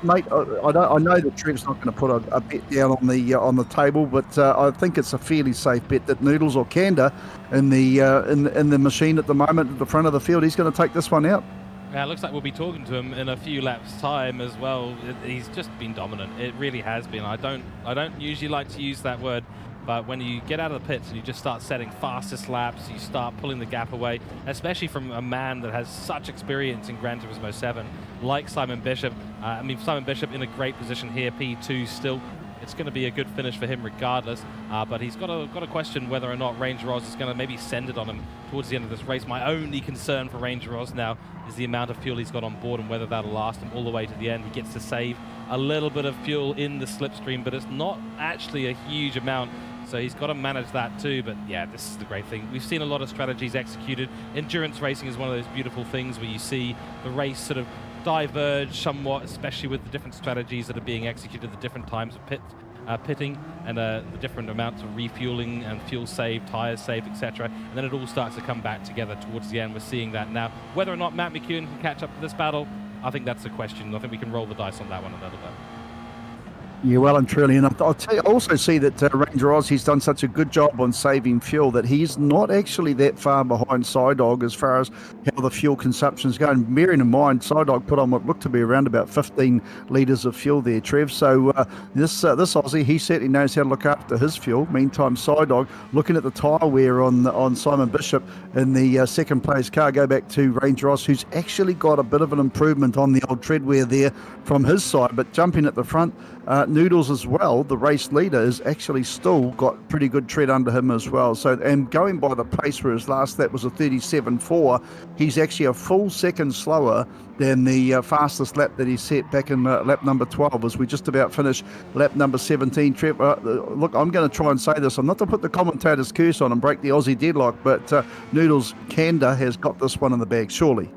mate, I know that Trev's not going to put a bet down on the table, but I think it's a fairly safe bet that Noodles or Kanda in the machine at the moment at the front of the field, he's going to take this one out. Yeah, it looks like we'll be talking to him in a few laps' time as well. He's just been dominant. It really has been. I don't usually like to use that word, but when you get out of the pits and you just start setting fastest laps, you start pulling the gap away, especially from a man that has such experience in Gran Turismo 7, like Simon Bishop. Simon Bishop in a great position here, P2 still. It's going to be a good finish for him regardless, but he's got to question whether or not Ranger Oz is going to maybe send it on him towards the end of this race. My only concern for Ranger Oz now is the amount of fuel he's got on board and whether that'll last him all the way to the end. He gets to save a little bit of fuel in the slipstream, but it's not actually a huge amount, so he's got to manage that too. But yeah, this is the great thing. We've seen a lot of strategies executed. Endurance racing is one of those beautiful things where you see the race sort of diverge somewhat, especially with the different strategies that are being executed at the different times of pitting and the different amounts of refueling and fuel saved, tires saved, etc. And then it all starts to come back together towards the end. We're seeing that now. Whether or not Matt McEwen can catch up to this battle, I think that's the question. I think we can roll the dice on that one a little bit. Yeah, well and truly, and I'll tell you, I also see that Ranger Oz, he's done such a good job on saving fuel that he's not actually that far behind Sidog as far as how the fuel consumption is going. Bearing in mind, Sidog put on what looked to be around about 15 litres of fuel there, Trev. So this Aussie, he certainly knows how to look after his fuel. Meantime, Sidog, looking at the tyre wear on Simon Bishop in the second place car, go back to Ranger Oz, who's actually got a bit of an improvement on the old tread wear there from his side, but jumping at the front, Noodles as well, the race leader, has actually still got pretty good tread under him as well. So, and going by the pace where his last lap was a 37.4, he's actually a full second slower than the fastest lap that he set back in lap number 12 as we just about finish lap number 17. Trev, look, I'm going to try and say this. I'm not to put the commentator's curse on and break the Aussie deadlock, but Noodles Kanda has got this one in the bag, surely.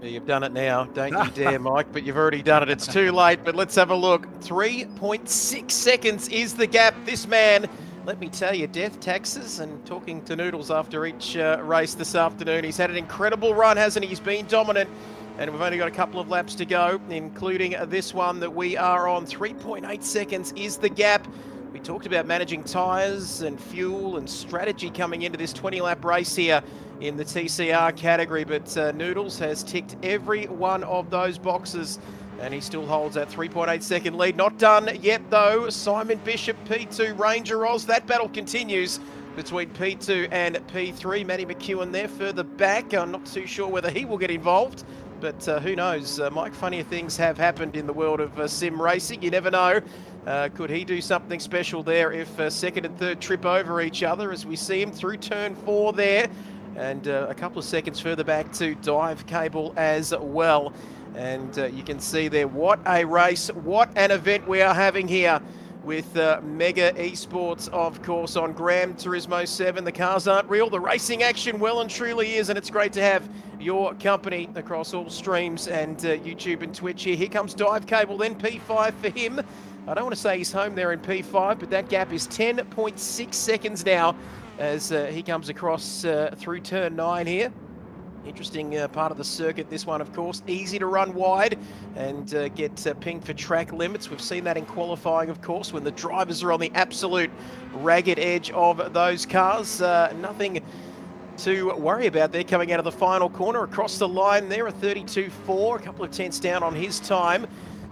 You've done it now, don't you dare, Mike, but you've already done it. It's too late, but let's have a look. 3.6 seconds is the gap. This man, let me tell you, death taxes, and talking to Noodles after each race this afternoon, he's had an incredible run, hasn't he? He's been dominant, and we've only got a couple of laps to go, including this one that we are on. 3.8 seconds is the gap. We talked about managing tyres and fuel and strategy coming into this 20-lap race here in the TCR category, but Noodles has ticked every one of those boxes, and he still holds that 3.8 second lead. Not done yet, though. Simon Bishop, P2, Ranger Oz. That battle continues between P2 and P3. Matty McEwen there further back. I'm not too sure whether he will get involved, but who knows? Mike, funnier things have happened in the world of sim racing. You never know. Could he do something special there if second and third trip over each other, as we see him through turn 4 there, and a couple of seconds further back to dive cable as well. And you can see there, what a race, what an event we are having here with Mega Esports, of course, on Gran Turismo 7. The cars aren't real, the racing action well and truly is, and it's great to have your company across all streams and YouTube and Twitch here. Here comes dive cable, then P5 for him. I don't want to say he's home there in P5, but that gap is 10.6 seconds now as he comes across through turn 9 here. Interesting part of the circuit, this one, of course. Easy to run wide and get pinged for track limits. We've seen that in qualifying, of course, when the drivers are on the absolute ragged edge of those cars. Nothing to worry about there coming out of the final corner. Across the line there, a 32.4, a couple of tenths down on his time.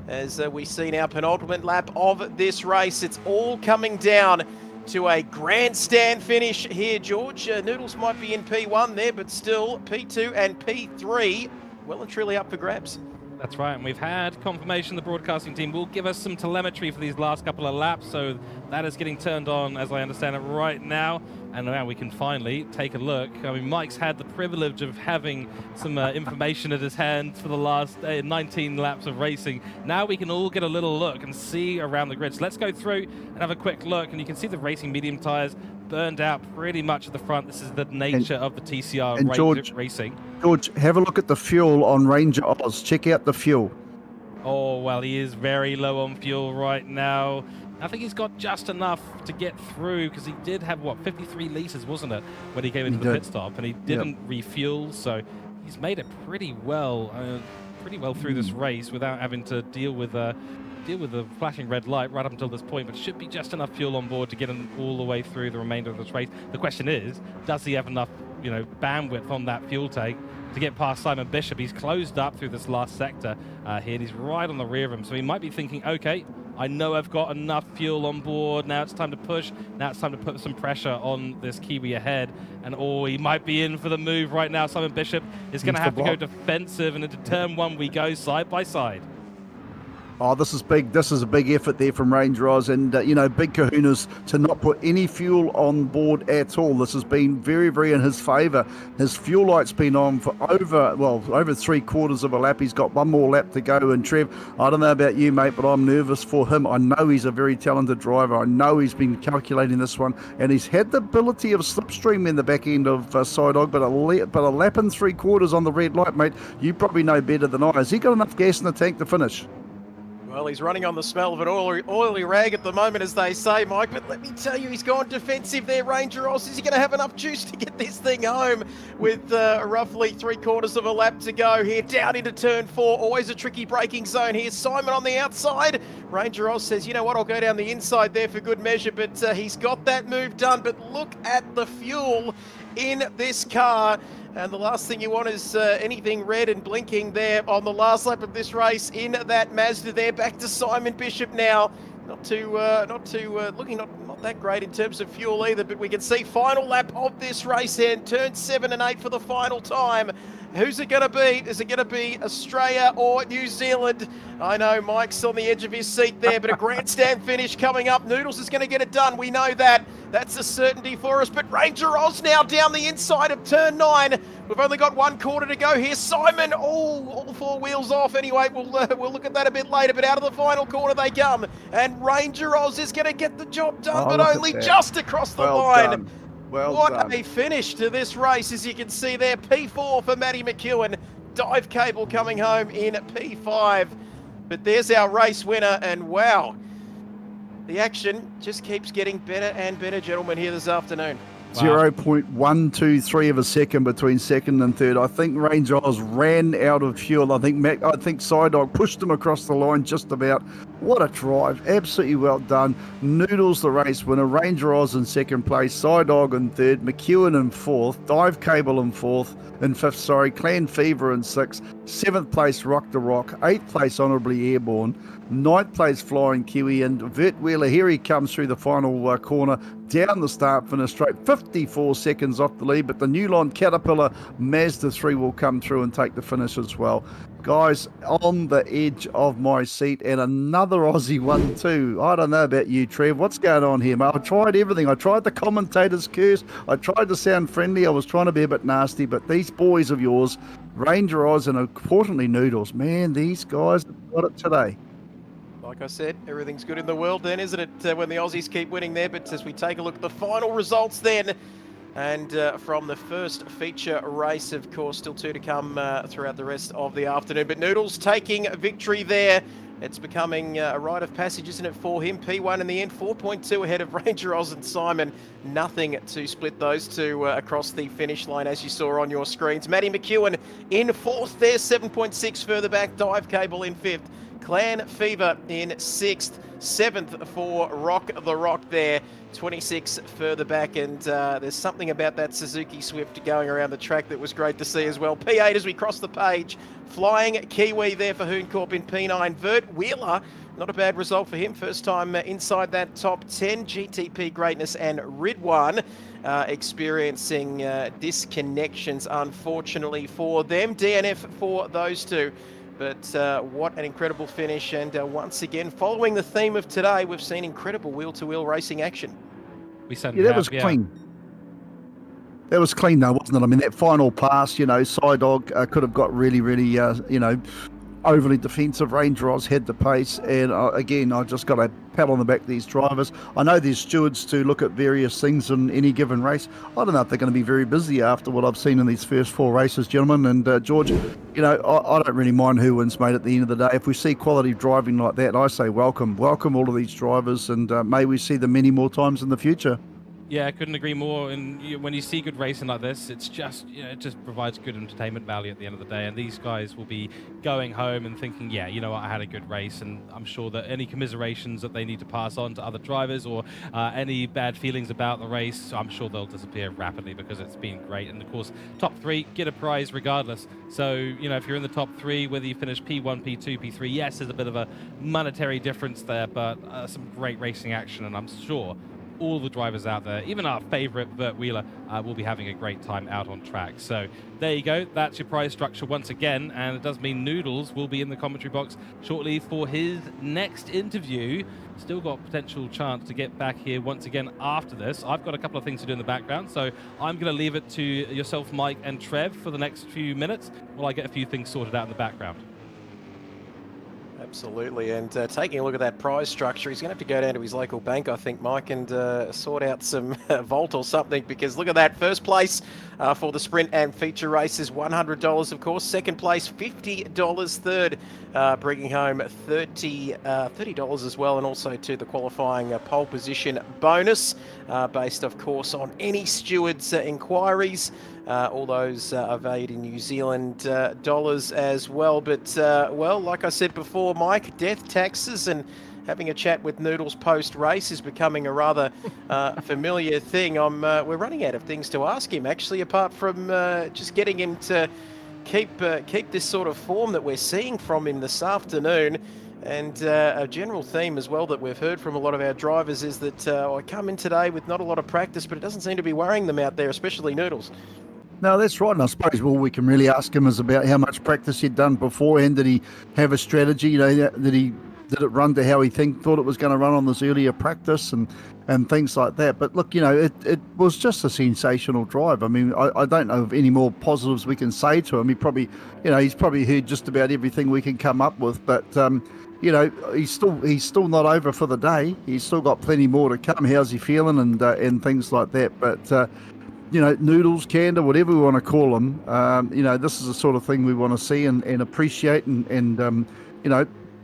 As we see now, penultimate lap of this race. It's all coming down to a grandstand finish here, George. Noodles might be in P1 there, but still P2 and P3 well and truly up for grabs. That's right, and we've had confirmation the broadcasting team will give us some telemetry for these last couple of laps, so that is getting turned on, as I understand it, right now. And now we can finally take a look. I mean, Mike's had the privilege of having some information at his hand for the last 19 laps of racing. Now we can all get a little look and see around the grid. So let's go through and have a quick look, and you can see the racing medium tyres burned out pretty much at the front. This is the nature of the TCR and George, racing. George, have a look at the fuel on Ranger Oz. Check out the fuel. Oh, well, he is very low on fuel right now. I think he's got just enough to get through, because he did have, what, 53 litres, wasn't it, when he came into the pit stop, and he didn't refuel, so he's made it pretty well through this race without having to deal with the flashing red light right up until this point, but should be just enough fuel on board to get him all the way through the remainder of this race. The question is, does he have enough, bandwidth on that fuel tank to get past Simon Bishop? He's closed up through this last sector here, and he's right on the rear of him, so he might be thinking, okay, I know I've got enough fuel on board, now it's time to push, now it's time to put some pressure on this Kiwi ahead, and he might be in for the move right now. Simon Bishop is going to have to go defensive, and into turn 1 we go side by side. Oh, this is big. This is a big effort there from Ranger Oz, and big kahunas to not put any fuel on board at all. This has been very, very in his favour. His fuel light's been on for over 3/4 of a lap. He's got one more lap to go. And Trev, I don't know about you, mate, but I'm nervous for him. I know he's a very talented driver. I know he's been calculating this one, and he's had the ability of slipstream in the back end of Sidog, but a lap and 3/4 on the red light, mate. You probably know better than I. Has he got enough gas in the tank to finish? Well, he's running on the smell of an oily rag at the moment, as they say, Mike. But let me tell you, he's gone defensive there, Ranger Oz. Is he going to have enough juice to get this thing home with roughly 3/4 of a lap to go here? Down into turn 4. Always a tricky braking zone here. Simon on the outside. Ranger Oz says, you know what, I'll go down the inside there for good measure. But he's got that move done. But look at the fuel in this car. And the last thing you want is anything red and blinking there on the last lap of this race in that Mazda there. Back to Simon Bishop now. Not that great in terms of fuel either, but we can see final lap of this race and turn 7 and 8 for the final time. Who's it going to be? Is it going to be Australia or New Zealand? I know Mike's on the edge of his seat there, but a grandstand finish coming up. Noodles is going to get it done. We know that. That's a certainty for us. But Ranger Oz now down the inside of turn 9. We've only got 1/4 to go here. Simon, all 4 wheels off. Anyway, we'll look at that a bit later. But out of the final corner they come. And Ranger Oz is going to get the job done, but only just across the line. Done. What a finish to this race, as you can see there. P4 for Matty McEwen. Dive Cable coming home in P5. But there's our race winner, and wow, the action just keeps getting better and better, gentlemen, here this afternoon. 0.123 of a second between second and third. I think Ranger Oz ran out of fuel. I think Sidog pushed him across the line just about. What a drive. Absolutely well done. Noodles the race winner. Ranger Oz in second place. Sidog in third. McEwen in fourth. Dive Cable in fifth. Clan Fever in sixth. Seventh place Rock the Rock. Eighth place Honourably Airborne. Ninth place Flying Kiwi, and Vert Wheeler, here he comes through the final corner, down the start finish straight, 54 seconds off the lead, but the Newland Caterpillar Mazda 3 will come through and take the finish as well. Guys, on the edge of my seat, and another Aussie one too. I don't know about you, Trev. What's going on here, mate? I tried everything. I tried the commentator's curse. I tried to sound friendly. I was trying to be a bit nasty, but these boys of yours, Ranger Oz and importantly Noodles, man, these guys have got it today. Like I said, everything's good in the world then, isn't it, when the Aussies keep winning there? But as we take a look at the final results then, and from the first feature race, of course, still 2 to come throughout the rest of the afternoon. But Noodles taking victory there. It's becoming a rite of passage, isn't it, for him? P1 in the end, 4.2 ahead of Ranger Oz and Simon. Nothing to split those two across the finish line, as you saw on your screens. Matty McEwen in fourth there, 7.6 further back. Dive Cable in fifth. Clan Fever in 6th. 7th for Rock the Rock there. 26 further back, and there's something about that Suzuki Swift going around the track that was great to see as well. P8 as we cross the page. Flying Kiwi there for Hooncorp in P9. Vert Wheeler, not a bad result for him. First time inside that top 10. GTP greatness and Ridwan experiencing disconnections, unfortunately for them. DNF for those two. But what an incredible finish. And once again, following the theme of today, we've seen incredible wheel-to-wheel racing action. We certainly that was clean. That was clean, though, wasn't it? I mean, that final pass, Psydog could have got really, really, overly defensive. Ranger Oz had the pace, and again, I just got a pat on the back of these drivers. I know there's stewards to look at various things in any given race. I don't know if they're going to be very busy after what I've seen in these first 4 races, gentlemen. And George, I don't really mind who wins, mate, at the end of the day. If we see quality driving like that, I say welcome all of these drivers, and may we see them many more times in the future. Yeah, I couldn't agree more. And when you see good racing like this, it's just, it just provides good entertainment value at the end of the day. And these guys will be going home and thinking, yeah, you know what, I had a good race. And I'm sure that any commiserations that they need to pass on to other drivers, or any bad feelings about the race, I'm sure they'll disappear rapidly, because it's been great. And of course, top 3 get a prize regardless. So, if you're in the top 3, whether you finish P1, P2, P3, yes, there's a bit of a monetary difference there, but some great racing action. And I'm sure all the drivers out there, even our favorite Vert Wheeler, will be having a great time out on track. So there you go. That's your prize structure once again. And it does mean Noodles will be in the commentary box shortly for his next interview. Still got potential chance to get back here once again after this. I've got a couple of things to do in the background, so I'm going to leave it to yourself, Mike, and Trev for the next few minutes while I get a few things sorted out in the background. Absolutely, and taking a look at that prize structure, he's going to have to go down to his local bank, I think, Mike, and sort out some vault or something, because look at that. First place for the sprint and feature races, $100, of course. Second place, $50. Third, bringing home $30 as well, and also to the qualifying pole position bonus, based, of course, on any stewards' inquiries. All those are valued in New Zealand dollars as well. But, well, like I said before, Mike, death taxes and having a chat with Noodles post-race is becoming a rather familiar thing. We're running out of things to ask him, actually, apart from just getting him to keep this sort of form that we're seeing from him this afternoon. And a general theme as well that we've heard from a lot of our drivers is that I come in today with not a lot of practice, but it doesn't seem to be worrying them out there, especially Noodles. No, that's right. And I suppose all we can really ask him is about how much practice he'd done beforehand. Did he have a strategy? Did it run to how he thought it was going to run on this earlier practice and things like that? But look, it was just a sensational drive. I mean, I don't know of any more positives we can say to him. He's probably heard just about everything we can come up with. But he's still not over for the day. He's still got plenty more to come. How's he feeling and things like that? But Noodles, Candor, whatever we want to call him, this is the sort of thing we want to see and appreciate and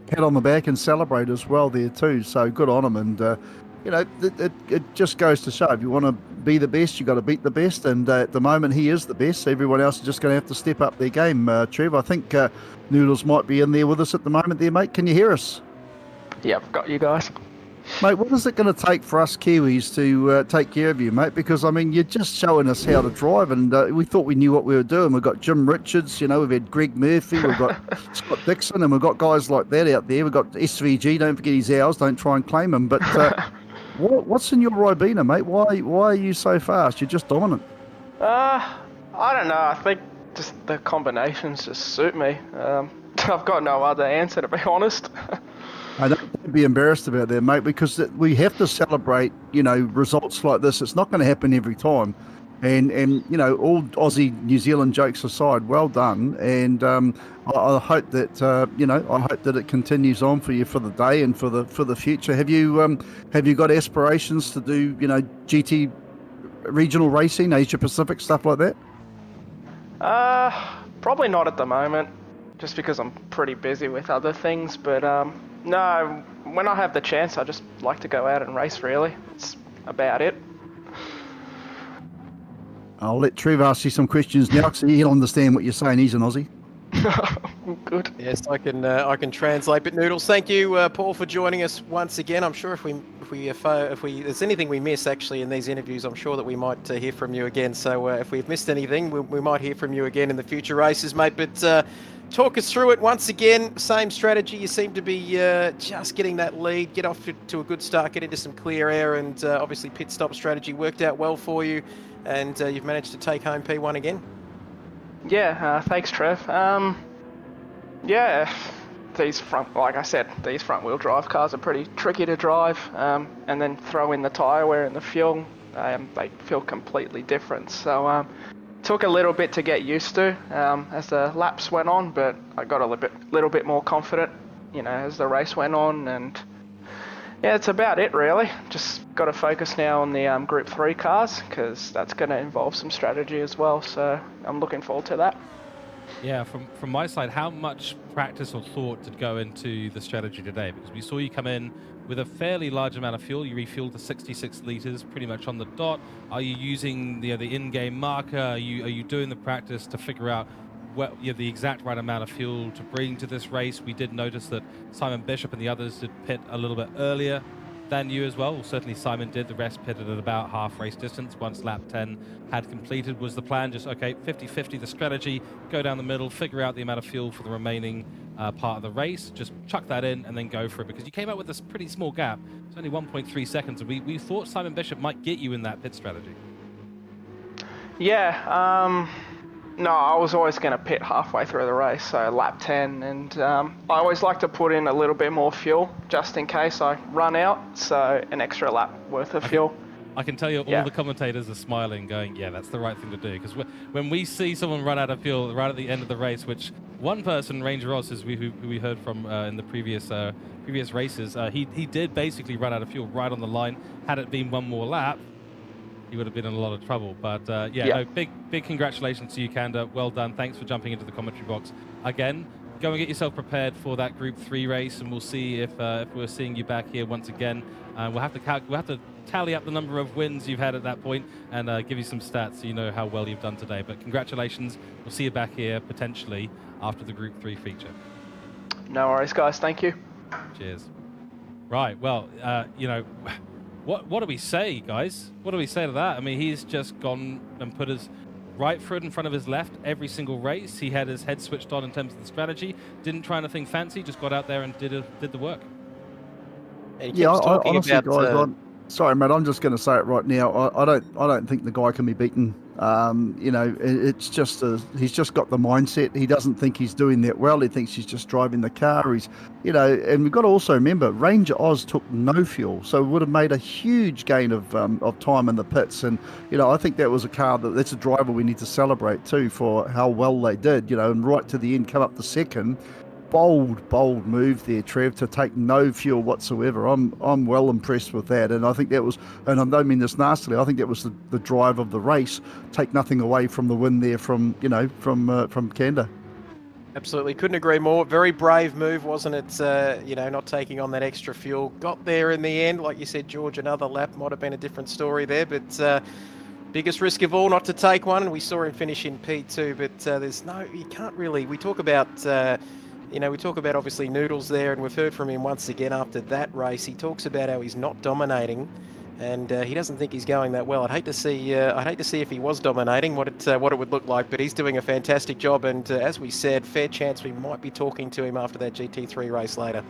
pat on the back and celebrate as well there too. So good on him. And, it just goes to show, if you want to be the best, you got to beat the best. And at the moment, he is the best. So everyone else is just going to have to step up their game. Trev, I think Noodles might be in there with us at the moment there, mate. Can you hear us? Yeah, I've got you guys. Mate, what is it going to take for us Kiwis to take care of you, mate? Because, I mean, you're just showing us how to drive, and we thought we knew what we were doing. We've got Jim Richards, we've had Greg Murphy, we've got Scott Dixon, and we've got guys like that out there. We've got SVG, don't forget his hours, don't try and claim him. But what's in your Ribena, mate? Why are you so fast? You're just dominant. I don't know. I think just the combinations just suit me. I've got no other answer, to be honest. Don't be embarrassed about that, mate, because we have to celebrate, results like this. It's not going to happen every time. And all Aussie, New Zealand jokes aside, well done. And I hope that, I hope that it continues on for you for the day and for the future. Have you got aspirations to do, GT regional racing, Asia Pacific, stuff like that? Probably not at the moment, just because I'm pretty busy with other things. But no, when I have the chance, I just like to go out and race, really. It's about it. I'll let Trev ask you some questions now, because he'll understand what you're saying. He's an Aussie. Good. Yes, I can translate. But Noodles, thank you, Paul, for joining us once again. I'm sure if there's anything we miss actually in these interviews, I'm sure that we might hear from you again. So if we've missed anything, we might hear from you again in the future races, mate. But talk us through it once again. Same strategy. You seem to be just getting that lead, get off to a good start, get into some clear air, and obviously pit stop strategy worked out well for you, and you've managed to take home P1 again. Yeah, thanks, Trev. Yeah, like I said, these front wheel drive cars are pretty tricky to drive, and then throw in the tyre wear and the fuel, they feel completely different. So took a little bit to get used to as the laps went on, but I got a little bit more confident, as the race went on, and yeah, it's about it really. Just got to focus now on the Group 3 cars, because that's going to involve some strategy as well, so I'm looking forward to that. Yeah, from my side, how much practice or thought did go into the strategy today? Because we saw you come in with a fairly large amount of fuel. You refueled to 66 liters, pretty much on the dot. Are you using the in-game marker? Are you doing the practice to figure out the exact right amount of fuel to bring to this race? We did notice that Simon Bishop and the others did pit a little bit earlier than you as well. Well, certainly Simon did. The rest pitted at about half race distance. Once lap 10 had completed, was the plan just, okay, 50-50 the strategy, go down the middle, figure out the amount of fuel for the remaining part of the race, just chuck that in and then go for it, because you came out with this pretty small gap. It's only 1.3 seconds, and we thought Simon Bishop might get you in that pit strategy. Yeah, no, I was always going to pit halfway through the race, so lap 10, and I always like to put in a little bit more fuel just in case I run out, so an extra lap worth of fuel. I can tell you all the commentators are smiling, going, yeah, that's the right thing to do, because when we see someone run out of fuel right at the end of the race, which one person, Ranger Ross, who we heard from in the previous races, he did basically run out of fuel right on the line. Had it been one more lap, he would have been in a lot of trouble. But no, big congratulations to you, Kanda. Well done. Thanks for jumping into the commentary box again. Go and get yourself prepared for that Group 3 race, and we'll see if we're seeing you back here once again. We'll have to tally up the number of wins you've had at that point and give you some stats so you know how well you've done today. But congratulations. We'll see you back here potentially after the Group 3 feature. No worries, guys. Thank you. Cheers. Right. Well, What do we say, guys? What do we say to that? I mean, he's just gone and put his right foot in front of his left every single race. He had his head switched on in terms of the strategy. Didn't try anything fancy, just got out there and did the work. Yeah, honestly, guys, sorry, mate. I'm just going to say it right now. I don't think the guy can be beaten. It's just he's just got the mindset. He doesn't think he's doing that well. He thinks he's just driving the car. And we've got to also remember, Ranger Oz took no fuel, so it would have made a huge gain of time in the pits. And I think that was a car that's a driver we need to celebrate too for how well they did. And right to the end, come up the second. Bold move there, Trev, to take no fuel whatsoever. I'm well impressed with that, and I think that was, and I don't mean this nastily, I think that was the drive of the race. Take nothing away from the win there from Kanda. Absolutely, couldn't agree more. Very brave move, wasn't it? Not taking on that extra fuel. Got there in the end, like you said, George. Another lap might have been a different story there, but biggest risk of all, not to take one. And we saw him finish in P2, but you can't really. We talk about. We talk about obviously Noodles there, and we've heard from him once again after that race. He talks about how he's not dominating, and he doesn't think he's going that well. I'd hate to see if he was dominating what it would look like, but he's doing a fantastic job. And as we said, fair chance we might be talking to him after that GT3 race later.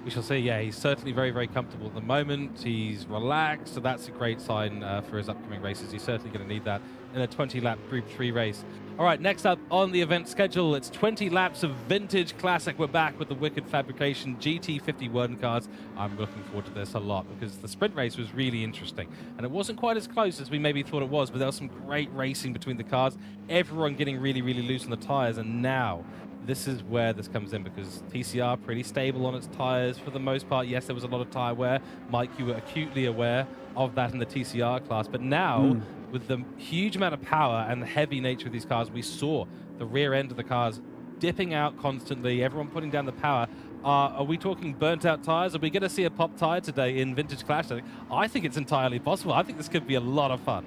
We shall see. Yeah, he's certainly very, very comfortable at the moment. He's relaxed, so that's a great sign for his upcoming races. He's certainly going to need that in a 20-lap Group 3 race. All right, next up on the event schedule, it's 20 laps of Vintage Classic. We're back with the Wicked Fabrication GT51 cars. I'm looking forward to this a lot because the sprint race was really interesting. And it wasn't quite as close as we maybe thought it was, but there was some great racing between the cars. Everyone getting really, really loose on the tires. And now this is where this comes in, because TCR pretty stable on its tires for the most part. Yes, there was a lot of tire wear. Mike, you were acutely aware of that in the TCR class. But now, with the huge amount of power and the heavy nature of these cars, we saw the rear end of the cars dipping out constantly, everyone putting down the power. Are we talking burnt out tires? Are we going to see a pop tire today in Vintage Classic? I think it's entirely possible. I think this could be a lot of fun.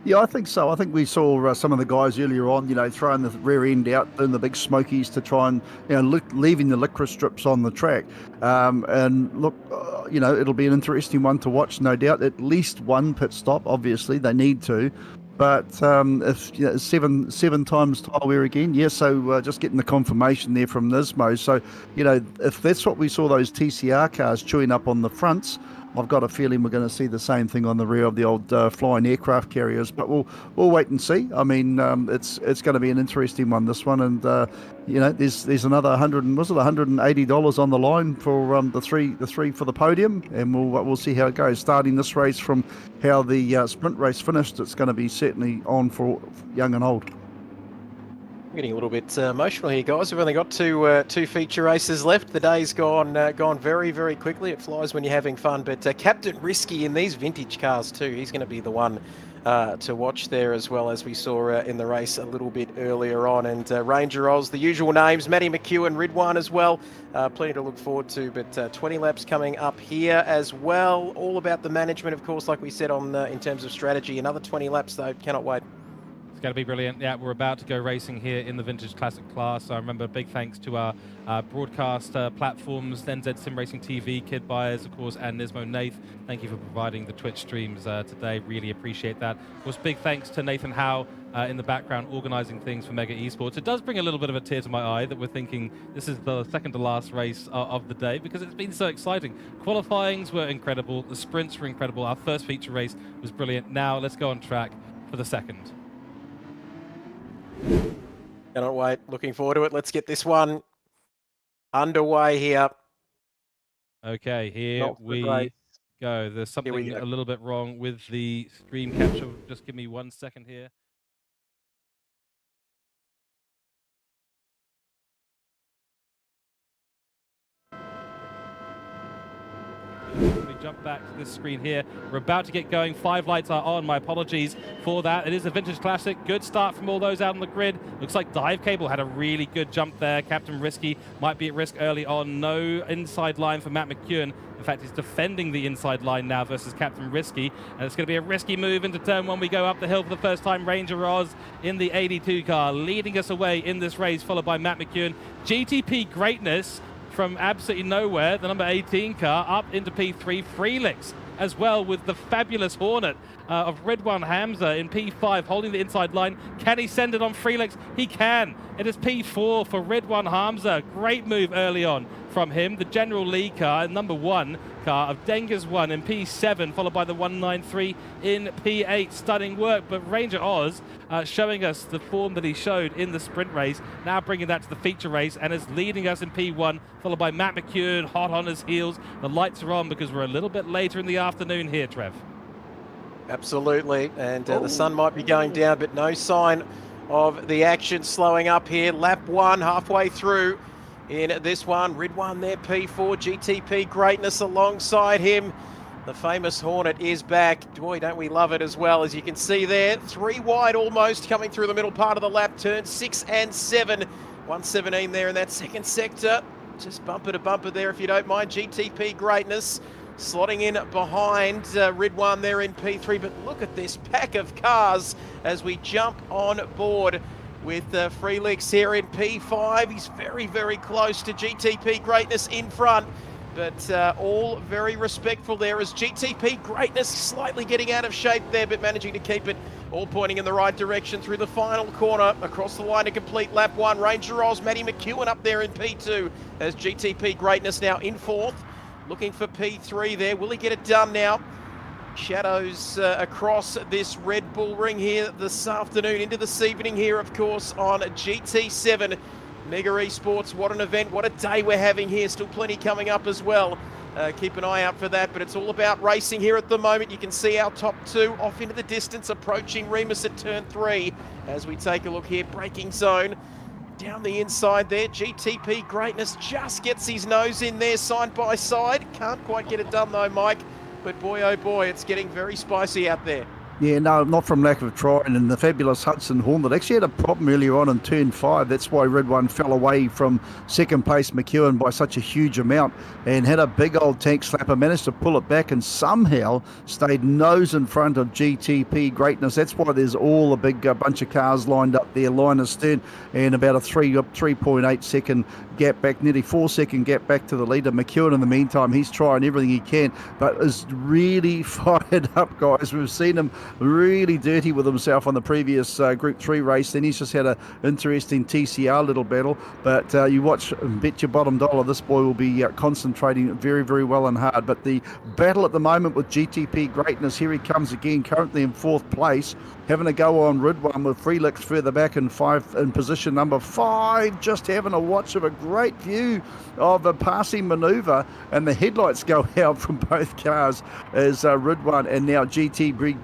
Yeah, I think so. I think we saw some of the guys earlier on, throwing the rear end out, doing the big smokies to try and, leaving the licorice strips on the track. And look, it'll be an interesting one to watch, no doubt. At least one pit stop, obviously, they need to. But if seven times tile wear again, yeah. So just getting the confirmation there from Nismo. So if that's what we saw those TCR cars chewing up on the fronts, I've got a feeling we're going to see the same thing on the rear of the old flying aircraft carriers. But we'll wait and see. I mean, it's going to be an interesting one, this one, and there's another $180 on the line for the three for the podium, and we'll see how it goes. Starting this race from how the sprint race finished, it's going to be certainly on for young and old. I'm getting a little bit emotional here, guys. We've only got two feature races left. The day's gone very, very quickly. It flies when you're having fun. But Captain Risky in these vintage cars too. He's going to be the one to watch there, as well as we saw in the race a little bit earlier on. And Ranger Oz, the usual names, Matty McEwen, Ridwan as well. Plenty to look forward to. But 20 laps coming up here as well. All about the management, of course, like we said on in terms of strategy. Another 20 laps though. Cannot wait. It's going to be brilliant. Yeah, we're about to go racing here in the Vintage Classic class. I remember big thanks to our broadcast platforms, NZ Sim Racing TV, Kid Buyers, of course, and Nismo Nath. Thank you for providing the Twitch streams today. Really appreciate that. Of course, big thanks to Nathan Howe in the background organising things for Mega Esports. It does bring a little bit of a tear to my eye that we're thinking this is the second to last race of the day, because it's been so exciting. Qualifyings were incredible. The sprints were incredible. Our first feature race was brilliant. Now let's go on track for the second. Cannot wait. Looking forward to it. Let's get this one underway here. Okay, here we go. There's something a little bit wrong with the stream capture. Just give me 1 second here. Let me jump back to this screen here. We're about to get going. 5 lights are on. My apologies for that. It is a Vintage Classic. Good start from all those out on the grid. Looks like Dive Cable had a really good jump there. Captain Risky might be at risk early on. No inside line for Matt McEwen. In fact, he's defending the inside line now versus Captain Risky. And it's going to be a risky move into turn 1. We go up the hill for the first time. Ranger Oz in the 82 car, leading us away in this race, followed by Matt McEwen. GTP Greatness from absolutely nowhere, the number 18 car, up into P3. Freelix as well with the fabulous Hornet of Ridwan Hamza in P5, holding the inside line. Can he send it on Freelix? He can. It is P4 for Ridwan Hamza. Great move early on from him. The General Lee car, number 1 car of Dengas 1 in P7, followed by the 193 in P8. Stunning work, but Ranger Oz showing us the form that he showed in the sprint race, now bringing that to the feature race and is leading us in P1, followed by Matt McEwen, hot on his heels. The lights are on because we're a little bit later in the afternoon here, Trev. Absolutely, and the sun might be going down, but no sign of the action slowing up here. Lap 1, halfway through in this one. Ridwan there, P4, GTP Greatness alongside him. The famous Hornet is back. Boy, don't we love it as well. As you can see there, 3 wide almost coming through the middle part of the lap, turn 6 and 7. 117 there in that second sector. Just bumper to bumper there if you don't mind. GTP Greatness slotting in behind Ridwan there in P3. But look at this pack of cars as we jump on board with Freelix here in P5. He's very, very close to GTP Greatness in front. But all very respectful there as GTP Greatness slightly getting out of shape there, but managing to keep it all pointing in the right direction through the final corner. Across the line to complete lap 1. Ranger Oz, Matty McEwen up there in P2 as GTP Greatness now in 4th. Looking for P3 there. Will he get it done now? Shadows across this Red Bull Ring here this afternoon, into this evening here, of course, on GT7. Mega Esports, what an event, what a day we're having here. Still plenty coming up as well. Keep an eye out for that, but it's all about racing here at the moment. You can see our top 2 off into the distance, approaching Remus at turn 3. As we take a look here, braking zone. Down the inside there, GTP Greatness just gets his nose in there side by side. Can't quite get it done though, Mike. But boy, oh boy, it's getting very spicy out there. Yeah, no, not from lack of trying. And the fabulous Hudson Hornet actually had a problem earlier on in turn 5. That's why Red One fell away from second place McEwen by such a huge amount and had a big old tank slapper, managed to pull it back and somehow stayed nose in front of GTP Greatness. That's why there's all a big bunch of cars lined up there, line astern, and about a 3.8 second gap back, nearly 4 second gap back to the leader. McEwen, in the meantime, he's trying everything he can, but is really fired up, guys. We've seen him really dirty with himself on the previous Group 3 race. Then he's just had an interesting TCR little battle. But you watch and bet your bottom dollar, this boy will be concentrating very, very well and hard. But the battle at the moment with GTP Greatness, here he comes again, currently in 4th place, having a go on Rid One with Freelix further back in position number 5, just having a watch of a great view of a passing manoeuvre, and the headlights go out from both cars as Rid One and now GTP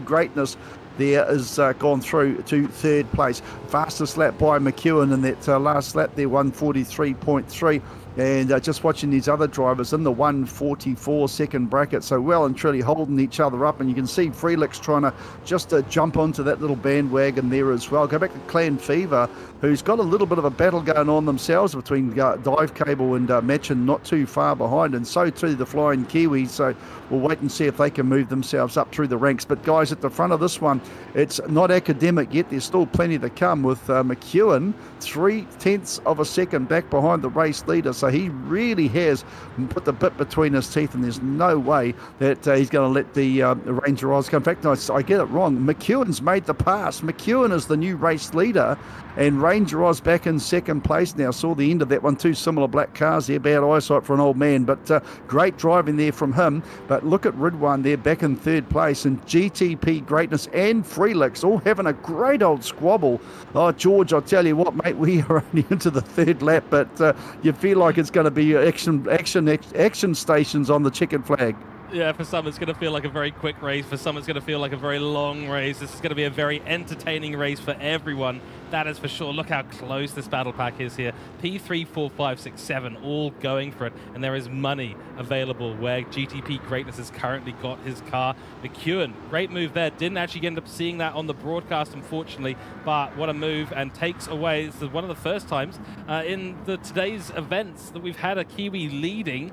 Greatness there is gone through to 3rd place. Fastest lap by McEwen in that last lap there, 143.3. And just watching these other drivers in the 144 second bracket, so well and truly holding each other up. And you can see Freelix trying to just jump onto that little bandwagon there as well. Go back to Clan Fever, who's got a little bit of a battle going on themselves between Dive Cable and Machin, not too far behind, and so too the Flying Kiwis. So we'll wait and see if they can move themselves up through the ranks. But guys, at the front of this one, it's not academic yet. There's still plenty to come with McEwen 0.3 of a second back behind the race leader. So he really has put the bit between his teeth, and there's no way that he's going to let the Ranger Oz come. In fact, I get it wrong. McEwen's made the pass. McEwen is the new race leader, and Ranger Oz back in 2nd place now. Saw the end of that one. 2 similar black cars there. Bad eyesight for an old man, but great driving there from him. But look at Rid One there back in 3rd place, and GTP Greatness and Freelix all having a great old squabble. Oh, George, I'll tell you what, mate, we are only into the 3rd lap, but you feel like it's going to be action stations on the checkered flag. Yeah, for some it's going to feel like a very quick race. For some it's going to feel like a very long race. This is going to be a very entertaining race for everyone. That is for sure. Look how close this battle pack is here. P3, 4, 5, 6, 7, all going for it. And there is money available where GTP Greatness has currently got his car. McEwen, great move there. Didn't actually end up seeing that on the broadcast, unfortunately. But what a move, and takes away. This is one of the first times in today's events that we've had a Kiwi leading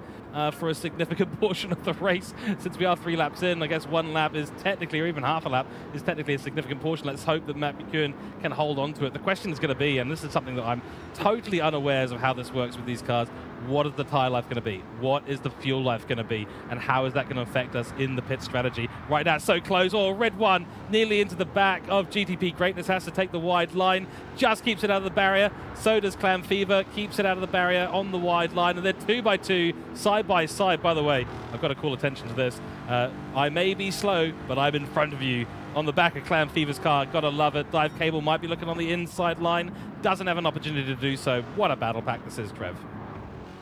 for a significant portion of the race, since we are 3 laps in. I guess 1 lap is technically, or even half a lap, is technically a significant portion. Let's hope that Matt McEwen can hold on to it. The question is going to be, and this is something that I'm totally unawares of how this works with these cars, what is the tyre life going to be? What is the fuel life going to be? And how is that going to affect us in the pit strategy? Right now, so close. Oh, Red One nearly into the back of GTP Greatness, has to take the wide line, just keeps it out of the barrier. So does Clan Fever, keeps it out of the barrier on the wide line, and they're 2 by 2, side by side. By the way, I've got to call attention to this. I may be slow, but I'm in front of you on the back of Clan Fever's car. Gotta love it. Dive Cable might be looking on the inside line, doesn't have an opportunity to do so. What a battle pack this is, Trev.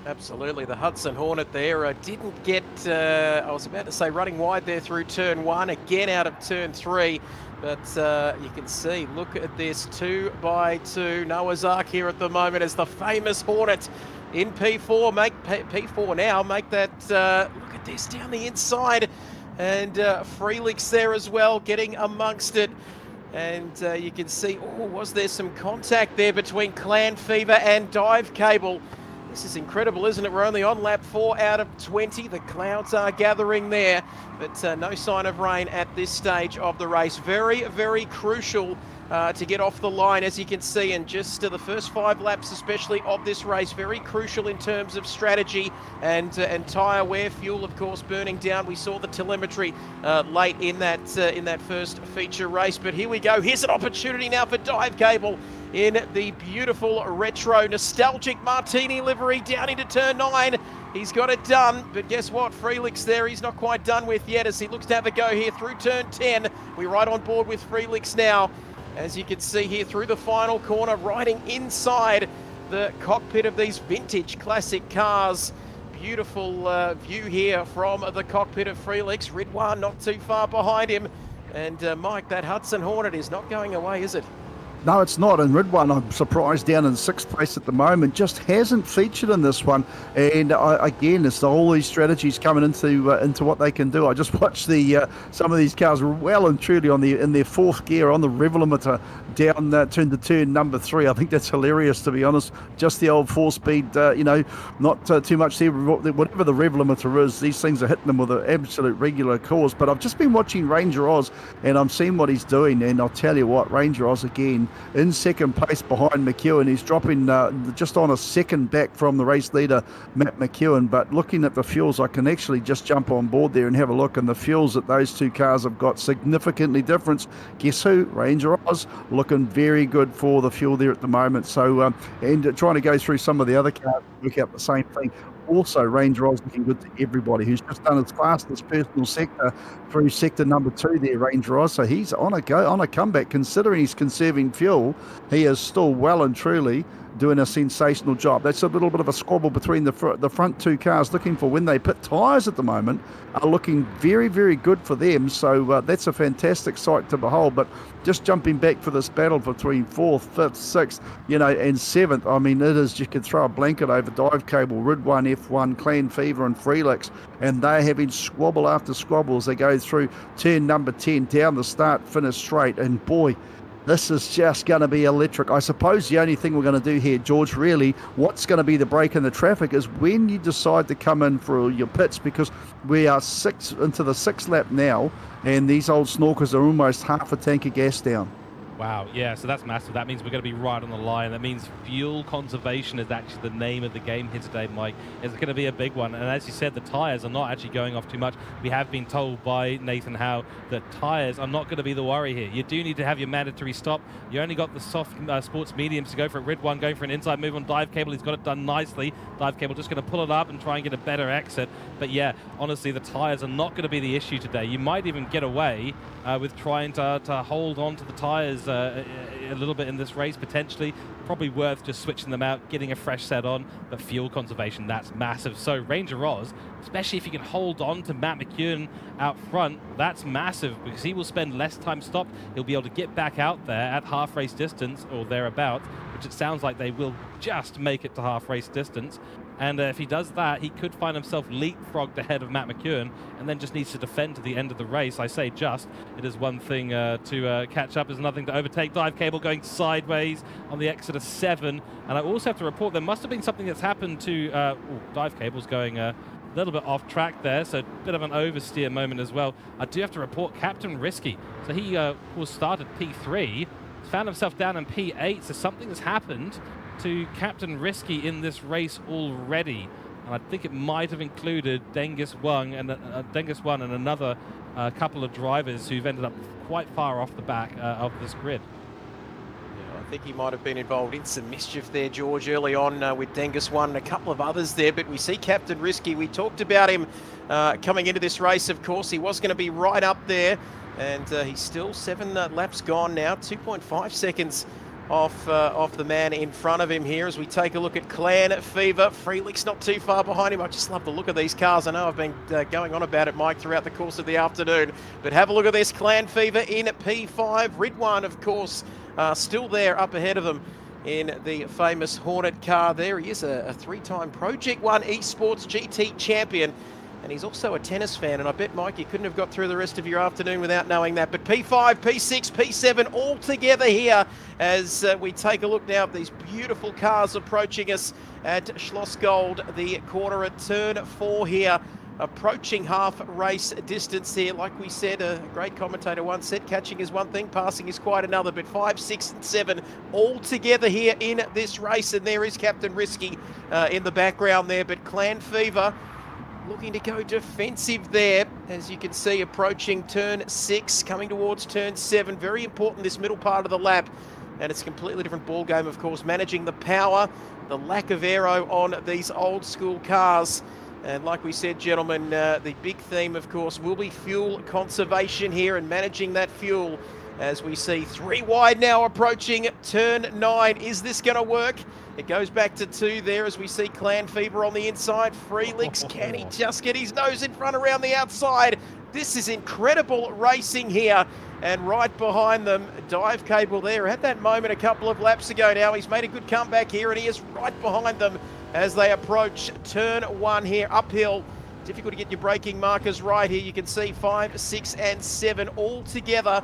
Absolutely. The Hudson Hornet there didn't get, I was about to say running wide there through turn 1, again out of turn 3. But you can see, look at this, 2 by 2. Noah's Ark here at the moment as the famous Hornet in P4. Make P4 now, make that, look at this, down the inside. And Freelix there as well, getting amongst it. And you can see, oh, was there some contact there between Clan Fever and Dive Cable? This is incredible, isn't it? We're only on lap 4 out of 20. The clouds are gathering there, but no sign of rain at this stage of the race. Very, very crucial to get off the line, as you can see, and just the first 5 laps especially of this race, very crucial in terms of strategy and tyre wear. Fuel, of course, burning down. We saw the telemetry late in that first feature race, but here we go. Here's an opportunity now for Dive Cable in the beautiful retro nostalgic Martini livery down into turn 9. He's got it done, but guess what? Freelix there, he's not quite done with yet as he looks to have a go here through turn 10. We're right on board with Freelix now, as you can see here through the final corner, riding inside the cockpit of these vintage classic cars. Beautiful view here from the cockpit of Freelix. Rid One not too far behind him. And Mike, that Hudson Hornet is not going away, is it? No, it's not. And Ridwan, I'm surprised, down in 6th place at the moment, just hasn't featured in this one. And again, it's all these strategies coming into what they can do. I just watched some of these cars well and truly in their 4th gear on the rev limiter down to turn number 3. I think that's hilarious, to be honest. Just the old 4-speed, not too much there. Whatever the rev limiter is, these things are hitting them with an absolute regular course. But I've just been watching Ranger Oz, and I'm seeing what he's doing. And I'll tell you what, Ranger Oz again in 2nd place behind McEwen. He's dropping just on a second back from the race leader, Matt McEwen. But looking at the fuels, I can actually just jump on board there and have a look. And the fuels that those two cars have got significantly different. Guess who? Ranger Oz, looking very good for the fuel there at the moment. So, and trying to go through some of the other cars, look out the same thing. Also, Ranger Oz looking good to everybody, who's just done his fastest personal sector through sector number 2 there, Ranger Oz. So he's on a comeback. Considering he's conserving fuel, he is still well and truly doing a sensational job. That's a little bit of a squabble between the front 2 cars, looking for when they pit tyres at the moment, are looking very, very good for them. So that's a fantastic sight to behold. But just jumping back for this battle between 4th, 5th, 6th, and 7th, I mean, it is, you could throw a blanket over Dive Cable, Ridwan, F1, Clan Fever and Freelix, and they're having squabble after squabble as they go through turn number 10, down the start, finish straight, and boy, this is just going to be electric. I suppose the only thing we're going to do here, George, really, what's going to be the break in the traffic is when you decide to come in for your pits, because we are into the 6th lap now, and these old snorkers are almost half a tank of gas down. Wow, yeah, so that's massive. That means we're going to be right on the line. That means fuel conservation is actually the name of the game here today, Mike. It's going to be a big one. And as you said, the tyres are not actually going off too much. We have been told by Nathan Howe that tyres are not going to be the worry here. You do need to have your mandatory stop. You only got the soft sports mediums to go for it. Ridwan going for an inside move on Dive Cable. He's got it done nicely. Dive Cable just going to pull it up and try and get a better exit. But yeah, honestly, the tyres are not going to be the issue today. You might even get away with trying to hold on to the tyres a little bit in this race, potentially. Probably worth just switching them out, getting a fresh set on, but fuel conservation, that's massive. So Ranger Oz, especially if you can hold on to Matt McEwen out front, that's massive, because he will spend less time stopped. He'll be able to get back out there at half race distance or thereabouts, which it sounds like they will just make it to half race distance. And if he does that, he could find himself leapfrogged ahead of Matt McEwen and then just needs to defend to the end of the race. I say just. It is one thing to catch up. There's nothing to overtake. Dive Cable going sideways on the exit of 7. And I also have to report there must have been something that's happened to... Dive Cable's going a little bit off track there, so a bit of an oversteer moment as well. I do have to report Captain Risky. So he was started P3, found himself down in P8, so something has happened to Captain Risky in this race already, and I think it might have included Dengus One and another couple of drivers who've ended up quite far off the back of this grid. Yeah, I think he might have been involved in some mischief there, George, early on with Dengus One and a couple of others there, but we see Captain Risky. We talked about him coming into this race, of course. He was going to be right up there, and he's still 7 laps gone now, 2.5 seconds off the man in front of him here as we take a look at Clan Fever. Freelix not too far behind him. I just love the look of these cars. I know I've been going on about it, Mike, throughout the course of the afternoon, but have a look at this. Clan Fever in P5. Ridwan, of course, still there up ahead of them in the famous Hornet car there. He is a 3-time Project 1 Esports GT champion. And he's also a tennis fan, and I bet, Mike, you couldn't have got through the rest of your afternoon without knowing that. But P5, P6, P7 all together here as we take a look now at these beautiful cars approaching us at Schlossgold, the corner at turn 4 here. Approaching half race distance here. Like we said, a great commentator once said, catching is one thing, passing is quite another. But 5, 6 and 7 all together here in this race. And there is Captain Risky in the background there. But Clan Fever looking to go defensive there, as you can see, approaching turn 6, coming towards turn 7. Very important, this middle part of the lap. And it's a completely different ball game, of course, managing the power, the lack of aero on these old school cars. And like we said, gentlemen, the big theme, of course, will be fuel conservation here and managing that fuel. As we see 3 wide now approaching turn 9. Is this going to work? It goes back to 2 there as we see Clan Fever on the inside. Freelix, can he just get his nose in front around the outside? This is incredible racing here. And right behind them, Dive Cable there. Had that moment a couple of laps ago now. He's made a good comeback here, and he is right behind them as they approach turn 1 here, uphill. Difficult to get your braking markers right here. You can see 5, 6 and 7 all together.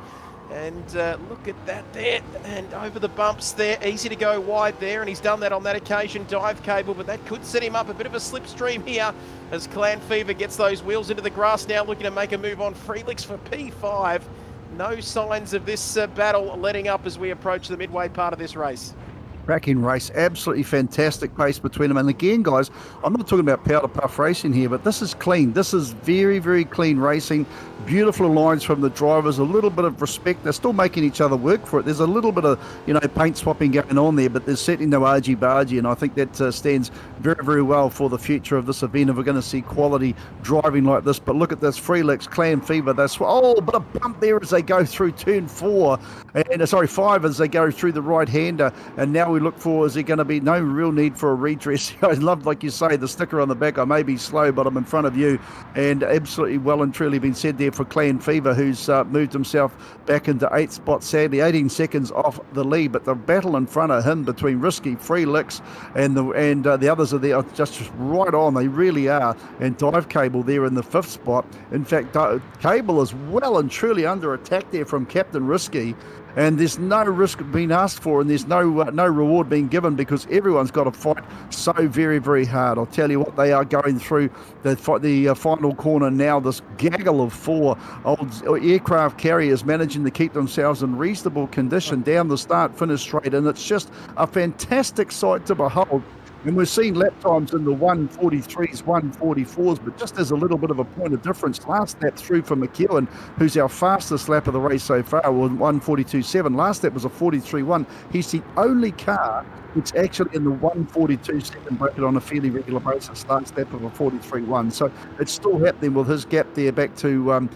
And look at that there, and over the bumps there, easy to go wide there, and he's done that on that occasion, Dive Cable, but that could set him up a bit of a slipstream here as Clan Fever gets those wheels into the grass now, looking to make a move on Freelix for P5. No signs of this battle letting up as we approach the midway part of this race. Cracking race, absolutely fantastic pace between them. And again, guys, I'm not talking about powder puff racing here, but this is clean. This is very, very clean racing. Beautiful lines from the drivers, a little bit of respect. They're still making each other work for it. There's a little bit of, paint swapping going on there, but there's certainly no argy-bargy, and I think that stands very, very well for the future of this event if we're going to see quality driving like this. But look at this, Freelix, Clan Fever, but a bump there as they go through turn 5 as they go through the right-hander, and now we look for, is there going to be no real need for a redress? I love, like you say, the sticker on the back, I may be slow, but I'm in front of you, and absolutely well and truly been said there for Clan Fever, who's moved himself back into 8th spot, sadly, 18 seconds off the lead, but the battle in front of him between Risky, Freelix, and the others are there, just right on, they really are, and Dive Cable there in the 5th spot. In fact, Cable is well and truly under attack there from Captain Risky, and there's no risk being asked for, and there's no reward being given, because everyone's got to fight so very, very hard. I'll tell you what, they are going through the final corner now. This gaggle of 4 old aircraft carriers managing to keep themselves in reasonable condition down the start-finish straight, and it's just a fantastic sight to behold. And we're seeing lap times in the 143s, 144s, but just as a little bit of a point of difference, last lap through for McEwen, who's our fastest lap of the race so far, was 142.7. Last lap was a 43.1. He's the only car that's actually in the 142.7 bracket on a fairly regular basis. Last lap of a 43.1. So it's still happening with his gap there back to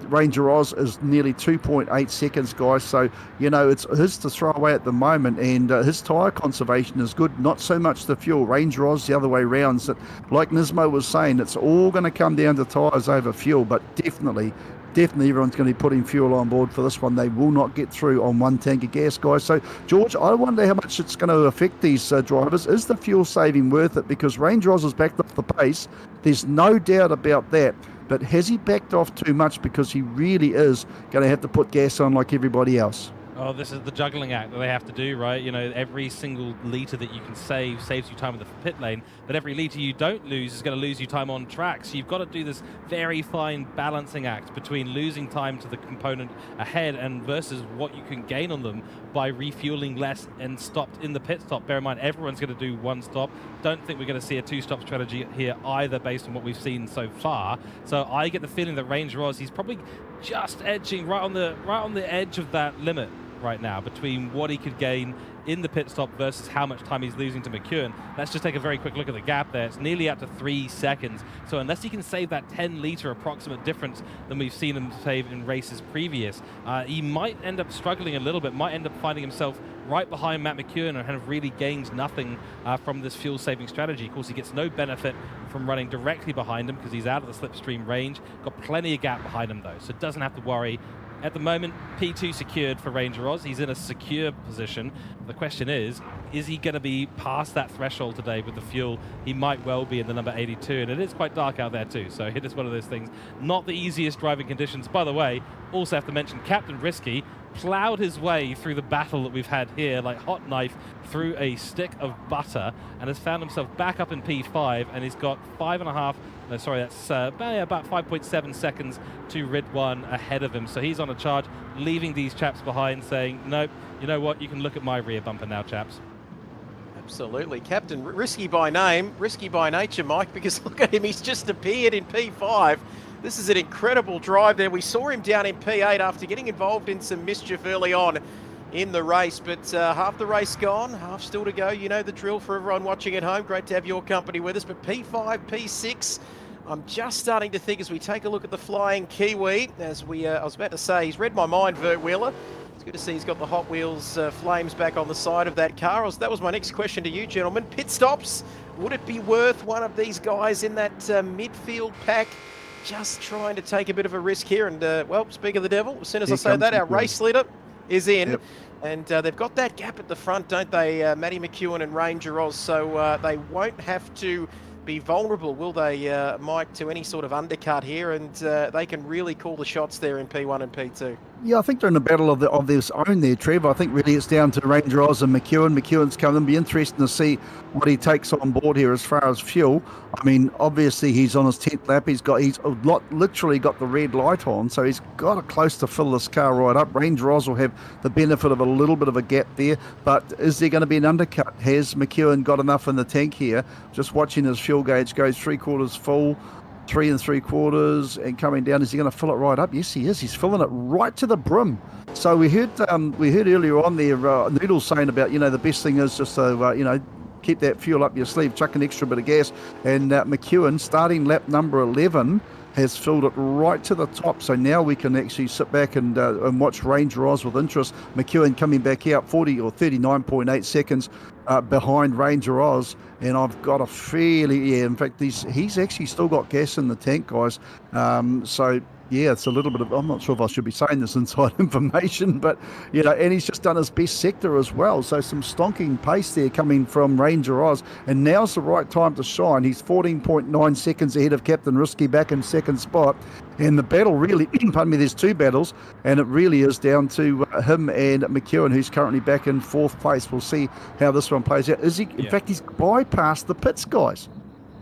Ranger Oz is nearly 2.8 seconds, guys. So, it's his to throw away at the moment, and his tyre conservation is good, not so much the fuel. Ranger Oz the other way round. So, like Nismo was saying, it's all going to come down to tyres over fuel, but definitely everyone's going to be putting fuel on board for this one. They will not get through on 1 tank of gas, guys. So, George, I wonder how much it's going to affect these drivers. Is the fuel saving worth it? Because Ranger Oz has backed off the pace. There's no doubt about that. But has he backed off too much, because he really is going to have to put gas on like everybody else? Oh, this is the juggling act that they have to do, right? Every single litre that you can save saves you time in the pit lane, but every litre you don't lose is going to lose you time on track. So you've got to do this very fine balancing act between losing time to the component ahead and versus what you can gain on them by refueling less and stopped in the pit stop. Bear in mind, everyone's going to do 1 stop. Don't think we're going to see a 2-stop strategy here either, based on what we've seen so far. So I get the feeling that Ranger Oz, he's probably just edging right on the edge of that limit right now between what he could gain in the pit stop versus how much time he's losing to McEwen. Let's just take a very quick look at the gap there. It's nearly up to 3 seconds. So unless he can save that 10-litre approximate difference than we've seen him save in races previous, he might end up struggling a little bit, might end up finding himself right behind Matt McEwen and kind of really gains nothing from this fuel-saving strategy. Of course, he gets no benefit from running directly behind him because he's out of the slipstream range. Got plenty of gap behind him, though, so doesn't have to worry. At the moment, P2 secured for Ranger Oz. He's in a secure position. The question is he going to be past that threshold today with the fuel? He might well be in the number 82, and it is quite dark out there too, so it is one of those things. Not the easiest driving conditions. By the way, also have to mention Captain Risky plowed his way through the battle that we've had here like hot knife through a stick of butter, and has found himself back up in P5, and he's got about 5.7 seconds to Ridwan ahead of him. So he's on a charge, leaving these chaps behind, saying, nope, you know what, you can look at my rear bumper now, chaps. Absolutely. Captain Risky by name, risky by nature, Mike, because look at him, he's just appeared in P5. This is an incredible drive there. We saw him down in P8 after getting involved in some mischief early on in the race, but half the race gone, half still to go. You know the drill for everyone watching at home. Great to have your company with us, but P5, P6, I'm just starting to think as we take a look at the Flying Kiwi, as we, I was about to say, he's read my mind, Vert Wheeler. It's good to see he's got the Hot Wheels flames back on the side of that car. That was my next question to you, gentlemen. Pit stops, would it be worth one of these guys in that midfield pack just trying to take a bit of a risk here. And, well, speak of the devil, as soon as Here I say comes that, our McEwen. race leader is in. Yep. And they've got that gap at the front, don't they, Matty McEwen and Ranger Oz? So they won't have to be vulnerable, will they, Mike, to any sort of undercut here? And they can really call the shots there in P1 and P2. Yeah, I think they're in a battle of their own there, Trev. I think really it's down to Ranger Oz and McEwen. McEwen's coming. It'll be interesting to see what he takes on board here as far as fuel. I mean, obviously he's on his 10th lap. He's literally got the red light on, so he's got it close to fill this car right up. Ranger Oz will have the benefit of a little bit of a gap there, but is there going to be an undercut? Has McEwen got enough in the tank here? Just watching his fuel gauge goes 3/4 full. 3 3/4 and coming down. Is he going to fill it right up? Yes, he is. He's filling it right to the brim. So we heard earlier on there Noodles saying about, the best thing is just to keep that fuel up your sleeve, chuck an extra bit of gas. And McEwen, starting lap number 11, has filled it right to the top. So now we can actually sit back and watch Ranger Oz with interest. McEwen coming back out 40 or 39.8 seconds behind Ranger Oz. And I've got a in fact, he's actually still got gas in the tank, guys. So, yeah, it's a little bit of, I'm not sure if I should be saying this inside information, but, and he's just done his best sector as well. So some stonking pace there coming from Ranger Oz. And now's the right time to shine. He's 14.9 seconds ahead of Captain Risky back in second spot. And the battle really, pardon me, there's two battles, and it really is down to him and McEwen, who's currently back in fourth place. We'll see how this one plays out. In fact, he's bypassed the pits, guys.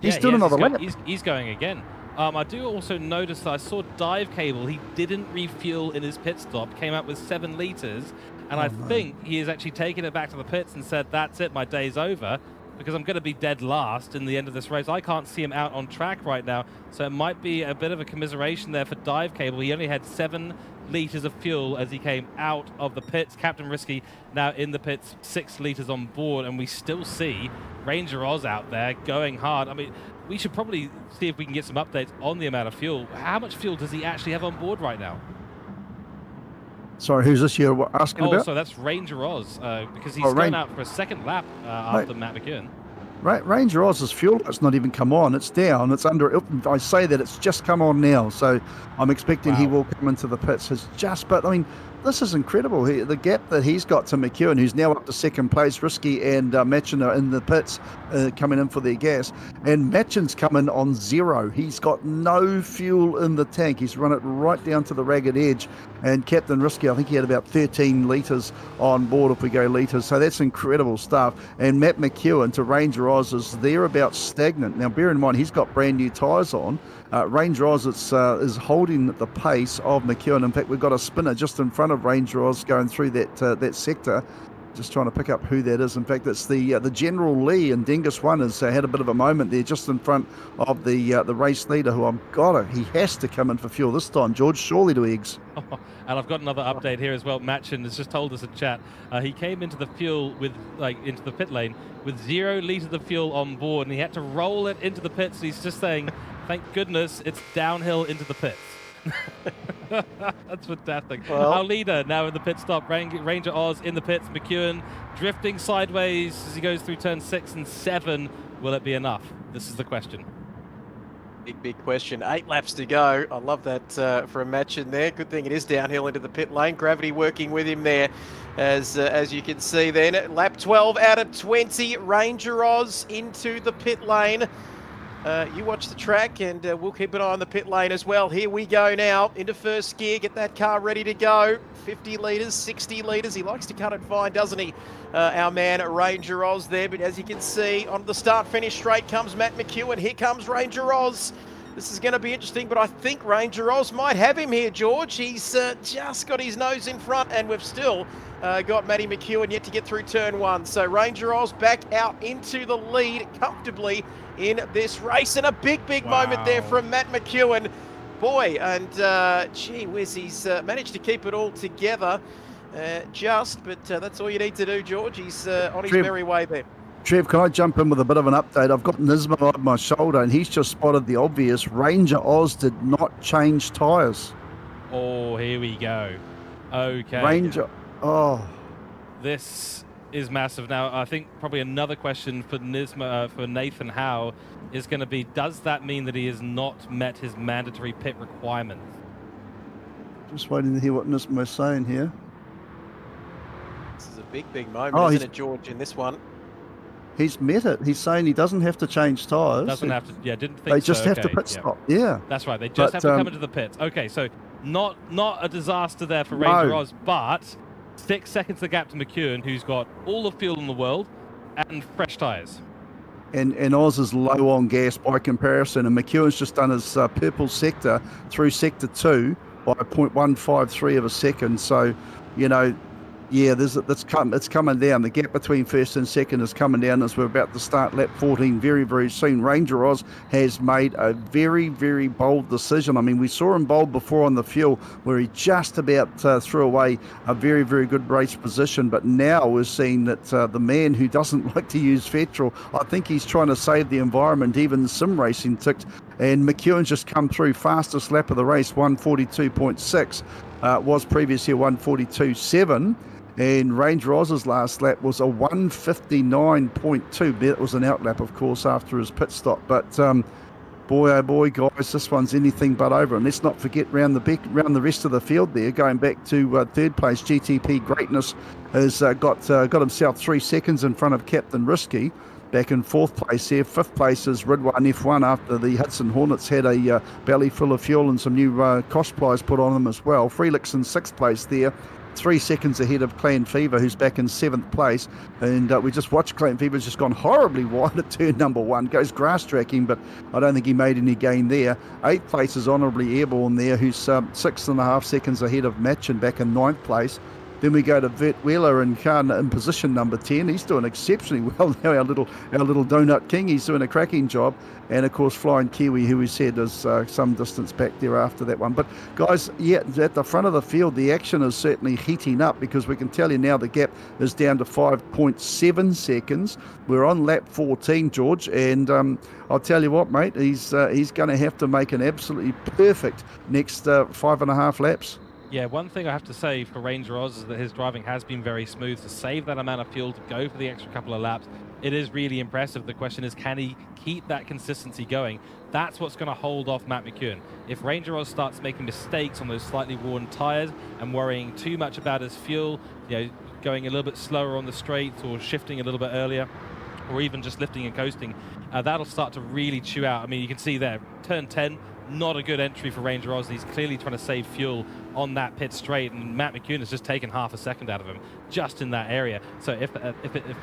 He's doing another lap. He's going again. I do also notice that I saw Dive Cable. He didn't refuel in his pit stop, came out with 7 litres, and I think he has actually taken it back to the pits and said, that's it, my day's over, because I'm going to be dead last in the end of this race. I can't see him out on track right now, so it might be a bit of a commiseration there for Dive Cable. He only had 7 litres of fuel as he came out of the pits. Captain Risky now in the pits, 6 litres on board, and we still see Ranger Oz out there going hard. I mean, we should probably see if we can get some updates on the amount of fuel. How much fuel does he actually have on board right now? Sorry, who's this you're asking about? So that's Ranger Oz, because he's going out for a second lap after Matt McEwen. Ranger Oz's fuel light's not even come on. It's down. It's under. I say that it's just come on now. So I'm expecting he will come into the pits. But I mean, this is incredible. The gap that he's got to McEwen, who's now up to second place, Risky and Machin are in the pits coming in for their gas. And Machin's coming on 0. He's got no fuel in the tank. He's run it right down to the ragged edge. And Captain Risky, I think he had about 13 litres on board if we go litres. So that's incredible stuff. And Matt McEwen to Ranger Oz is thereabouts stagnant. Now, bear in mind, he's got brand new tyres on. Ranger Oz is holding the pace of McEwen. In fact, we've got a spinner just in front of Ranger Oz going through that sector. Just trying to pick up who that is. In fact, it's the General Lee, and Dingus One has had a bit of a moment there just in front of the race leader, who he has to come in for fuel this time, George, surely to eggs. And I've got another update here as well. Machin has just told us in chat. He came into the into the pit lane with 0 litres of fuel on board, and he had to roll it into the pits. He's just saying, thank goodness it's downhill into the pits. That's fantastic. Well, our leader now in the pit stop, Ranger Oz in the pits. McEwen drifting sideways as he goes through turn 6 and 7. Will it be enough? This is the question. Big question. 8 laps to go. I love that for a match in there. Good thing it is downhill into the pit lane. Gravity working with him there, as you can see then. Lap 12 out of 20. Ranger Oz into the pit lane. You watch the track, and we'll keep an eye on the pit lane as well. Here we go now into first gear. Get that car ready to go. 50 litres, 60 litres. He likes to cut it fine, doesn't he? Our man Ranger Oz there. But as you can see, on the start-finish straight comes Matt McEwen. Here comes Ranger Oz. This is going to be interesting, but I think Ranger Oz might have him here, George. He's just got his nose in front, and we've still got Matty McEwen yet to get through turn 1. So Ranger Oz back out into the lead comfortably in this race, and a big moment there from Matt McEwen. Boy, and gee whiz, he's managed to keep it all together but that's all you need to do, George. He's on his merry way there. Trev, can I jump in with a bit of an update? I've got Nisma on my shoulder, and he's just spotted the obvious. Ranger Oz did not change tyres. Oh, here we go. Okay. Ranger, This is massive. Now, I think probably another question for for Nathan Howe is going to be, does that mean that he has not met his mandatory pit requirements? Just waiting to hear what Nismo's saying here. This is a big moment, Oh, isn't it, George, in this one? He's met it. He's saying he doesn't have to change tyres. Doesn't have to, yeah, didn't think They just so. have to Okay, pit yeah. stop. Yeah. That's right, they just But, have to come into the pits. Okay, so not a disaster there for No. Ranger Oz, but 6 seconds the gap to McEwen, who's got all the fuel in the world and fresh tyres. And Oz is low on gas by comparison, and McEwen's just done his purple sector through sector 2 by 0.153 of a second. So, you know, yeah, it's coming down. The gap between first and second is coming down as we're about to start lap 14 very, very soon. Ranger Oz has made a very, very bold decision. I mean, we saw him bold before on the fuel where he just about threw away a very, very good race position. But now we're seeing that the man who doesn't like to use petrol, I think he's trying to save the environment. Even the sim racing ticked. And McEwen's just come through fastest lap of the race, 142.6. Was previously a 142.7. And Ranger Oz's last lap was a 159.2. It was an outlap, of course, after his pit stop. But boy, oh boy, guys, this one's anything but over. And let's not forget round the rest of the field there, going back to third place, GTP Greatness has got himself 3 seconds in front of Captain Risky. Back in fourth place there. Fifth place is Ridwan F1 after the Hudson Hornets had a belly full of fuel and some new cost plies put on them as well. Freelix in sixth place there. 3 seconds ahead of Clan Fever, who's back in seventh place. And we just watched Clan Fever's just gone horribly wide at turn number 1. Goes grass tracking, but I don't think he made any gain there. Eighth place is Honourably Airborne there, who's 6.5 seconds ahead of Machin back in ninth place. Then we go to Vert Wheeler and Khan in position number 10. He's doing exceptionally well now, our little Donut King. He's doing a cracking job. And, of course, Flying Kiwi, who we said is some distance back there after that one. But, guys, yeah, at the front of the field, the action is certainly heating up because we can tell you now the gap is down to 5.7 seconds. We're on lap 14, George, and I'll tell you what, mate, he's going to have to make an absolutely perfect next 5.5 laps. Yeah, one thing I have to say for Ranger Oz is that his driving has been very smooth. To save that amount of fuel, to go for the extra couple of laps, it is really impressive. The question is, can he keep that consistency going? That's what's going to hold off Matt McEwen. If Ranger Oz starts making mistakes on those slightly worn tyres and worrying too much about his fuel, you know, going a little bit slower on the straights or shifting a little bit earlier, or even just lifting and coasting, that'll start to really chew out. I mean, you can see there, turn 10, not a good entry for Ranger Oz. He's clearly trying to save fuel on that pit straight, and Matt McEwen has just taken half a second out of him just in that area. So if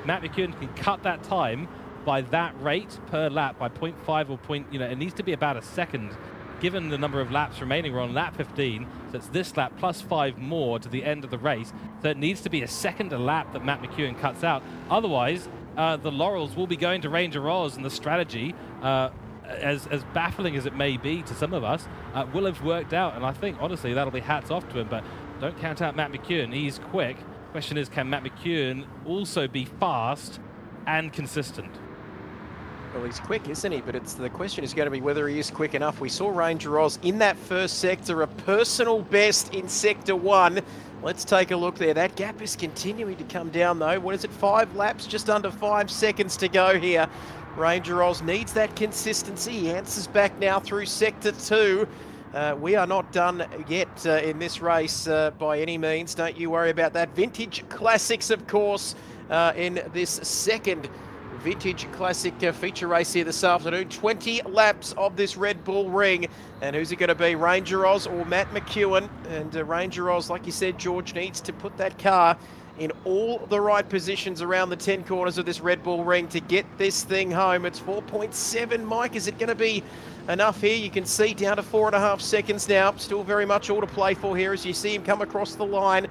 Matt McEwen can cut that time by that rate per lap by 0.5 or point, you know, it needs to be about a second given the number of laps remaining. We're on lap 15, so it's this lap plus 5 more to the end of the race. So it needs to be a second a lap that Matt McEwen cuts out. Otherwise, the laurels will be going to Ranger Oz, and the strategy, as baffling as it may be to some of us, will have worked out. And I think, honestly, that'll be hats off to him. But don't count out Matt McEwen. He's quick. Question is, can Matt McEwen also be fast and consistent? Well, he's quick, isn't he? But the question is going to be whether he is quick enough. We saw Ranger Oz in that first sector, a personal best in Sector 1. Let's take a look there. That gap is continuing to come down, though. What is it, 5 laps? Just under 5 seconds to go here. Ranger Oz needs that consistency. He answers back now through Sector 2. We are not done yet in this race by any means. Don't you worry about that. Vintage Classics, of course, in this second Vintage Classic feature race here this afternoon. 20 laps of this Red Bull Ring. And who's it going to be, Ranger Oz or Matt McEwen? And Ranger Oz, like you said, George, needs to put that car in all the right positions around the 10 corners of this Red Bull Ring to get this thing home. It's 4.7, Mike. Is it going to be enough here? You can see down to 4.5 seconds now. Still very much all to play for here as you see him come across the line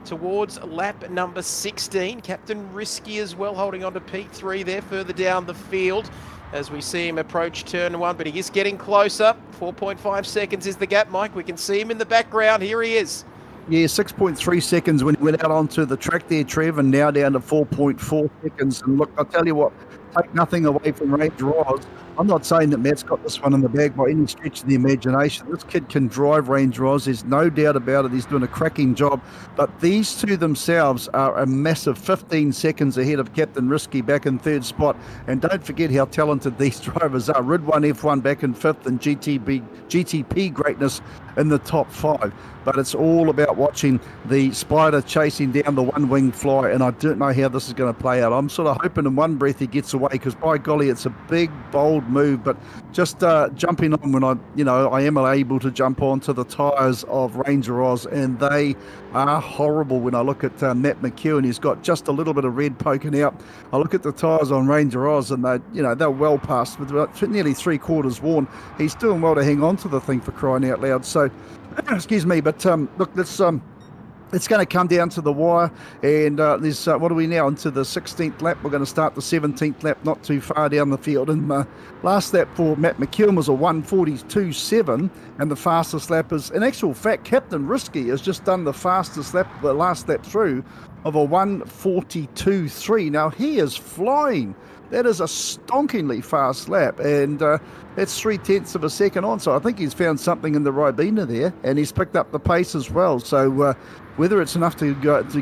towards lap number 16. Captain Risky as well, holding on to P3 there further down the field as we see him approach turn 1, but he is getting closer. 4.5 seconds is the gap, Mike. We can see him in the background. Here he is. Yeah, 6.3 seconds when he went out onto the track there, Trev, and now down to 4.4 seconds. And look, I'll tell you what, take nothing away from Ranger Oz. I'm not saying that Matt's got this one in the bag by any stretch of the imagination. This kid can drive Ranger Oz. There's no doubt about it. He's doing a cracking job. But these two themselves are a massive 15 seconds ahead of Captain Risky back in third spot. And don't forget how talented these drivers are. Rid1 F1 back in fifth and GTP greatness in the top 5. But it's all about watching the Spider chasing down the one-winged fly, and I don't know how this is going to play out. I'm sort of hoping in one breath he gets away, because by golly, it's a big, bold move. But just jumping on when I am able to jump onto the tyres of Ranger Oz, and they are horrible. When I look at Matt McEwen, he's got just a little bit of red poking out. I look at the tyres on Ranger Oz, and they're well past, with about nearly 3/4 worn. He's doing well to hang on to the thing, for crying out loud. So, excuse me, but look, it's going to come down to the wire, and there's what are we now, into the 16th lap? We're going to start the 17th lap, not too far down the field, and last lap for Matt McEwen was a 1:42.7, and the fastest lap is, in actual fact, Captain Risky has just done the fastest lap, the last lap through, of a 1:42.3. Now he is flying. That is a stonkingly fast lap, and that's 0.3 of a second on. So I think he's found something in the Ribena there, and he's picked up the pace as well. So whether it's enough to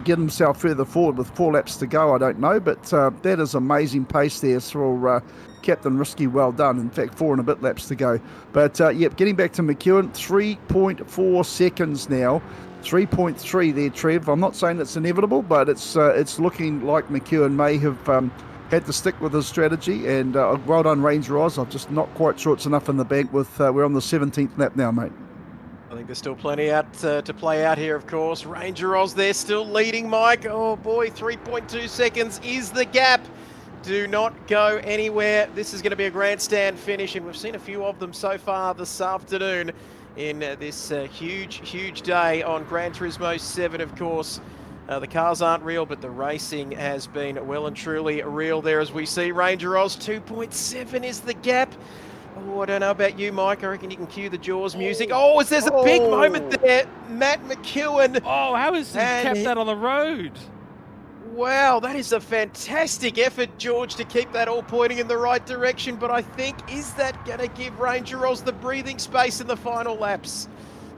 get himself further forward with 4 laps to go, I don't know. But that is amazing pace there for Captain Risky. Well done. In fact, 4 and a bit laps to go. But getting back to McEwen, 3.4 seconds now. 3.3 there, Trev. I'm not saying it's inevitable, but it's looking like McEwen may have had to stick with his strategy, and well done, Ranger Oz. I'm just not quite sure it's enough in the bank. We're on the 17th lap now, mate. I think there's still plenty out to play out here, of course. Ranger Oz there still leading, Mike. Oh boy, 3.2 seconds is the gap. Do not go anywhere. This is going to be a grandstand finish, and we've seen a few of them so far this afternoon in this huge day on Gran Turismo 7, of course. The cars aren't real, but the racing has been well and truly real there, as we see. Ranger Oz, 2.7 is the gap. Oh, I don't know about you, Mike. I reckon you can cue the Jaws music. Oh, there's a big moment there. Matt McEwen. Oh, how has he kept that on the road? Wow, that is a fantastic effort, George, to keep that all pointing in the right direction. But I think, is that going to give Ranger Oz the breathing space in the final laps?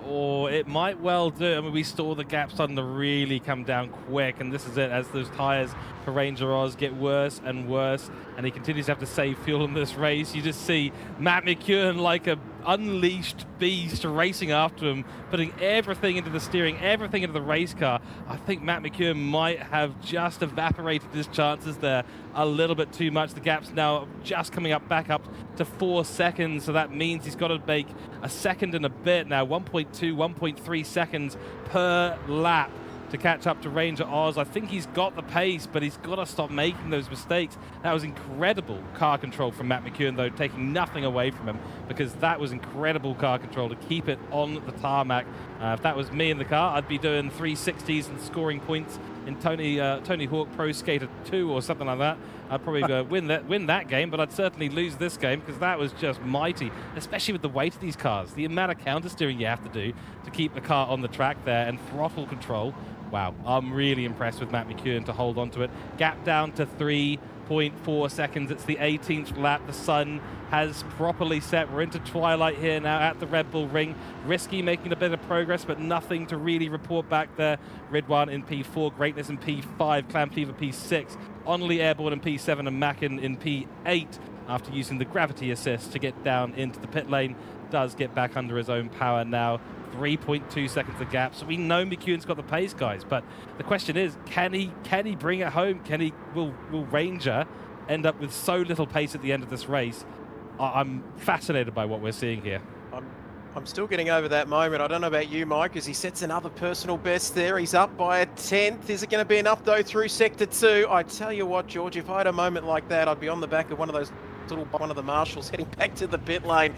Or it might well do. I mean, we saw the gap starting to really come down quick, and this is it, as those tyres for Ranger Oz get worse and worse, and he continues to have to save fuel in this race. You just see Matt McEwen like a unleashed beast racing after him, putting everything into the steering, everything into the race car. I think Matt McEwen might have just evaporated his chances there a little bit too much. The gap's now just coming back up to 4 seconds, so that means he's got to make a second and a bit now, 1.2, 1.3 seconds per lap to catch up to Ranger Oz. I think he's got the pace, but he's got to stop making those mistakes. That was incredible car control from Matt McEwen, though, taking nothing away from him, because that was incredible car control to keep it on the tarmac. If that was me in the car, I'd be doing 360s and scoring points in Tony Hawk Pro Skater 2 or something like that. I'd probably win that game, but I'd certainly lose this game, because that was just mighty, especially with the weight of these cars. The amount of counter steering you have to do to keep the car on the track there, and throttle control. Wow, I'm really impressed with Matt McEwen to hold on to it. Gap down to 3.4 seconds. It's the 18th lap. The sun has properly set. We're into twilight here now at the Red Bull Ring. Risky making a bit of progress, but nothing to really report back there. Rid1 in P4, Greatness in P5, Clam Fever P6, Only Airborne in P7, and Mackin in P8 after using the gravity assist to get down into the pit lane. Does get back under his own power now. 3.2 seconds of gap. So we know McEwen's got the pace, guys, but the question is, can he bring it home? Will Ranger end up with so little pace at the end of this race? I'm fascinated by what we're seeing here. I'm still getting over that moment. I don't know about you, Mike, as he sets another personal best there. He's up by a 10th. Is it going to be enough, though, through Sector 2? I tell you what, George, if I had a moment like that, I'd be on the back of one of the marshals heading back to the pit lane,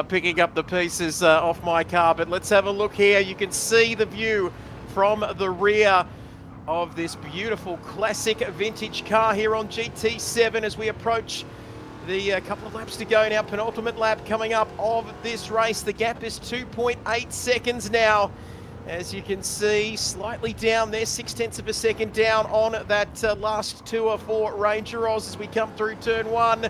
picking up the pieces off my car. But let's have a look here. You can see the view from the rear of this beautiful classic vintage car here on GT7 as we approach the couple of laps to go now. Penultimate lap coming up of this race. The gap is 2.8 seconds now. As you can see, slightly down there, 0.6 of a second down on that last tour for Ranger Oz as we come through turn 1.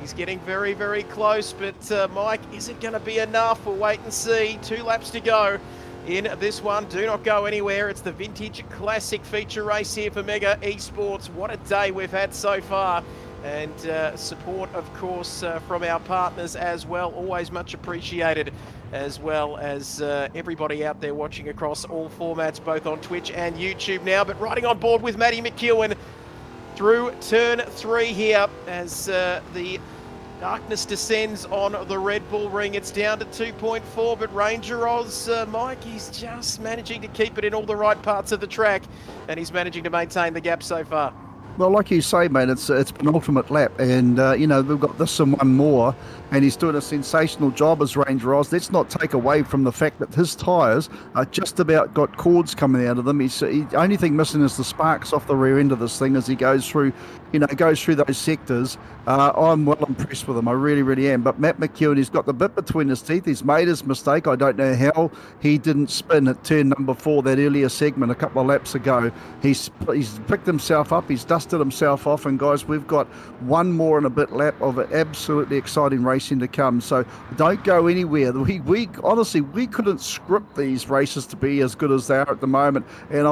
He's getting very, very close, but Mike, is it going to be enough? We'll wait and see. 2 laps to go in this one. Do not go anywhere. It's the Vintage Classic feature race here for Mega Esports. What a day we've had so far. And support, of course, from our partners as well. Always much appreciated, as well as everybody out there watching across all formats, both on Twitch and YouTube now. But riding on board with Matty McEwen through turn 3 here as the darkness descends on the Red Bull ring. It's down to 2.4, but Ranger Oz, Mike, he's just managing to keep it in all the right parts of the track, and he's managing to maintain the gap so far. Well, like you say, mate, it's penultimate lap, and you know, we've got this and one more, and he's doing a sensational job as Ranger Oz. Let's not take away from the fact that his tyres are just about got cords coming out of them. The only thing missing is the sparks off the rear end of this thing as he goes through, goes through those sectors. I'm well impressed with him. I really, really am. But Matt McEwen, he's got the bit between his teeth. He's made his mistake. I don't know how he didn't spin at turn number 4, that earlier segment a couple of laps ago. He's picked himself up. He's dusted himself off. And guys, we've got one more and a bit lap of absolutely exciting racing to come. So don't go anywhere. We honestly, we couldn't script these races to be as good as they are at the moment. And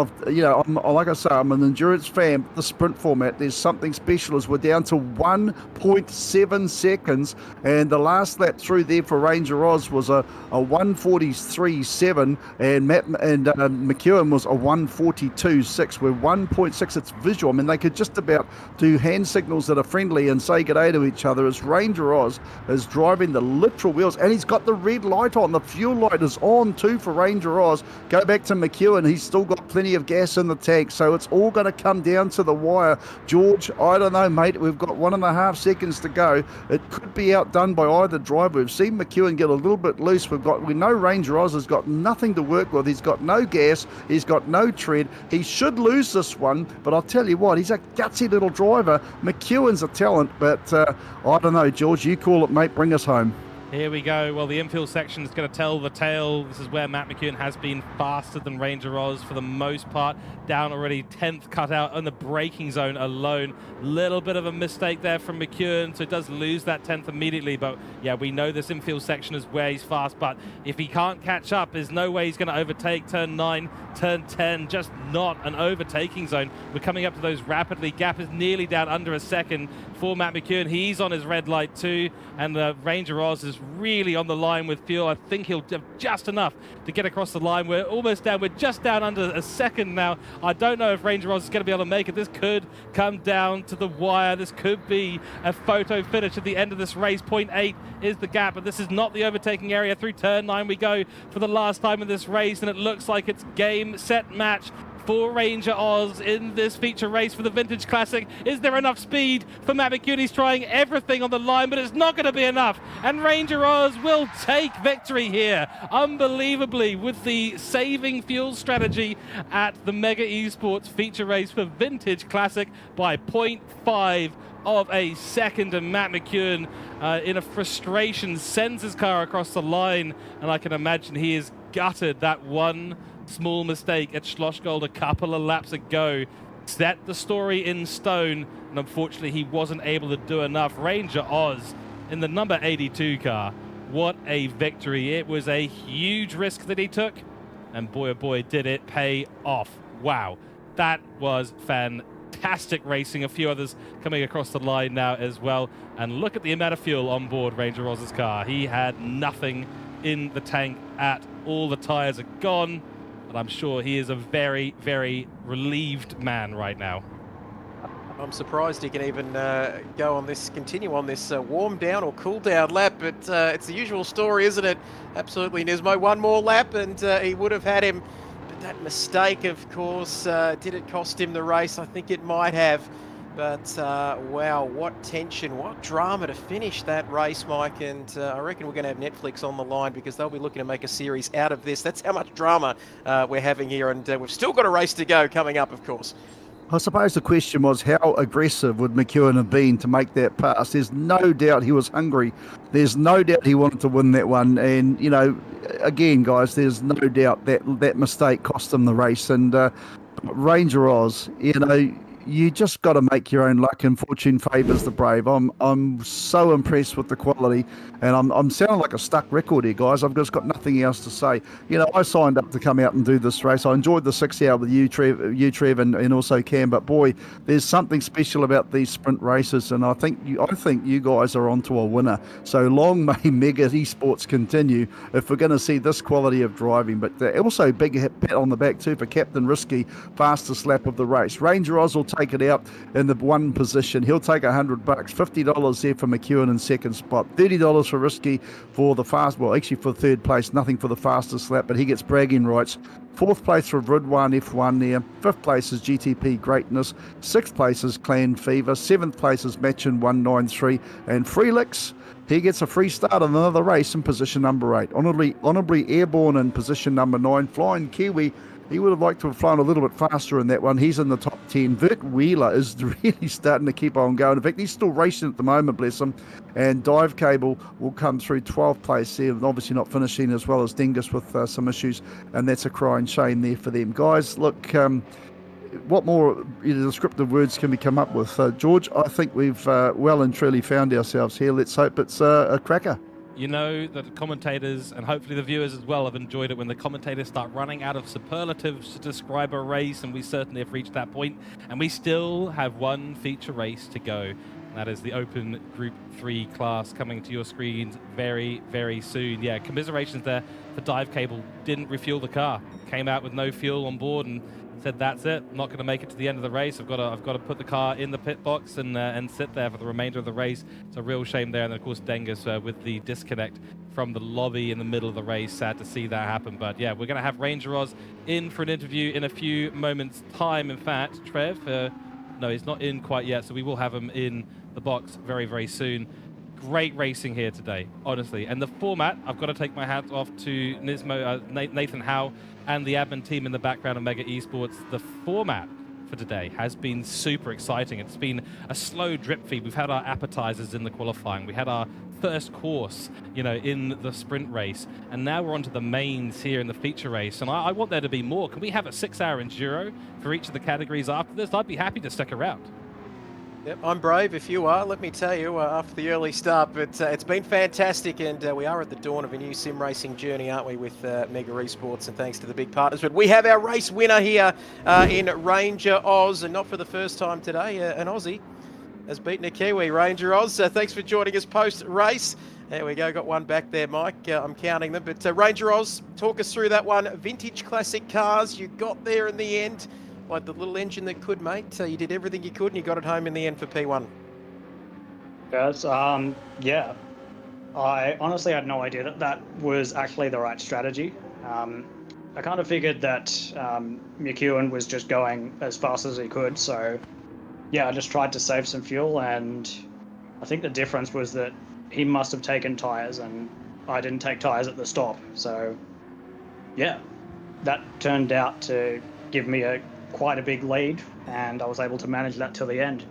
like I say, I'm an endurance fan. The sprint format, there's something special as we're down to 1.7 seconds, and the last lap through there for Ranger Oz was a 1:43.7, and McEwen was a 1:42.6. We're 1.6. It's visual. I mean, they could just about do hand signals that are friendly and say good day to each other as Ranger Oz is driving the literal wheels, and he's got the red light on. The fuel light is on too for Ranger Oz. Go back to McEwen. He's still got plenty of gas in the tank, so it's all going to come down to the wire. George, I don't know, mate. We've got 1.5 seconds to go. It could be outdone by either driver. We've seen McEwen get a little bit loose. We know Ranger Oz has got nothing to work with. He's got no gas. He's got no tread. He should lose this one, but I'll tell you what, he's a gutsy little driver. McEwen's a talent, but I don't know, George. You call it, mate. Bring us home. Here we go. Well, the infield section is going to tell the tale. This is where Matt McEwen has been faster than Ranger Oz for the most part. Down already, 10th cut out in the braking zone alone. Little bit of a mistake there from McEwen, so he does lose that 10th immediately. But yeah, we know this infield section is where he's fast. But if he can't catch up, there's no way he's going to overtake turn 9, turn 10. Just not an overtaking zone. We're coming up to those rapidly. Gap is nearly down under a second for Matt McEwen. He's on his red light too, and the Ranger Oz is really on the line with fuel. I think he'll have just enough to get across the line. We're almost down. We're just down under a second now. I don't know if Ranger Oz is going to be able to make it. This could come down to the wire. This could be a photo finish at the end of this race. 0.8 is the gap, but this is not the overtaking area. Through turn 9 we go for the last time in this race, and it looks like it's game, set, match for Ranger Oz in this feature race for the Vintage Classic. Is there enough speed for Matt McEwen? He's trying everything on the line, but it's not going to be enough. And Ranger Oz will take victory here, unbelievably, with the saving fuel strategy at the Mega Esports feature race for Vintage Classic by 0.5 of a second. And Matt McEwen, in a frustration, sends his car across the line, and I can imagine he is gutted. That one small mistake at Schlossgold a couple of laps ago set the story in stone, and unfortunately he wasn't able to do enough. Ranger Oz in the number 82 car, what a victory. It was a huge risk that he took, and boy oh boy did it pay off. Wow, that was fantastic racing. A few others coming across the line now as well, and look at the amount of fuel on board Ranger Oz's car. He had nothing in the tank at all. The tires are gone, but I'm sure he is a very, very relieved man right now. I'm surprised he can even continue on this warm down or cool down lap, but it's the usual story, isn't it? Absolutely, Nismo. One more lap and he would have had him. But that mistake, of course, did it cost him the race? I think it might have. But wow, what tension, what drama to finish that race, Mike. And I reckon we're going to have Netflix on the line because they'll be looking to make a series out of this. That's how much drama we're having here. And we've still got a race to go coming up, of course. I suppose the question was, how aggressive would McEwen have been to make that pass? There's no doubt he was hungry. There's no doubt he wanted to win that one. And, you know, again, guys, there's no doubt that mistake cost him the race. And Ranger Oz, you know, you just got to make your own luck, and fortune favours the brave. I'm so impressed with the quality, and I'm sounding like a stuck record here, guys. I've just got nothing else to say. You know, I signed up to come out and do this race. I enjoyed the 6 hour with you, Trev, and also Cam. But boy, there's something special about these sprint races, and I think you guys are onto a winner. So long may Mega Esports continue if we're going to see this quality of driving. But also big pat on the back too for Captain Risky, fastest lap of the race. Ranger Oz will take it out in the one position. He'll take $100, $50 there for McEwen in second spot, $30 for Risky for the for third place, nothing for the fastest lap, but he gets bragging rights. Fourth place for Ridwan F1 there. Fifth place is GTP Greatness. Sixth place is Clan Fever. Seventh place is Matchin 193. And Freelix, he gets a free start on another race in position number 8. Honorably airborne in position number 9. Flying Kiwi, he would have liked to have flown a little bit faster in that one. He's in the top 10. Vert Wheeler is really starting to keep on going. In fact, he's still racing at the moment, bless him. And Dive Cable will come through 12th place there, obviously not finishing as well as Dingus with some issues, and that's a crying shame there for them. Guys, look, what more descriptive words can we come up with? George, I think we've well and truly found ourselves here. Let's hope it's a cracker. You know that the commentators, and hopefully the viewers as well, have enjoyed it when the commentators start running out of superlatives to describe a race, and we certainly have reached that point. And we still have one feature race to go. And that is the Open Group 3 class coming to your screens very, very soon. Yeah, commiserations there for Dive Cable. Didn't refuel the car. Came out with no fuel on board and said, that's it, I'm not going to make it to the end of the race. I've got to put the car in the pit box and sit there for the remainder of the race. It's a real shame there. And then, of course, Dengus with the disconnect from the lobby in the middle of the race. Sad to see that happen. But yeah, we're going to have Ranger Oz in for an interview in a few moments' time. In fact, Trev, no, he's not in quite yet, so we will have him in the box very, very soon. Great racing here today, honestly. And the format, I've got to take my hat off to Nathan Howe and the admin team in the background of Mega Esports. The format for today has been super exciting. It's been a slow drip feed. We've had our appetizers in the qualifying. We had our first course, you know, in the sprint race. And now we're onto the mains here in the feature race. And I want there to be more. Can we have a 6-hour enduro for each of the categories after this? I'd be happy to stick around. Yep, I'm brave if you are, let me tell you, after the early start. But it's been fantastic, and we are at the dawn of a new sim racing journey, aren't we, with Mega Esports, and thanks to the big partners. But we have our race winner here in Ranger Oz, and not for the first time today, an Aussie has beaten a Kiwi. Ranger Oz, thanks for joining us post-race. There we go, got one back there, Mike. I'm counting them. But Ranger Oz, talk us through that one. Vintage classic cars, you got there in the end. Like the little engine that could, mate. You did everything you could and you got it home in the end for P1. Yes, yeah. I honestly had no idea that was actually the right strategy. I kind of figured that McEwen was just going as fast as he could, so yeah, I just tried to save some fuel, and I think the difference was that he must have taken tyres and I didn't take tyres at the stop. So yeah, that turned out to give me quite a big lead, and I was able to manage that till the end.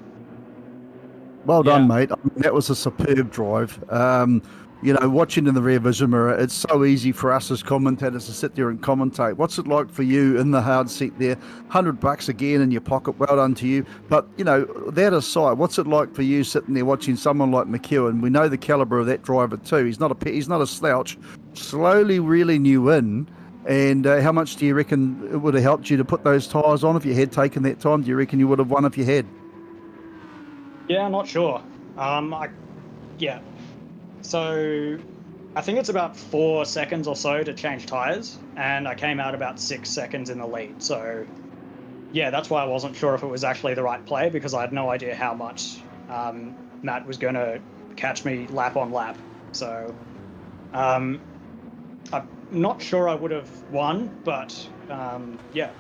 Well done, mate. I mean, that was a superb drive. You know, watching in the rear vision mirror, it's so easy for us as commentators to sit there and commentate. What's it like for you in the hard seat there? $100 again in your pocket. Well done to you. But, you know, that aside, what's it like for you sitting there watching someone like McEwen? We know the caliber of that driver too. He's not a slouch. Slowly reeling you in. And how much do you reckon it would have helped you to put those tyres on if you had taken that time? Do you reckon you would have won if you had? Yeah, I'm not sure. Yeah. So I think it's about 4 seconds or so to change tyres, and I came out about 6 seconds in the lead. So yeah, that's why I wasn't sure if it was actually the right play, because I had no idea how much Matt was going to catch me lap on lap. So I'm not sure I would have won, but yeah,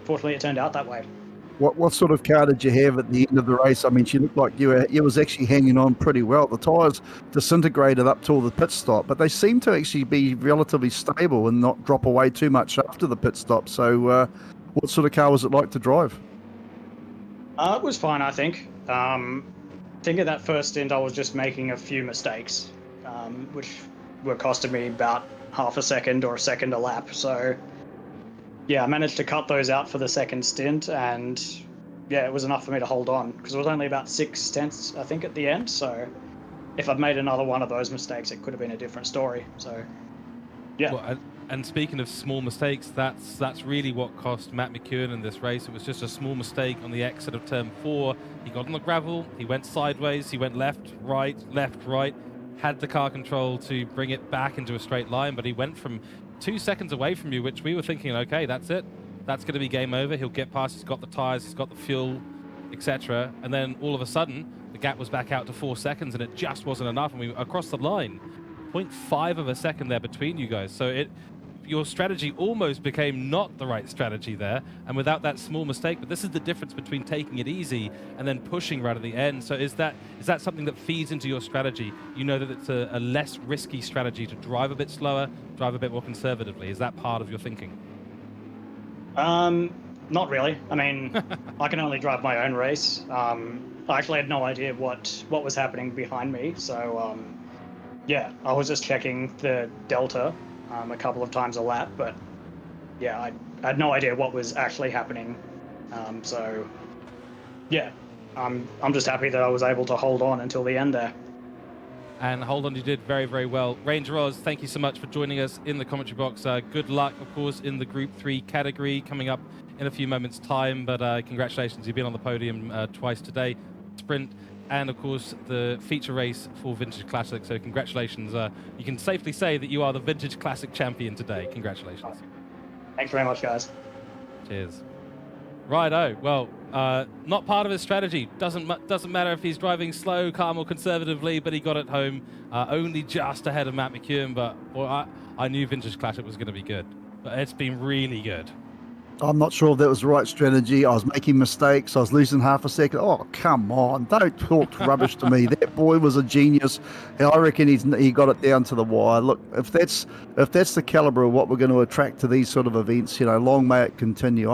fortunately it turned out that way. What sort of car did you have at the end of the race? I mean, she looked like you was actually hanging on pretty well. The tyres disintegrated up till the pit stop, but they seem to actually be relatively stable and not drop away too much after the pit stop. So what sort of car was it like to drive? It was fine, I think. I think at that first stint, I was just making a few mistakes, which were costing me about half a second or a second a lap. So, yeah, I managed to cut those out for the second stint, and yeah, it was enough for me to hold on because it was only about 6 tenths, I think, at the end. So, if I'd made another one of those mistakes, it could have been a different story. So, yeah. Well, and speaking of small mistakes, that's really what cost Matt McKeown in this race. It was just a small mistake on the exit of turn 4. He got on the gravel, he went sideways, he went left, right, had the car control to bring it back into a straight line, but he went from 2 seconds away from you, which we were thinking, okay, that's it. That's going to be game over. He'll get past, he's got the tires, he's got the fuel, etc. And then all of a sudden, the gap was back out to 4 seconds, and it just wasn't enough, and we across the line. 0.5 of a second there between you guys. So your strategy almost became not the right strategy there, and without that small mistake. But this is the difference between taking it easy and then pushing right at the end. So is that something that feeds into your strategy? You know that it's a less risky strategy to drive a bit slower, drive a bit more conservatively. Is that part of your thinking? Not really. I mean, I can only drive my own race. I actually had no idea what was happening behind me. So, yeah, I was just checking the delta a couple of times a lap, but yeah, I had no idea what was actually happening. So, yeah, I'm just happy that I was able to hold on until the end there. And hold on, you did very, very well. Ranger Oz, thank you so much for joining us in the commentary box. Good luck, of course, in the Group 3 category coming up in a few moments' time. But congratulations, you've been on the podium twice today. Sprint and, of course, the feature race for Vintage Classic. So congratulations. You can safely say that you are the Vintage Classic champion today. Congratulations. Thanks very much, guys. Cheers. Righto. Well, not part of his strategy. Doesn't matter if he's driving slow, calm, or conservatively, but he got it home only just ahead of Matt McKeown. But boy, I knew Vintage Classic was going to be good. But it's been really good. I'm not sure if that was the right strategy. I was making mistakes. I was losing half a second. Oh, come on. Don't talk rubbish to me. That boy was a genius. I reckon he got it down to the wire. Look, if that's the caliber of what we're going to attract to these sort of events, long may it continue.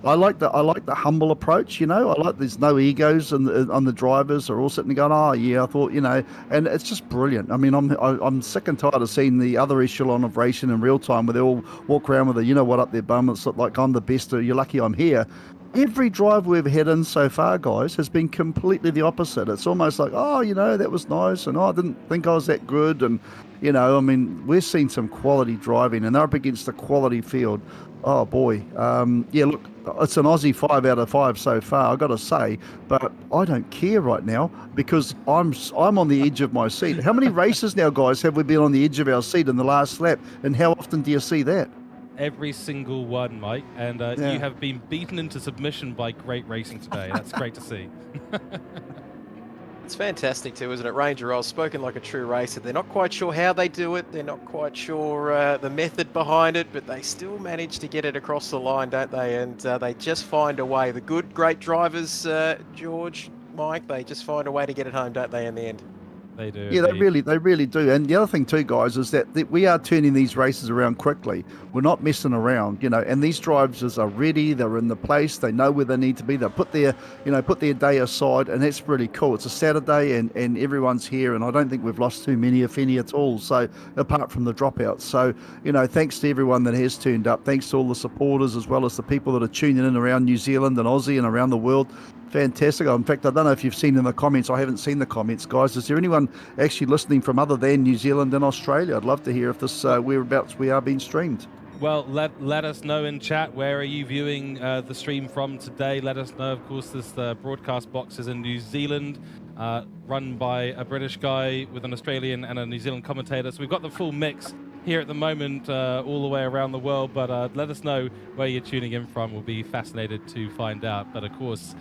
I like the humble approach, I like there's no egos on the drivers. They're all sitting there going, oh yeah, I thought, and it's just brilliant. I mean, I'm sick and tired of seeing the other echelon of racing in real time where they all walk around with a what up their bum. It's like I'm the best, or you're lucky I'm here. Every drive we've had in so far, guys, has been completely the opposite. It's almost like, oh, that was nice, and I didn't think I was that good, and I mean, we've seen some quality driving, and they're up against a quality field. Oh boy, yeah. Look, it's an Aussie 5 out of 5 so far, I've got to say, but I don't care right now because I'm on the edge of my seat. How many races now, guys, have we been on the edge of our seat in the last lap, and how often do you see that? Every single one, Mike, and Yeah. you have been beaten into submission by great racing today. That's great to see. It's fantastic too, isn't it? Ranger Oz, spoken like a true racer. They're not quite sure how they do it. They're not quite sure the method behind it, but they still manage to get it across the line, don't they? And they just find a way. The good, great drivers, George, Mike, they just find a way to get it home, don't they, in the end? They do. Yeah, they really do. And the other thing too, guys, is that we are turning these races around quickly. We're not messing around, and these drivers are ready. They're in the place. They know where they need to be. They put their day aside, and that's really cool. It's a Saturday, and everyone's here, and I don't think we've lost too many, if any, at all. So apart from the dropouts, so thanks to everyone that has turned up. Thanks to all the supporters as well as the people that are tuning in around New Zealand and Aussie and around the world. Fantastic. In fact, I don't know if you've seen in the comments. I haven't seen the comments, guys. Is there anyone actually listening from other than New Zealand and Australia? I'd love to hear if this whereabouts we are being streamed. Well, let us know in chat. Where are you viewing the stream from today? Let us know. Of course, this broadcast box is in New Zealand, run by a British guy with an Australian and a New Zealand commentator. So we've got the full mix here at the moment, all the way around the world. But let us know where you're tuning in from. We'll be fascinated to find out. But of course,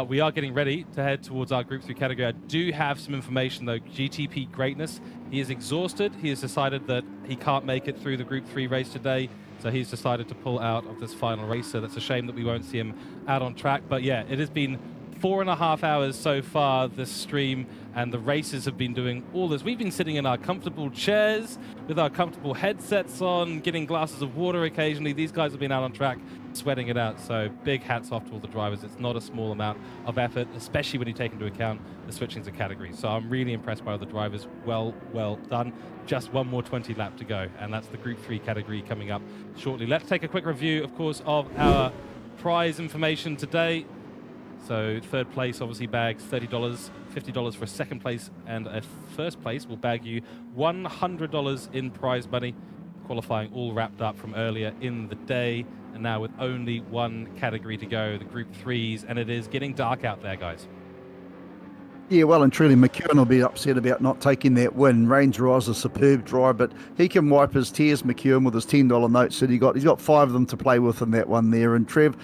we are getting ready to head towards our Group 3 category. I do have some information, though. GTP Greatness, he is exhausted. He has decided that he can't make it through the Group 3 race today, so he's decided to pull out of this final race. So that's a shame that we won't see him out on track. But yeah, it has been 4.5 hours so far, this stream, and the races have been doing all this. We've been sitting in our comfortable chairs with our comfortable headsets on, getting glasses of water occasionally. These guys have been out on track sweating it out, so big hats off to all the drivers. It's not a small amount of effort, especially when you take into account the switching to categories. So I'm really impressed by all the drivers. Well done. Just one more 20 lap to go, and that's the Group 3 category coming up shortly. Let's take a quick review, of course, of our prize information today. So third place obviously bags $30, $50 for a second place, and a first place will bag you $100 in prize money. Qualifying all wrapped up from earlier in the day, and now with only one category to go, the Group 3s, and it is getting dark out there, guys. Yeah, well and truly, McEwen will be upset about not taking that win. Ranger Oz a superb drive, but he can wipe his tears, McEwen, with his $10 notes that he got. He's got 5 of them to play with in that one there. And Trev,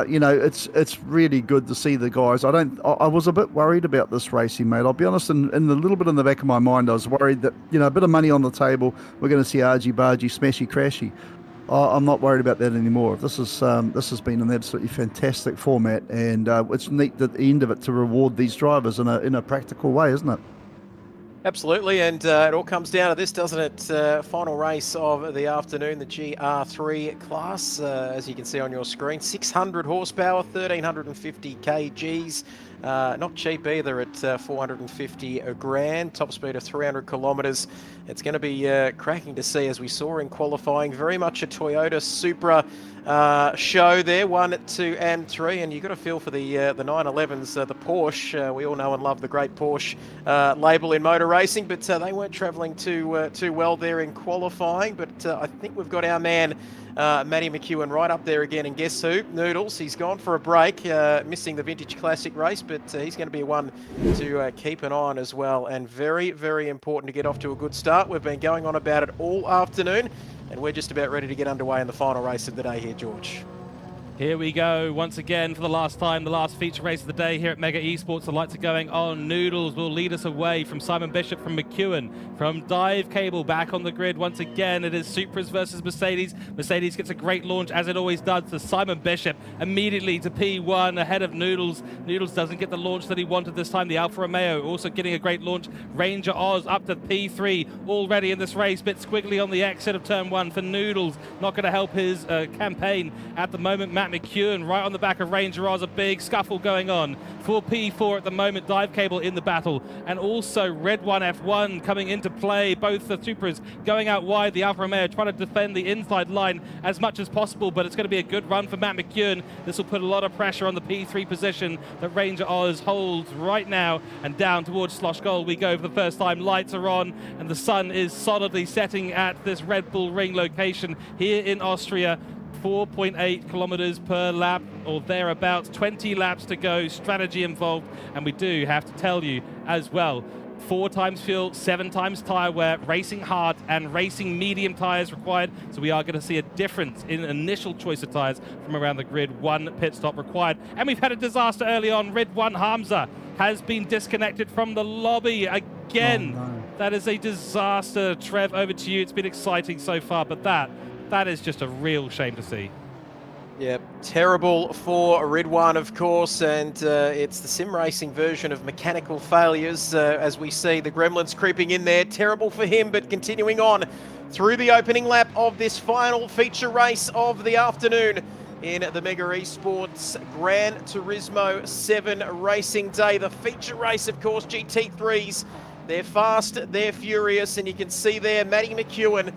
you know, it's really good to see the guys. I was a bit worried about this racing, mate. I'll be honest, in a little bit in the back of my mind, I was worried that, you know, a bit of money on the table, we're going to see argy-bargy, smashy-crashy. I'm not worried about that anymore. This has been an absolutely fantastic format, and it's neat at the end of it to reward these drivers in a practical way, isn't it? Absolutely, and it all comes down to this, doesn't it? Final race of the afternoon, the GR3 class, as you can see on your screen, 600 horsepower, 1,350 kgs. Not cheap either at 450 grand, top speed of 300 kilometres. It's going to be cracking to see, as we saw in qualifying. Very much a Toyota Supra show there, 1, 2 and 3, and you've got a feel for the 911s, the Porsche. We all know and love the great Porsche label in motor racing, but they weren't travelling too well there in qualifying. But I think we've got our man Matty McEwen right up there again, and guess who? Noodles. He's gone for a break, missing the Vintage Classic race, but he's going to be one to keep an eye on as well, and very, very important to get off to a good start. We've been going on about it all afternoon, and we're just about ready to get underway in the final race of the day here, George. Here we go once again for the last time, the last feature race of the day here at Mega Esports. The lights are going on. Noodles will lead us away from Simon Bishop, from McEwen, from Dive Cable back on the grid. Once again, it is Supras versus Mercedes. Mercedes gets a great launch, as it always does, to Simon Bishop immediately to P1 ahead of Noodles. Noodles doesn't get the launch that he wanted this time. The Alfa Romeo also getting a great launch. Ranger Oz up to P3 already in this race. Bit squiggly on the exit of turn 1 for Noodles. Not going to help his campaign at the moment. Matt McEwen right on the back of Ranger Oz. A big scuffle going on for P4 at the moment. Dive Cable in the battle, and also Red 1 F1 coming into play. Both the Supras going out wide. The Alfa Romeo trying to defend the inside line as much as possible, but it's going to be a good run for Matt McEwen. This will put a lot of pressure on the P3 position that Ranger Oz holds right now, and down towards Slosh Gold we go for the first time. Lights are on, and the sun is solidly setting at this Red Bull Ring location here in Austria. 4.8 kilometers per lap or thereabouts, 20 laps to go, strategy involved, and we do have to tell you as well, 4 times fuel, 7 times tyre wear, racing hard and racing medium tyres required. So we are going to see a difference in initial choice of tyres from around the grid. 1 pit stop required. And we've had a disaster early on. Red 1 Hamza has been disconnected from the lobby again. Oh, no. That is a disaster. Trev, over to you. It's been exciting so far, but that is just a real shame to see. Yeah, terrible for Red 1, of course, and it's the sim racing version of mechanical failures, as we see the gremlins creeping in there. Terrible for him, but continuing on through the opening lap of this final feature race of the afternoon in the Mega Esports Gran Turismo 7 racing day. The feature race, of course, GT3s. They're fast, they're furious, and you can see there Matty McEwen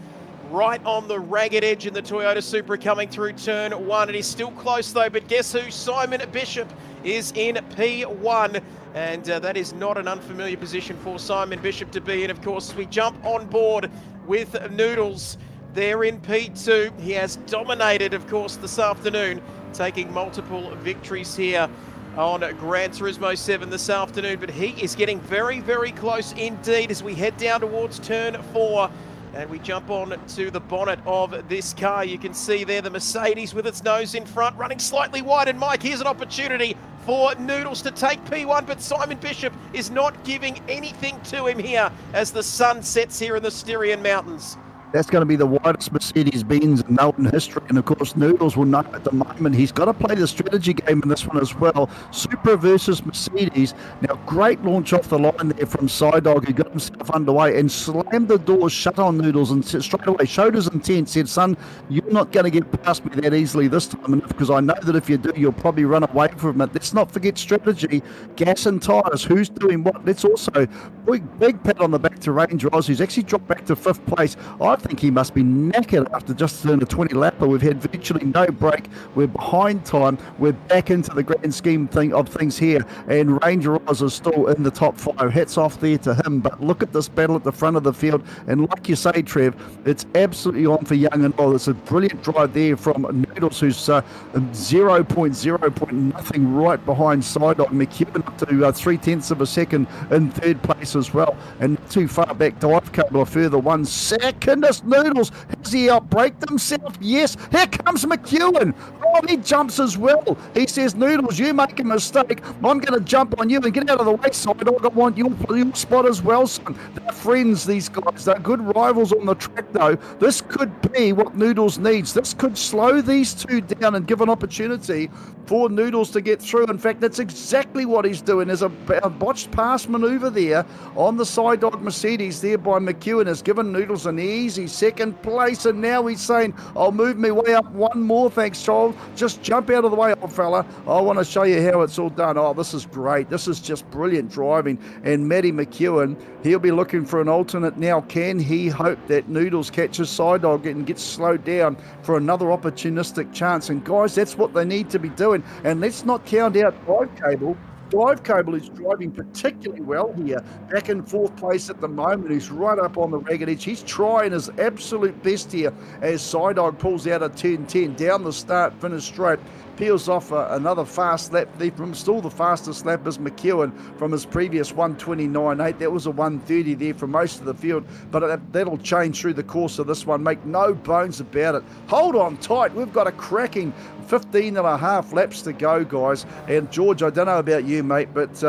right on the ragged edge in the Toyota Supra coming through turn 1. It is still close though, but guess who? Simon Bishop is in P1, and that is not an unfamiliar position for Simon Bishop to be in. Of course, as we jump on board with Noodles, they're in P2. He has dominated, of course, this afternoon, taking multiple victories here on Gran Turismo 7 this afternoon, but he is getting very, very close indeed as we head down towards turn 4. And we jump on to the bonnet of this car. You can see there the Mercedes with its nose in front, running slightly wide. And Mike, here's an opportunity for Noodles to take P1, but Simon Bishop is not giving anything to him here as the sun sets here in the Styrian Mountains. That's going to be the widest Mercedes-Benz known in history. And, of course, Noodles will know at the moment. He's got to play the strategy game in this one as well. Supra versus Mercedes. Now, great launch off the line there from Sidog, who got himself underway and slammed the door shut on Noodles and straight away showed his intent, said, son, you're not going to get past me that easily this time enough, because I know that if you do, you'll probably run away from it. Let's not forget strategy, gas and tyres, who's doing what. Let's also, big pat on the back to Ranger Oz, who's actually dropped back to 5th place. I think he must be knackered after just doing a 20 lapper. We've had virtually no break. We're behind time. We're back into the grand scheme of things here. And Ranger Oz is still in the top 5. Hats off there to him. But look at this battle at the front of the field. And like you say, Trev, it's absolutely on for Young and Old. It's a brilliant drive there from Noodles, who's 0.0 right behind Sidog. McEwen up to 0.3 of a second in 3rd place as well. And not too far back, Dive Cable a further 1 second. This Noodles, has he outbraked himself? Yes. Here comes McEwen. Oh, he jumps as well. He says, Noodles, you make a mistake. I'm going to jump on you and get out of the way, Sidog. I want your spot as well, son. They're friends, these guys. They're good rivals on the track, though. This could be what Noodles needs. This could slow these two down and give an opportunity for Noodles to get through. In fact, that's exactly what he's doing. There's a botched pass manoeuvre there on the Sidog Mercedes there by McEwen, has given Noodles an easy 2nd place, and now he's saying, I'll move my way up one more, thanks, Charles. Just jump out of the way, old fella. I want to show you how it's all done. Oh, this is great. This is just brilliant driving. And Matty McEwen, he'll be looking for an alternate now. Can he hope that Noodles catches Sidog and gets slowed down for another opportunistic chance? And guys, that's what they need to be doing. And let's not count out Dive Cable. Dive Cable is driving particularly well here, back in 4th place at the moment. He's right up on the ragged edge. He's trying his absolute best here as Sidog pulls out a turn 10 down the start, finish straight. Peels off another fast lap. Still the fastest lap is McEwen from his previous 1:29.8. That was a 1:30 there for most of the field, but that'll change through the course of this one. Make no bones about it. Hold on tight. We've got a cracking 15 and a half laps to go, guys. And George, I don't know about you, mate, but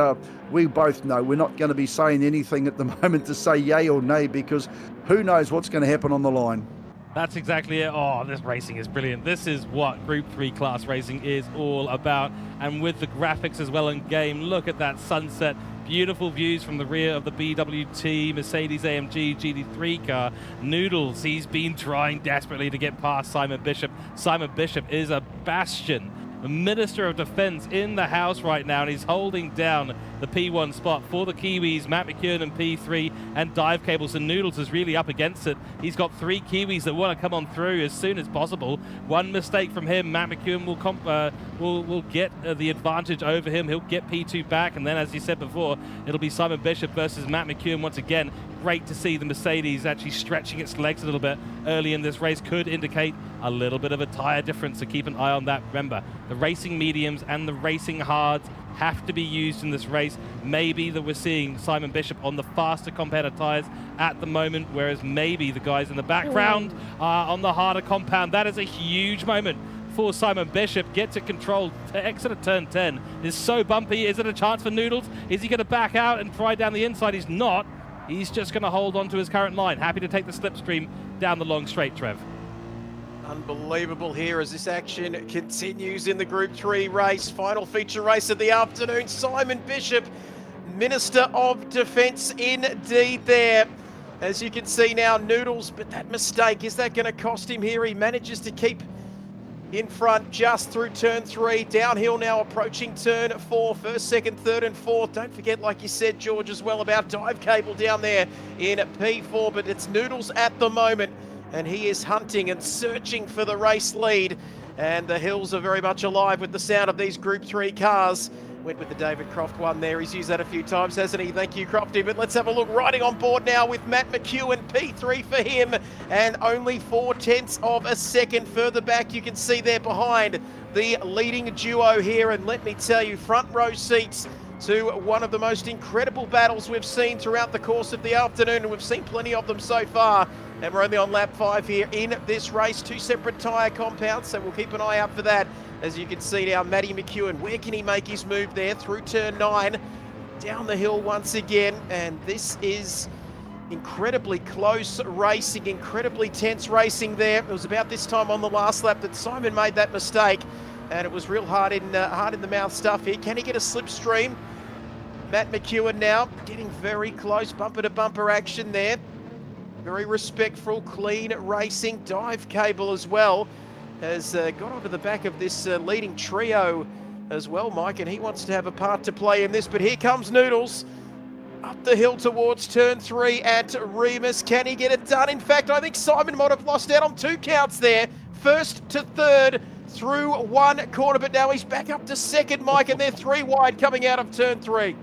we both know we're not going to be saying anything at the moment to say yay or nay, because who knows what's going to happen on the line. That's exactly it. Oh, this racing is brilliant. This is what Group 3 class racing is all about. And with the graphics as well in game, look at that sunset. Beautiful views from the rear of the BWT Mercedes-AMG GT3 car. Noodles, he's been trying desperately to get past Simon Bishop. Simon Bishop is a bastion, the Minister of Defence in the house right now, and he's holding down the P1 spot for the Kiwis, Matt McEwen in P3, and Dive Cables, and Noodles is really up against it. He's got 3 Kiwis that want to come on through as soon as possible. One mistake from him, Matt McEwen will get the advantage over him. He'll get P2 back, and then, as you said before, it'll be Simon Bishop versus Matt McEwen once again. Great to see the Mercedes actually stretching its legs a little bit early in this race. Could indicate a little bit of a tyre difference, so keep an eye on that. Remember, the racing mediums and the racing hards have to be used in this race. Maybe that we're seeing Simon Bishop on the faster compound tyres at the moment, whereas maybe the guys in the background are on the harder compound. That is a huge moment for Simon Bishop. Gets it controlled to exit at turn 10. It's so bumpy. Is it a chance for Noodles? Is he going to back out and try down the inside? He's not. He's just going to hold on to his current line. Happy to take the slipstream down the long straight, Trev. Unbelievable here as this action continues in the Group 3 race. Final feature race of the afternoon. Simon Bishop, Minister of Defence indeed there. As you can see now, Noodles, but that mistake, is that going to cost him here? He manages to keep in front just through turn 3. Downhill now approaching turn 4. First, second, third and fourth. Don't forget, like you said, George, as well, about Dive Cable down there in P4. But it's Noodles at the moment, and he is hunting and searching for the race lead. And the hills are very much alive with the sound of these Group 3 cars. Went with the David Croft one there. He's used that a few times, hasn't he? Thank you, Crofty. But let's have a look. Riding on board now with Matt McEwen, P3 for him, and only 0.4 of a second further back. You can see there behind the leading duo here. And let me tell you, front row seats to one of the most incredible battles we've seen throughout the course of the afternoon, and we've seen plenty of them so far. And we're only on lap 5 here in this race. 2 separate tyre compounds, so we'll keep an eye out for that. As you can see now, Matty McEwen, where can he make his move there? Through turn 9, down the hill once again. And this is Incredibly close racing, incredibly tense racing there. It was about this time on the last lap that Simon made that mistake, and it was real hard in the mouth stuff here. Can he get a slipstream? Matt McEwen now getting very close, bumper to bumper action there. Very respectful, clean racing. Dive Cable as well has got onto the back of this leading trio as well, Mike, and he wants to have a part to play in this. But here comes Noodles up the hill towards turn 3 at Remus. Can he get it done? In fact, I think Simon might have lost out on 2 counts there. First to third through 1 corner, but now he's back up to second, Mike, and they're 3 wide coming out of turn 3.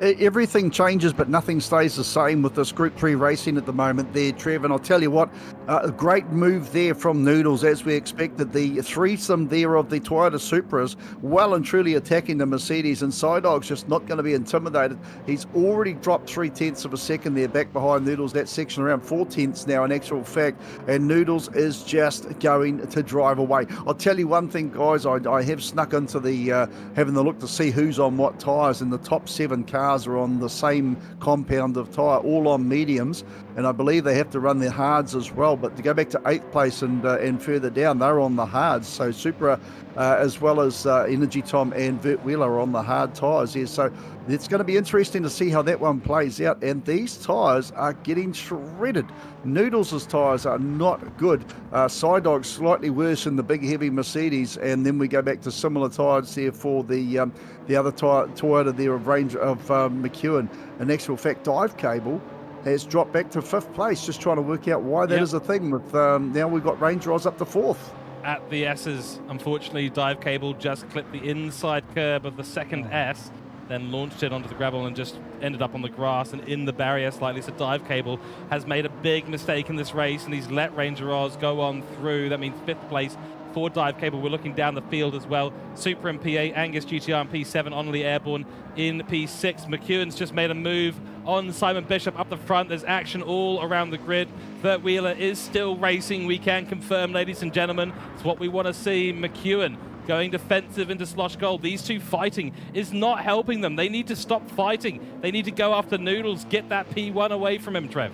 Everything changes, but nothing stays the same with this Group 3 racing at the moment there, Trev. And I'll tell you what, a great move there from Noodles, as we expected. The threesome there of the Toyota Supras well and truly attacking the Mercedes, and Sidog's just not going to be intimidated. He's already dropped 0.3 of a second there back behind Noodles. That section around 0.4 now in actual fact, and Noodles is just going to drive away. I'll tell you one thing, guys, I have snuck into the having the look to see who's on what tyres, and the top 7 cars are on the same compound of tyre, all on mediums, and I believe they have to run their hards as well. But to go back to 8th place and further down, they're on the hards. So Supra as well as Energy Tom and Vert Wheeler are on the hard tyres here. So it's going to be interesting to see how that one plays out. And these tyres are getting shredded. Noodles' tyres are not good. Sidog slightly worse in the big heavy Mercedes, and then we go back to similar tyres there for the other Toyota there of range of McEwen. In actual fact, Dive Cable has dropped back to 5th place, just trying to work out why that is a thing. With now we've got Range Rods up to 4th. At the S's, unfortunately, Dive Cable just clipped the inside curb of the second S, then launched it onto the gravel and just ended up on the grass and in the barrier slightly. So Dive Cable has made a big mistake in this race, and he's let Ranger Oz go on through. That means 5th place for Dive Cable. We're looking down the field as well. Super in P8, Angus GTR in P7, Only Airborne in P6. McEwen's just made a move on Simon Bishop up the front. There's action all around the grid. Vert Wheeler is still racing. We can confirm, ladies and gentlemen, it's what we want to see. McEwen going defensive into Slosh Gold. These two fighting is not helping them. They need to stop fighting. They need to go after Noodles, get that P1 away from him, Trev.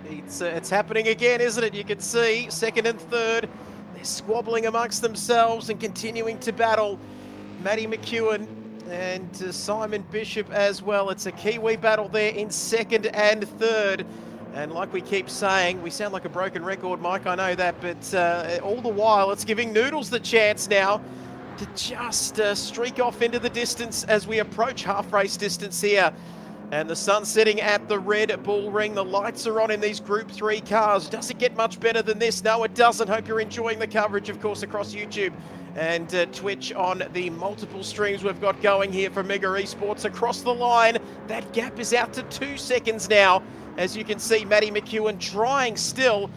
It's happening again, isn't it? You can see 2nd and 3rd. They're squabbling amongst themselves and continuing to battle. Matty McEwen and Simon Bishop as well. It's a Kiwi battle there in 2nd and 3rd. And like we keep saying, we sound like a broken record, Mike, I know that, but all the while it's giving Noodles the chance now to just streak off into the distance as we approach half race distance here. And the sun's setting at the Red Bull Ring. The lights are on in these Group 3 cars. Does it get much better than this? No, it doesn't. Hope you're enjoying the coverage, of course, across YouTube and Twitch on the multiple streams we've got going here for Mega Esports. Across the line, that gap is out to 2 seconds now. As you can see, Matty McEwen trying still,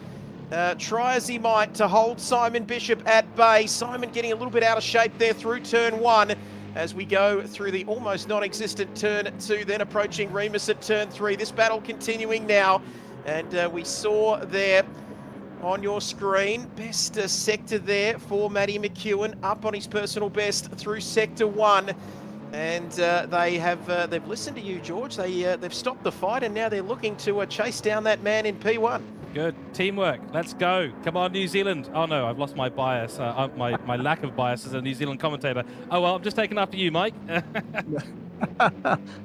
try as he might to hold Simon Bishop at bay. Simon getting a little bit out of shape there through turn 1 as we go through the almost non-existent turn 2, then approaching Remus at turn 3. This battle continuing now, and we saw there on your screen, best sector there for Matty McEwen, up on his personal best through sector 1. And they've listened to you, George. They've stopped the fight, and now they're looking to chase down that man in P1. Good teamwork. Let's go. Come on, New Zealand. Oh no, I've lost my bias. My lack of bias as a New Zealand commentator. Oh well, I'm just taking after you, Mike.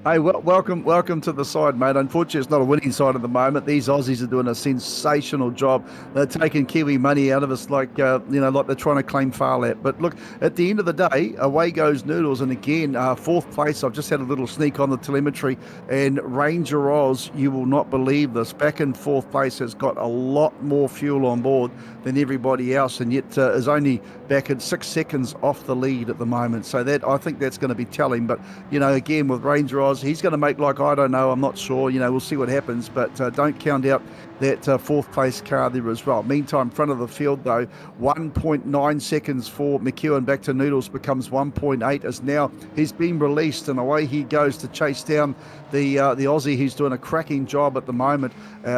Hey, welcome to the side, mate. Unfortunately, it's not a winning side at the moment. These Aussies are doing a sensational job. They're taking Kiwi money out of us like like they're trying to claim far lap. But look, at the end of the day, away goes Noodles. And again, 4th place. I've just had a little sneak on the telemetry. And Ranger Oz, you will not believe this, back in 4th place, has got a lot more fuel on board than everybody else, and yet is only back at 6 seconds off the lead at the moment. So that, I think that's going to be telling. But again, with Ranger Oz, he's going to make I don't know, I'm not sure. We'll see what happens, but don't count out that 4th place car there as well. Meantime, front of the field though, 1.9 seconds for McEwen back to Noodles becomes 1.8 as now he's been released, and away he goes to chase down the Aussie. He's doing a cracking job at the moment.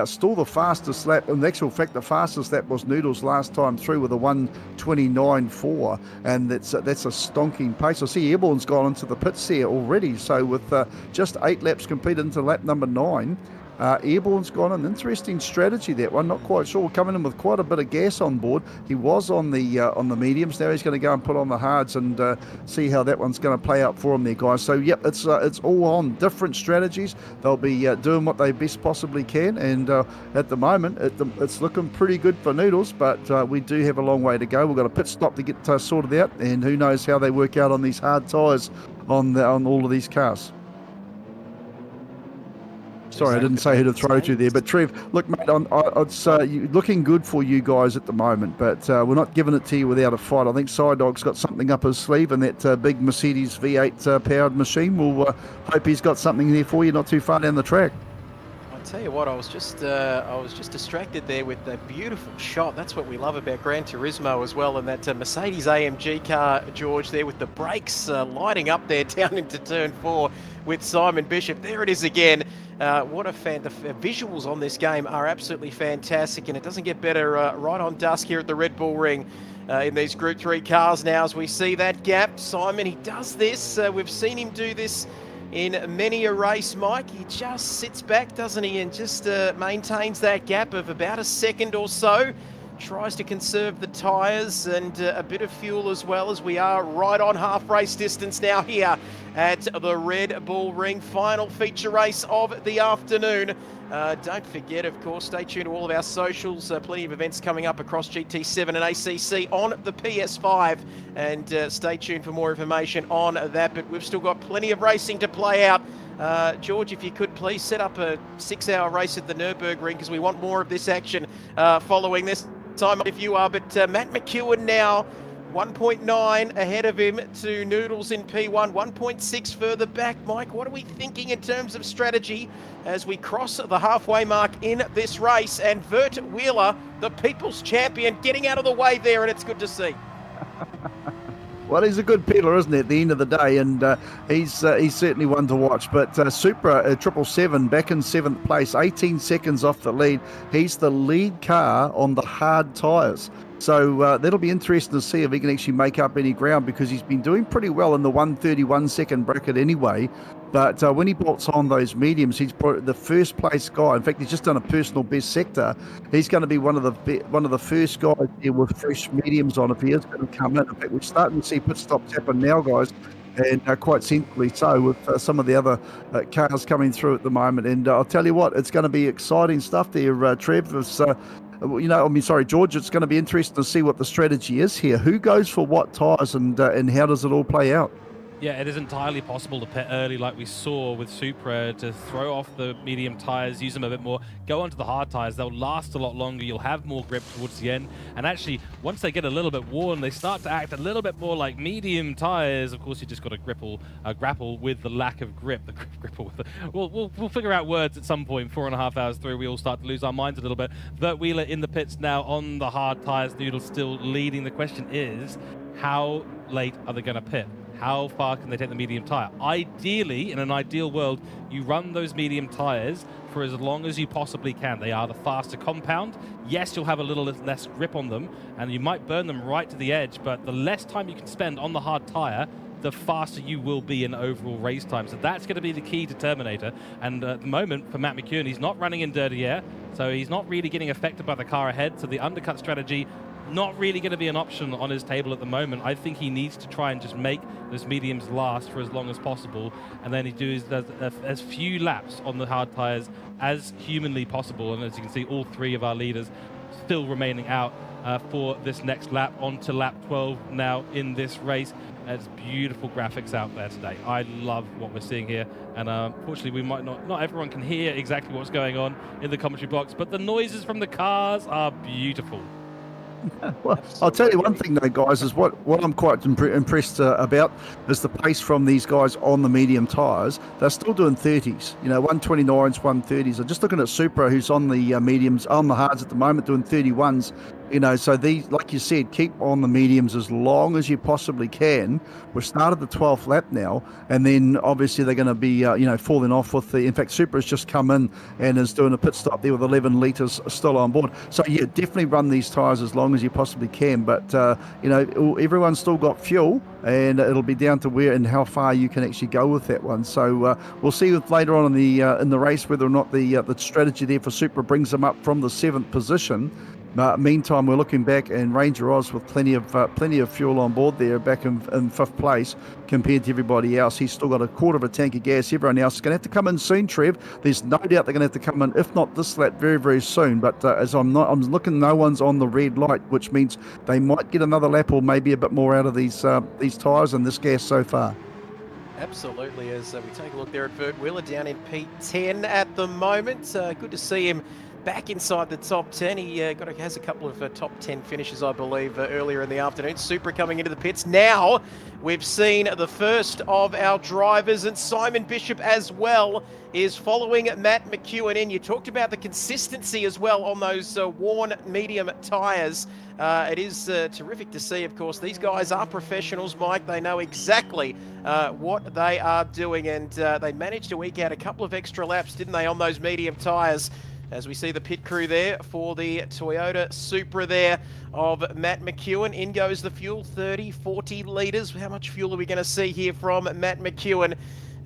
Still the fastest lap. In actual fact, the fastest lap was Noodles last time through with a 1:29.4, and that's a stonking pace. I see Airborne's gone into the pits here already. So with just 8 laps completed into lap number 9, Airborne's gone an interesting strategy, that one. Not quite sure. Coming in with quite a bit of gas on board. He was on the mediums. Now he's going to go and put on the hards and see how that one's going to play out for him there, guys. So yep, it's all on different strategies. They'll be doing what they best possibly can, and at the moment it's looking pretty good for Noodles, but we do have a long way to go. We've got a pit stop to get sorted out, and who knows how they work out on these hard tyres on all of these cars. Sorry, I didn't say who to throw to there, but Trev, look, mate, it's looking good for you guys at the moment, but we're not giving it to you without a fight. I think Psydog's got something up his sleeve, and that big Mercedes V8 powered machine. We'll hope he's got something there for you not too far down the track. I'll tell you what, I was just distracted there with that beautiful shot. That's what we love about Gran Turismo as well, and that Mercedes AMG car, George, there with the brakes lighting up there down into turn 4 with Simon Bishop. There it is again. What a fan! The visuals on this game are absolutely fantastic, and it doesn't get better right on dusk here at the Red Bull Ring in these Group 3 cars now as we see that gap. Simon, he does this. We've seen him do this in many a race, Mike. He just sits back, doesn't he, and just maintains that gap of about a second or so. Tries to conserve the tyres and a bit of fuel as well, as we are right on half race distance now here at the Red Bull Ring. Final feature race of the afternoon. Don't forget, of course, stay tuned to all of our socials. Plenty of events coming up across GT7 and ACC on the PS5. And stay tuned for more information on that. But we've still got plenty of racing to play out. George, if you could please set up a 6-hour race at the Nürburgring, because we want more of this action following this time if you are. But Matt McEwen now 1.9 ahead of him to Noodles in P1, 1.6 further back. Mike, what are we thinking in terms of strategy as we cross the halfway mark in this race? And Vert Wheeler, the people's champion, getting out of the way there, and it's good to see. Well, he's a good peddler, isn't he, at the end of the day, and he's certainly one to watch. But Supra 777 back in 7th place, 18 seconds off the lead. He's the lead car on the hard tyres. So that'll be interesting to see if he can actually make up any ground, because he's been doing pretty well in the 131 second bracket anyway. But when he bolts on those mediums, he's the first place guy. In fact, he's just done a personal best sector. He's going to be one of the first guys here with fresh mediums on if he is going to come in. In fact, we're starting to see pit stops happen now, guys, and quite sensibly so, with some of the other cars coming through at the moment. And I'll tell you what, it's going to be exciting stuff there, Trev. George, it's going to be interesting to see what the strategy is here. Who goes for what tyres, and how does it all play out? Yeah, it is entirely possible to pit early like we saw with Supra, to throw off the medium tyres, use them a bit more, go onto the hard tyres. They'll last a lot longer. You'll have more grip towards the end. And actually, once they get a little bit worn, they start to act a little bit more like medium tyres. Of course, you just got to grapple with the lack of grip. We'll figure out words at some point. 4.5 hours through, we all start to lose our minds a little bit. Vert Wheeler in the pits now on the hard tyres. Noodle still leading. The question is, how late are they going to pit? How far can they take the medium tyre? Ideally, in an ideal world, you run those medium tyres for as long as you possibly can. They are the faster compound. Yes, you'll have a little less grip on them, and you might burn them right to the edge, but the less time you can spend on the hard tyre, the faster you will be in overall race time. So that's going to be the key determinator. And at the moment, for Matt McEwen, he's not running in dirty air, so he's not really getting affected by the car ahead. So the undercut strategy, not really going to be an option on his table at the moment. I think he needs to try and just make those mediums last for as long as possible, and then he does as few laps on the hard tyres as humanly possible. And as you can see, all three of our leaders still remaining out for this next lap, on to lap 12 now in this race. There's beautiful graphics out there today. I love what we're seeing here, and unfortunately we might not everyone can hear exactly what's going on in the commentary box, but the noises from the cars are beautiful. Well, I'll tell you one thing though, guys, is what I'm quite impressed about is the pace from these guys on the medium tyres. They're still doing 30s, 129s, 130s. I'm just looking at Supra, who's on the mediums, on the hards at the moment, doing 31s. You know, so these, like you said, keep on the mediums as long as you possibly can. We've started the 12th lap now, and then obviously they're going to be, falling off with the. In fact, Super has just come in and is doing a pit stop there with 11 litres still on board. So yeah, definitely run these tyres as long as you possibly can. But everyone's still got fuel, and it'll be down to where and how far you can actually go with that one. So we'll see later on in the race whether or not the strategy there for Super brings them up from the 7th position. Meantime, we're looking back, and Ranger Oz with plenty of fuel on board there, back in 5th place compared to everybody else. He's still got a quarter of a tank of gas. Everyone else is going to have to come in soon, Trev. There's no doubt they're going to have to come in, if not this lap, very, very soon. But as I'm looking, no one's on the red light, which means they might get another lap or maybe a bit more out of these tyres and this gas so far. Absolutely, as we take a look there at Bert Wheeler down in P10 at the moment. Good to see him back inside the top 10. He has a couple of top 10 finishes, I believe, earlier in the afternoon. Super coming into the pits. Now we've seen the first of our drivers, and Simon Bishop as well is following Matt McEwen in. You talked about the consistency as well on those worn medium tyres. It is terrific to see, of course. These guys are professionals, Mike. They know exactly what they are doing, and they managed to eke out a couple of extra laps, didn't they, on those medium tyres? As we see the pit crew there for the Toyota Supra there of Matt McEwen. In goes the fuel, 30, 40 litres. How much fuel are we going to see here from Matt McEwen?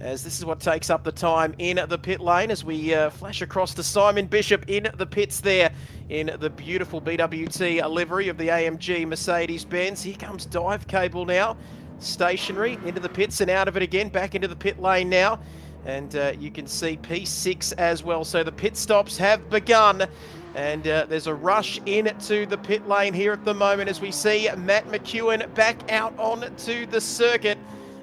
As this is what takes up the time in the pit lane, as we flash across to Simon Bishop in the pits there in the beautiful BWT livery of the AMG Mercedes-Benz. Here comes Dive Cable now, stationary, into the pits and out of it again, back into the pit lane now. And you can see P6 as well. So the pit stops have begun, and there's a rush into the pit lane here at the moment as we see Matt McEwen back out onto the circuit.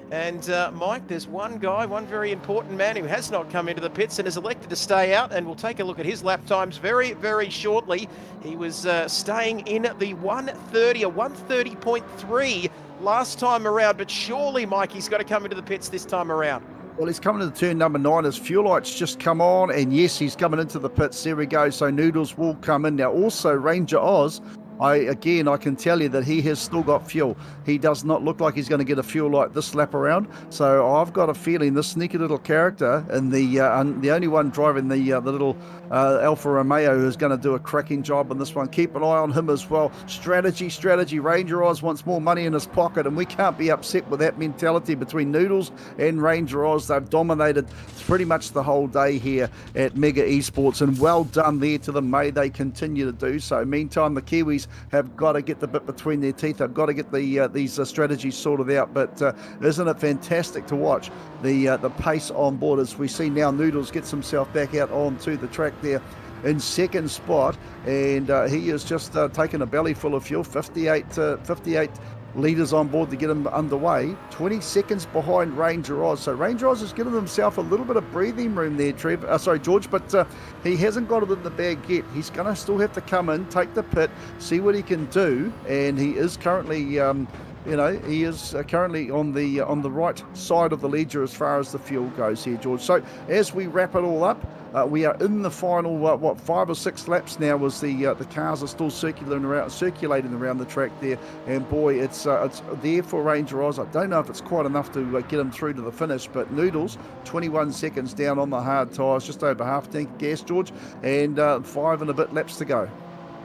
And Mike, there's one very important man who has not come into the pits and has elected to stay out, and we'll take a look at his lap times very, very shortly. He was staying in the 1:30 or 1:30.3 last time around, but surely, Mike, he's got to come into the pits this time around. Well, he's coming to the turn number 9. His fuel lights just come on, and yes, he's coming into the pits. There we go. So Noodles will come in now. Also, Ranger Oz, I can tell you that he has still got fuel. He does not look like he's going to get a fuel light this lap around. So I've got a feeling this sneaky little character and the only one driving the little Alfa Romeo who's going to do a cracking job on this one. Keep an eye on him as well. Strategy. Ranger Oz wants more money in his pocket, and we can't be upset with that mentality between Noodles and Ranger Oz. They've dominated pretty much the whole day here at Mega Esports, and well done there to them. May they continue to do so. Meantime, the Kiwis have got to get the bit between their teeth. They've got to get these strategies sorted out. But isn't it fantastic to watch the pace on board as we see now Noodles gets himself back out onto the track there in second spot, and he is just taking a belly full of fuel, 58 litres on board to get him underway, 20 seconds behind Ranger Oz. So Ranger Oz has given himself a little bit of breathing room there, George, but he hasn't got it in the bag yet. He's going to still have to come in, take the pit, see what he can do, and he is currently currently on the right side of the ledger as far as the fuel goes here, George. So as we wrap it all up, we are in the final 5 or 6 laps now as the cars are still circulating around the track there, and boy, it's there for Ranger Oz. I don't know if it's quite enough to get him through to the finish, but Noodles 21 seconds down on the hard tyres, just over half tank of gas, George, and 5 and a bit laps to go.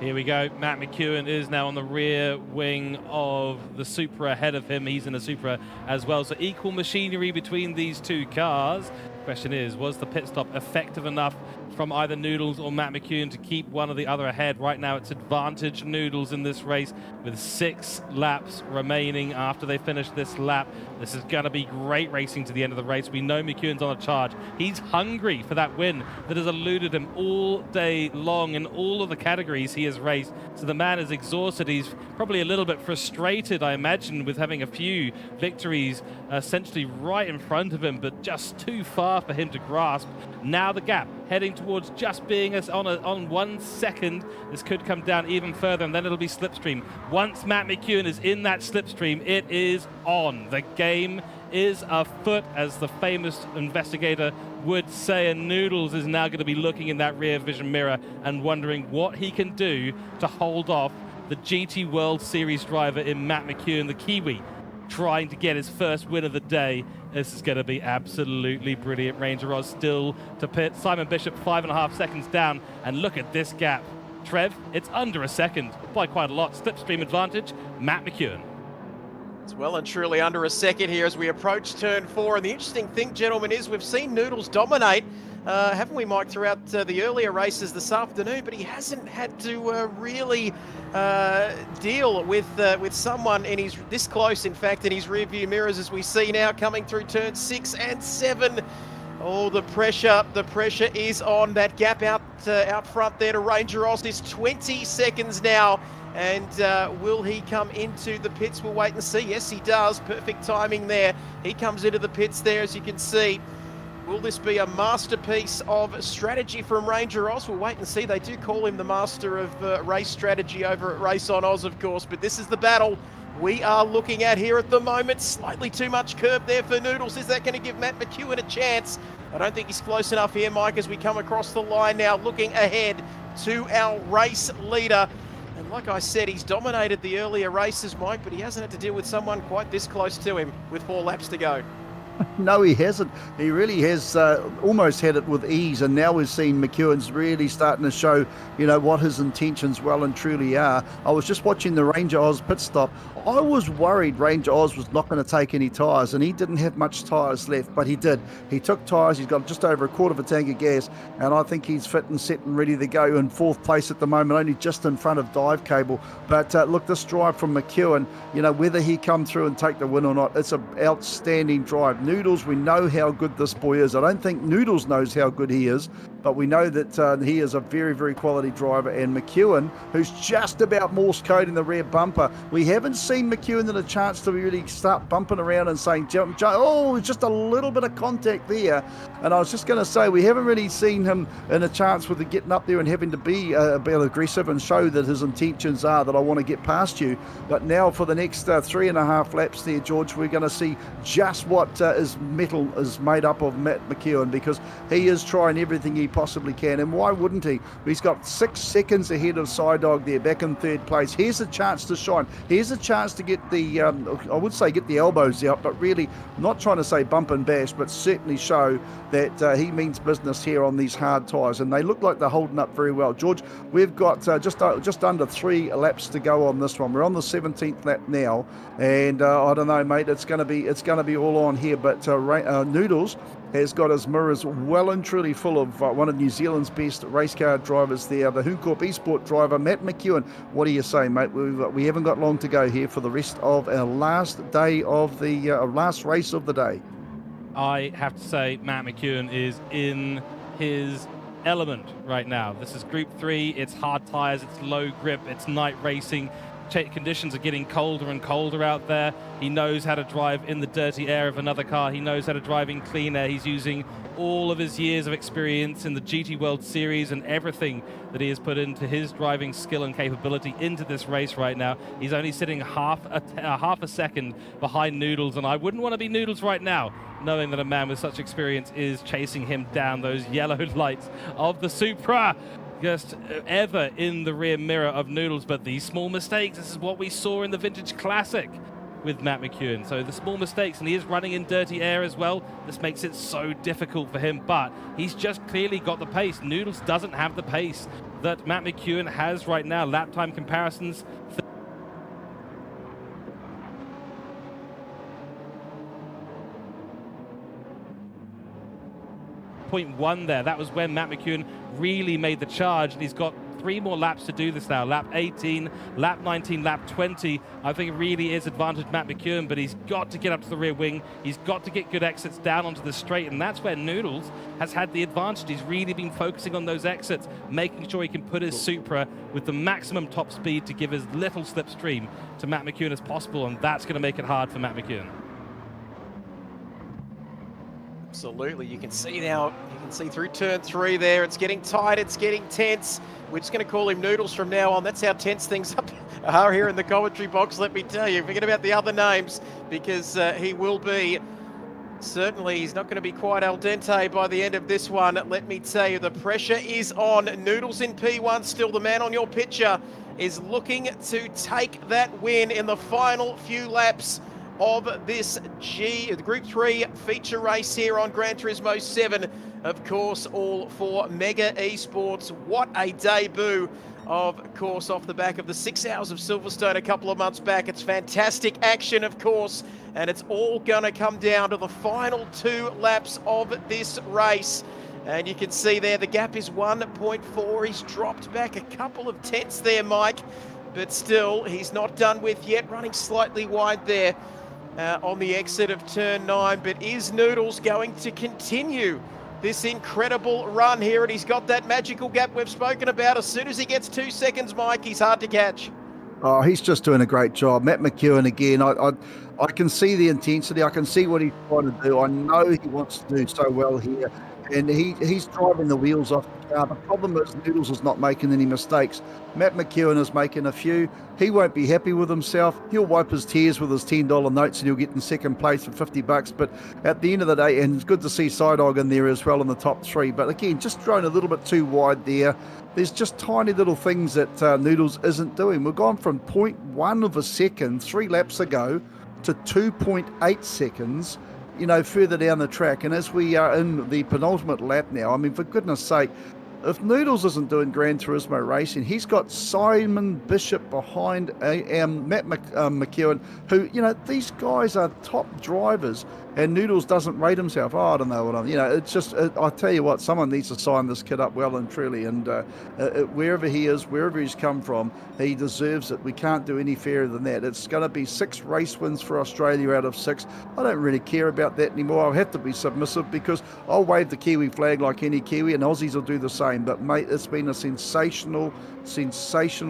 Here we go. Matt McEwen is now on the rear wing of the Supra ahead of him. He's in a Supra as well. So equal machinery between these two cars. Question is, was the pit stop effective enough from either Noodles or Matt McEwen to keep one or the other ahead? Right now it's advantage Noodles in this race with 6 laps remaining after they finish this lap. This is going to be great racing to the end of the race. We know McEwen's on a charge. He's hungry for that win that has eluded him all day long in all of the categories he has raced. So the man is exhausted. He's probably a little bit frustrated, I imagine, with having a few victories essentially right in front of him, but just too far for him to grasp. Now the gap heading towards just being on 1 second. This could come down even further, and then it'll be slipstream. Once Matt McEwen is in that slipstream, it is on. The game is afoot, as the famous investigator would say, and Noodles is now going to be looking in that rear vision mirror and wondering what he can do to hold off the GT World Series driver in Matt McEwen, the Kiwi, trying to get his first win of the day. This is going to be absolutely brilliant. Ranger Oz still to pit. Simon Bishop 5.5 seconds down, and look at this gap. Trev, it's under a second by quite a lot. Slipstream advantage, Matt McEwen. It's well and truly under a second here as we approach turn 4. And the interesting thing, gentlemen, is we've seen Noodles dominate, haven't we, Mike, throughout the earlier races this afternoon? But he hasn't had to really deal with someone this close, in fact, in his rearview mirrors, as we see now coming through turn 6 and 7. Oh, the pressure is on. That gap out front there to Ranger Oz is 20 seconds now. And will he come into the pits? We'll wait and see. Yes, he does. Perfect timing there. He comes into the pits there, as you can see. Will this be a masterpiece of strategy from Ranger Oz? We'll wait and see. They do call him the master of race strategy over at Race on Oz, of course. But this is the battle we are looking at here at the moment. Slightly too much curb there for Noodles. Is that going to give Matt McEwen a chance? I don't think he's close enough here, Mike, as we come across the line now, looking ahead to our race leader. And like I said, he's dominated the earlier races, Mike, but he hasn't had to deal with someone quite this close to him with 4 laps to go. No, he hasn't. He really has almost had it with ease, and now we've seen McEwen's really starting to show, what his intentions well and truly are. I was just watching the Ranger Oz pit stop. I was worried Ranger Oz was not going to take any tyres, and he didn't have much tyres left, but he did. He took tyres. He's got just over a quarter of a tank of gas, and I think he's fit and set and ready to go in 4th place at the moment, only just in front of Dive Cable. But look, this drive from McEwen, whether he come through and take the win or not, it's an outstanding drive. Noodles, we know how good this boy is. I don't think Noodles knows how good he is, but we know that he is a very, very quality driver. And McEwen, who's just about Morse coding the rear bumper, we haven't seen McEwen in a chance to really start bumping around and saying, jump, oh, just a little bit of contact there. And I was just going to say, we haven't really seen him in a chance with the getting up there and having to be a bit aggressive and show that his intentions are that I want to get past you. But now for the next 3.5 laps there, George, we're going to see just what his metal is made up of, Matt McEwen, because he is trying everything he possibly can. And why wouldn't he? He's got 6 seconds ahead of Psydog there, back in 3rd place. Here's a chance to shine. Here's a chance to get the, I would say get the elbows out, but really not trying to say bump and bash, but certainly show that he means business here on these hard tyres. And they look like they're holding up very well. George, we've got just under 3 laps to go on this one. We're on the 17th lap now, and I don't know, mate. It's going to be all on here. But Noodles has got his mirrors well and truly full of one of New Zealand's best race car drivers there, the Hooncorp Esports driver, Matt McEwen. What do you say, mate? We haven't got long to go here for the rest of our last day of the last race of the day. I have to say, Matt McEwen is in his element right now. This is Group 3. It's hard tyres. It's low grip. It's night racing. Conditions are getting colder and colder out there. He knows how to drive in the dirty air of another car. He knows how to drive in clean air. He's using all of his years of experience in the GT World Series and everything that he has put into his driving skill and capability into this race right now. He's only sitting half a second behind Noodles, and I wouldn't want to be Noodles right now, knowing that a man with such experience is chasing him down those yellow lights of the Supra. Just ever in the rear mirror of Noodles. But these small mistakes, this is what we saw in the Vintage Classic with Matt McEwen. So the small mistakes, and he is running in dirty air as well. This makes it so difficult for him, but he's just clearly got the pace. Noodles doesn't have the pace that Matt McEwen has right now. Lap time comparisons. 0.1 there. That was when Matt McEwen really made the charge, and he's got 3 more laps to do this now. Lap 18, lap 19, lap 20. I think it really is advantage Matt McEwen, but he's got to get up to the rear wing. He's got to get good exits down onto the straight, and that's where Noodles has had the advantage. He's really been focusing on those exits, making sure he can put his Supra with the maximum top speed to give as little slipstream to Matt McEwen as possible, and that's going to make it hard for Matt McEwen. Absolutely, you can see now, you can see through turn 3 there, it's getting tight, it's getting tense. We're just going to call him Noodles from now on. That's how tense things are here in the commentary box, let me tell you. Forget about the other names, because he will be, certainly he's not going to be quite al dente by the end of this one. Let me tell you, the pressure is on. Noodles in P1, still the man on your picture. is looking to take that win in the final few laps of this Group 3 feature race here on Gran Turismo 7. Of course, all for Mega Esports. What a debut, of course, off the back of the 6 hours of Silverstone a couple of months back. It's fantastic action, of course, and it's all going to come down to the final 2 laps of this race. And you can see there the gap is 1.4. He's dropped back a couple of tenths there, Mike, but still he's not done with yet, running slightly wide there on the exit of turn 9. But is Noodles going to continue this incredible run here? And he's got that magical gap we've spoken about. As soon as he gets 2 seconds, Mike, he's hard to catch. Oh, he's just doing a great job. Matt McEwen again. I can see the intensity. I can see what he's trying to do. I know he wants to do so well here. And he's driving the wheels off the car. The problem is Noodles is not making any mistakes. Matt McEwen is making a few. He won't be happy with himself. He'll wipe his tears with his $10 notes and he'll get in second place for $50. But at the end of the day, and it's good to see Sidog in there as well in the top 3. But again, just thrown a little bit too wide there. There's just tiny little things that Noodles isn't doing. We've gone from 0.1 of a second 3 laps ago to 2.8 seconds, further down the track. And as we are in the penultimate lap now, I mean, for goodness sake, if Noodles isn't doing Gran Turismo racing, he's got Simon Bishop behind Matt McEwen, who, these guys are top drivers, and Noodles doesn't rate himself. I don't know what it's just, I tell you what, someone needs to sign this kid up well and truly, and wherever he is, wherever he's come from, he deserves it. We can't do any fairer than that. It's going to be 6 race wins for Australia out of 6. I don't really care about that anymore. I'll have to be submissive because I'll wave the Kiwi flag like any Kiwi, and Aussies will do the same. But mate, it's been a sensational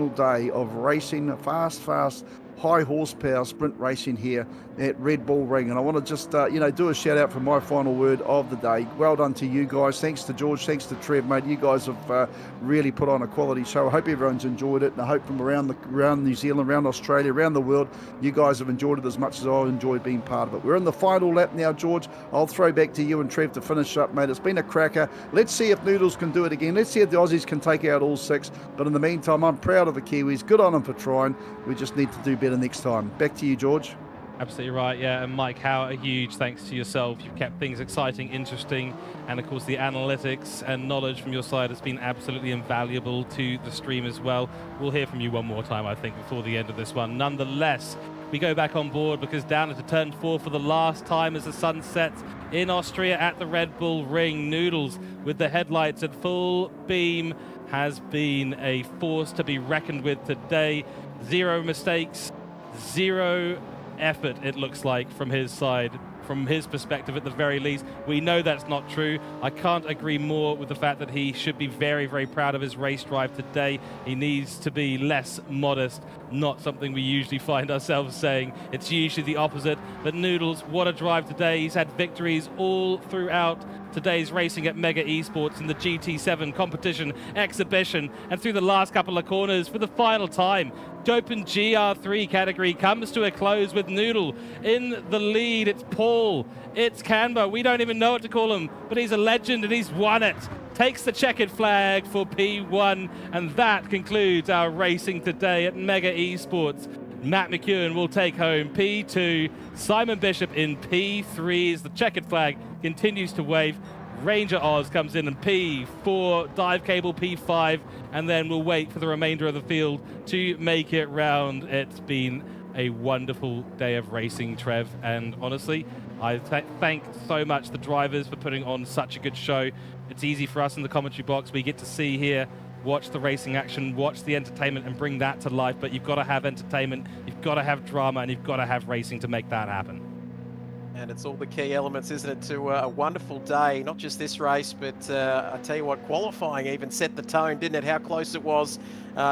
day of racing, fast, high horsepower sprint racing here at Red Bull Ring. And I want to just do a shout out for my final word of the day. Well done to you guys. Thanks to George, thanks to Trev, mate. You guys have really put on a quality show. I hope everyone's enjoyed it, and I hope from around New Zealand, around Australia, around the world, you guys have enjoyed it as much as I enjoyed being part of it. We're in the final lap now, George. I'll throw back to you and Trev to finish up, mate. It's been a cracker. Let's see if Noodles can do it again. Let's see if the Aussies can take out all 6. But in the meantime, I'm proud of the Kiwis. Good on them for trying. We just need to do better next time. Back to you, George. Absolutely right, yeah. And Mike, how a huge thanks to yourself. You've kept things exciting, interesting, and of course the analytics and knowledge from your side has been absolutely invaluable to the stream as well. We'll hear from you one more time, I think, before the end of this one. Nonetheless, we go back on board because down into turn 4 for the last time as the sun sets in Austria at the Red Bull Ring. Noodles with the headlights at full beam has been a force to be reckoned with today. 0 mistakes, 0 effort, it looks like, from his side, from his perspective at the very least. We know that's not true. I can't agree more with the fact that he should be very, very proud of his race drive today. He needs to be less modest, not something we usually find ourselves saying. It's usually the opposite. But Noodles, what a drive today. He's had victories all throughout today's racing at Mega Esports in the GT7 competition exhibition, and through the last couple of corners for the final time. Open GR3 category comes to a close with Noodle in the lead. It's Paul, it's Canberra, we don't even know what to call him, but he's a legend and he's won it. Takes the checkered flag for P1, and that concludes our racing today at Mega Esports. Matt McEwen will take home P2, Simon Bishop in P3 as the checkered flag continues to wave. Ranger Oz comes in P4, Dive Cable P5, and then we'll wait for the remainder of the field to make it round. It's been a wonderful day of racing, Trev, and honestly, I thank so much the drivers for putting on such a good show. It's easy for us in the commentary box. We get to see here, watch the racing action, watch the entertainment, and bring that to life, but you've got to have entertainment, you've got to have drama, and you've got to have racing to make that happen. And it's all the key elements, isn't it, to a wonderful day, not just this race, but I tell you what, qualifying even set the tone, didn't it? How close it was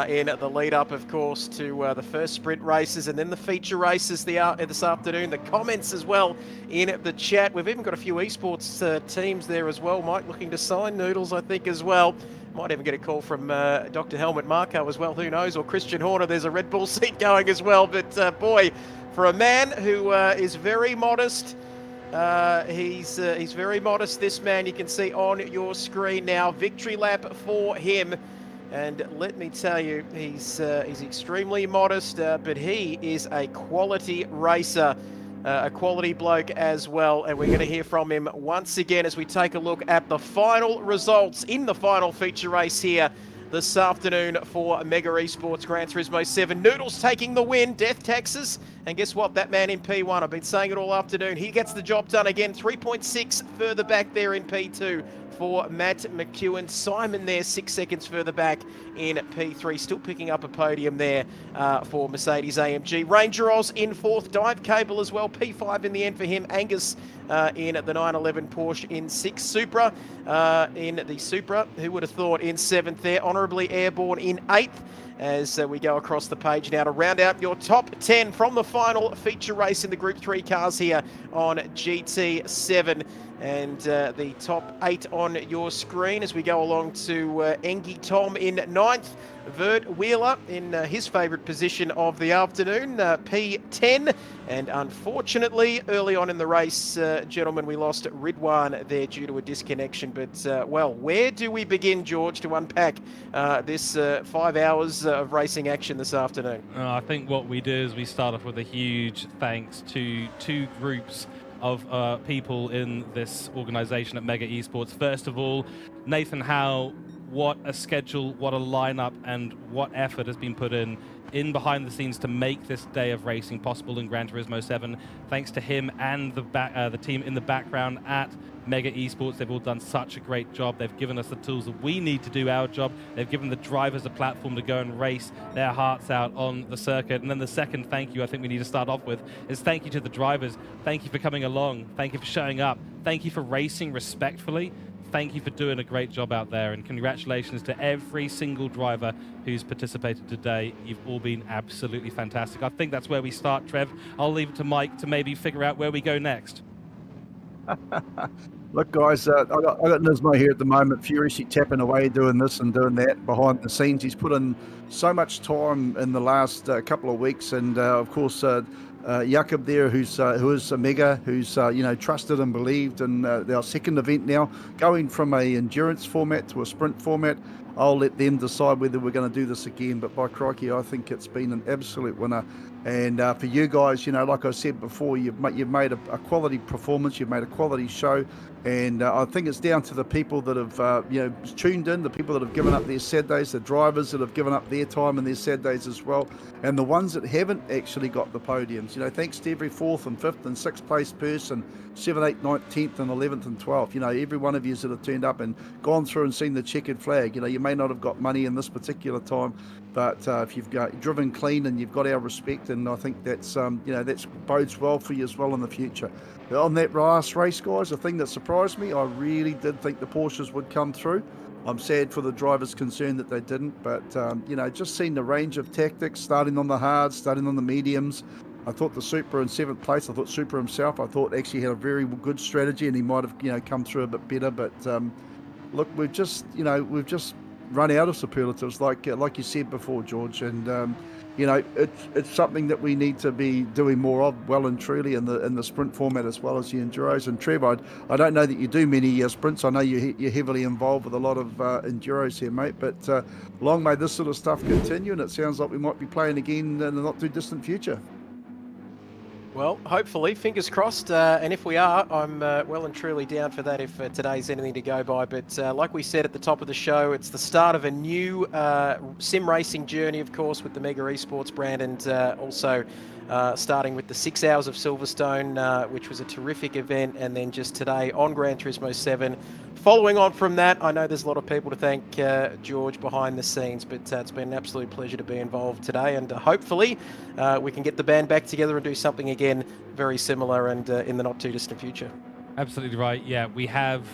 in the lead up, of course, to the first sprint races and then the feature races this afternoon. The comments as well in the chat. We've even got a few esports teams there as well, Mike, looking to sign Noodles, I think, as well. Might even get a call from Dr. Helmut Marko as well, who knows, or Christian Horner. There's a Red Bull seat going as well, but boy, for a man who is very modest, he's very modest, this man. You can see on your screen now, victory lap for him And let me tell you, he's extremely modest, but he is a quality racer. A quality bloke as well, and we're going to hear from him once again as we take a look at the final results in the final feature race here this afternoon for Mega Esports Gran Turismo 7. Noodles taking the win, Death Taxes, and guess what? That man in P1, I've been saying it all afternoon, he gets the job done again. 3.6 further back there in P2 for Matt McEwen. Simon there 6 seconds further back in P3, still picking up a podium there for Mercedes-AMG. Ranger Oz in 4th, Dive Cable as well, P5 in the end for him. Angus in the 911 Porsche in 6th. Supra in the Supra, who would have thought, in 7th there. Honourably airborne in 8th. As we go across the page now to round out your top 10 from the final feature race in the Group 3 cars here on GT7. And the top 8 on your screen as we go along to Engie Tom in 9th. Vert Wheeler in his favourite position of the afternoon, P10. And unfortunately, early on in the race, gentlemen, we lost Ridwan there due to a disconnection. But, well, where do we begin, George, to unpack this 5 hours of racing action this afternoon? I think what we do is we start off with a huge thanks to 2 groups of people in this organisation at Mega Esports. First of all, Nathan Howe. What a schedule, what a lineup, and what effort has been put in behind the scenes to make this day of racing possible in Gran Turismo 7. Thanks to him and the team in the background at Mega Esports. They've all done such a great job. They've given us the tools that we need to do our job. They've given the drivers a platform to go and race their hearts out on the circuit. And then the second thank you I think we need to start off with is thank you to the drivers. Thank you for coming along. Thank you for showing up. Thank you for racing respectfully. Thank you for doing a great job out there, and congratulations to every single driver who's participated today. You've all been absolutely fantastic. I think that's where we start, Trev. I'll leave it to Mike to maybe figure out where we go next. Look, guys, I got Nismo here at the moment, furiously tapping away, doing this and doing that behind the scenes. He's put in so much time in the last couple of weeks, and of course, Jakob there, who is a Mega, who's trusted and believed in our second event now, going from a endurance format to a sprint format. I'll let them decide whether we're going to do this again, but by crikey, I think it's been an absolute winner. And for you guys, like I said before, you've made a quality performance, you've made a quality show, and I think it's down to the people that have tuned in, the people that have given up their Saturdays, the drivers that have given up their time and their Saturdays as well, and the ones that haven't actually got the podiums. Thanks to every 4th and 5th and 6th place person, 7th, 8th, 9th, 10th and 11th and 12th. Every one of you that have turned up and gone through and seen the checkered flag. You may not have got money in this particular time, but if you've driven clean and you've got our respect, and I think that's that's bodes well for you as well in the future. On that last race, guys, the thing that surprised me, I really did think the Porsches would come through. I'm sad for the drivers concerned that they didn't, but just seeing the range of tactics, starting on the hards, starting on the mediums. I thought the Supra in 7th place. I thought Supra himself, I thought actually had a very good strategy, and he might have come through a bit better. But look, we've just run out of superlatives, like you said before, George, and it's something that we need to be doing more of, well and truly, in the sprint format as well as the enduros. And Trev, I don't know that you do many sprints. I know you're heavily involved with a lot of enduros here, mate. But long may this sort of stuff continue, and it sounds like we might be playing again in the not too distant future. Well, hopefully, fingers crossed, and if we are, I'm well and truly down for that if today's anything to go by. But like we said at the top of the show, it's the start of a new sim racing journey, of course, with the Mega Esports brand, and also starting with the 6 hours of Silverstone, which was a terrific event, and then just today on Gran Turismo 7. Following on from that, I know there's a lot of people to thank, George, behind the scenes, but it's been an absolute pleasure to be involved today, and hopefully we can get the band back together and do something again very similar and in the not too distant future. Absolutely right. Yeah, we have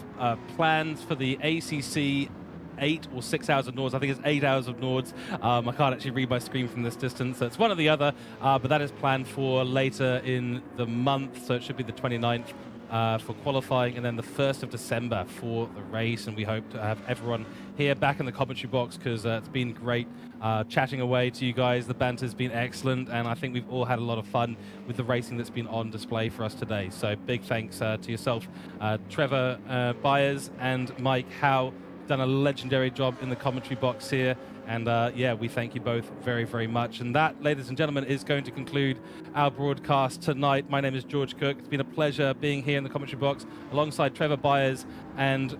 plans for the ACC 8 or 6 hours of Nords. I think it's 8 hours of Nords. I can't actually read my screen from this distance, so it's one or the other, but that is planned for later in the month, so it should be the 29th. For qualifying, and then the 1st of December for the race, and we hope to have everyone here back in the commentary box, because it's been great chatting away to you guys. The banter's been excellent, and I think we've all had a lot of fun with the racing that's been on display for us today. So big thanks to yourself, Trevor Byers and Mike Howe, done a legendary job in the commentary box here. And yeah, we thank you both very, very much. And that, ladies and gentlemen, is going to conclude our broadcast tonight. My name is George Cook. It's been a pleasure being here in the commentary box alongside Trevor Byers and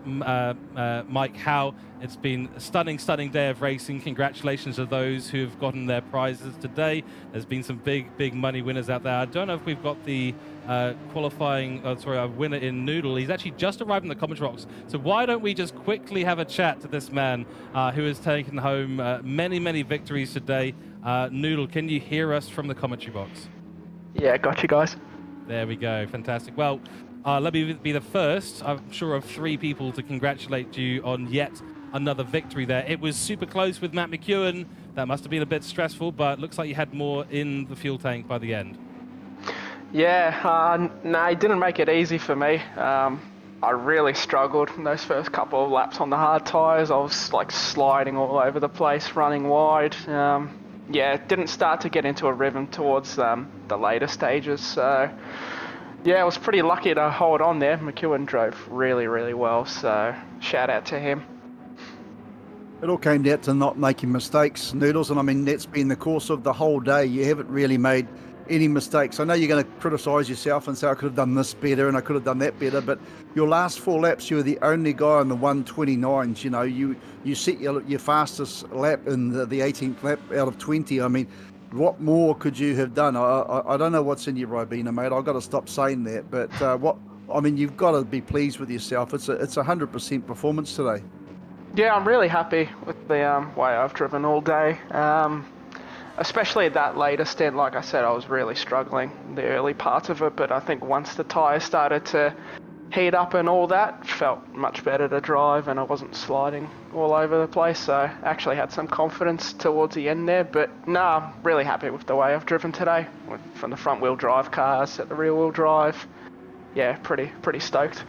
Mike Howe. It's been a stunning, stunning day of racing. Congratulations to those who've gotten their prizes today. There's been some big, big money winners out there. I don't know if we've got the a winner in Noodle. He's actually just arrived in the commentary box. So why don't we just quickly have a chat to this man who has taken home many, many victories today. Noodle, can you hear us from the commentary box? Yeah, got you guys. There we go. Fantastic. Well, let me be the first, I'm sure, of 3 people to congratulate you on yet another victory there. It was super close with Matt McEwen. That must have been a bit stressful, but looks like you had more in the fuel tank by the end. Yeah, no, it didn't make it easy for me. I really struggled in those first couple of laps on the hard tyres. I was like sliding all over the place, running wide. Yeah, it didn't start to get into a rhythm towards the later stages. So yeah, I was pretty lucky to hold on there. McEwen drove really, really well, so shout out to him. It all came down to not making mistakes, Noodles, and I mean, that's been the course of the whole day. You haven't really made any mistakes. I know you're going to criticise yourself and say I could have done this better and I could have done that better, but your last 4 laps, you were the only guy on the 129s. You know, you set your fastest lap in the 18th lap out of 20. I mean, what more could you have done? I don't know what's in your Ribena, mate. I've got to stop saying that, but you've got to be pleased with yourself. It's 100% performance today. Yeah, I'm really happy with the way I've driven all day. Especially that later stint, like I said, I was really struggling the early parts of it, but I think once the tyres started to heat up and all that, it felt much better to drive and I wasn't sliding all over the place, so I actually had some confidence towards the end there. But no, I'm really happy with the way I've driven today, from the front wheel drive cars at the rear wheel drive. Yeah, pretty stoked.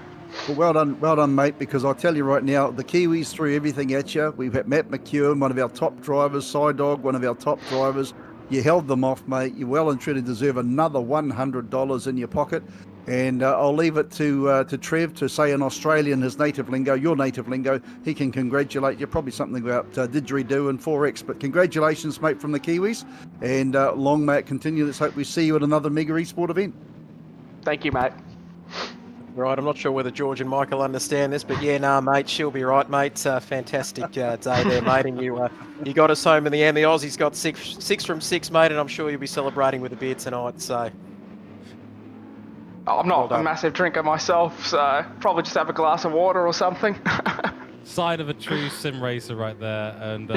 Well done, mate, because I'll tell you right now, the Kiwis threw everything at you. We've had Matt McEwen, one of our top drivers, Dog, one of our top drivers. You held them off, mate. You well and truly deserve another $100 in your pocket. And I'll leave it to Trev to say in Australian, his native lingo, your native lingo. He can congratulate you. Probably something about didgeridoo and 4X. But congratulations, mate, from the Kiwis. And long may it continue. Let's hope we see you at another Mega Esport event. Thank you, mate. Right, I'm not sure whether George and Mike will understand this, but yeah, nah, mate, she'll be right, mate. Fantastic day there, mate, and you got us home in the end. The Aussies got six from 6, mate, and I'm sure you'll be celebrating with a beer tonight. So I'm not a massive drinker myself, so probably just have a glass of water or something. Sign of a true sim racer right there, and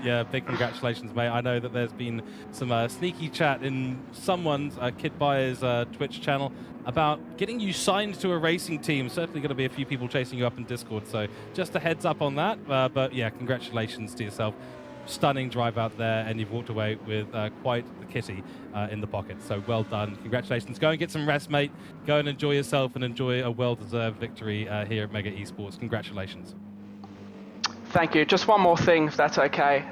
yeah, big congratulations, mate. I know that there's been some sneaky chat in someone's Kid Buyer's Twitch channel about getting you signed to a racing team. Certainly going to be a few people chasing you up in Discord, so just a heads up on that. But yeah, congratulations to yourself. Stunning drive out there, and you've walked away with quite the kitty in the pocket. So well done. Congratulations. Go and get some rest, mate. Go and enjoy yourself and enjoy a well-deserved victory here at Mega Esports. Congratulations. Thank you. Just one more thing, if that's okay.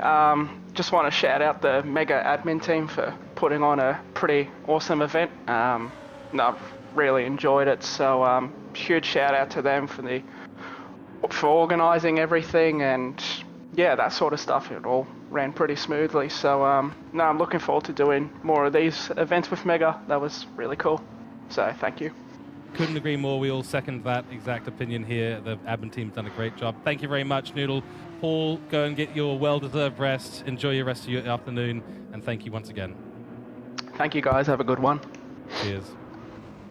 Just want to shout out the Mega admin team for putting on a pretty awesome event. I've really enjoyed it, so huge shout out to them for organising everything, and yeah, that sort of stuff. It all ran pretty smoothly. So no, I'm looking forward to doing more of these events with Mega. That was really cool. So thank you. Couldn't agree more. We all second that exact opinion here. The admin team's done a great job. Thank you very much, Noodle. Paul, go and get your well-deserved rest. Enjoy your rest of your afternoon, and thank you once again. Thank you, guys. Have a good one. Cheers.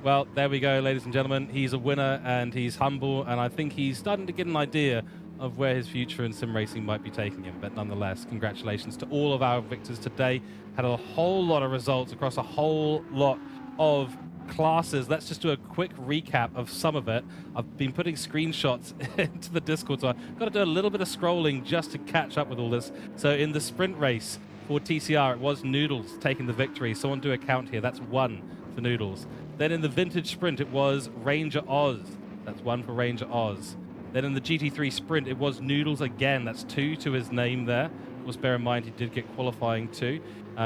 Well, there we go, ladies and gentlemen. He's a winner, and he's humble, and I think he's starting to get an idea of where his future in sim racing might be taking him. But nonetheless, congratulations to all of our victors today. Had a whole lot of results across a whole lot of classes. Let's just do a quick recap of some of it. I've been putting screenshots into the Discord, so I've got to do a little bit of scrolling just to catch up with all this. So in the sprint race for TCR, it was Noodles taking the victory. Someone do a count here. That's 1 for Noodles. Then in the vintage sprint, it was Ranger Oz. That's 1 for Ranger Oz. Then in the GT3 sprint, it was Noodles again. That's 2 to his name there. Of course, bear in mind, he did get qualifying too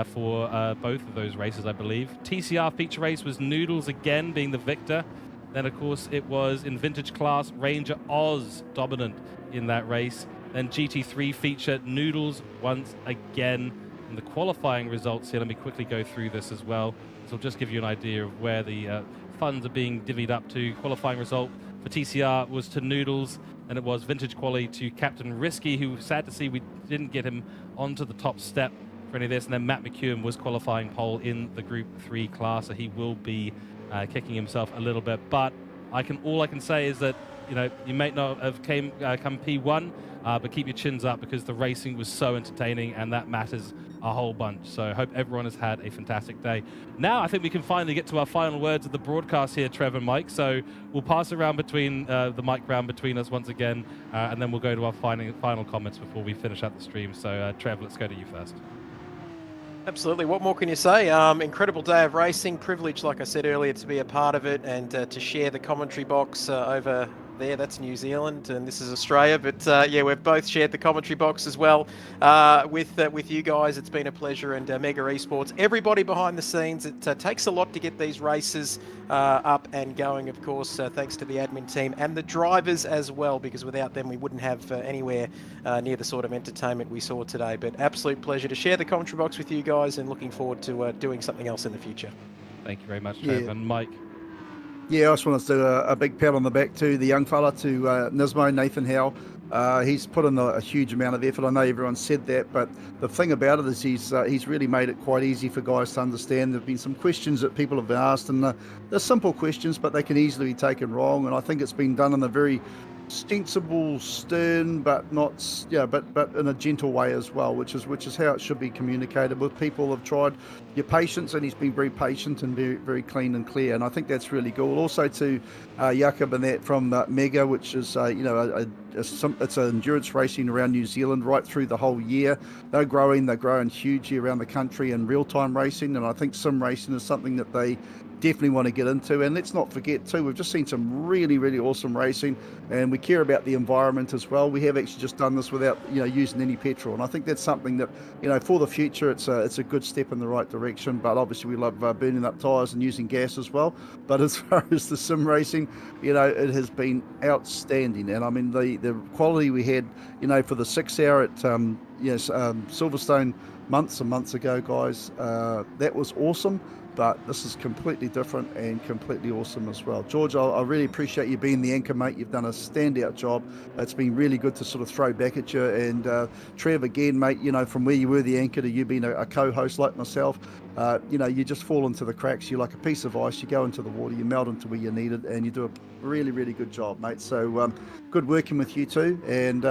for both of those races, I believe. TCR feature race was Noodles again being the victor. Then, of course, it was in vintage class, Ranger Oz dominant in that race. Then GT3 feature Noodles once again. And the qualifying results here, let me quickly go through this as well. This will just give you an idea of where the funds are being divvied up to. Qualifying result for TCR was to Noodles, and it was Vintage Quali to Captain Risky, who, sad to see, we didn't get him onto the top step for any of this. And then Matt McEwen was qualifying pole in the Group 3 class, so he will be kicking himself a little bit. But all I can say is that, you know, you may not have come P1, but keep your chins up, because the racing was so entertaining, and that matters a whole bunch. So I hope everyone has had a fantastic day. Now I think we can finally get to our final words of the broadcast here, Trev and Mike. So we'll pass around between the mic round between us once again, and then we'll go to our final comments before we finish up the stream. So Trev, let's go to you first. Absolutely. What more can you say? Incredible day of racing. Privileged, like I said earlier, to be a part of it and to share the commentary box over there. That's New Zealand and this is Australia. But yeah, we've both shared the commentary box as well with you guys. It's been a pleasure. And Mega Esports, everybody behind the scenes. It takes a lot to get these races up and going, of course, thanks to the admin team and the drivers as well, because without them we wouldn't have anywhere near the sort of entertainment we saw today. But absolute pleasure to share the commentary box with you guys, and looking forward to doing something else in the future. Thank you very much, Trev. Yeah. And Mike? Yeah, I just want to do a big pat on the back to the young fella, to Nismo, Nathan Howe. He's put in a huge amount of effort. I know everyone said that, but the thing about it is he's really made it quite easy for guys to understand. There have been some questions that people have been asked, and they're simple questions, but they can easily be taken wrong. And I think it's been done in a very sensible, stern, but not, but in a gentle way as well, which is how it should be communicated with people. Have tried your patience, and he's been very patient and very, very clean and clear, and I think that's really cool. Also to Jakob and that from Mega, which is it's an endurance racing around New Zealand right through the whole year. They're growing hugely around the country in real-time racing, and I think sim racing is something that they definitely want to get into. And let's not forget too, we've just seen some really, really awesome racing, and we care about the environment as well. We have actually just done this without using any petrol, and I think that's something that for the future it's a good step in the right direction. But obviously we love burning up tires and using gas as well. But as far as the sim racing, it has been outstanding. And I mean the quality we had for the 6 hour at Silverstone months and months ago, guys, that was awesome. But this is completely different and completely awesome as well. George, I really appreciate you being the anchor, mate. You've done a standout job. It's been really good to sort of throw back at you. And Trev, again, mate, from where you were the anchor to you being a co-host like myself, you just fall into the cracks. You're like a piece of ice. You go into the water, you melt into where you need it, and you do a really, really good job, mate. So good working with you two. And,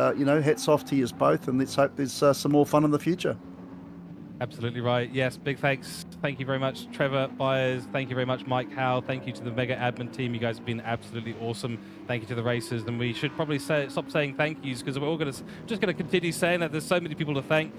hats off to you both. And let's hope there's some more fun in the future. Absolutely right. Yes, big thanks. Thank you very much, Trevor Byers. Thank you very much, Mike Howe. Thank you to the Mega admin team. You guys have been absolutely awesome. Thank you to the racers. And we should probably stop saying thank yous, because we're all just going to continue saying that. There's so many people to thank.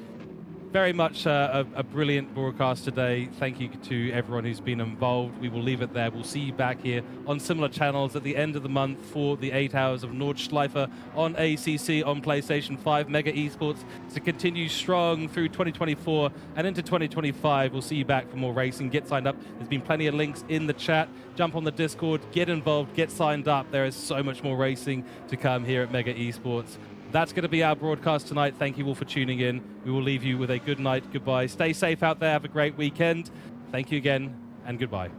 Very much a brilliant broadcast today. Thank you to everyone who's been involved. We will leave it there. We'll see you back here on similar channels at the end of the month for the 8 hours of Nordschleife on ACC on PlayStation 5. Mega Esports to continue strong through 2024 and into 2025. We'll see you back for more racing. Get signed up. There's been plenty of links in the chat. Jump on the Discord, get involved, get signed up. There is so much more racing to come here at Mega Esports. That's going to be our broadcast tonight. Thank you all for tuning in. We will leave you with a good night. Goodbye. Stay safe out there. Have a great weekend. Thank you again, and goodbye.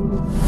Bye.